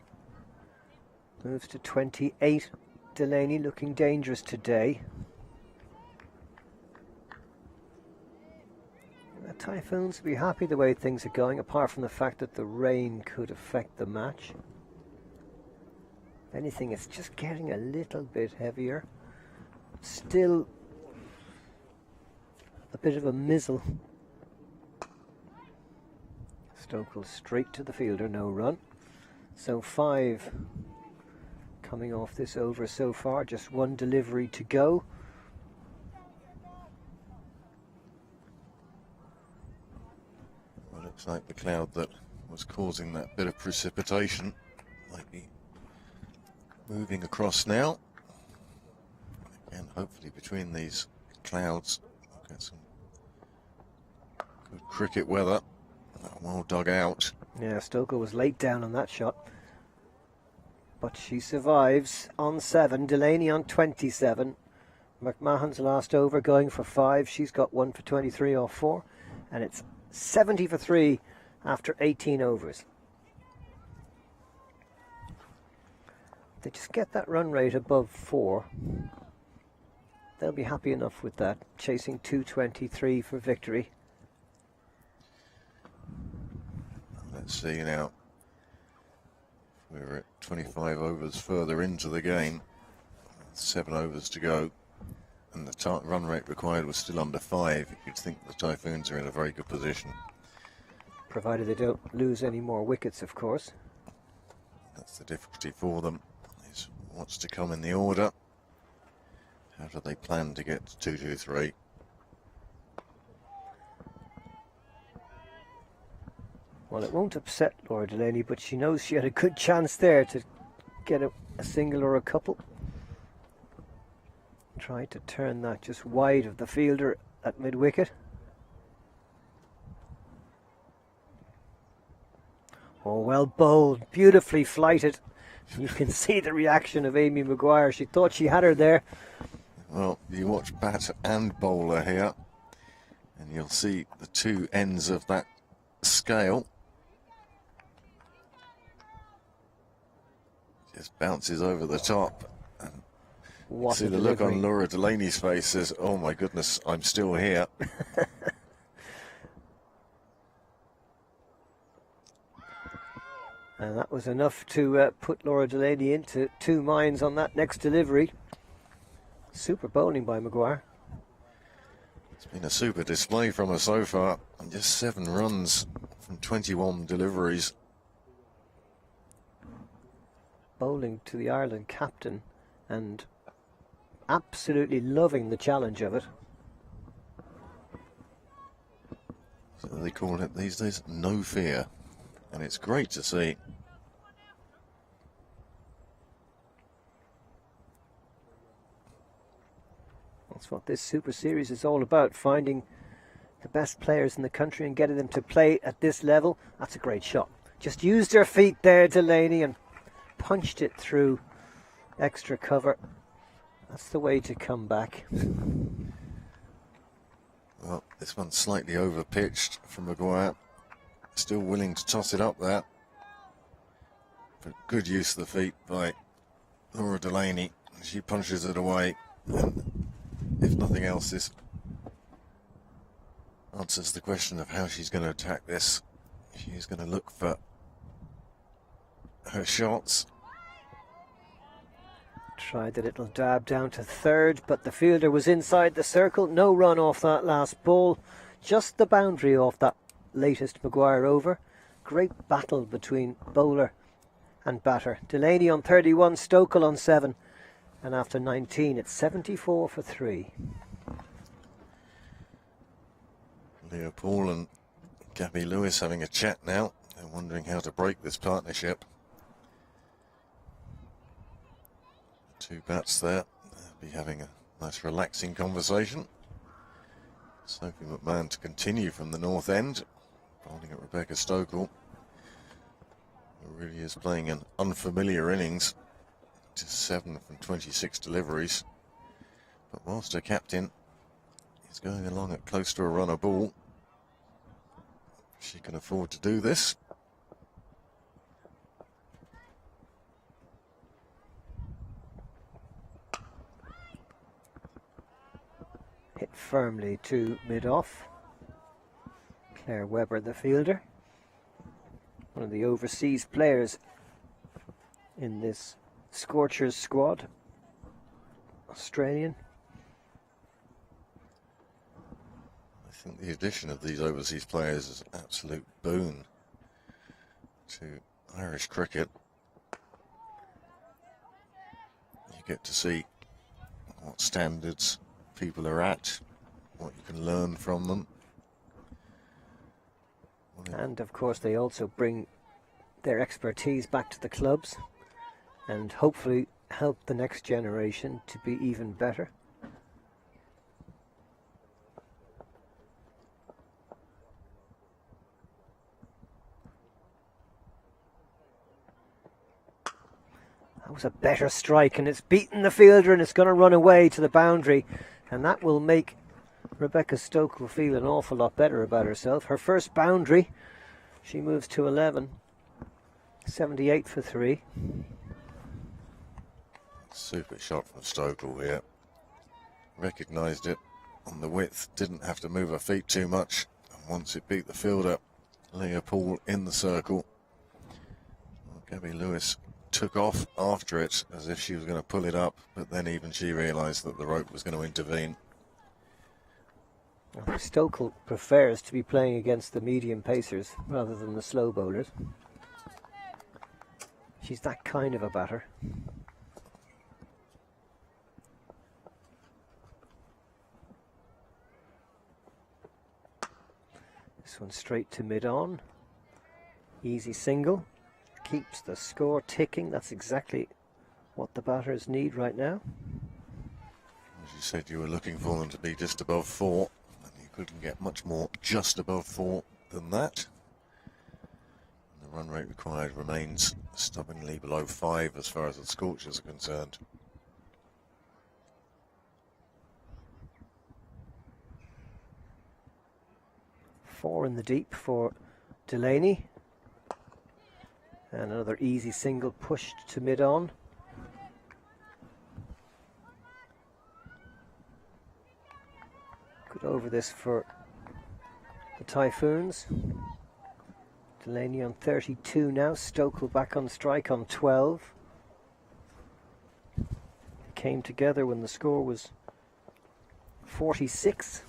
Moves to 28. Delaney looking dangerous today. The Typhoons will be happy the way things are going, apart from the fact that the rain could affect the match. If anything, it's just getting a little bit heavier. Still a bit of a mizzle. Stokel straight to the fielder, no run. So 5 coming off this over so far, just 1 delivery to go. well, it looks like the cloud that was causing that bit of precipitation might be moving across now. Again, hopefully between these clouds we'll get some good cricket weather. Well dug out. Yeah, Stoker was late down on that shot, but she survives on 7. Delaney on 27. McMahon's last over going for 5. She's got 1 for 23 off 4, and it's 70 for 3 after 18 overs. They just get that run rate above 4. They'll be happy enough with that, chasing 223 for victory. Let's see now. We're at 25 overs further into the game. 7 overs to go. And the run rate required was still under 5. You'd think the Typhoons are in a very good position. Provided they don't lose any more wickets, of course. That's the difficulty for them, is what's to come in the order. How do they plan to get to 2-2-3? Well, it won't upset Laura Delaney, but she knows she had a good chance there to get a single or a couple. Tried to turn that just wide of the fielder at mid-wicket. Oh, well bowled, beautifully flighted. You can see the reaction of Amy Maguire. She thought she had her there. Well, you watch bat and bowler here, and you'll see the two ends of that scale. Just bounces over the top. And What see a the look delivery. on Laura Delaney's face says, oh my goodness, I'm still here. And that was enough to put Laura Delaney into two minds on that next delivery. Super bowling by Maguire. It's been a super display from her so far, and just 7 runs from 21 deliveries. Bowling to the Ireland captain and absolutely loving the challenge of it. So they call it these days no fear, and it's great to see. That's what this Super Series is all about, finding the best players in the country and getting them to play at this level. That's a great shot. Just used her feet there, Delaney, and punched it through extra cover. That's the way to come back. Well, this one's slightly over pitched from Maguire. Still willing to toss it up there. But good use of the feet by Laura Delaney. She punches it away. And if nothing else, this answers the question of how she's going to attack this. She's going to look for her shots. Tried a little dab down to third, but the fielder was inside the circle. No run off that last ball. Just the boundary off that latest Maguire over. Great battle between bowler and batter. Delaney on 31, Stokel on 7. And after 19, it's 74 for 3. Leah Paul and Gabby Lewis having a chat now. They're wondering how to break this partnership. 2 bats there. They'll be having a nice relaxing conversation. Sophie McMahon to continue from the north end, bowling at Rebecca Stokel, who really is playing an unfamiliar innings. Just 7 from 26 deliveries. But whilst her captain is going along at close to a run a ball, she can afford to do this. Hit firmly to mid-off. Claire Webber, the fielder. One of the overseas players in this Scorchers squad. Australian. I think the addition of these overseas players is an absolute boon to Irish cricket. You get to see what standards people are at, what you can learn from them. And of course they also bring their expertise back to the clubs and hopefully help the next generation to be even better. That was a better strike, and it's beaten the fielder and it's going to run away to the boundary, and that will make Rebecca Stokel feel an awful lot better about herself. Her first boundary, she moves to 11. 78 for 3. Super shot from Stokel here. Recognised it on the width, didn't have to move her feet too much. And once it beat the fielder, Leah Paul in the circle. Well, Gabby Lewis took off after it as if she was going to pull it up, but then even she realised that the rope was going to intervene. I think Stokel prefers to be playing against the medium pacers rather than the slow bowlers. She's that kind of a batter. This one straight to mid-on. Easy single. Keeps the score ticking. That's exactly what the batters need right now. As you said, you were looking for them to be just above 4, and you couldn't get much more just above 4 than that. And the run rate required remains stubbornly below 5 as far as the Scorchers are concerned. Four in the deep for Delaney. And another easy single pushed to mid-on. Good over this for the Typhoons. Delaney on 32 now. Stokel back on strike on 12. They came together when the score was 46.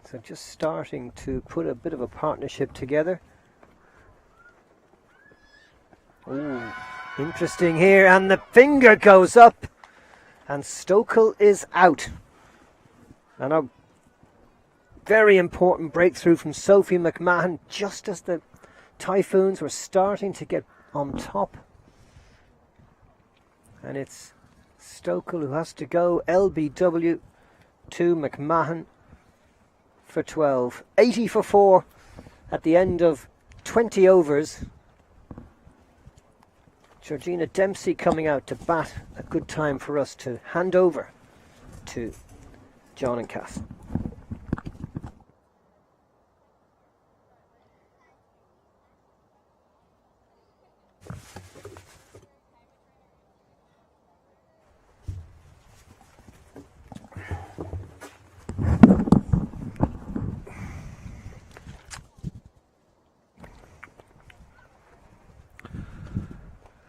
So just starting to put a bit of a partnership together. Ooh, interesting here, and the finger goes up, and Stokel is out. And a very important breakthrough from Sophie McMahon, just as the Typhoons were starting to get on top. And it's Stokel who has to go. LBW to McMahon for 12. 80 for 4 at the end of 20 overs. Georgina Dempsey coming out to bat. A good time for us to hand over to John and Cass.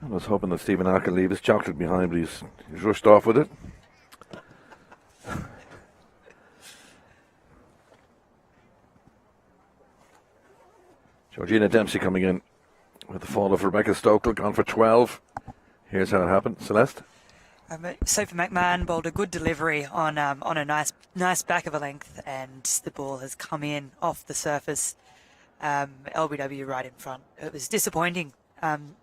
I was hoping that Stephen R could leave his chocolate behind, but he's rushed off with it. Georgina Dempsey coming in with the fall of Rebecca Stokel, gone for 12. Here's how it happened. Celeste? Sophie McMahon bowled a good delivery on a nice back of a length, and the ball has come in off the surface. LBW right in front. It was disappointing.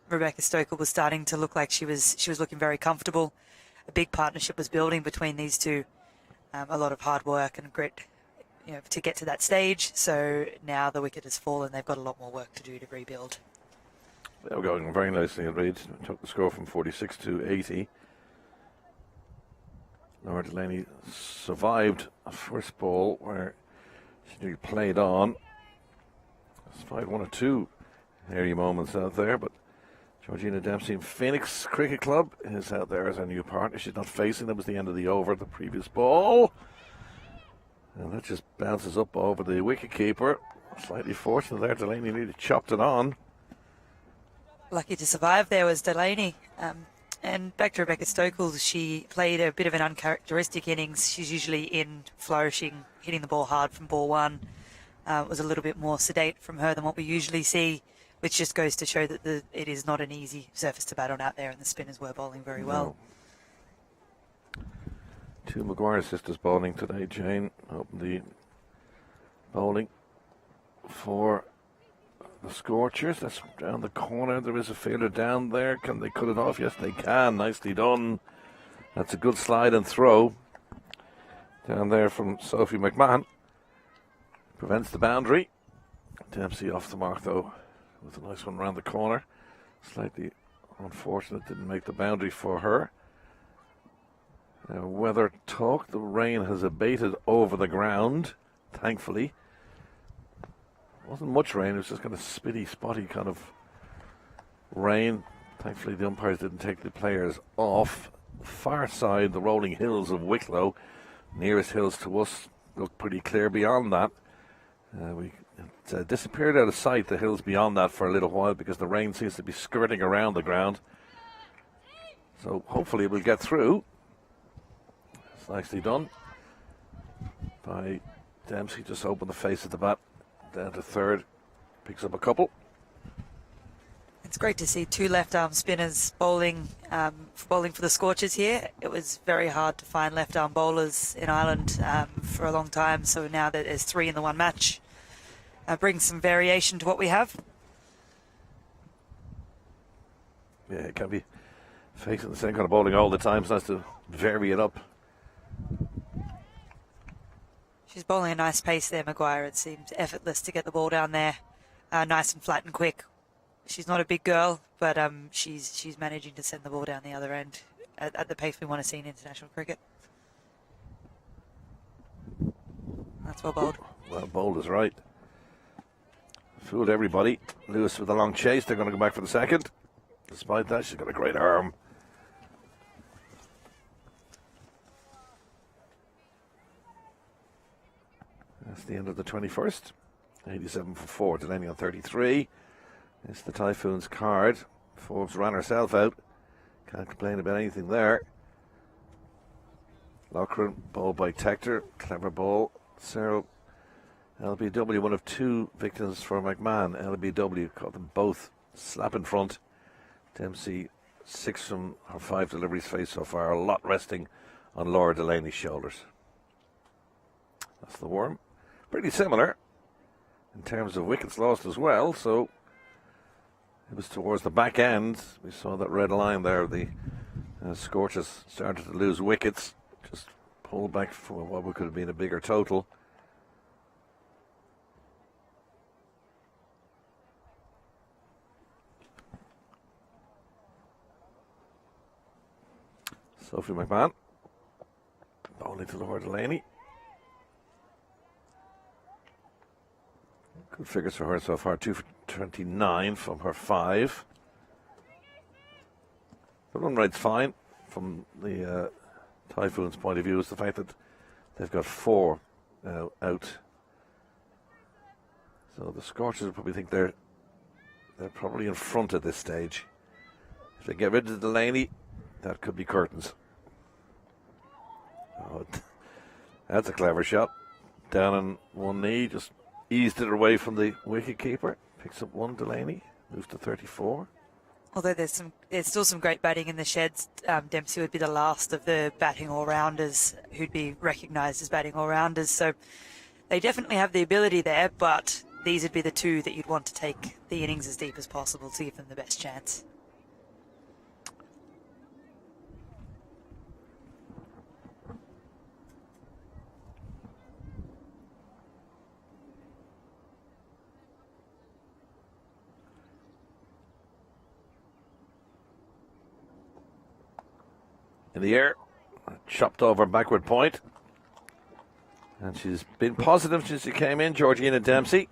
Rebecca Stokel was starting to look like she was looking very comfortable. A big partnership was building between these two. A lot of hard work and grit, to get to that stage. So now the wicket has fallen. They've got a lot more work to do to rebuild. They were going very nicely at Reed. Took the score from 46 to 80. Laura Delaney survived a first ball where she nearly played on. It's 5-1 or 2 hairy moments out there, but Georgina Dempsey Phoenix Cricket Club is out there as a new partner. She's not facing them. It was the end of the over, the previous ball. And that just bounces up over the wicketkeeper. Slightly fortunate there. Delaney nearly chopped it on. Lucky to survive there was Delaney. And back to Rebecca Stokel, she played a bit of an uncharacteristic innings. She's usually in flourishing, hitting the ball hard from ball one. It was a little bit more sedate from her than what we usually see, which just goes to show that it is not an easy surface to bat on out there, and the spinners were bowling very well. Two Maguire sisters bowling today. Jane opened the bowling for the Scorchers. That's down the corner. There is a fielder down there. Can they cut it off? Yes, they can. Nicely done. That's a good slide and throw down there from Sophie McMahon. Prevents the boundary. Dempsey off the mark though with a nice one around the corner. Slightly unfortunate, didn't make the boundary for her. Weather talk, the rain has abated over the ground, thankfully. Wasn't much rain, it was just kind of spitty, spotty kind of rain. Thankfully the umpires didn't take the players off. Far side, the rolling hills of Wicklow, nearest hills to us, look pretty clear beyond that. It disappeared out of sight, the hills beyond that, for a little while because the rain seems to be skirting around the ground. So hopefully we'll get through. It's nicely done by Dempsey. Just open the face of the bat down to third, picks up a couple. It's great to see two left-arm spinners bowling for the Scorchers here. It was very hard to find left-arm bowlers in Ireland for a long time, so now that there's three in the one match, brings some variation to what we have. Yeah, it can be facing the same kind of bowling all the time. It's nice to vary it up. She's bowling a nice pace there, Maguire. It seems effortless to get the ball down there, nice and flat and quick. She's not a big girl, but she's managing to send the ball down the other end at the pace we want to see in international cricket. That's well bowled. Well bowled is right. Fooled everybody. Lewis with a long chase. They're going to go back for the second. Despite that, she's got a great arm. That's the end of the 21st. 87 for 4. Delaney on 33. It's the Typhoons card. Forbes ran herself out. Can't complain about anything there. Loughran, bowled by Tector. Clever ball. Cyril, LBW, one of 2 victims for McMahon. LBW caught them both slap in front. Dempsey, 6 from her 5 deliveries faced so far. A lot resting on Laura Delaney's shoulders. That's the worm. Pretty similar in terms of wickets lost as well. So it was towards the back end. We saw that red line there. The Scorchers started to lose wickets. Just pulled back for what could have been a bigger total. Sophie McMahon bowling to Laura Delaney. Good figures for her so far. 2 for 29 from her 5. The run rate's fine from the Typhoons' point of view. Is the fact that they've got 4 out. So the Scorchers probably think they're probably in front at this stage. If they get rid of Delaney, that could be curtains. Oh, that's a clever shot. Down on one knee, just eased it away from the wicket keeper. Picks up 1, Delaney. Moves to 34. Although there's still some great batting in the sheds. Dempsey would be the last of the batting all-rounders who'd be recognised as batting all-rounders. So they definitely have the ability there, but these would be the 2 that you'd want to take the innings as deep as possible to give them the best chance. In the air, chopped over backward point. And she's been positive since she came in, Georgina Dempsey.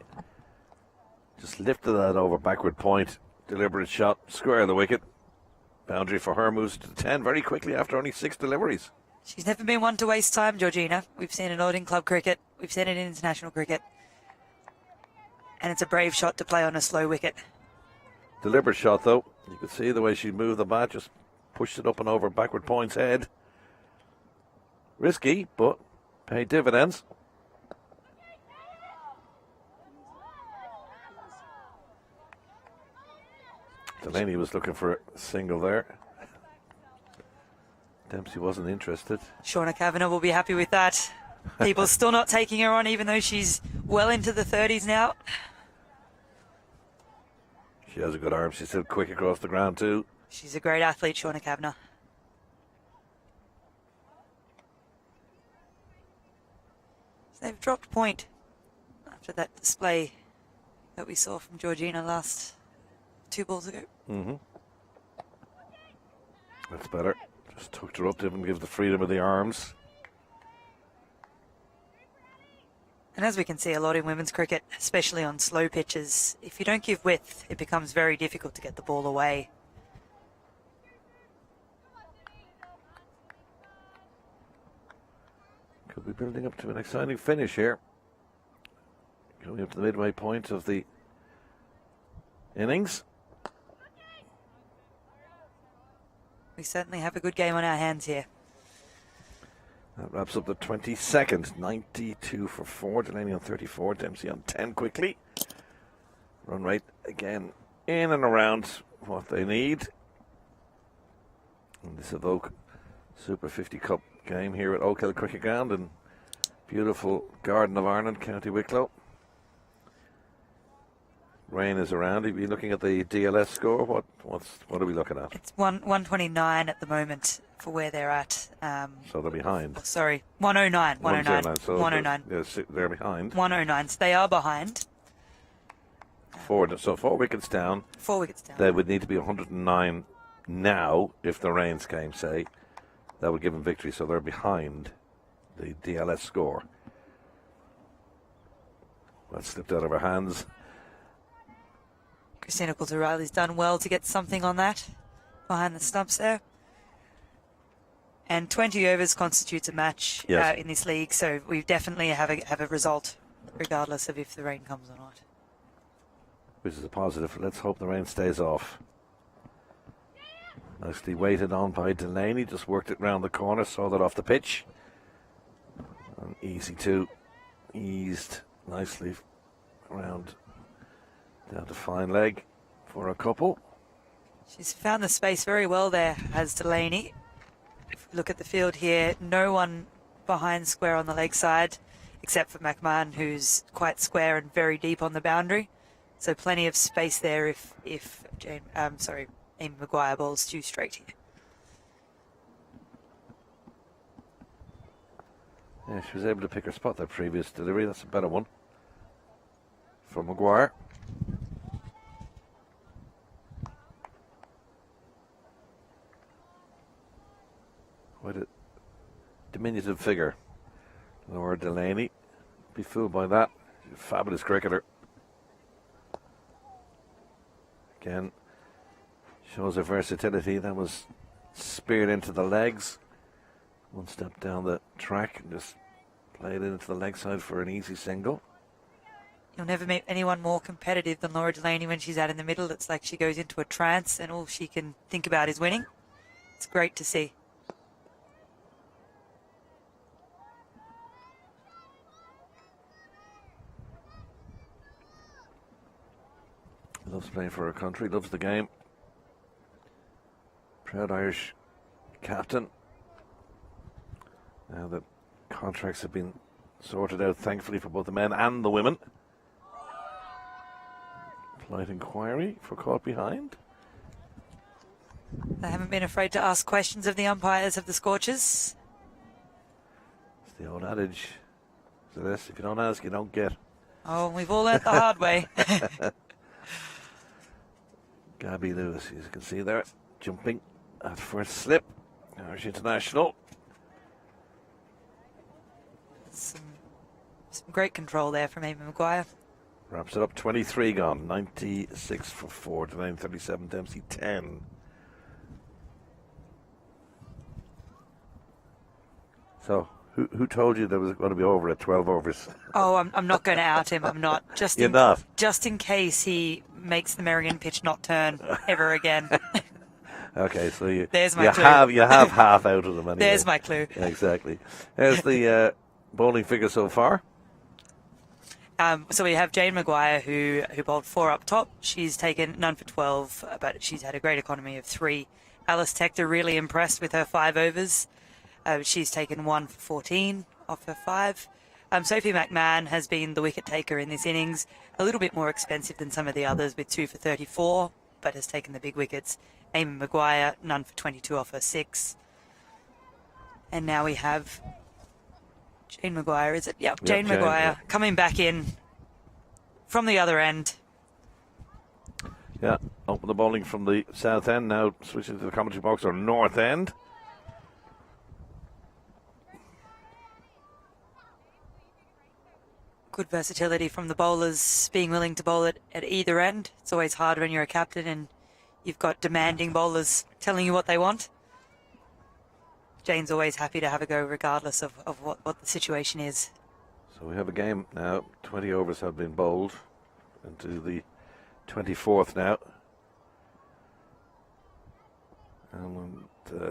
Just lifted that over backward point. Deliberate shot, square of the wicket. Boundary for her, moves to 10 very quickly after only 6 deliveries. She's never been one to waste time, Georgina. We've seen it all in club cricket. We've seen it in international cricket. And it's a brave shot to play on a slow wicket. Deliberate shot, though. You could see the way she moved the bat, just pushed it up and over backward point's head. Risky, but paid dividends. Delaney was looking for a single there. Dempsey wasn't interested. Shauna Kavanagh will be happy with that. People still not taking her on, even though she's well into the 30s now. She has a good arm. She's still quick across the ground too. She's a great athlete, Shauna Kavanagh. So they've dropped point after that display that we saw from Georgina last 2 balls ago. That's better. Just tucked her up, didn't give the freedom of the arms. And as we can see a lot in women's cricket, especially on slow pitches, if you don't give width, it becomes very difficult to get the ball away. Could be building up to an exciting finish here. Going up to the midway point of the innings. We certainly have a good game on our hands here. That wraps up the 22nd. 92 for 4. Delaney on 34. Dempsey on 10 quickly. Run rate again in and around what they need. And this Evoke Super 50 Cup game here at Oak Hill Cricket Ground in beautiful Garden of Ireland, County Wicklow. rain is around. Are you looking at the DLS score? What are we looking at? It's 129 at the moment for where they're at. So they're behind. Sorry, 109. 109. So 109. They're behind. 109. So they are behind. Four wickets down. 4 wickets down. They would need to be 109 now if the rains came, say. That would give them victory. So they're behind the DLS score. That slipped out of our hands. Christina Coulter-Riley's done well to get something on that behind the stumps there. And 20 overs constitutes a match in this league, so we definitely have a result, regardless of if the rain comes or not. Which is a positive. Let's hope the rain stays off. Nicely weighted on by Delaney. Just worked it round the corner, saw that off the pitch. And easy to eased nicely around down to fine leg for a couple. She's found the space very well there, has Delaney. If we look at the field here, no one behind square on the leg side, except for McMahon, who's quite square and very deep on the boundary. So plenty of space there if Amy Maguire bowls too straight here. Yeah, she was able to pick her spot that previous delivery. That's a better one for Maguire. Quite a diminutive figure. Laura Delaney. Be fooled by that. She's a fabulous cricketer. Again, shows her versatility. That was speared into the legs. One step down the track and just played it into the leg side for an easy single. You'll never meet anyone more competitive than Laura Delaney when she's out in the middle. It's like she goes into a trance and all she can think about is winning. It's great to see. Loves playing for her country, loves the game. Proud Irish captain. Now the contracts have been sorted out, thankfully, for both the men and the women. Polite inquiry for caught behind. They haven't been afraid to ask questions of the umpires of the Scorchers. It's the old adage. So this, if you don't ask, you don't get. Oh, we've all learnt the hard way. Gabby Lewis, as you can see there, jumping at first slip. Irish International. Some great control there from Amy Maguire. Wraps it up, 23 gone, 96 for 4, Delaney 37, Dempsey 10. So, who told you there was going to be over at 12 overs? Oh, I'm not going to out him. I'm not. You're not? Just in case he makes the Merrigan pitch not turn ever again. Okay, so you have half out of them anyway. There's my clue. Yeah, exactly. There's the bowling figure so far. So we have Jane Maguire who bowled 4 up top. She's taken none for 12, but she's had a great economy of 3. Alice Tector really impressed with her 5 overs. She's taken 1 for 14 off her 5. Sophie McMahon has been the wicket taker in this innings. A little bit more expensive than some of the others with 2 for 34, but has taken the big wickets. Amy Maguire, none for 22 off her 6. And now we have Jane Maguire, is it? Yep, Jane Maguire coming back in from the other end. Yeah, open the bowling from the south end, now switching to the commentary box or north end. Good versatility from the bowlers, being willing to bowl it at either end. It's always hard when you're a captain and you've got demanding bowlers telling you what they want. Jane's always happy to have a go regardless of what the situation is. So we have a game now. 20 overs have been bowled into the 24th now. And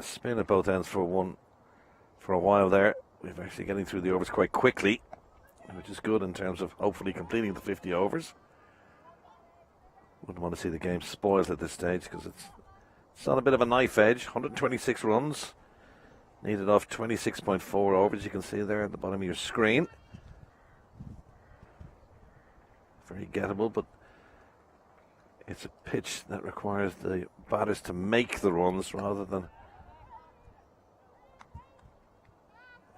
spin at both ends for a while there. We're actually getting through the overs quite quickly, which is good in terms of hopefully completing the 50 overs. Wouldn't want to see the game spoiled at this stage because it's on a bit of a knife edge. 126 runs. Needed off 26.4 overs, you can see there at the bottom of your screen. Very gettable, but it's a pitch that requires the batters to make the runs rather than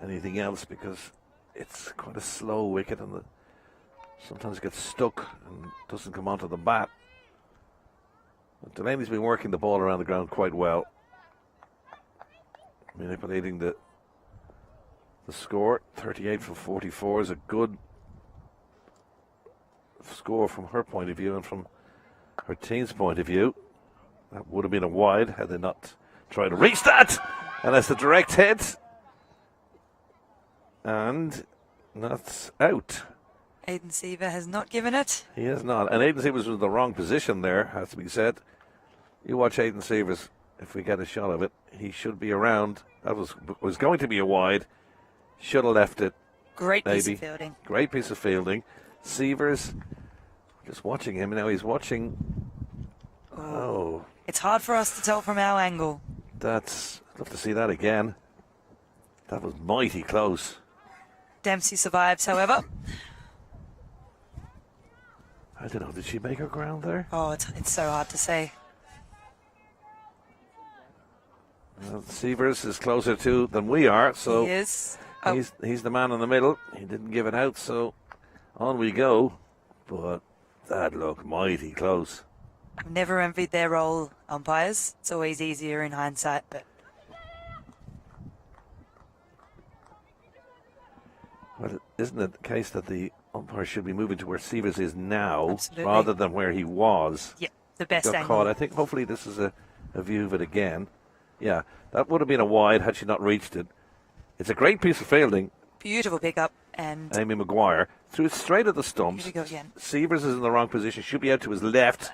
anything else, because it's quite a slow wicket and sometimes it gets stuck and doesn't come onto the bat. But Delaney's been working the ball around the ground quite well, manipulating the score. 38 for 44 is a good score from her point of view and from her team's point of view. That would have been a wide had they not tried to reach that. And that's the direct hit. And that's out. Aidan Seaver has not given it. He has not. And Aidan Seaver was in the wrong position there, has to be said. You watch Aidan Seaver's, if we get a shot of it, he should be around. That was going to be a wide. Should have left it. Great piece maybe. of fielding. Great piece of fielding. Seavers, just watching him now. He's watching. Oh, it's hard for us to tell from our angle. I'd love to see that again. That was mighty close. Dempsey survives, however. I don't know. Did she make her ground there? Oh, it's so hard to say. Well, Seavers is closer to than we are, so He is. he's the man in the middle. He didn't give it out, so on we go. But that looked mighty close. I've never envied their role, umpires. It's always easier in hindsight, but Well, isn't it the case that the umpire should be moving to where Seavers is now, Absolutely. rather than where he was? yeah, the best Got angle. caught. I think hopefully this is a view of it again. Yeah, that would have been a wide had she not reached it. It's a great piece of fielding. Beautiful pickup, and Amy Maguire threw it straight at the here stumps. we go again. Seavers is in the wrong position. Should be out to his left.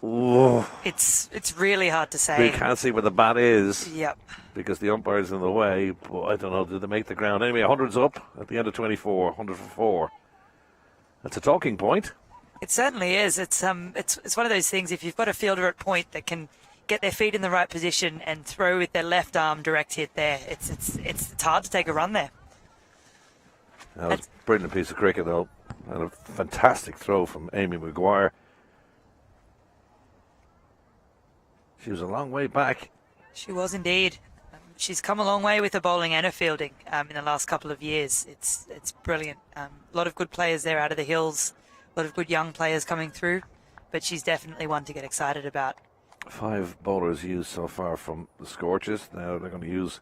Ooh, It's really hard to we say. can't see where the bat is Yep. because the umpire's in the way. But I don't know. Did they make the ground? Anyway, 100's up at the end of 24. 100 for 4. That's a talking point. It certainly is. It's one of those things. If you've got a fielder at point that can get their feet in the right position and throw with their left arm direct hit there, it's hard to take a run there. That was a brilliant piece of cricket, though, and a fantastic throw from Amy Maguire. She was a long way back. She was indeed. She's come a long way with her bowling and her fielding in the last couple of years. It's brilliant. A lot of good players there out of the hills. A lot of good young players coming through, but she's definitely one to get excited about. 5 bowlers used so far from the Scorchers. Now they're going to use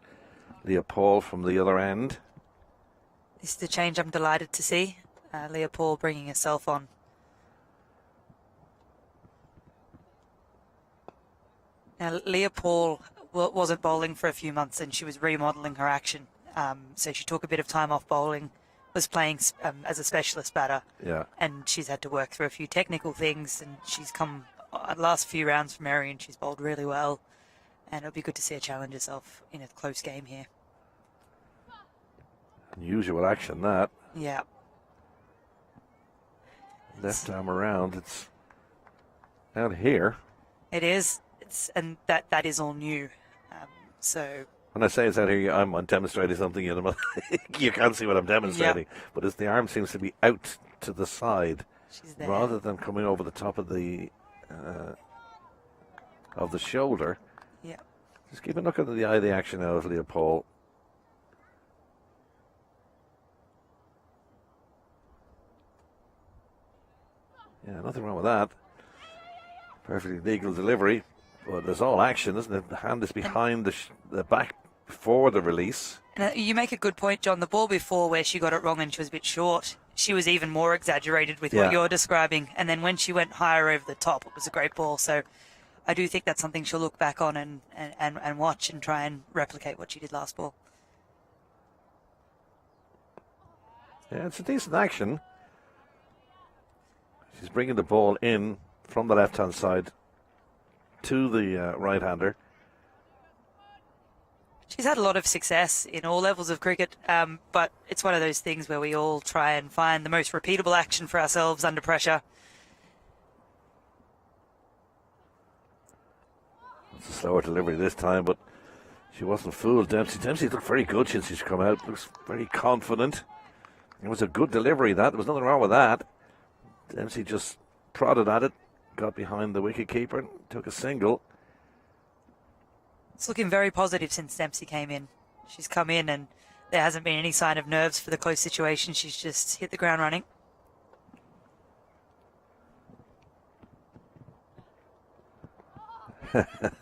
Leah Paul from the other end. This is the change I'm delighted to see. Leah Paul bringing herself on. Now, Leah Paul wasn't bowling for a few months and she was remodelling her action. So she took a bit of time off bowling, was playing as a specialist batter. Yeah. And she's had to work through a few technical things, and she's come last few rounds from Mary and she's bowled really well. And it'll be good to see her challenge herself in a close game here. Unusual action, that. Yeah. Left arm around. It's out here. It is. And that is all new. So When I say it's out here, I'm demonstrating something. You can't see what I'm demonstrating. But the arm seems to be out to the side she's there. rather than coming over the top of the shoulder. Yeah. Just keep a look at the eye of the action now of Leah Paul. Yeah, nothing wrong with that. Perfectly legal delivery. But there's all action, isn't it? The hand is behind the back before the release. And you make a good point, John. The ball before where she got it wrong and she was a bit short, she was even more exaggerated with what you're describing. And then when she went higher over the top, it was a great ball. So I do think that's something she'll look back on and watch and try and replicate what she did last ball. Yeah, it's a decent action. She's bringing the ball in from the left-hand side to the right-hander. She's had a lot of success in all levels of cricket, but it's one of those things where we all try and find the most repeatable action for ourselves under pressure. It's a slower delivery this time, but she wasn't fooled. Dempsey looked very good since she's come out. Looks very confident. It was a good delivery, that. There was nothing wrong with that. Dempsey just prodded at it, got behind the wicket-keeper, took a single. It's looking very positive since Dempsey came in. She's come in and there hasn't been any sign of nerves for the close situation. She's just hit the ground running. That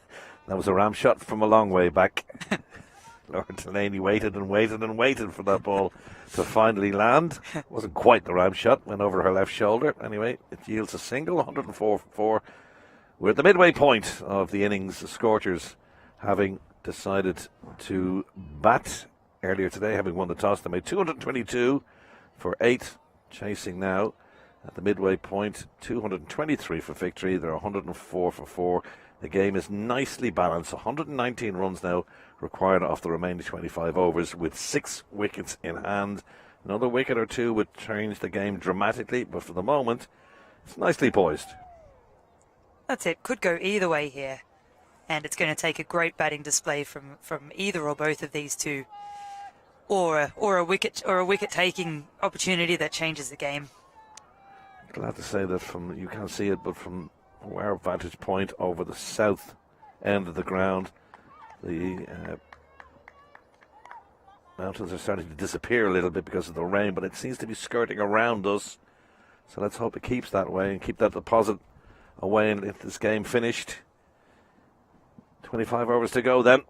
was a ram shot from a long way back. Laura Delaney waited and waited and waited for that ball to finally land. Wasn't quite the ram shot, went over her left shoulder. Anyway, it yields a single, 104 for 4. We're at the midway point of the innings. The Scorchers having decided to bat earlier today, having won the toss. They made 222 for 8, chasing now at the midway point, 223 for victory. They're 104 for 4. The game is nicely balanced. 119 runs now required off the remaining 25 overs with 6 wickets in hand. Another wicket or two would change the game dramatically, but for the moment, it's nicely poised. That's it. Could go either way here. And it's going to take a great batting display from either or both of these two, or a wicket taking opportunity that changes the game. Glad to say that from, you can't see it, but from our vantage point over the south end of the ground, the mountains are starting to disappear a little bit because of the rain, but it seems to be skirting around us. So let's hope it keeps that way and keep that deposit away and get this game finished. 25 overs to go then.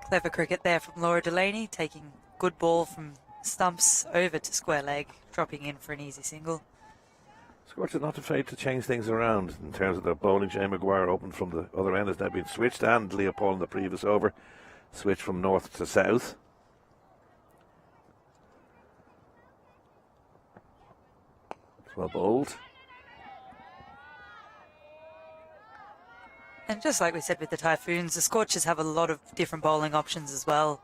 Clever cricket there from Laura Delaney, taking good ball from stumps over to square leg, dropping in for an easy single. Scorchers not afraid to change things around in terms of their bowling. Jane Maguire opened from the other end, has now been switched, and Leopold in the previous over switched from north to south. It's well bowled. And just like we said with the Typhoons, the Scorchers have a lot of different bowling options as well.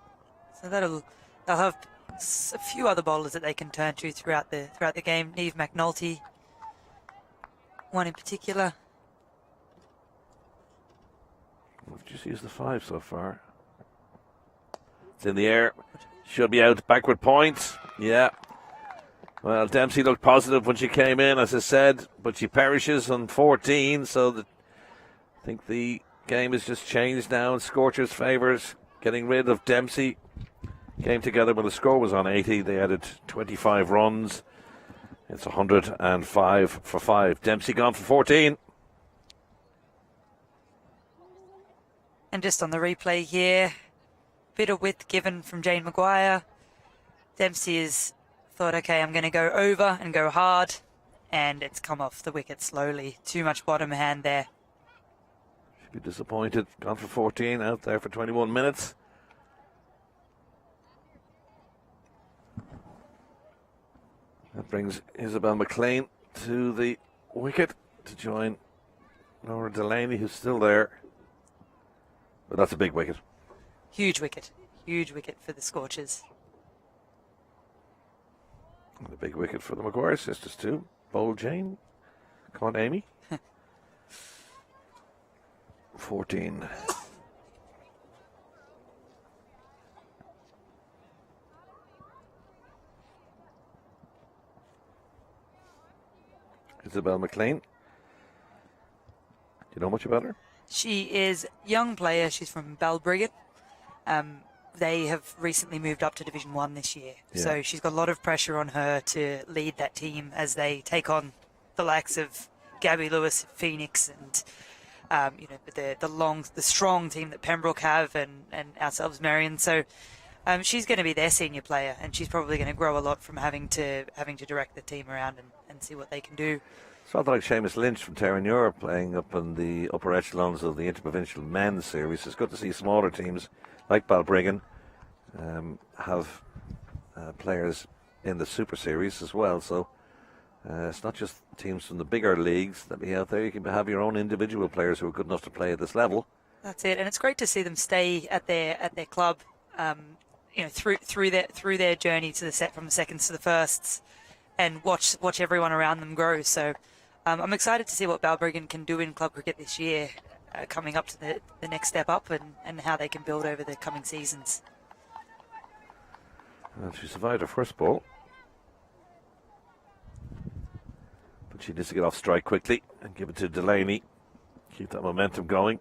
So they'll have a few other bowlers that they can turn to throughout the game. Neve McNulty, one in particular. We've just used the 5 so far. It's in the air. Should be out. Backward point. Yeah. Well, Dempsey looked positive when she came in, as I said, but she perishes on 14, so I think the game has just changed now in Scorchers' favours. Getting rid of Dempsey. Came together when the score was on 80. They added 25 runs. It's 105 for 5. Dempsey gone for 14. And just on the replay here, bit of width given from Jane Maguire. Dempsey has thought, okay, I'm going to go over and go hard, and it's come off the wicket slowly. Too much bottom hand there. Should be disappointed. Gone for 14, out there for 21 minutes. That brings Isabel McLean to the wicket to join Laura Delaney, who's still there. But that's a big wicket. Huge wicket. Huge wicket for the Scorchers. And a big wicket for the Maguire sisters too. Bowl Jane. Come on, Amy. 14. Isabel McLean. Do you know much about her? She is a young player. She's from Balbriggan. They have recently moved up to Division 1 this year. Yeah. So she's got a lot of pressure on her to lead that team as they take on the likes of Gabby Lewis, Phoenix, and the strong team that Pembroke have, and ourselves, Marion. So she's going to be their senior player, and she's probably going to grow a lot from having to direct the team around and see what they can do. It's not like Seamus Lynch from Terranure playing up in the upper echelons of the Interprovincial Men's Series. It's good to see smaller teams like Balbriggan have players in the Super Series as well. So it's not just teams from the bigger leagues that be out there. You can have your own individual players who are good enough to play at this level. That's it, and it's great to see them stay at their club. Through their journey to from the seconds to the firsts, and watch everyone around them grow. So I'm excited to see what Balbriggan can do in club cricket this year, coming up to the next step up, and how they can build over the coming seasons. And she survived her first ball. But she needs to get off strike quickly and give it to Delaney. Keep that momentum going.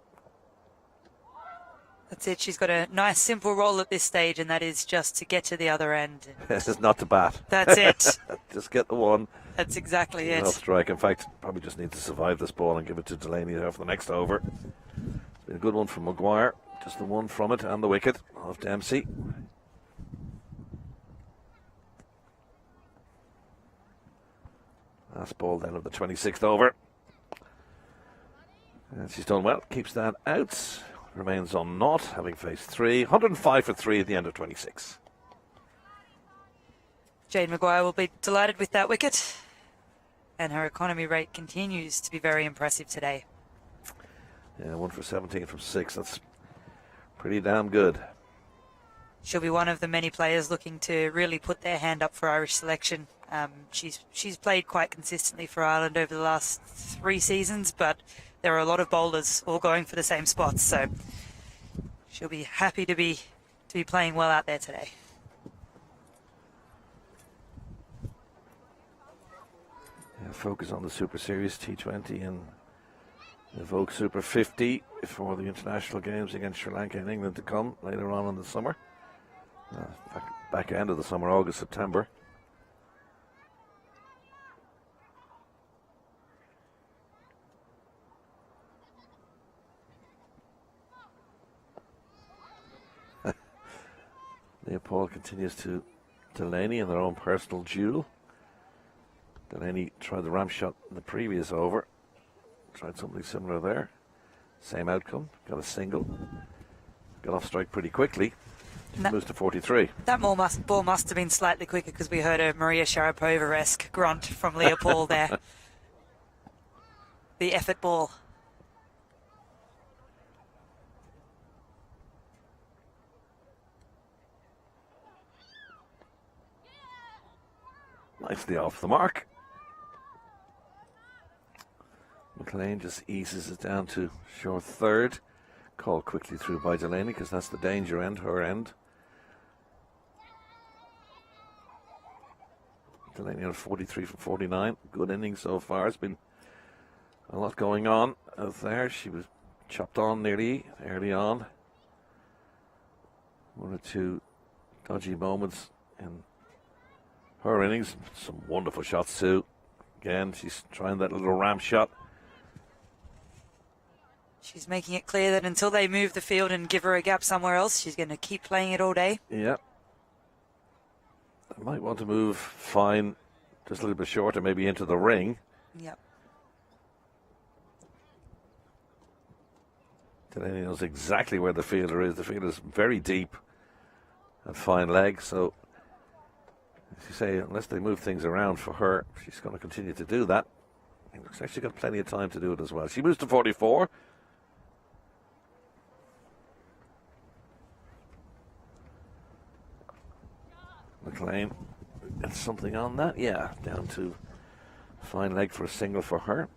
That's it. She's got a nice simple role at this stage, and that is just to get to the other end. This is not to bat. That's it. Just get the one. That's exactly Get off it. strike. In fact, probably just need to survive this ball and give it to Delaney there for the next over. It's been a good one from Maguire. Just the one from it and the wicket of Dempsey. Last ball then of the 26th over. And she's done well. Keeps that out. Remains on naught, having faced 3. 105 for 3 at the end of 26. Jade Maguire will be delighted with that wicket. And her economy rate continues to be very impressive today. Yeah, 1 for 17 from 6. That's pretty damn good. She'll be one of the many players looking to really put their hand up for Irish selection. She's played quite consistently for Ireland over the last 3 seasons, but there are a lot of bowlers all going for the same spots, so she'll be happy to be playing well out there today. Yeah, focus on the Super Series T20 and Evoke Super 50 for the international games against Sri Lanka and England to come later on in the summer. Back end of the summer, August, September. Leopold continues to Delaney in their own personal duel. Delaney tried the ramp shot in the previous over. Tried something similar there. Same outcome. Got a single. Got off strike pretty quickly. Moves to 43. That ball must have been slightly quicker because we heard a Maria Sharapova-esque grunt from Leopold there. The effort ball. Nicely off the mark. McLean just eases it down to short third. Called quickly through by Delaney because that's the danger end, her end. Delaney on 43 from 49. Good innings so far. It's been a lot going on out there. She was chopped on nearly early on. 1 or 2 dodgy moments in her innings. Some wonderful shots too. Again, she's trying that little ramp shot. She's making it clear that until they move the field and give her a gap somewhere else, she's going to keep playing it all day. Yeah. I might want to move fine just a little bit shorter, maybe into the ring. Yep. Delaney knows exactly where the fielder is. The fielder is very deep and fine leg, so as you say, unless they move things around for her, she's going to continue to do that. It looks like she's got plenty of time to do it as well. She moves to 44. McLean gets something on that. Yeah, down to fine leg for a single for her.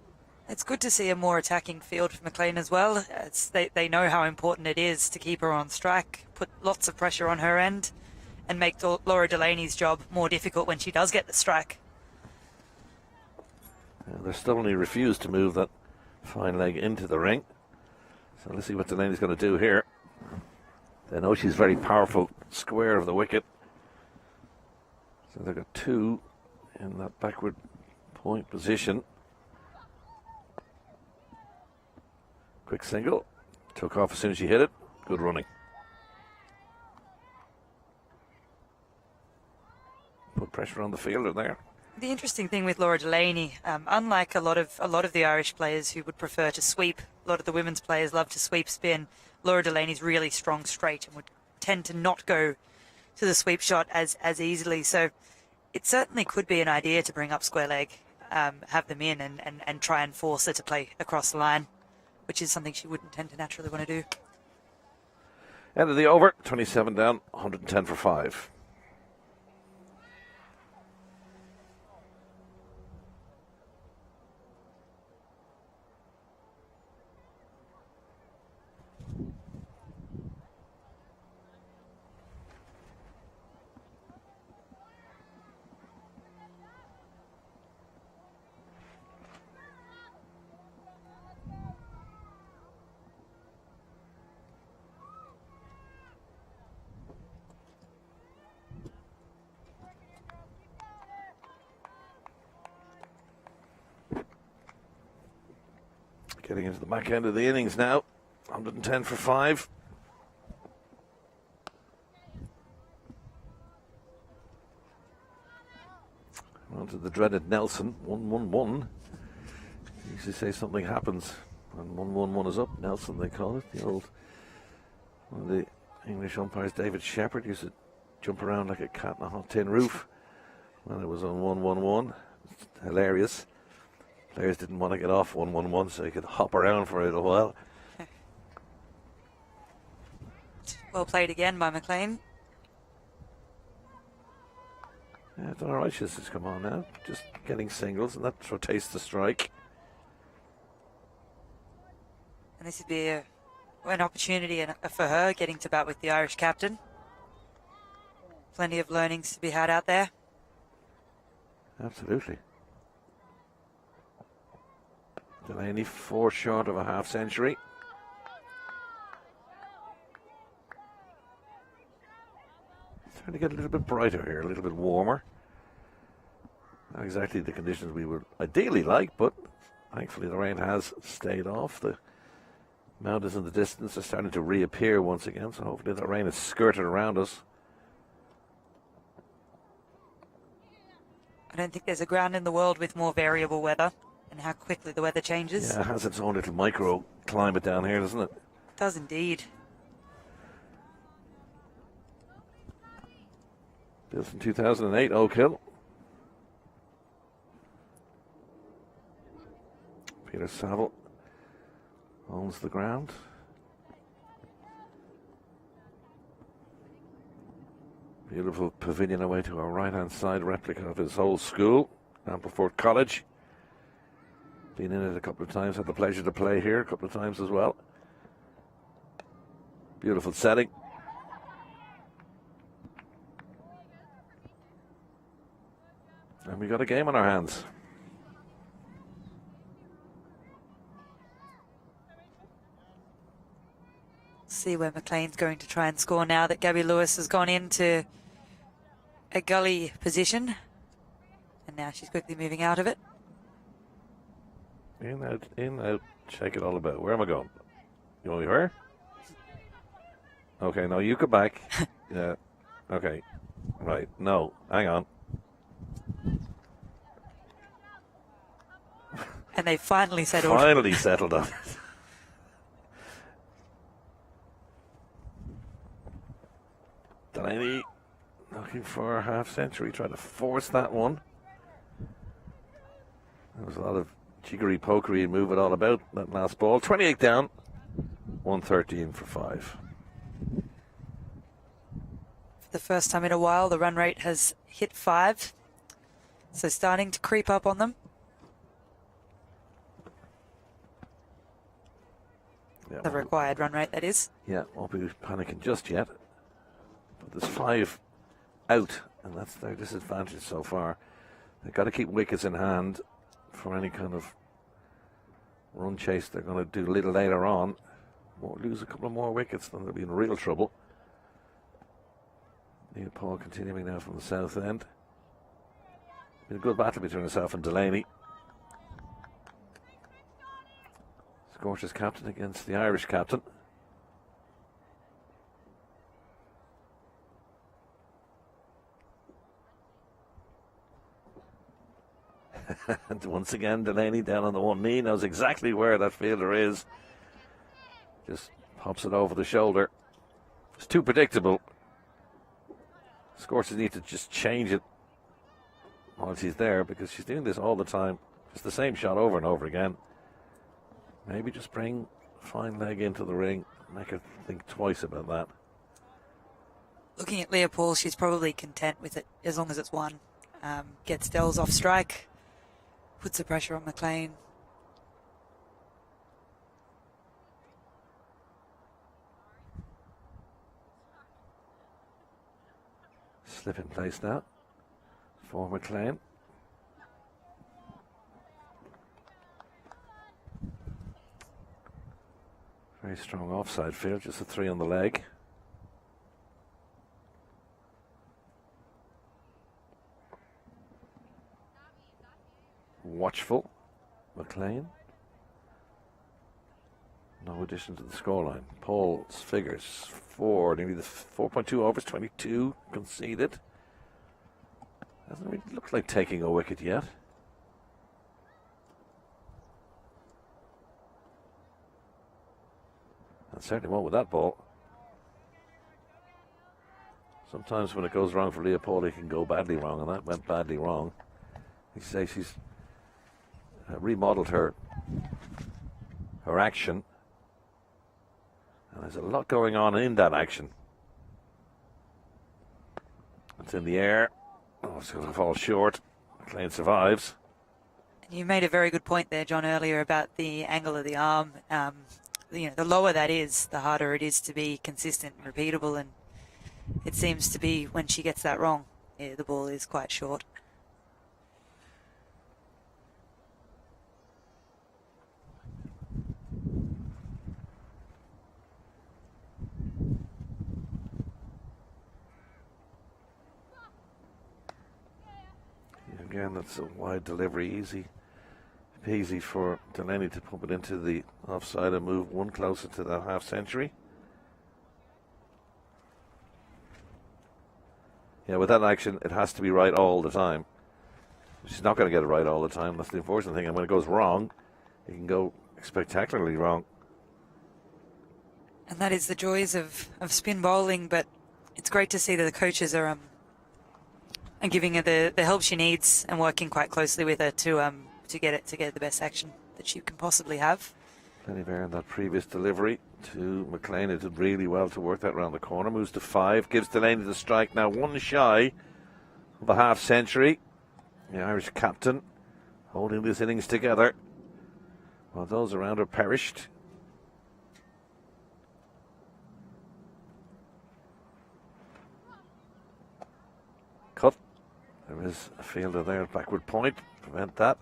It's good to see a more attacking field for McLean as well. They know how important it is to keep her on strike, put lots of pressure on her end, and make Laura Delaney's job more difficult when she does get the strike. They stubbornly refuse to move that fine leg into the ring. So let's see what Delaney's going to do here. They know she's very powerful, square of the wicket. So they've got 2 in that backward point position. Quick single. Took off as soon as she hit it. Good running. Put pressure on the fielder there. The interesting thing with Laura Delaney, unlike a lot of the Irish players who would prefer to sweep, a lot of the women's players love to sweep spin. Laura Delaney's really strong straight and would tend to not go to the sweep shot as easily. So it certainly could be an idea to bring up square leg, have them in and try and force her to play across the line, which is something she wouldn't tend to naturally want to do. End of the over, 27 down, 110 for 5. Getting into the back end of the innings now. 110 for 5. On to the dreaded Nelson. 1-1-1. Used to say something happens when 1-1-1 is up. Nelson, they call it. The old one of the English umpires, David Shepherd, used to jump around like a cat on a hot tin roof when it was on 1-1-1. Hilarious. Players didn't want to get off 1-1-1, so he could hop around for a little while. Well played again by McLean. Yeah, done all right. She's just come on now. Just getting singles, and that rotates the strike. And this would be an opportunity for her getting to bat with the Irish captain. Plenty of learnings to be had out there. Absolutely. Delaney 4 short of a half century. Trying to get a little bit brighter here, a little bit warmer. Not exactly the conditions we would ideally like, but thankfully the rain has stayed off. The mountains in the distance are starting to reappear once again, so hopefully the rain is skirted around us. I don't think there's a ground in the world with more variable weather and how quickly the weather changes. Yeah, it has its own little microclimate down here, doesn't it? It does indeed. Built in 2008, Oak Hill. Peter Saville owns the ground. Beautiful pavilion away to our right-hand side, replica of his whole school, Ampleford College. Been in it a couple of times, had the pleasure to play here a couple of times as well. Beautiful setting. And we got a game on our hands. See where McLean's going to try and score now that Gabby Lewis has gone into a gully position. And now she's quickly moving out of it. In, out, shake it all about. Where am I going? You want me here? Okay, no, you go back. Yeah. Okay. Right. No, hang on. And they finally settled. Finally settled on it. Delaney looking for a half century, trying to force that one. There was a lot of jiggery pokery and move it all about that last ball. 28 down, 113 for 5. For the first time in a while, the run rate has hit 5. So starting to creep up on them. Yeah, The required run rate, that is. yeah, won't be panicking just yet. But there's 5 out, and that's their disadvantage so far. They've got to keep wickets in hand for any kind of run chase they're going to do a little later on. Won't lose a couple of more wickets, then they'll be in real trouble. Neil Paul continuing now from the south end. Been a good battle between himself and Delaney. Scorchers captain against the Irish captain. And once again, Delaney down on the one knee, knows exactly where that fielder is. Just pops it over the shoulder. It's too predictable. Scorchers need to just change it while she's there, because she's doing this all the time. It's the same shot over and over again. Maybe just bring fine leg into the ring, make her think twice about that. Looking at Leopold, she's probably content with it as long as it's one. Gets Dells off strike, puts the pressure on McLean. Slip in place now for McLean. Very strong offside field, just a 3 on the leg. Watchful, McLean. No addition to the scoreline. Paul's figures nearly the 4.2 overs, 22 conceded. Hasn't really looked like taking a wicket yet. And certainly won't with that ball. Sometimes when it goes wrong for Leopold, it can go badly wrong, and that went badly wrong. You say she's remodeled her action. And there's a lot going on in that action. It's in the air. Oh, it's going to fall short. McLean survives. You made a very good point there, John, earlier about the angle of the arm. The lower that is, the harder it is to be consistent and repeatable. And it seems to be when she gets that wrong, the ball is quite short. Again, that's a wide delivery, easy for Delaney to pump it into the offside and move one closer to that half century. Yeah, with that action, it has to be right all the time. She's not going to get it right all the time. That's the unfortunate thing. And when it goes wrong, it can go spectacularly wrong. And that is the joys of spin bowling, but it's great to see that the coaches are giving her the help she needs and working quite closely with her to get the best action that she can possibly have. Plenty there in that previous delivery to McLean. It did really well to work that round the corner. Moves to 5, gives Delaney the strike. Now one shy of a half century. The Irish captain holding this innings together while those around her perished. Cut. There is a fielder there at backward point. Prevent that.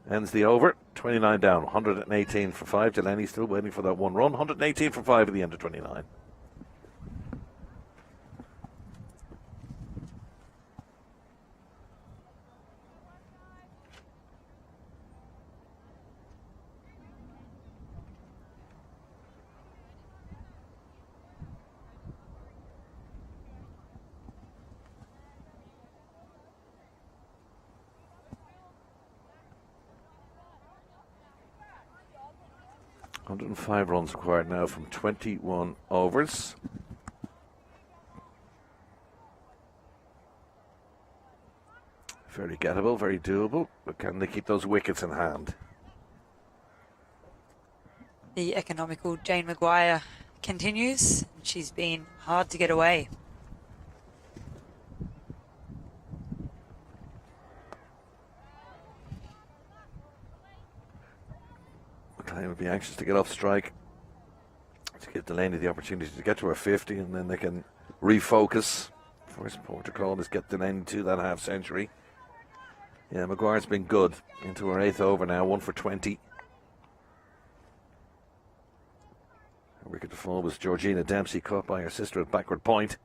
Ends the over. 29 down. 118 for 5. Delaney still waiting for that one run. 118 for 5 at the end of 29. $105 runs required now from 21 overs. Very gettable, very doable, but can they keep those wickets in hand? The economical Jane Maguire continues. She's been hard to get away. McLean would be anxious to get off strike to give Delaney the opportunity to get to her 50, and then they can refocus. First protocol is get Delaney to that half century. Yeah, Maguire's been good into her 8th over now, 1 for 20. Her wicket to fall was Georgina Dempsey, caught by her sister at backward point.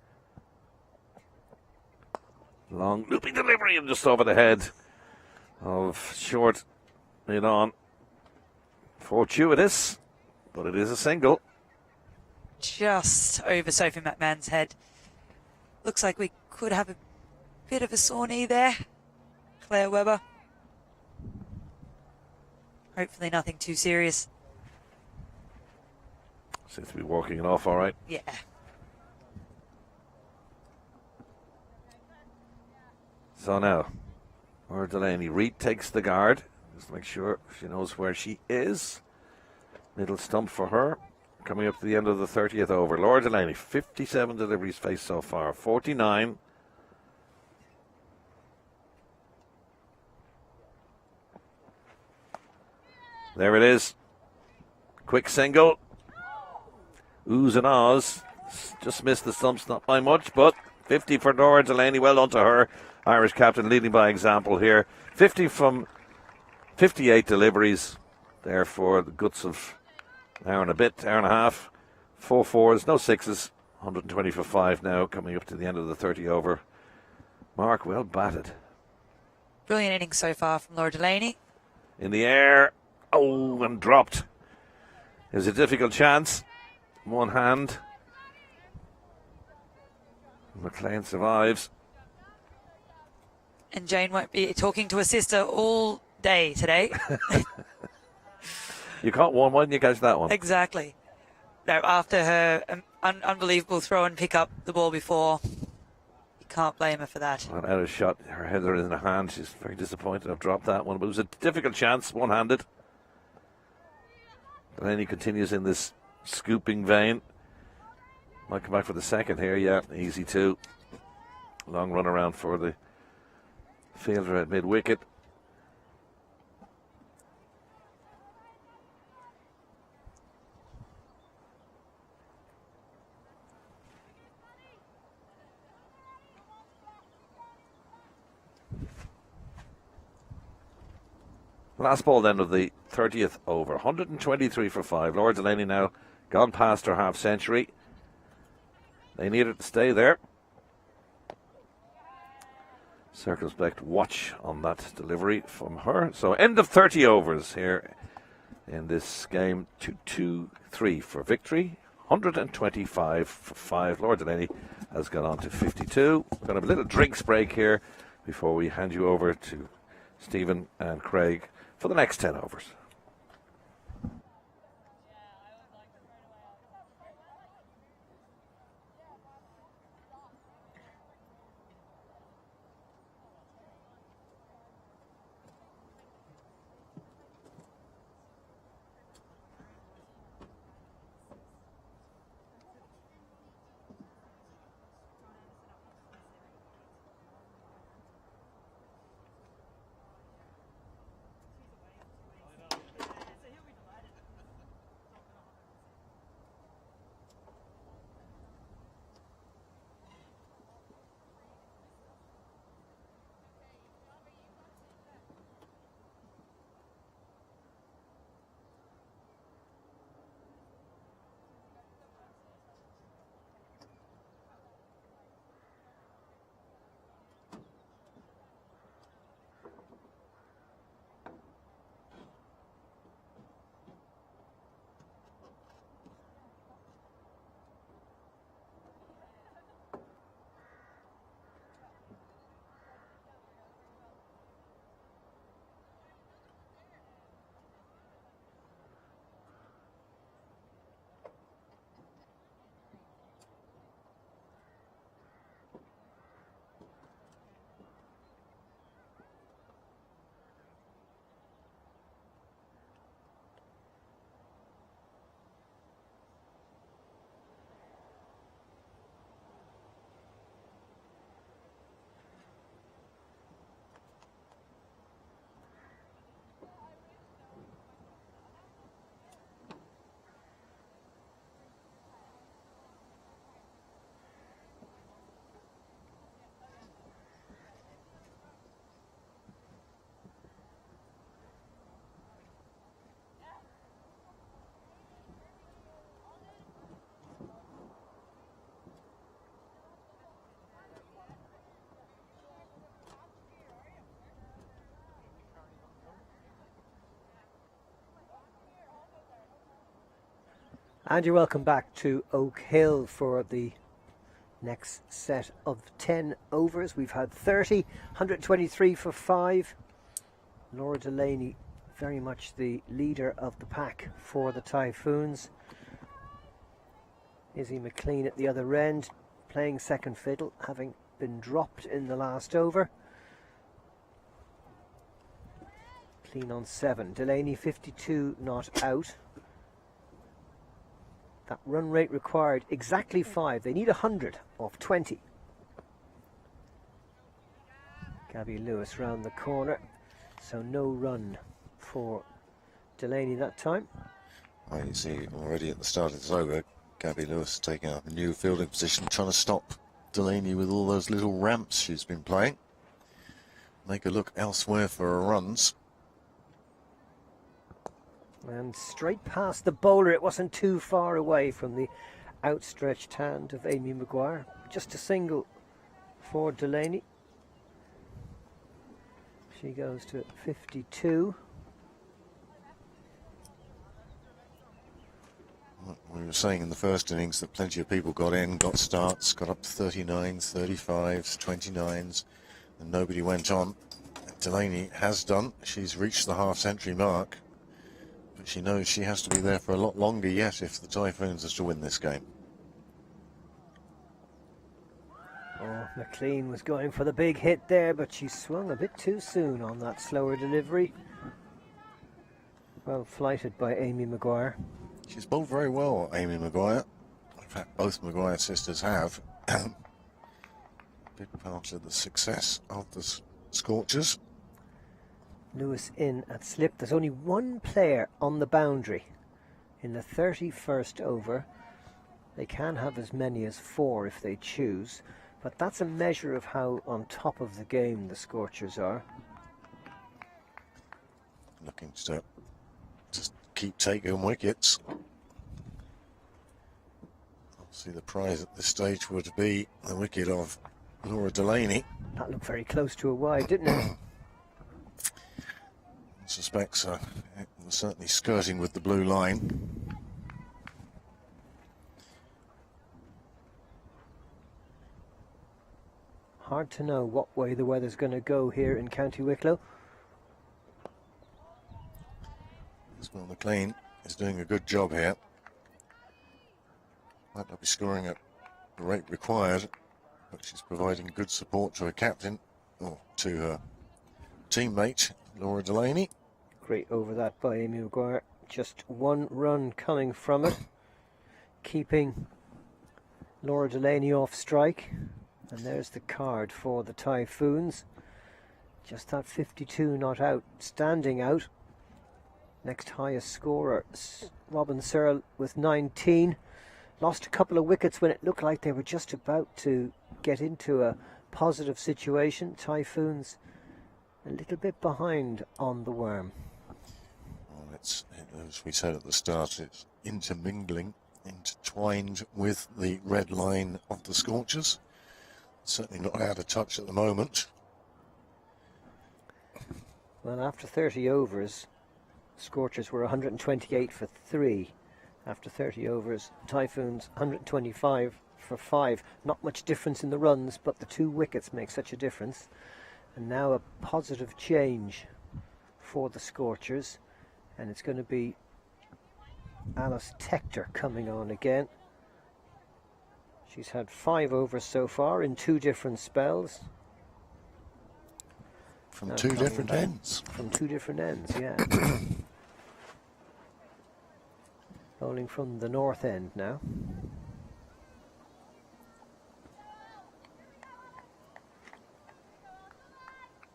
Long looping delivery and just over the head of short mid on. Fortuitous, but it is a single. Just over Sophie McMahon's head. Looks like we could have a bit of a sore knee there. Claire Webber. Hopefully nothing too serious. Seems to be walking it off all right. Yeah. So now, Laura Delaney retakes the guard. Just to make sure she knows where she is. Middle stump for her. Coming up to the end of the 30th over. Laura Delaney, 57 deliveries faced so far. 49. There it is. Quick single. Oohs and ahs. Just missed the stumps, not by much, but 50 for Laura Delaney. Well done to her. Irish captain leading by example here. 50 from 58 deliveries there for the guts of an hour and a bit, hour and a half. 4 fours, no sixes. 120 for 5 now, coming up to the end of the 30 over. Mark, well batted. Brilliant innings so far from Laura Delaney. In the air. Oh, and dropped. It was a difficult chance. One hand. McLean survives. And Jane won't be talking to her sister all day today. You caught one, why didn't you catch that one? Exactly. Now, after her unbelievable throw and pick up the ball before, you can't blame her for that. Well, out of shot, her header in her hand. She's very disappointed I've dropped that one. But it was a difficult chance, one-handed. Delaney continues in this scooping vein. Might come back for the second here, yeah, easy too. Long run around for the fielder at mid-wicket. Last ball then of the 30th over. 123 for 5. Laura Delaney now gone past her half century. They need her to stay there. Circumspect watch on that delivery from her. So end of 30 overs here in this game. 2-2-3 for victory. 125 for 5. Laura Delaney has gone on to 52. We're going to have a little drinks break here before we hand you over to Stephen and Craig for the next 10 overs. And you're welcome back to Oak Hill for the next set of 10 overs. We've had 30, 123 for 5. Laura Delaney very much the leader of the pack for the Typhoons. Izzy McLean at the other end, playing second fiddle, having been dropped in the last over. Clean on 7. Delaney 52 not out. That run rate required exactly 5. They need 100 off 20. Gabby Lewis round the corner. So no run for Delaney that time. Well, you see already at the start of this over, Gabby Lewis taking up a new fielding position, trying to stop Delaney with all those little ramps she's been playing. Make her look elsewhere for her runs. And straight past the bowler, it wasn't too far away from the outstretched hand of Amy Maguire. Just a single for Delaney. She goes to 52. were saying in the first innings that plenty of people got in, got starts, got up to 39s, 35s, 29s, and nobody went on. Delaney has done. She's reached the half-century mark, but she knows she has to be there for a lot longer yet if the Typhoons are to win this game. Oh, McLean was going for the big hit there, but she swung a bit too soon on that slower delivery. Well flighted by Amy Maguire. She's bowled very well, Amy Maguire. In fact, both Maguire sisters have. Big part of the success of the Scorchers. Lewis in at slip. There's only one player on the boundary in the 31st over. They can have as many as 4 if they choose, but that's a measure of how on top of the game the Scorchers are. Looking to just keep taking wickets. Obviously the prize at this stage would be the wicket of Laura Delaney. That looked very close to a wide, didn't it? I suspect it was certainly skirting with the blue line. Hard to know what way the weather's going to go here in County Wicklow. Isabel McLean is doing a good job here. Might not be scoring at the rate required, but she's providing good support to her captain, or to her teammate, Laura Delaney. Great over that by Amy Maguire. Just 1 run coming from it, keeping Laura Delaney off strike. And there's the card for the Typhoons. Just that 52 not out, standing out. Next highest scorer, Robin Searle with 19. Lost a couple of wickets when it looked like they were just about to get into a positive situation. Typhoons a little bit behind on the worm. Well, as we said at the start, it's intertwined with the red line of the Scorchers. Certainly not out of touch at the moment. Well, after 30 overs, Scorchers were 128 for 3. After 30 overs, Typhoons 125 for 5. Not much difference in the runs, but the 2 wickets make such a difference. And now a positive change for the Scorchers, and it's going to be Alice Tector coming on again. She's had 5 overs so far in 2 different spells. From Now 2 different ends. From 2 different ends, yeah. Bowling from the north end now.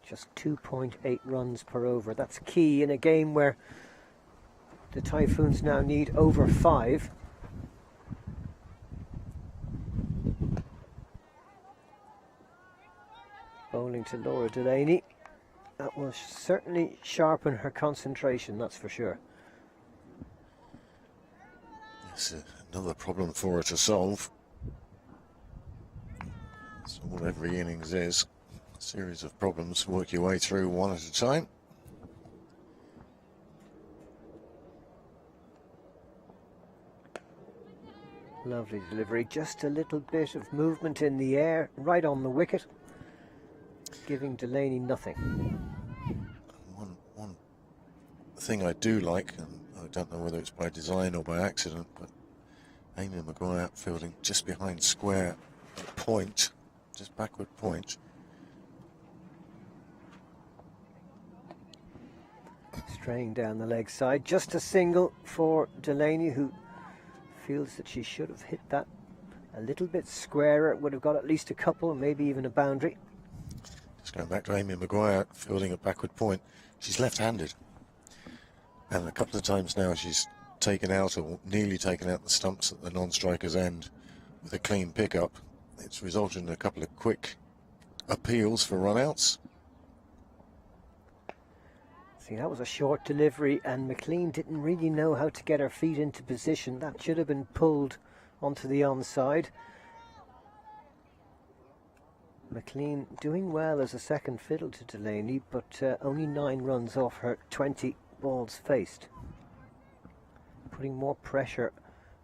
Just 2.8 runs per over. That's key in a game where the Typhoons now need over 5. Bowling to Laura Delaney. That will certainly sharpen her concentration, that's for sure. It's another problem for her to solve. That's all every innings is. A series of problems, work your way through one at a time. Lovely delivery, just a little bit of movement in the air, right on the wicket, giving Delaney nothing. One thing I do like, and I don't know whether it's by design or by accident, but Amy Maguire fielding just behind square at point, just backward point. Straying down the leg side, just a single for Delaney, who feels that she should have hit that a little bit squarer. Would have got at least a couple, maybe even a boundary. Just going back to Amy Maguire fielding at backward point. She's left-handed, and a couple of times now she's taken out or nearly taken out the stumps at the non-striker's end with a clean pickup. It's resulted in a couple of quick appeals for run-outs. See, that was a short delivery, and McLean didn't really know how to get her feet into position. That should have been pulled onto the onside. McLean doing well as a second fiddle to Delaney, but only 9 runs off her 20 balls faced. Putting more pressure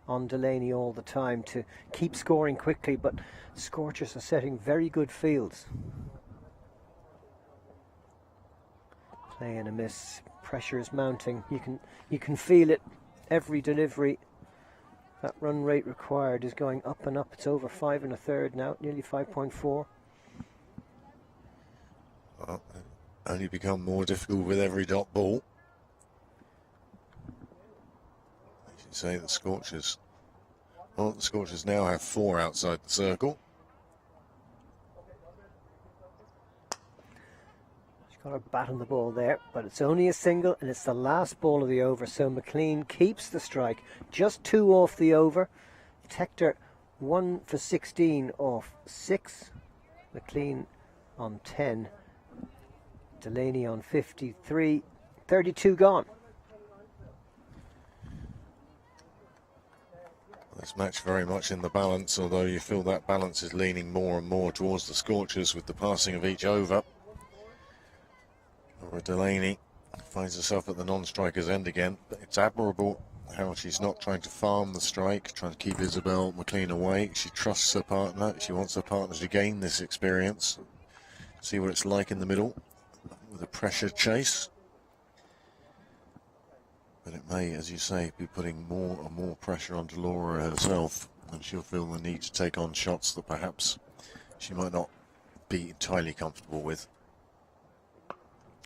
on Delaney all the time to keep scoring quickly, but Scorchers are setting very good fields. Play and a miss. Pressure is mounting. You can feel it. Every delivery. That run rate required is going up and up. It's over 5 1/3 now, nearly 5.4. Well, only become more difficult with every dot ball. As you say, the Scorchers. Well, the Scorchers now have 4 outside the circle. Got a bat on the ball there, but it's only a single and it's the last ball of the over, so McLean keeps the strike. Just 2 off the over. Tector 1 for 16 off 6. McLean on 10. Delaney on 53. 32 gone. This match very much in the balance, although you feel that balance is leaning more and more towards the Scorchers with the passing of each over. Laura Delaney finds herself at the non-striker's end again, but it's admirable how she's not trying to farm the strike, trying to keep Isabel McLean away. She trusts her partner. She wants her partner to gain this experience, see what it's like in the middle with a pressure chase. But it may, as you say, be putting more and more pressure onto Laura herself, and she'll feel the need to take on shots that perhaps she might not be entirely comfortable with.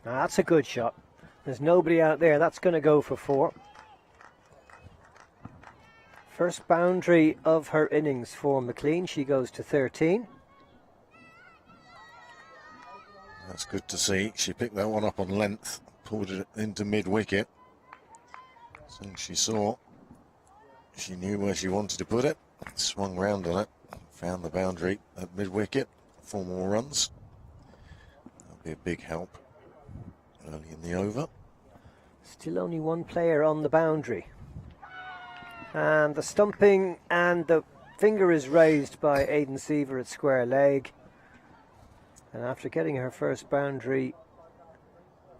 That's a good shot. There's nobody out there. That's going to go for 4. First boundary of her innings for McLean. She goes to 13. That's good to see. She picked that one up on length, pulled it into mid-wicket. As soon as she saw, she knew where she wanted to put it, swung round on it, found the boundary at mid-wicket. 4 more runs. That'll be a big help early in the over. Still only 1 player on the boundary. And the stumping and the finger is raised by Aidan Seaver at square leg. And after getting her first boundary,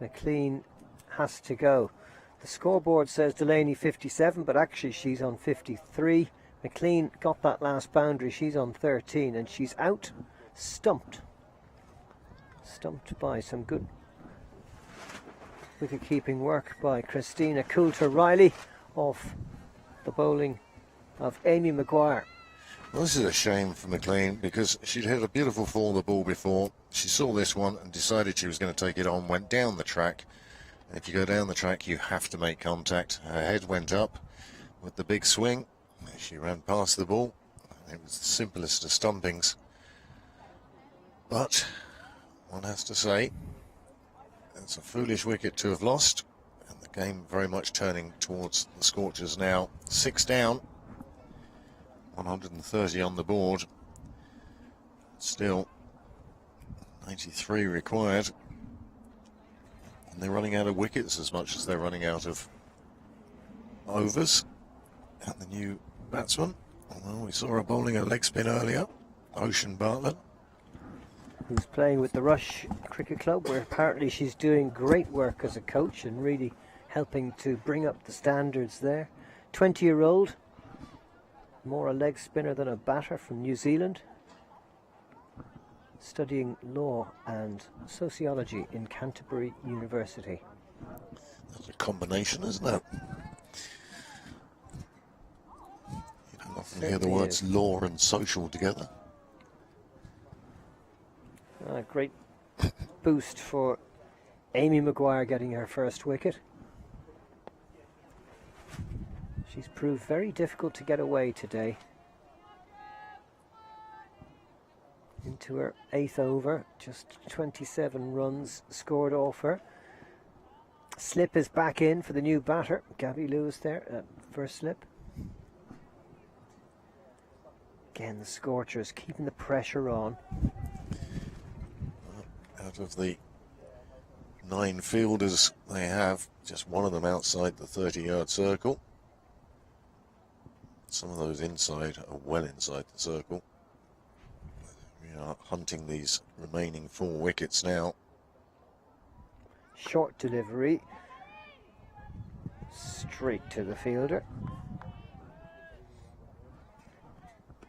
McLean has to go. The scoreboard says Delaney 57, but actually she's on 53. McLean got that last boundary. She's on 13 and she's out stumped. Stumped by some good wicket-keeping work by Christina Coulter-Riley off the bowling of Amy Maguire. Well, this is a shame for McLean because she'd hit a beautiful fall of the ball before. She saw this one and decided she was going to take it on, went down the track. And if you go down the track, you have to make contact. Her head went up with the big swing. She ran past the ball. It was the simplest of stumpings. But one has to say, it's a foolish wicket to have lost, and the game very much turning towards the Scorchers now. 6 down, 130 on the board. Still 93 required, and they're running out of wickets as much as they're running out of overs. And the new batsman, well, we saw her bowling a leg spin earlier, Ocean Bartlett, who's playing with the Rush Cricket Club, where apparently she's doing great work as a coach and really helping to bring up the standards there. 20-year-old, more a leg spinner than a batter, from New Zealand, studying law and sociology in Canterbury University. That's a combination, isn't it? You don't often hear the words law and social together. A great boost for Amy Maguire getting her first wicket. She's proved very difficult to get away today. Into her 8th over, just 27 runs scored off her. Slip is back in for the new batter, Gabby Lewis there at first slip. Again, the Scorchers keeping the pressure on. Out of the 9 fielders they have, just one of them outside the 30-yard circle. Some of those inside are well inside the circle. We are hunting these remaining 4 wickets now. Short delivery, straight to the fielder.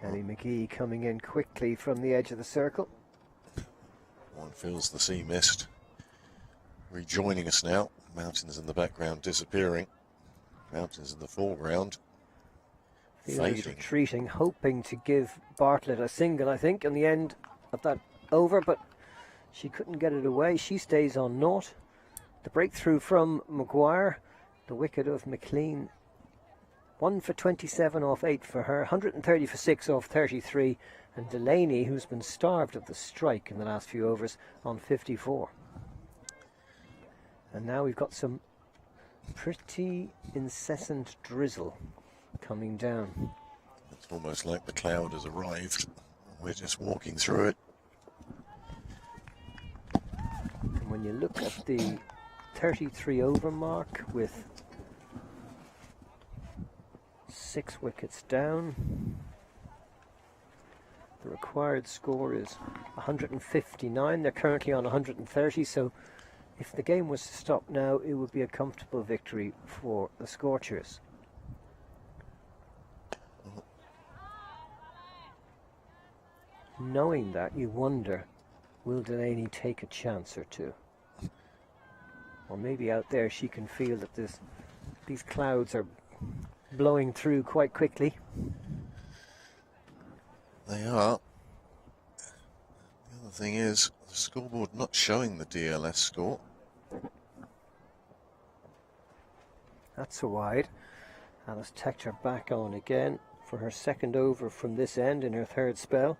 Ellie McGee coming in quickly from the edge of the circle. One feels the sea mist rejoining us now. Mountains in the background disappearing. Mountains in the foreground Fielders fading. retreating, hoping to give Bartlett a single, I think, in the end of that over, but she couldn't get it away. She stays on naught. The breakthrough from Maguire, the wicket of McLean. 1 for 27 off 8 for her, 130 for 6 off 33, and Delaney, who's been starved of the strike in the last few overs, on 54. And now we've got some pretty incessant drizzle coming down. It's almost like the cloud has arrived. We're just walking through it. And when you look at the 33 over mark with 6 wickets down, the required score is 159. They're currently on 130, so if the game was to stop now, it would be a comfortable victory for the Scorchers. Knowing that, you wonder, will Delaney take a chance or two? Or maybe out there she can feel that these clouds are blowing through quite quickly. They are. The other thing is, the scoreboard not showing the DLS score. That's a wide. Alice Tector back on again for her second over from this end in her third spell.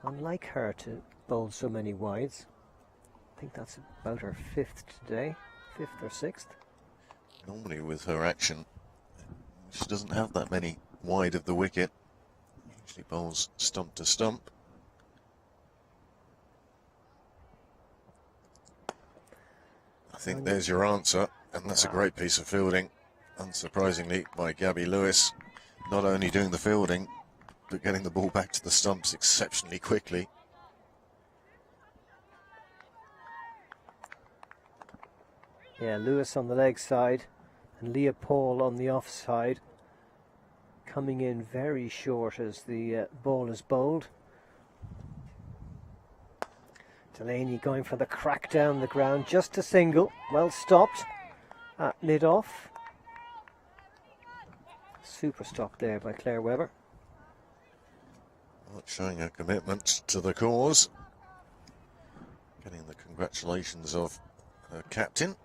Unlike her to bowl so many wides. I think that's about her 5th today, 5th or 6th. Normally with her action, she doesn't have that many wide of the wicket. Usually bowls stump to stump. I think there's your answer, and that's a great piece of fielding, unsurprisingly, by Gabby Lewis. Not only doing the fielding, but getting the ball back to the stumps exceptionally quickly. Yeah, Lewis on the leg side and Leah Paul on the off side, coming in very short as the ball is bowled. Delaney going for the crack down the ground, just a single, well stopped at mid-off. Super stop there by Claire Webber. Not showing her commitment to the cause. Getting the congratulations of her captain.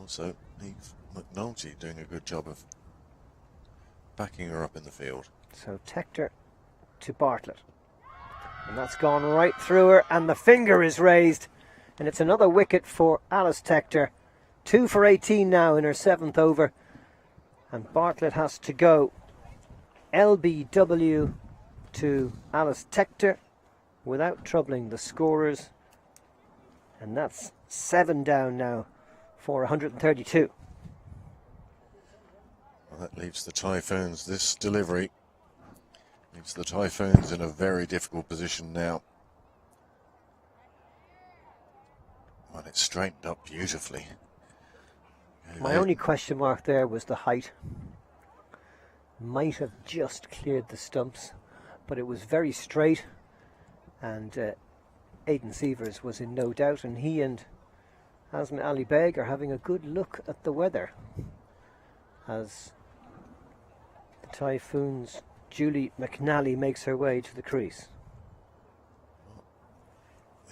Also, Neve McNulty doing a good job of backing her up in the field. So Tector to Bartlett. And that's gone right through her, and the finger is raised. And it's another wicket for Alice Tector. 2 for 18 now in her 7th over. And Bartlett has to go. LBW to Alice Tector without troubling the scorers. And that's 7 down now for 132. Well, that leaves the Typhoons, this delivery leaves the Typhoons in a very difficult position now. Well, it's straightened up beautifully. My only question mark there was the height. Might have just cleared the stumps, but it was very straight, and Aidan Sievers was in no doubt, and he and Asma Ali Beg are having a good look at the weather as the Typhoons' Julie McNally makes her way to the crease.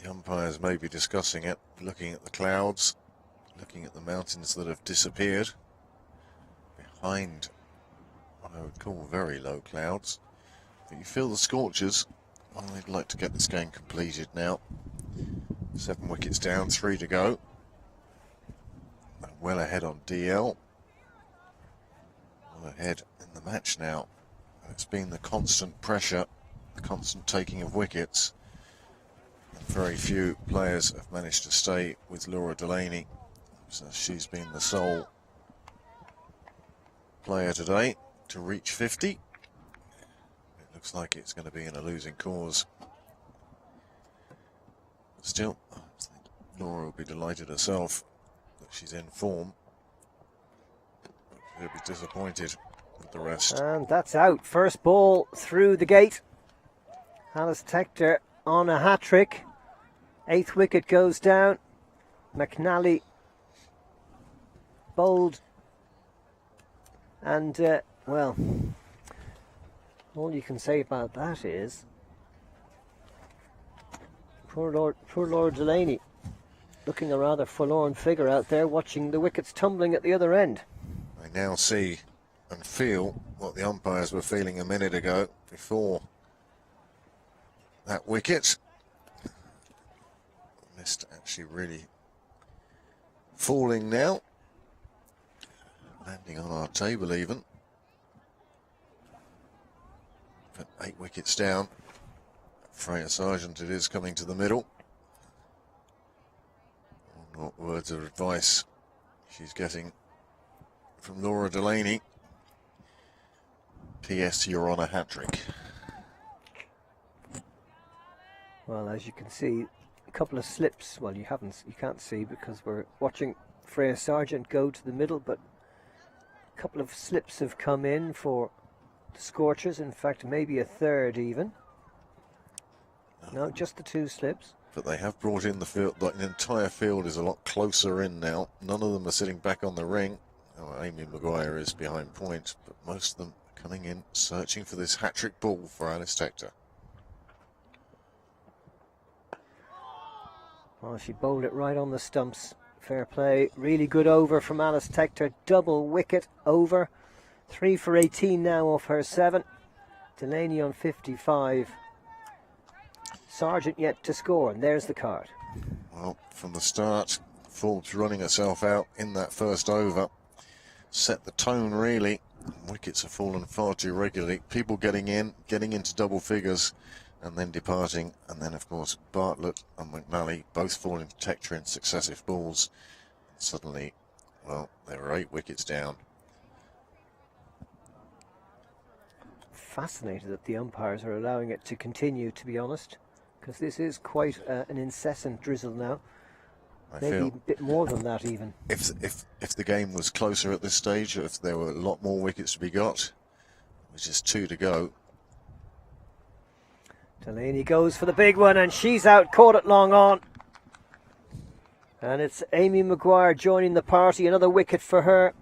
The umpires may be discussing it, looking at the clouds, looking at the mountains that have disappeared behind what I would call very low clouds. But you feel the Scorchers, well, they'd like to get this game completed now. 7 wickets down, 3 to go. They're well ahead on DL. Well ahead in the match now. It's been the constant pressure, the constant taking of wickets. And very few players have managed to stay with Laura Delaney. So she's been the sole player today to reach 50. It looks like it's going to be in a losing cause. Still, I think Laura will be delighted herself that she's in form. He'll be disappointed with the rest. And that's out. First ball through the gate. Alice Tector on a hat-trick. 8th wicket goes down. McNally bowled. And, well, all you can say about that is poor Lord Delaney looking a rather forlorn figure out there, watching the wickets tumbling at the other end. I now see and feel what the umpires were feeling a minute ago before that wicket. Missed actually really falling now, landing on our table even. But 8 wickets down. Freya Sargent it is coming to the middle. What words of advice she's getting from Laura Delaney. P.S. You're on a hat-trick. Well, as you can see, a couple of slips. Well, you can't see because we're watching Freya Sargent go to the middle, but a couple of slips have come in for the Scorchers. In fact, maybe a third even. No, just the 2 slips. But they have brought in the field. Like, the entire field is a lot closer in now. None of them are sitting back on the ring. Oh, Amy Maguire is behind point, but most of them are coming in searching for this hat-trick ball for Alice Tector. Well, she bowled it right on the stumps. Fair play. Really good over from Alice Tector. Double wicket over. 3 for 18 now off her 7. Delaney on 55. Sargent yet to score, and there's the card. Well, from the start, Forbes running herself out in that first over. Set the tone, really. Wickets have fallen far too regularly. People getting into double figures, and then departing. And then, of course, Bartlett and McNally both falling to Tector in successive balls. Suddenly, well, there were 8 wickets down. Fascinated that the umpires are allowing it to continue, to be honest, because this is quite an incessant drizzle now. Maybe a bit more than that even. If the game was closer at this stage, if there were a lot more wickets to be got, with just 2 to go. Delaney goes for the big one, and she's out, caught it long on. And it's Amy Maguire joining the party, another wicket for her.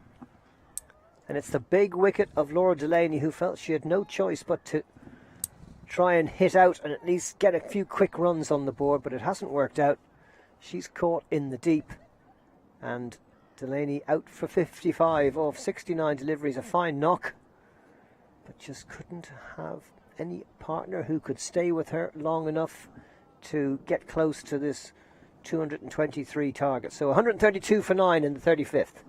And it's the big wicket of Laura Delaney, who felt she had no choice but to try and hit out and at least get a few quick runs on the board, but it hasn't worked out. She's caught in the deep, and Delaney out for 55 off 69 deliveries, a fine knock, but just couldn't have any partner who could stay with her long enough to get close to this 223 target. So 132 for 9 in the 35th.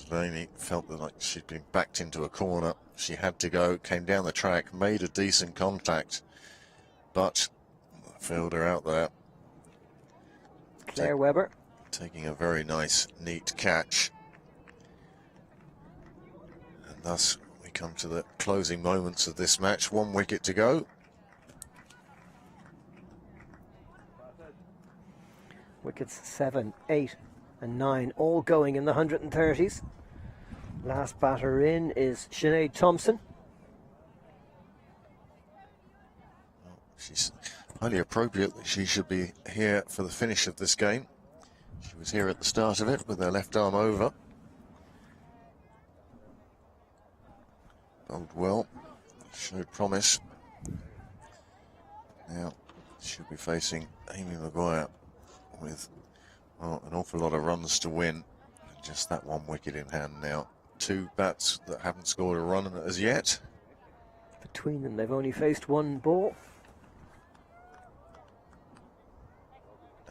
Delaney felt that like she'd been backed into a corner. She had to go, came down the track, made a decent contact, but fielder out there. Claire Webber. Taking a very nice, neat catch. And thus we come to the closing moments of this match. 1 wicket to go. Wickets 7, 8 and 9 all going in the 130s. Last batter in is Sinead Thompson. She's highly appropriate that she should be here for the finish of this game. She was here at the start of it with her left arm over. Bowled well, showed promise. Now she'll be facing Amy Maguire with, well, an awful lot of runs to win. And just that 1 wicket in hand now. 2 bats that haven't scored a run as yet. Between them, they've only faced 1 ball.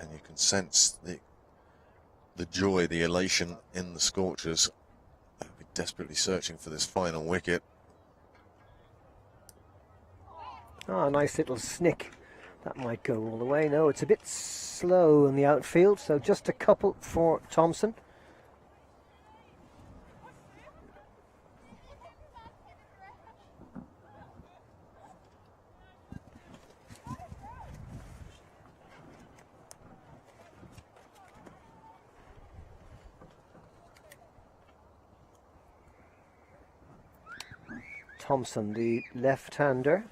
And you can sense the joy, the elation in the Scorchers. They'll be desperately searching for this final wicket. Ah, a nice little snick. That might go all the way. No, it's a bit slow in the outfield, so just a couple for Thompson. Thompson, the left-hander.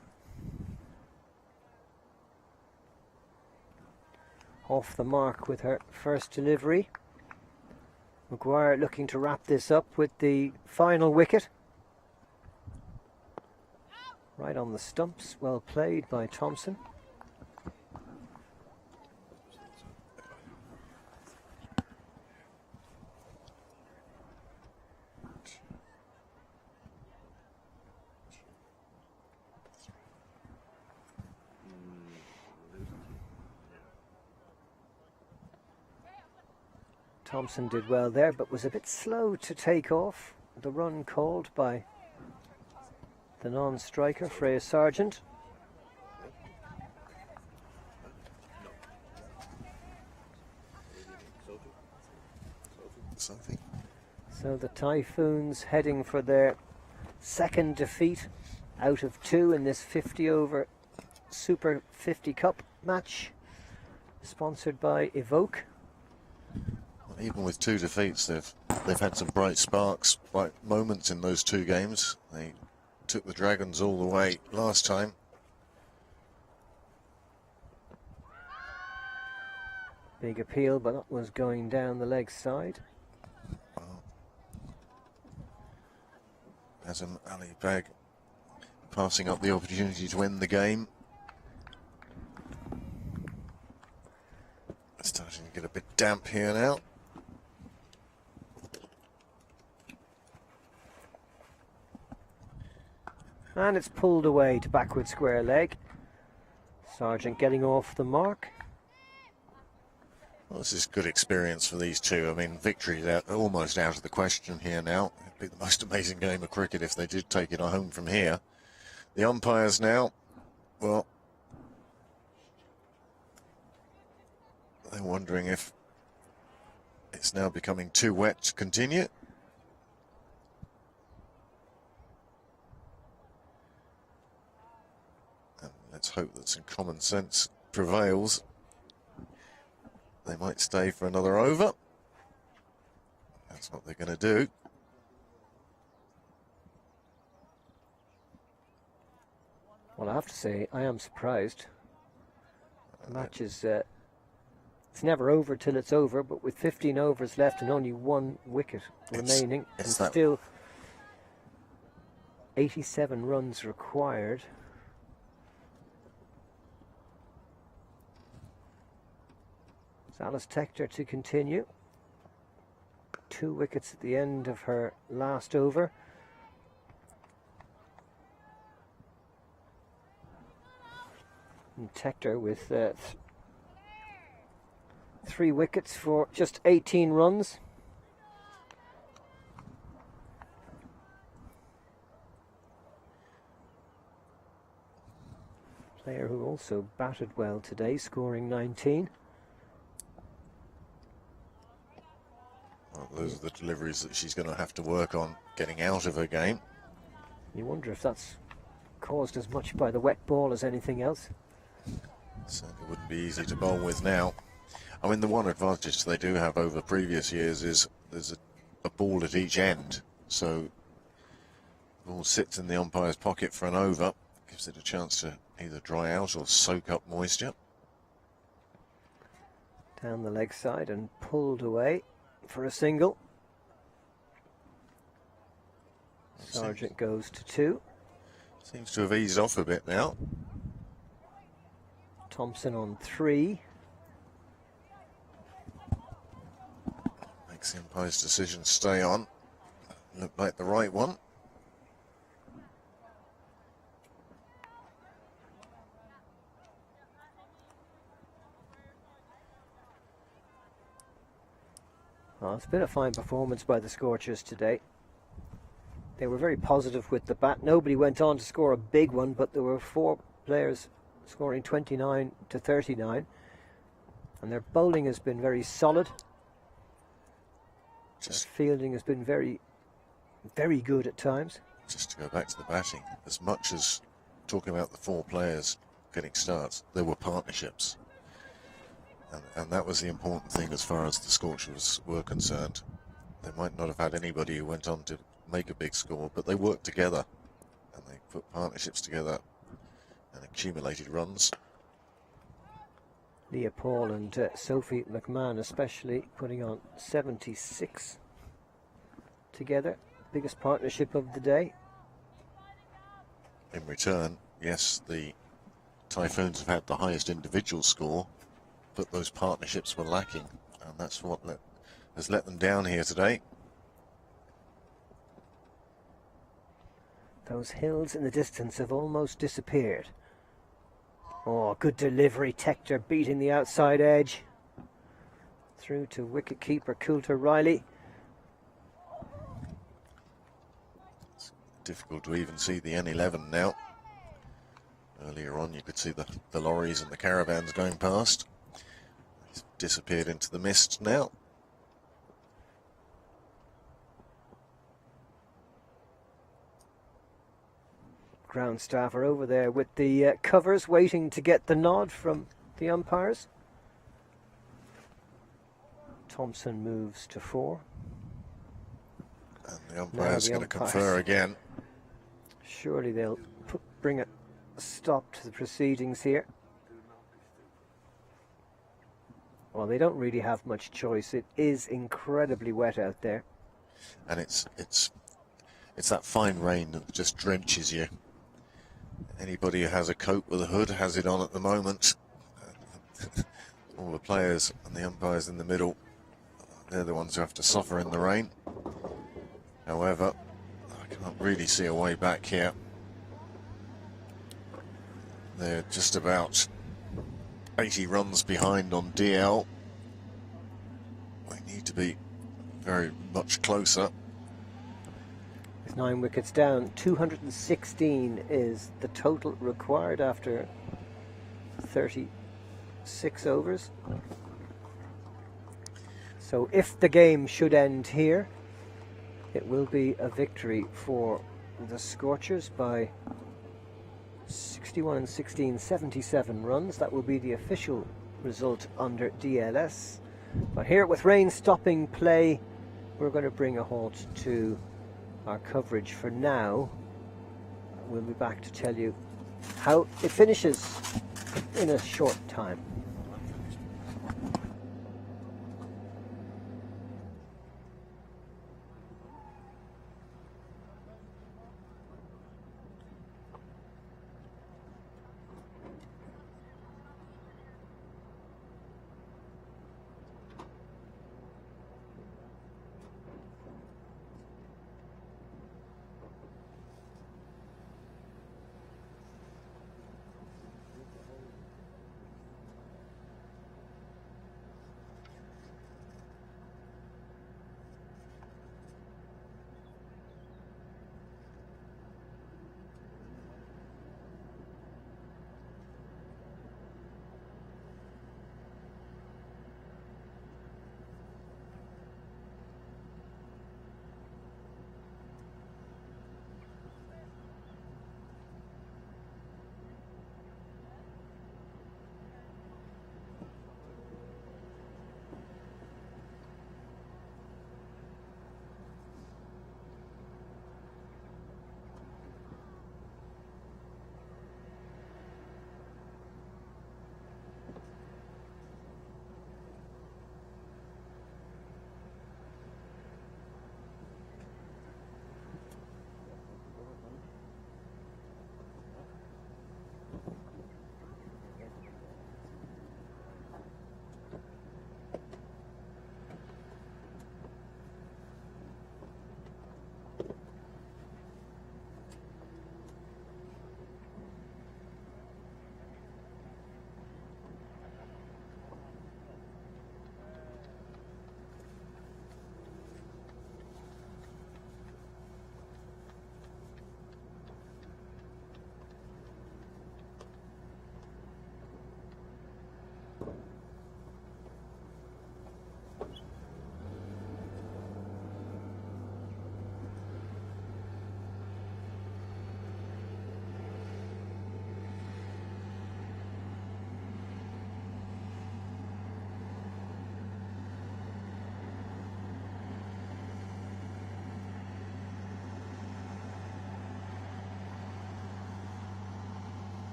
Off the mark with her first delivery. Maguire looking to wrap this up with the final wicket. Right on the stumps, well played by Thompson. Thompson did well there, but was a bit slow to take off. The run called by the non-striker, Freya Sargent. Something. So the Typhoons heading for their second defeat out of 2 in this 50-over Super 50 Cup match, sponsored by Evoke. Even with 2 defeats, they've had some bright sparks, bright moments in those 2 games. They took the Dragons all the way last time. Big appeal, but that was going down the leg side. Azam Ali Beg passing up the opportunity to win the game. It's starting to get a bit damp here now. And it's pulled away to backward square leg. Sargent getting off the mark. Well, this is good experience for these two. I mean, victory is almost out of the question here now. It'd be the most amazing game of cricket if they did take it home from here. The umpires now, well, they're wondering if it's now becoming too wet to continue. And let's hope that some common sense prevails. They might stay for another over. That's what they're going to do. Well, I have to say, I am surprised. The match is, it's never over till it's over, but with 15 overs left and only 1 wicket remaining, and still 87 runs required. Alice Tector to continue. 2 wickets at the end of her last over. And Tector with 3 wickets for just 18 runs. Player who also batted well today, scoring 19. Well, those are the deliveries that she's going to have to work on getting out of her game. You wonder if that's caused as much by the wet ball as anything else. Certainly wouldn't be easy to bowl with now. I mean, the one advantage they do have over previous years is there's a ball at each end. So the ball sits in the umpire's pocket for an over. Gives it a chance to either dry out or soak up moisture. Down the leg side and pulled away for a single. Sargent goes to 2. Seems to have eased off a bit now. Thompson on 3. Makes the umpire's decision stay on. Looked like the right one. Oh, it's been a fine performance by the Scorchers today. They were very positive with the bat. Nobody went on to score a big one, but there were 4 players scoring 29 to 39. And their bowling has been very solid. Their fielding has been very, very good at times. Just to go back to the batting, as much as talking about the 4 players getting starts, there were partnerships. And that was the important thing as far as the Scorchers were concerned. They might not have had anybody who went on to make a big score, but they worked together. And put partnerships together and accumulated runs. Leah Paul and Sophie McMahon especially putting on 76 together. Biggest partnership of the day. In return, yes, the Typhoons have had the highest individual score, but those partnerships were lacking, and that's what has let them down here today. Those hills in the distance have almost disappeared. Oh, good delivery. Tector beating the outside edge. Through to wicket-keeper Coulter Riley. It's difficult to even see the N11 now. Earlier on you could see the lorries and the caravans going past. It's disappeared into the mist now. Ground staff are over there with the covers waiting to get the nod from the umpires. Thompson moves to 4. And the umpire's going to confer again. Surely they'll bring a stop to the proceedings here. Well, they don't really have much choice. It is incredibly wet out there. And it's that fine rain that just drenches you. Anybody who has a coat with a hood has it on at the moment. All the players and the umpires in the middle, they're the ones who have to suffer in the rain. However, I can't really see a way back here. They're just about 80 runs behind on DL. They need to be very much closer. With 9 wickets down, 216 is the total required after 36 overs. So if the game should end here, it will be a victory for the Scorchers by 61 and 16, 77 runs. That will be the official result under DLS. But here with rain stopping play, we're going to bring a halt to our coverage for now. We'll be back to tell you how it finishes in a short time.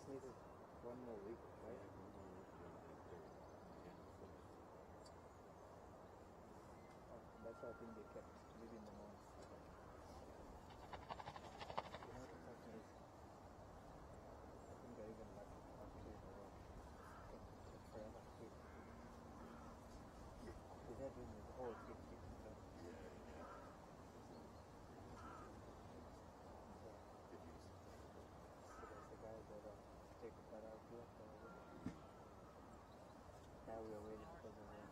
just needed one more week, right? That's why I think they kept leaving them on. You know, the problem is, I think they're even like up to it or took forever to. They're doing this whole 50. So there's a guy that take that out here. Now we are waiting because of the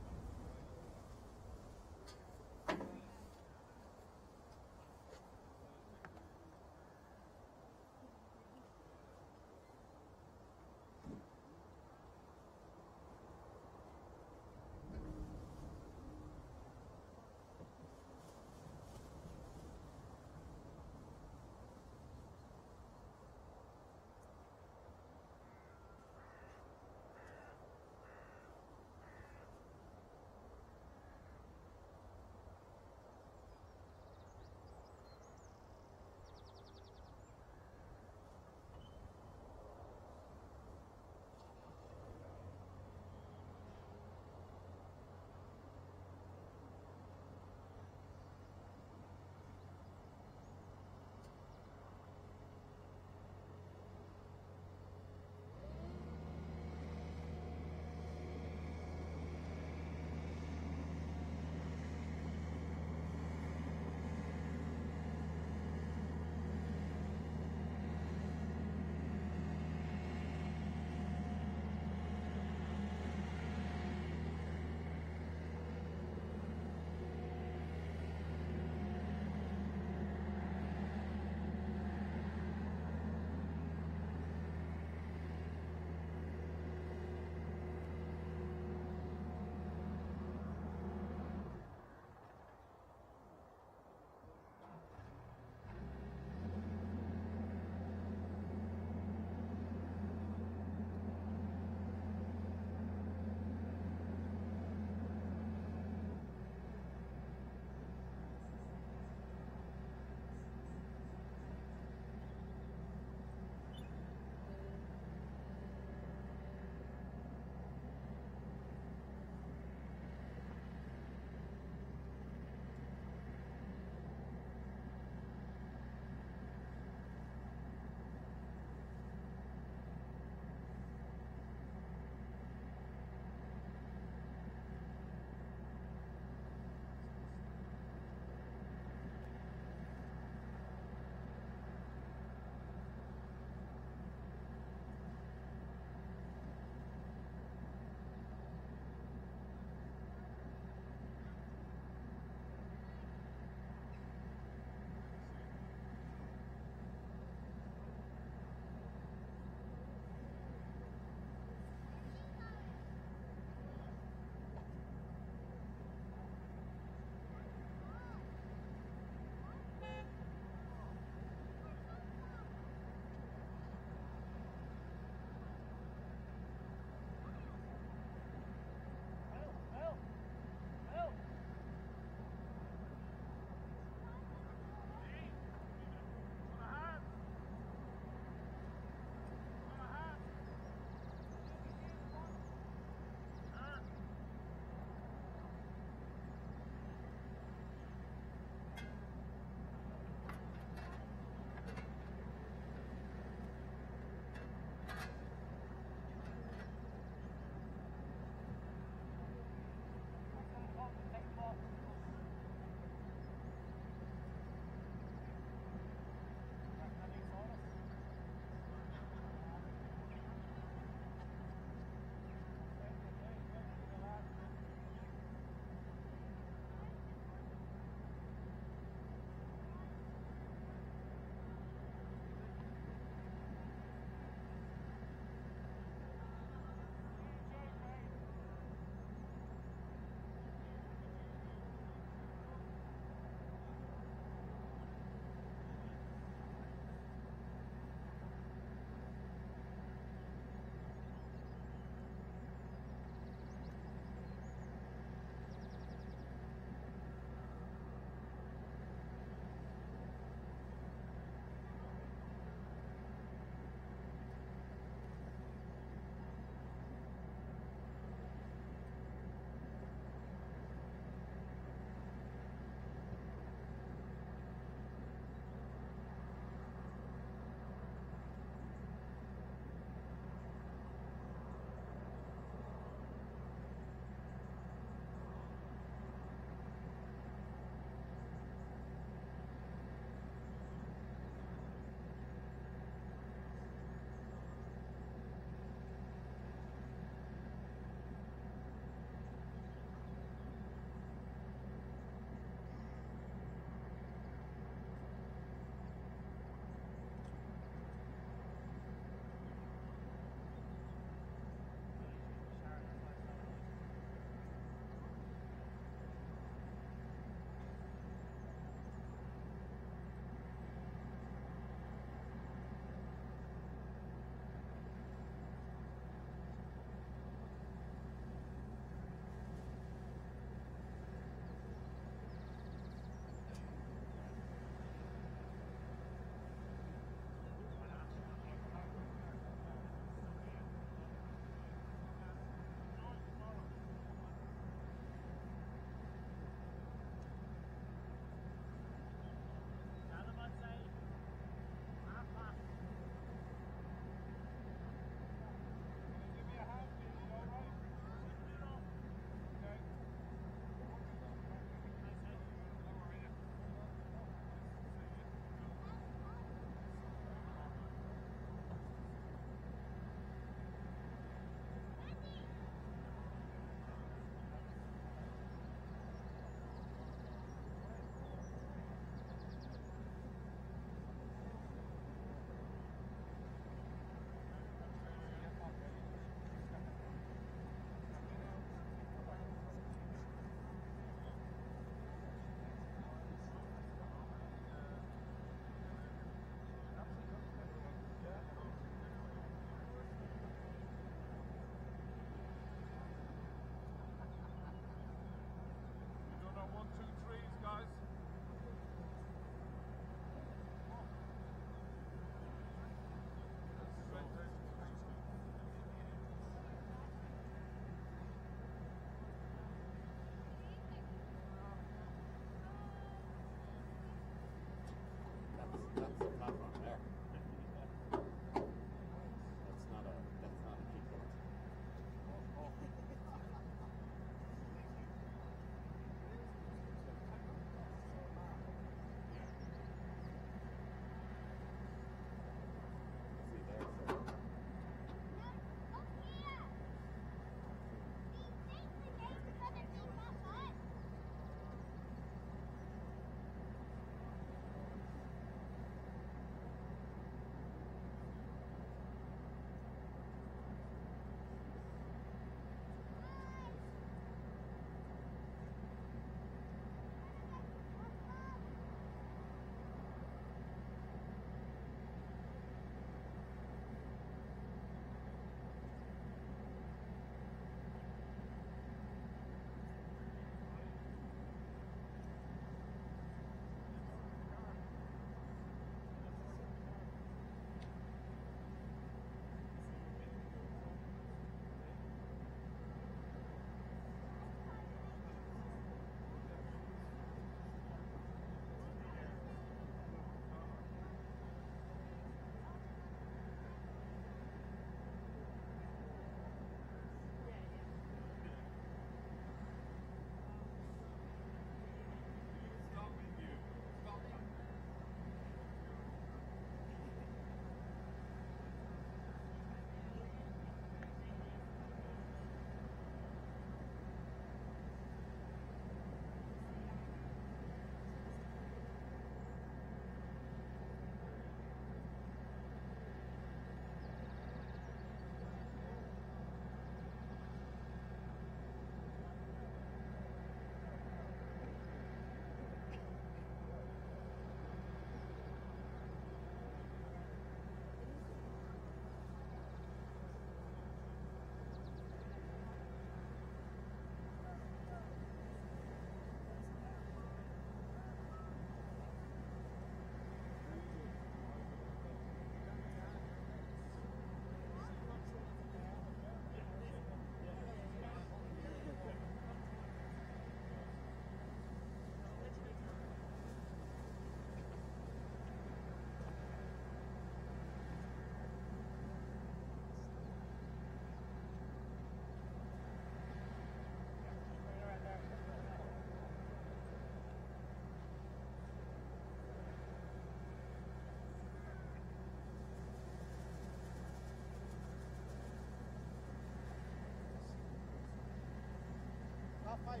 Half five.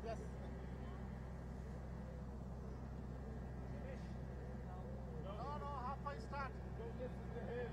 Yes. No, half five start. Don't listen to him.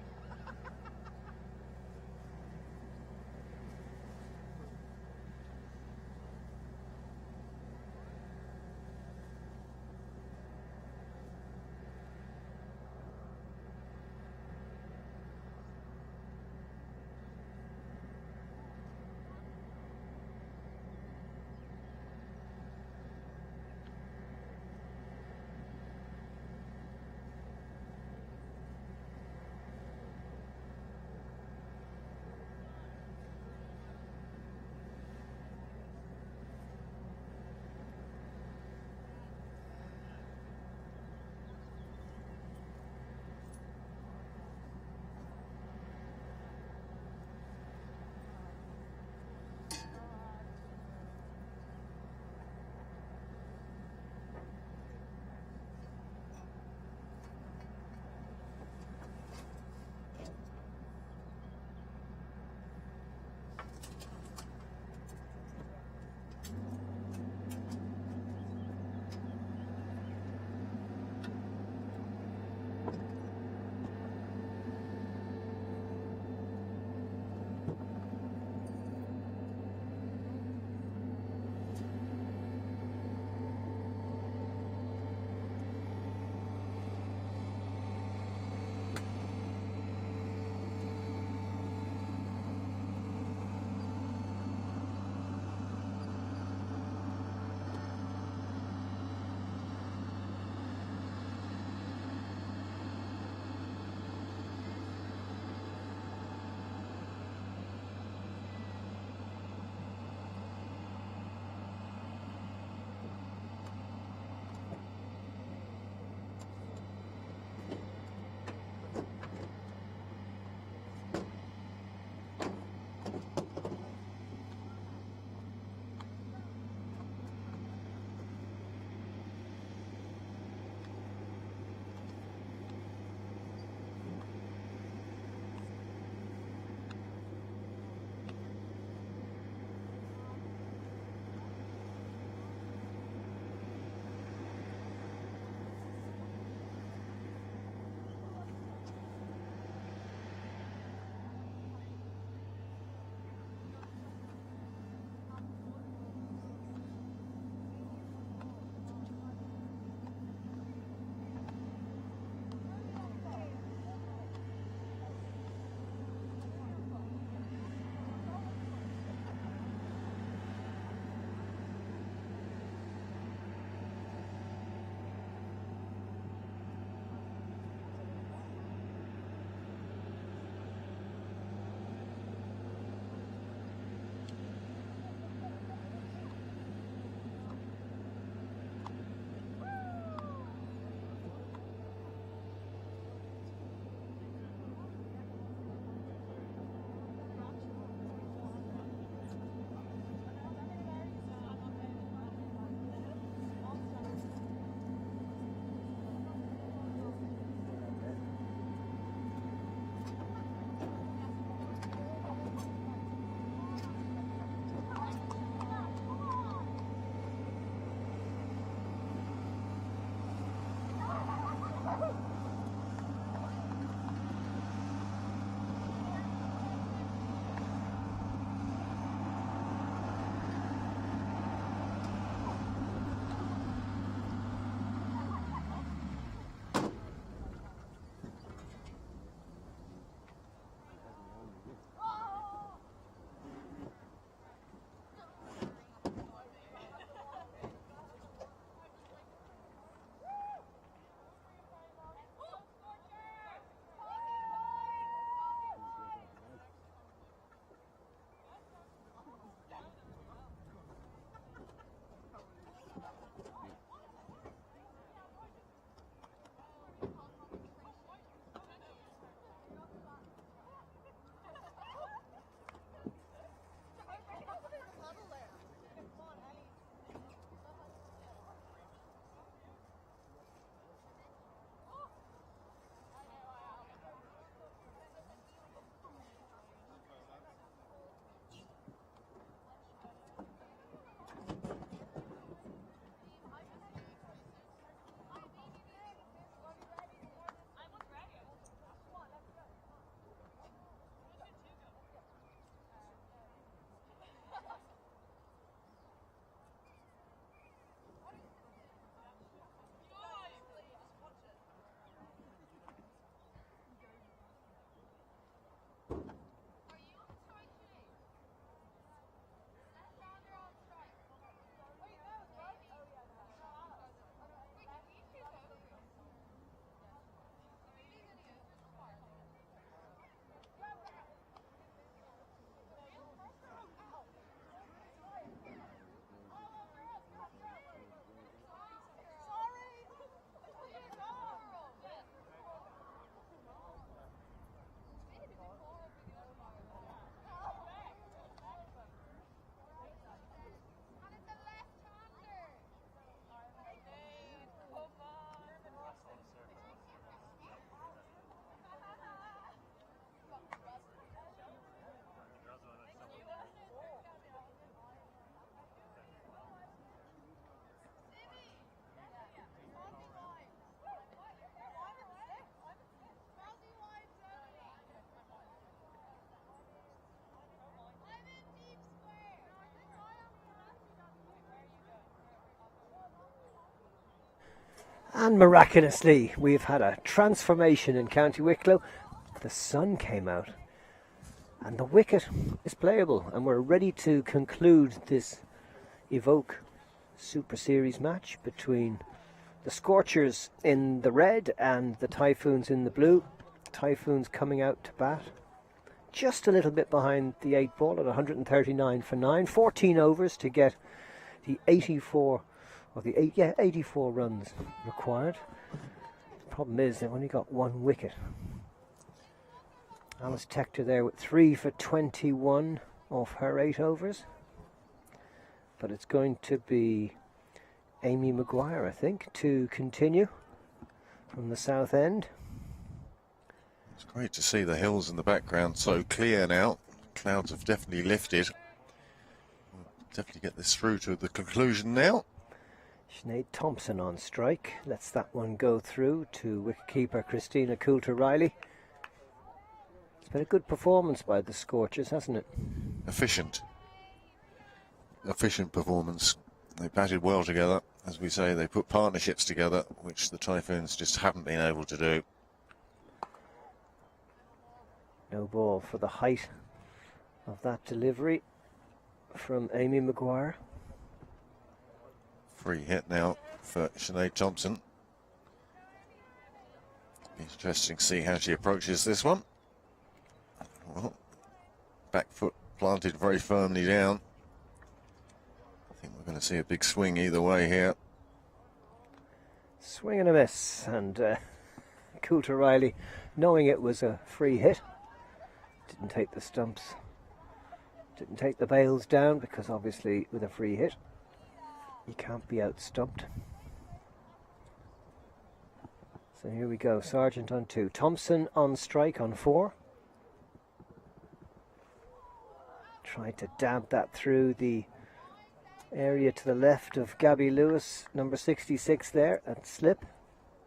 And miraculously, we've had a transformation in County Wicklow. The sun came out and the wicket is playable, and we're ready to conclude this Evoke Super Series match between the Scorchers in the red and the Typhoons in the blue. Typhoons coming out to bat just a little bit behind the 8 ball at 139 for 9. 14 overs to get the 84 runs required. The problem is they've only got 1 wicket. Alice Tector there with 3 for 21 off her 8 overs. But it's going to be Amy Maguire, I think, to continue from the south end. It's great to see the hills in the background so clear now. Clouds have definitely lifted. We'll definitely get this through to the conclusion now. Sinead Thompson on strike. Lets that one go through to wicketkeeper Christina Coulter-Riley. It's been a good performance by the Scorchers, hasn't it? Efficient performance. They batted well together. As we say, they put partnerships together, which the Typhoons just haven't been able to do. No ball for the height of that delivery from Amy Maguire. Free hit now for Sinead Thompson. Interesting to see how she approaches this one. Well, back foot planted very firmly down. I think we're going to see a big swing either way here. Swing and a miss, and Coulter-Riley, knowing it was a free hit, didn't take the stumps, didn't take the bails down, because obviously with a free hit you can't be out stumped. So here we go, Sargent on 2, Thompson on strike on 4. Tried to dab that through the area to the left of Gabby Lewis, number 66 there at slip.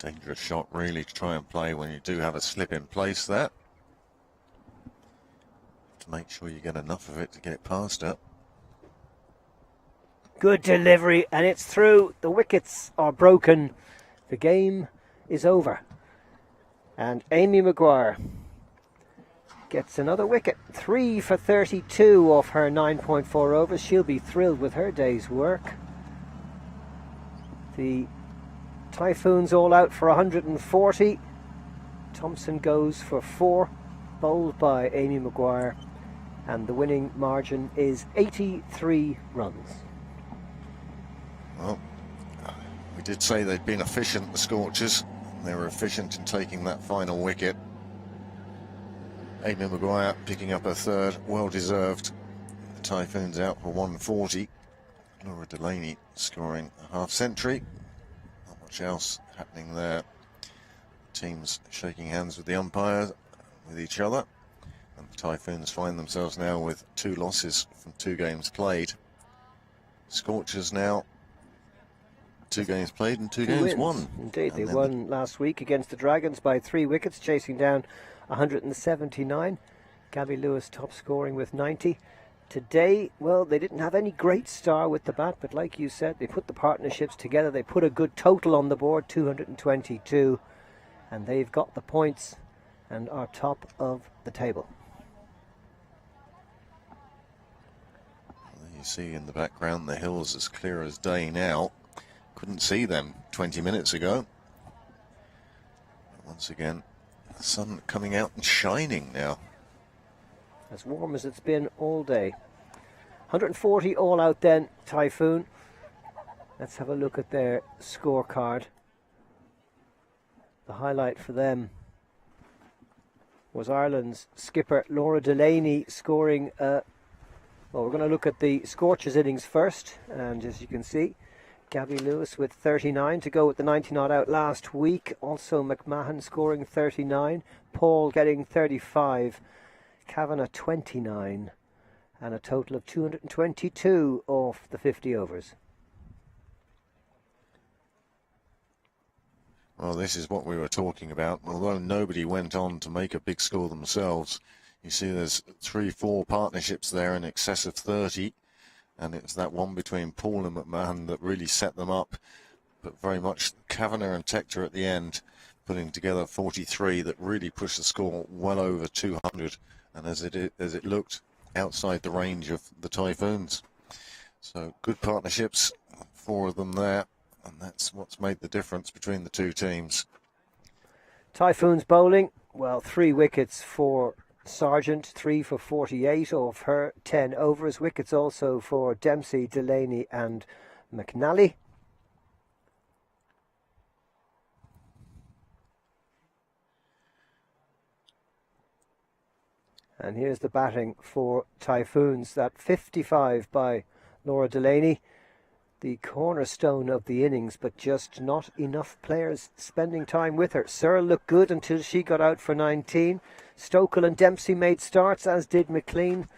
Dangerous shot really to try and play when you do have a slip in place there. To make sure you get enough of it to get it past her. Good delivery, and it's through. The wickets are broken. The game is over. And Amy Maguire gets another wicket. 3 for 32 off her 9.4 overs. She'll be thrilled with her day's work. The Typhoons all out for 140. Thompson goes for 4, bowled by Amy Maguire, and the winning margin is 83 runs. Well, we did say they'd been efficient, the Scorchers. They were efficient in taking that final wicket. Amy Maguire picking up her 3rd, well deserved. The Typhoons out for 140. Laura Delaney scoring a half century. Not much else happening there. Teams shaking hands with the umpires, with each other. And the Typhoons find themselves now with 2 losses from 2 games played. Scorchers now 2 games played and 2 games wins. won. Indeed, they won last week against the Dragons by 3 wickets, chasing down 179. Gabby Lewis top scoring with 90. Today, well, they didn't have any great star with the bat, but like you said, they put the partnerships together. They put a good total on the board, 222, and they've got the points and are top of the table. You see in the background the hills as clear as day now. Couldn't see them 20 minutes ago. Once again, the sun coming out and shining now. As warm as it's been all day. 140 all out then, Typhoon. Let's have a look at their scorecard. The highlight for them was Ireland's skipper Laura Delaney scoring. Well, we're going to look at the Scorchers innings first, and as you can see, Gabby Lewis with 39 to go with the 90 not out last week. Also McMahon scoring 39, Paul getting 35, Kavanagh 29, and a total of 222 off the 50 overs. Well, this is what we were talking about. Although nobody went on to make a big score themselves, you see there's 3-4 partnerships there in excess of 30. And it's that one between Paul and McMahon that really set them up. but very much Kavanagh and Tector at the end, putting together 43 that really pushed the score well over 200, and as it looked, outside the range of the Typhoons. So good partnerships, 4 of them there, and that's what's made the difference between the two teams. Typhoons bowling, well, 3 wickets for Sargent, 3 for 48 of her 10 overs. Wickets also for Dempsey, Delaney and McNally. And here's the batting for Typhoons. That 55 by Laura Delaney, the cornerstone of the innings, but just not enough players spending time with her. Searle looked good until she got out for 19. Stokel and Dempsey made starts, as did McLean.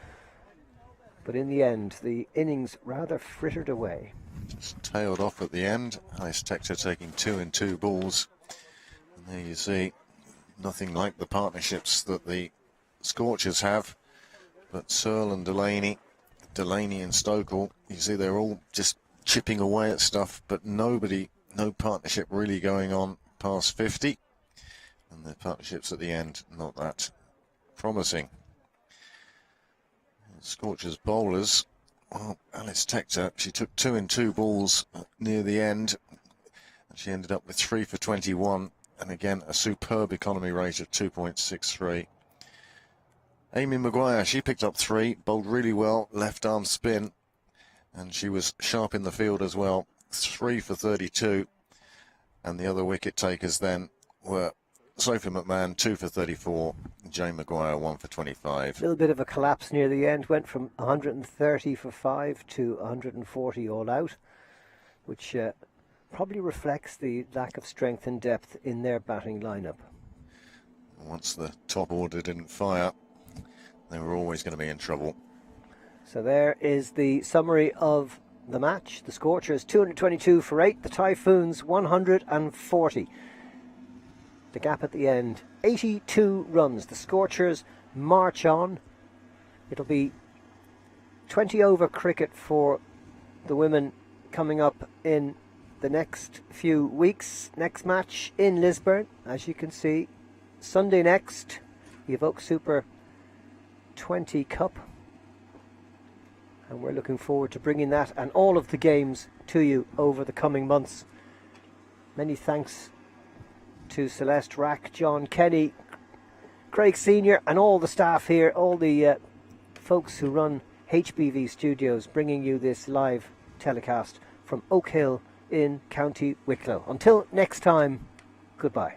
But in the end, the innings rather frittered away. Just tailed off at the end. Alice Tector taking 2 in 2 balls. And there you see, nothing like the partnerships that the Scorchers have. But Searle and Delaney and Stokel, you see they're all just chipping away at stuff, but no partnership really going on past 50. And the partnerships at the end, not that promising. Scorchers bowlers, well, Alice Tector, she took 2 in 2 balls near the end, and she ended up with 3 for 21, and again a superb economy rate of 2.63. Amy Maguire, she picked up 3, bowled really well, left arm spin, and she was sharp in the field as well, 3 for 32, and the other wicket takers then were Sophie McMahon, 2 for 34, Jane Maguire, 1 for 25. A little bit of a collapse near the end, went from 130 for 5 to 140 all out, which probably reflects the lack of strength and depth in their batting lineup. Once the top order didn't fire, they were always going to be in trouble. So there is the summary of the match. The Scorchers 222 for 8, the Typhoons 140. The gap at the end, 82 runs. The Scorchers march on. It'll be 20 over cricket for the women coming up in the next few weeks. Next match in Lisburn, as you can see. Sunday next, the Evoke Super 20 Cup. And we're looking forward to bringing that and all of the games to you over the coming months. Many thanks to Celeste Rack, John Kenny, Craig Senior and all the staff here, all the folks who run HBV Studios, bringing you this live telecast from Oak Hill in County Wicklow. Until next time, goodbye.